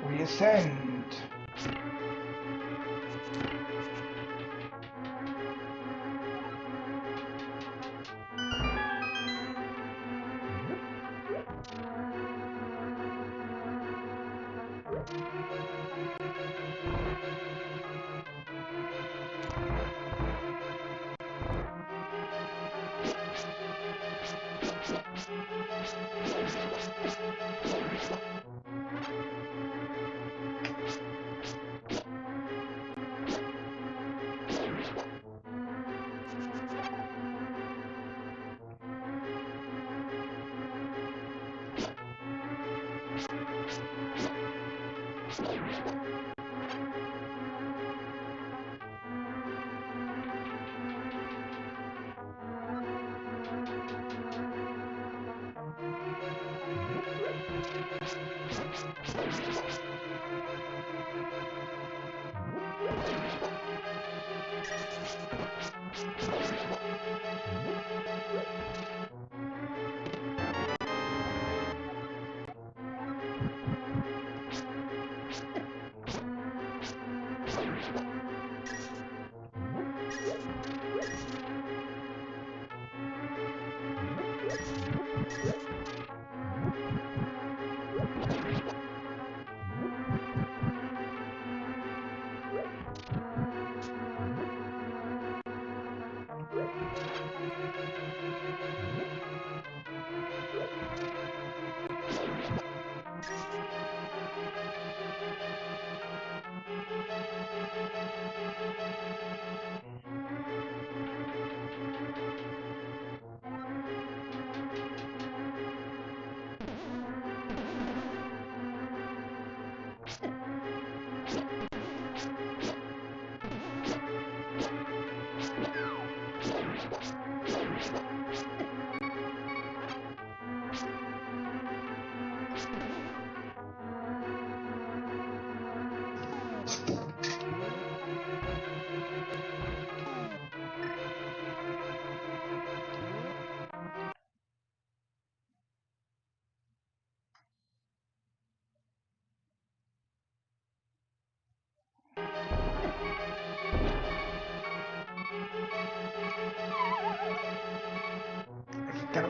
Reascend.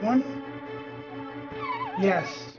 that one? Yes.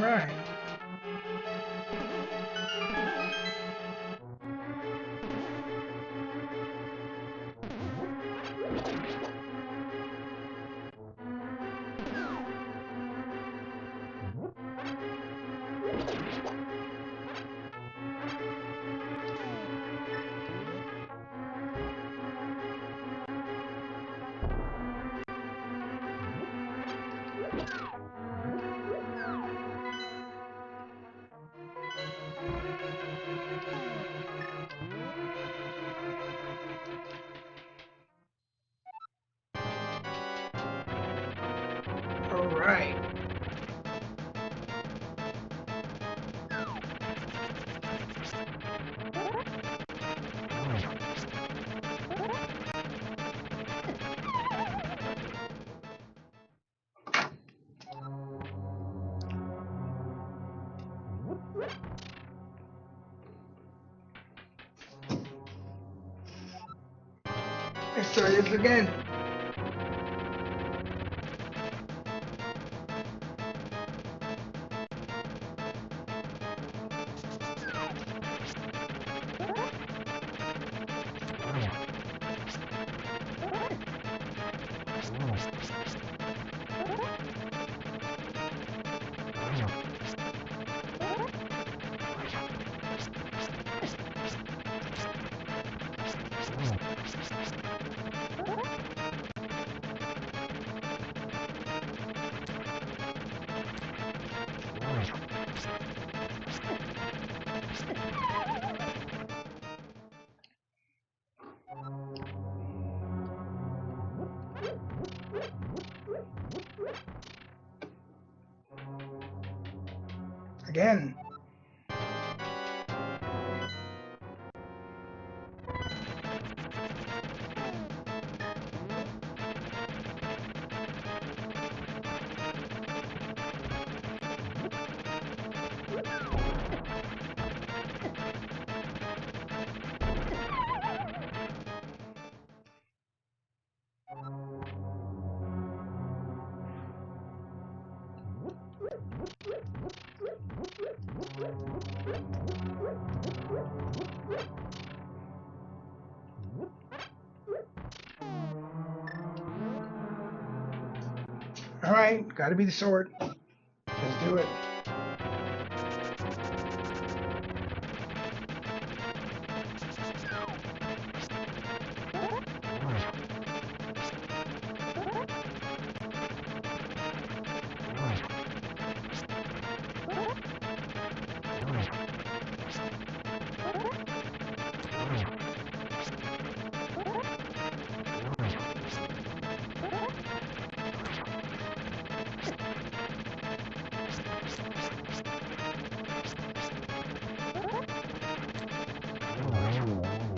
right. All right. Let's try this again. Again. All right, gotta be the sword. Let's do it.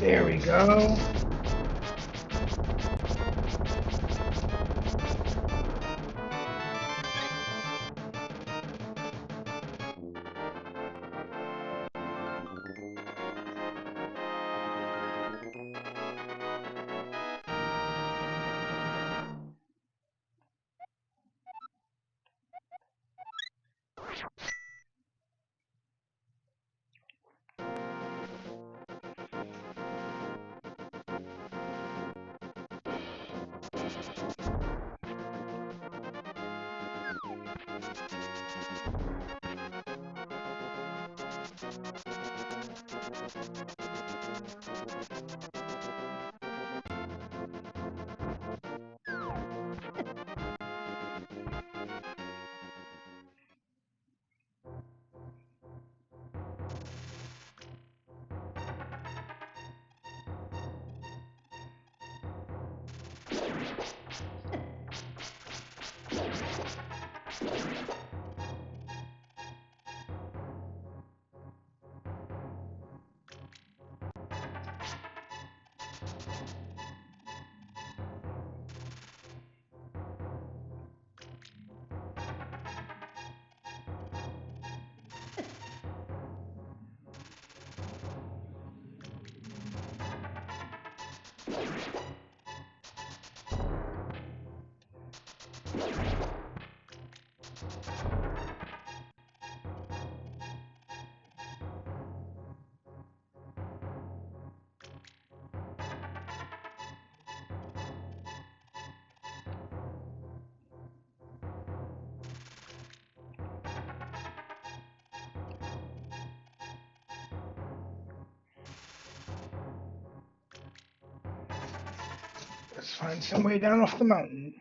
There we go. Find some way down off the mountain.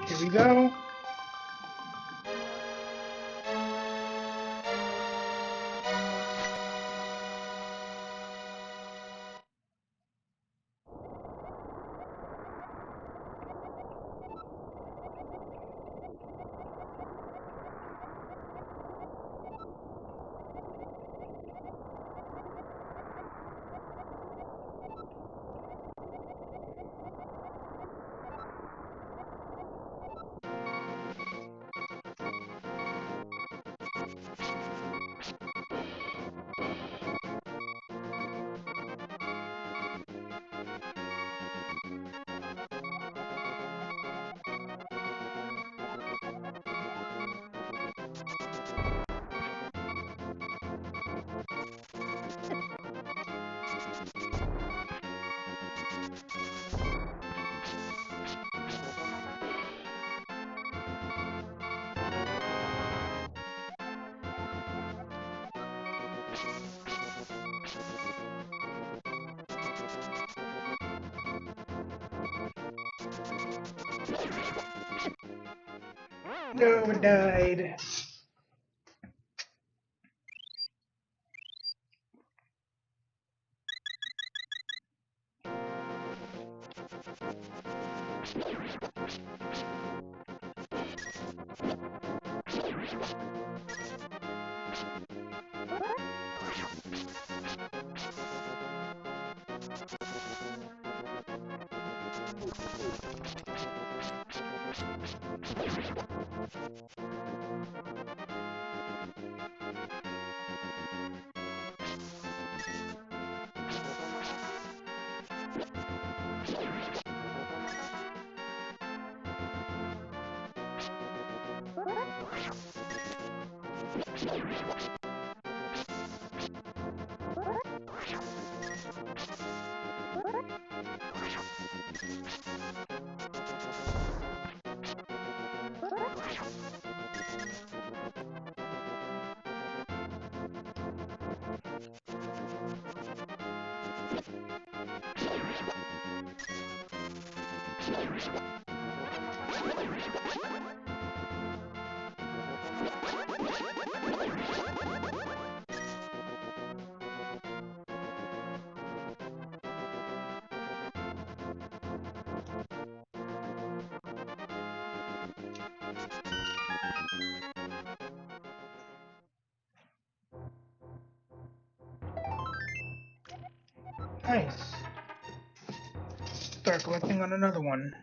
Here we go. No, it died. Nice. Start collecting on another one.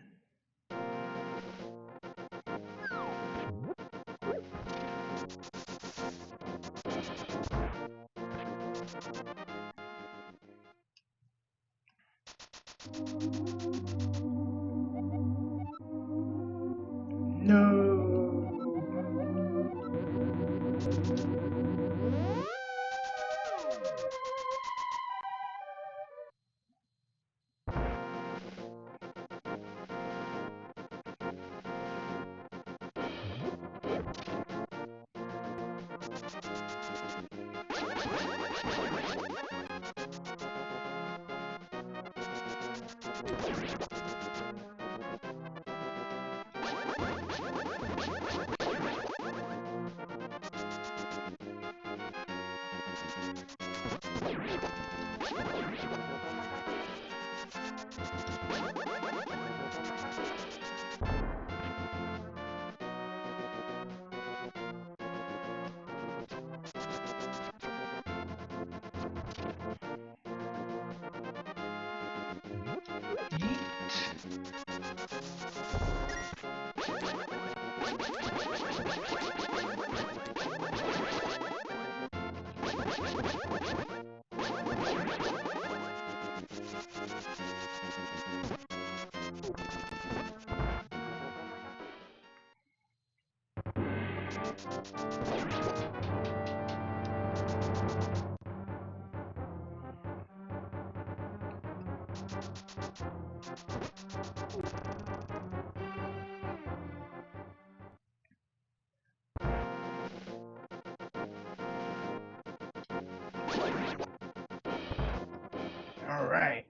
No. All right.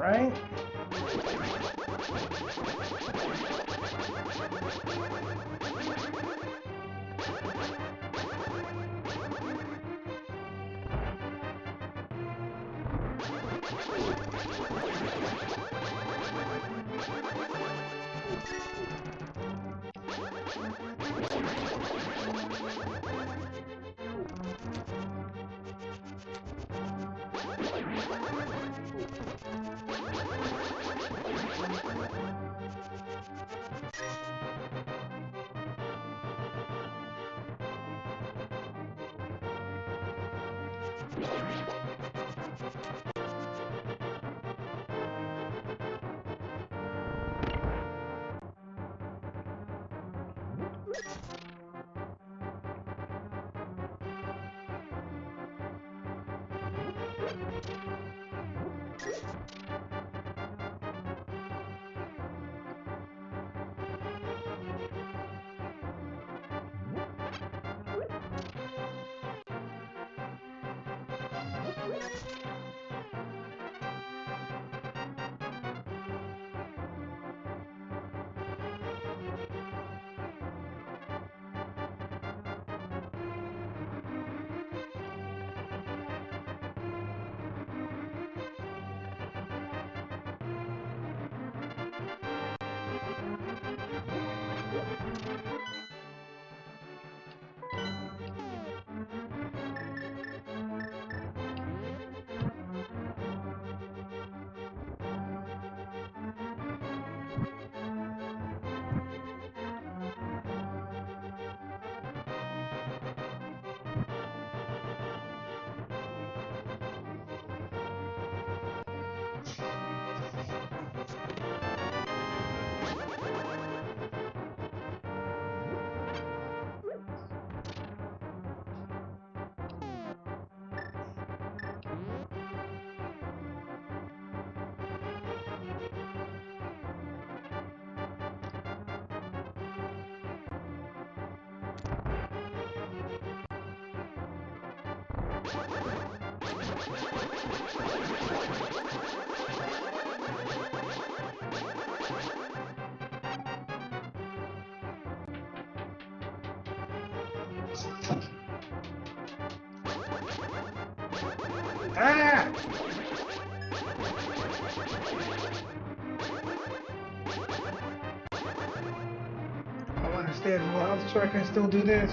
All right. Ah! I want to stay at full health so I can still do this.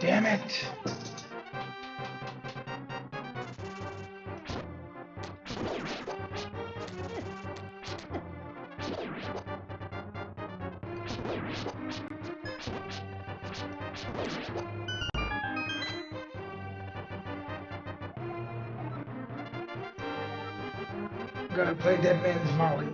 Damn it! Gotta play Dead Man's Molly.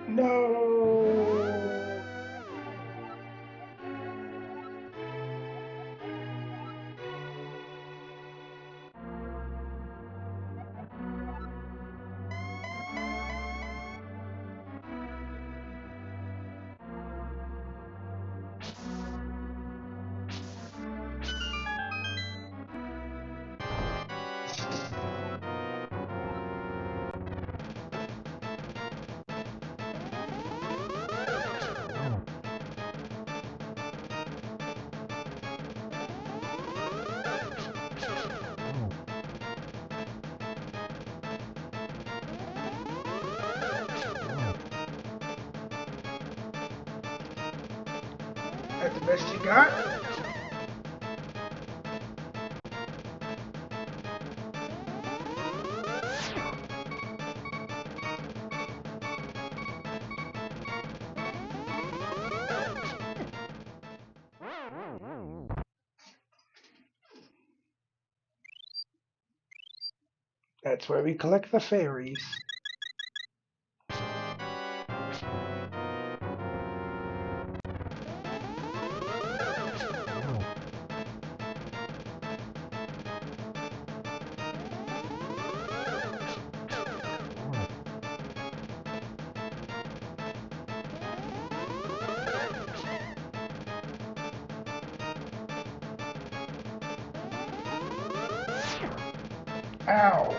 No. That's the best you got? That's where we collect the fairies. Ow.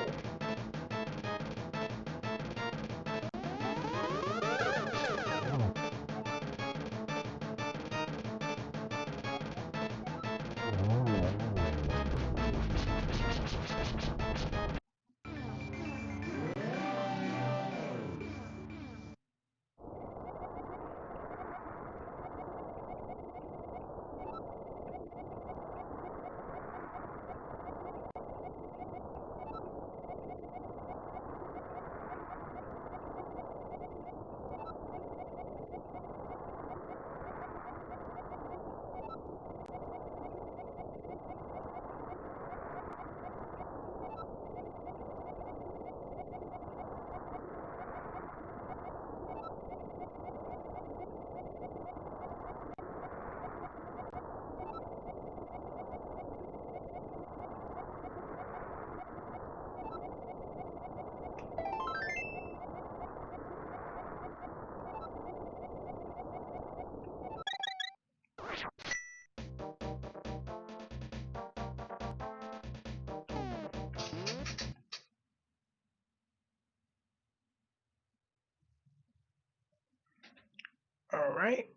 All right.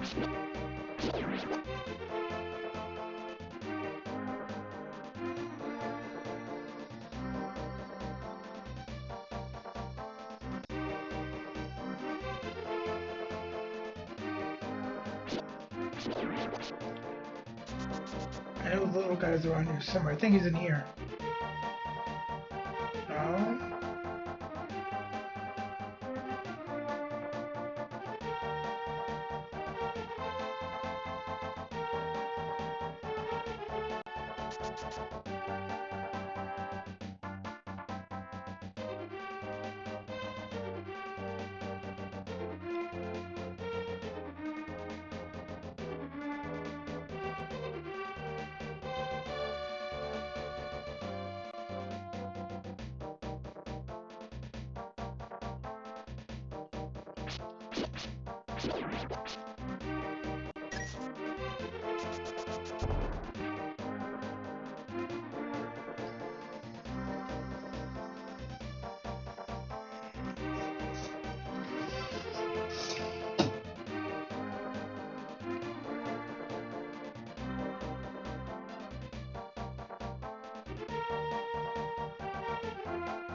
I know the little guy's around here somewhere. I think he's in here. No.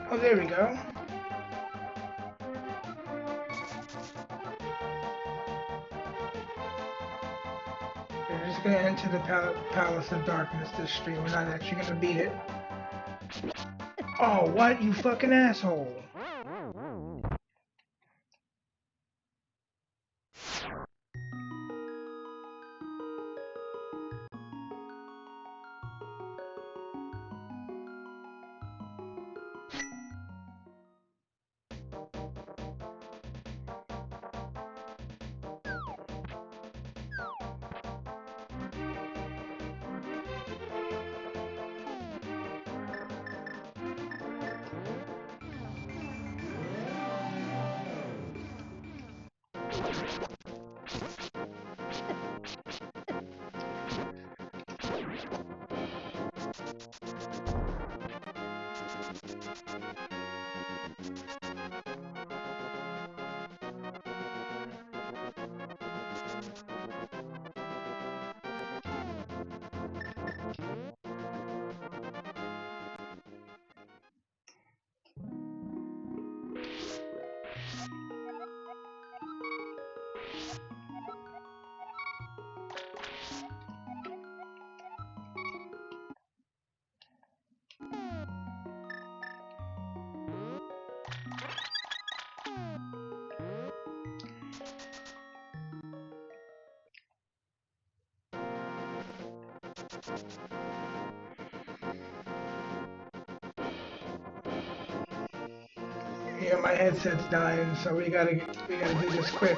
Oh, there we go. We're just gonna enter the Palace of Darkness this stream. We're not actually gonna beat it. Oh, what? You fucking asshole. Yeah, my headset's dying, so we gotta do this quick.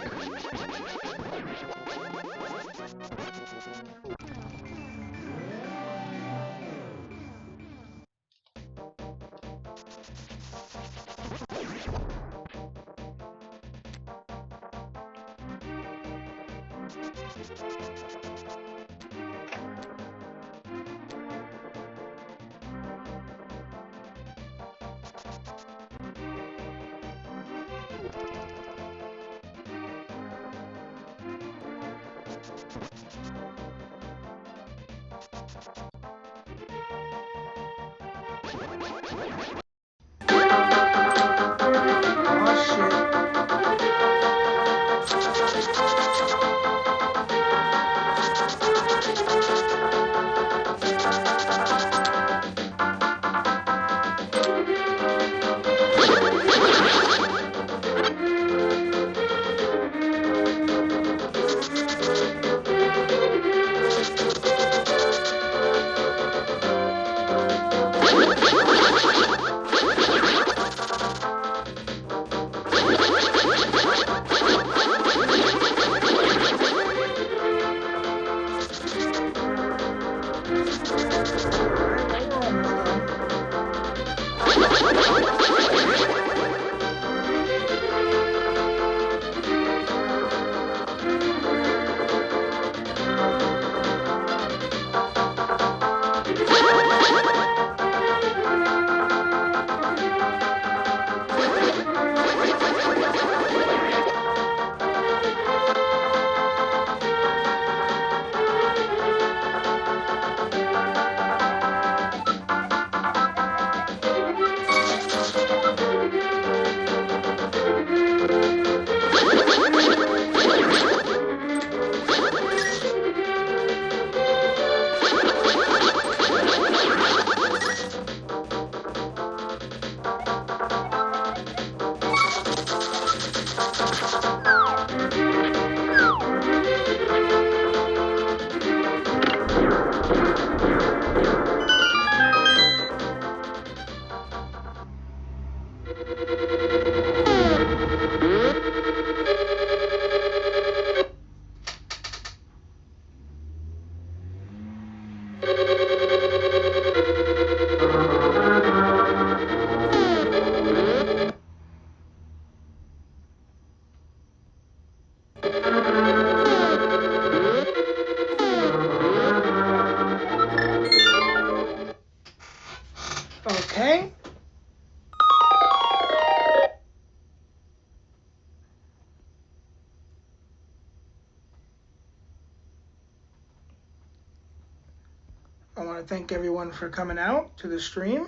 I want to thank everyone for coming out to the stream.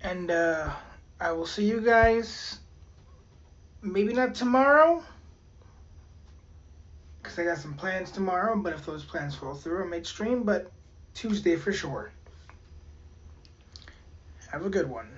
And I will see you guys, maybe not tomorrow, because I got some plans tomorrow, but if those plans fall through, I might stream, but Tuesday for sure. Have a good one.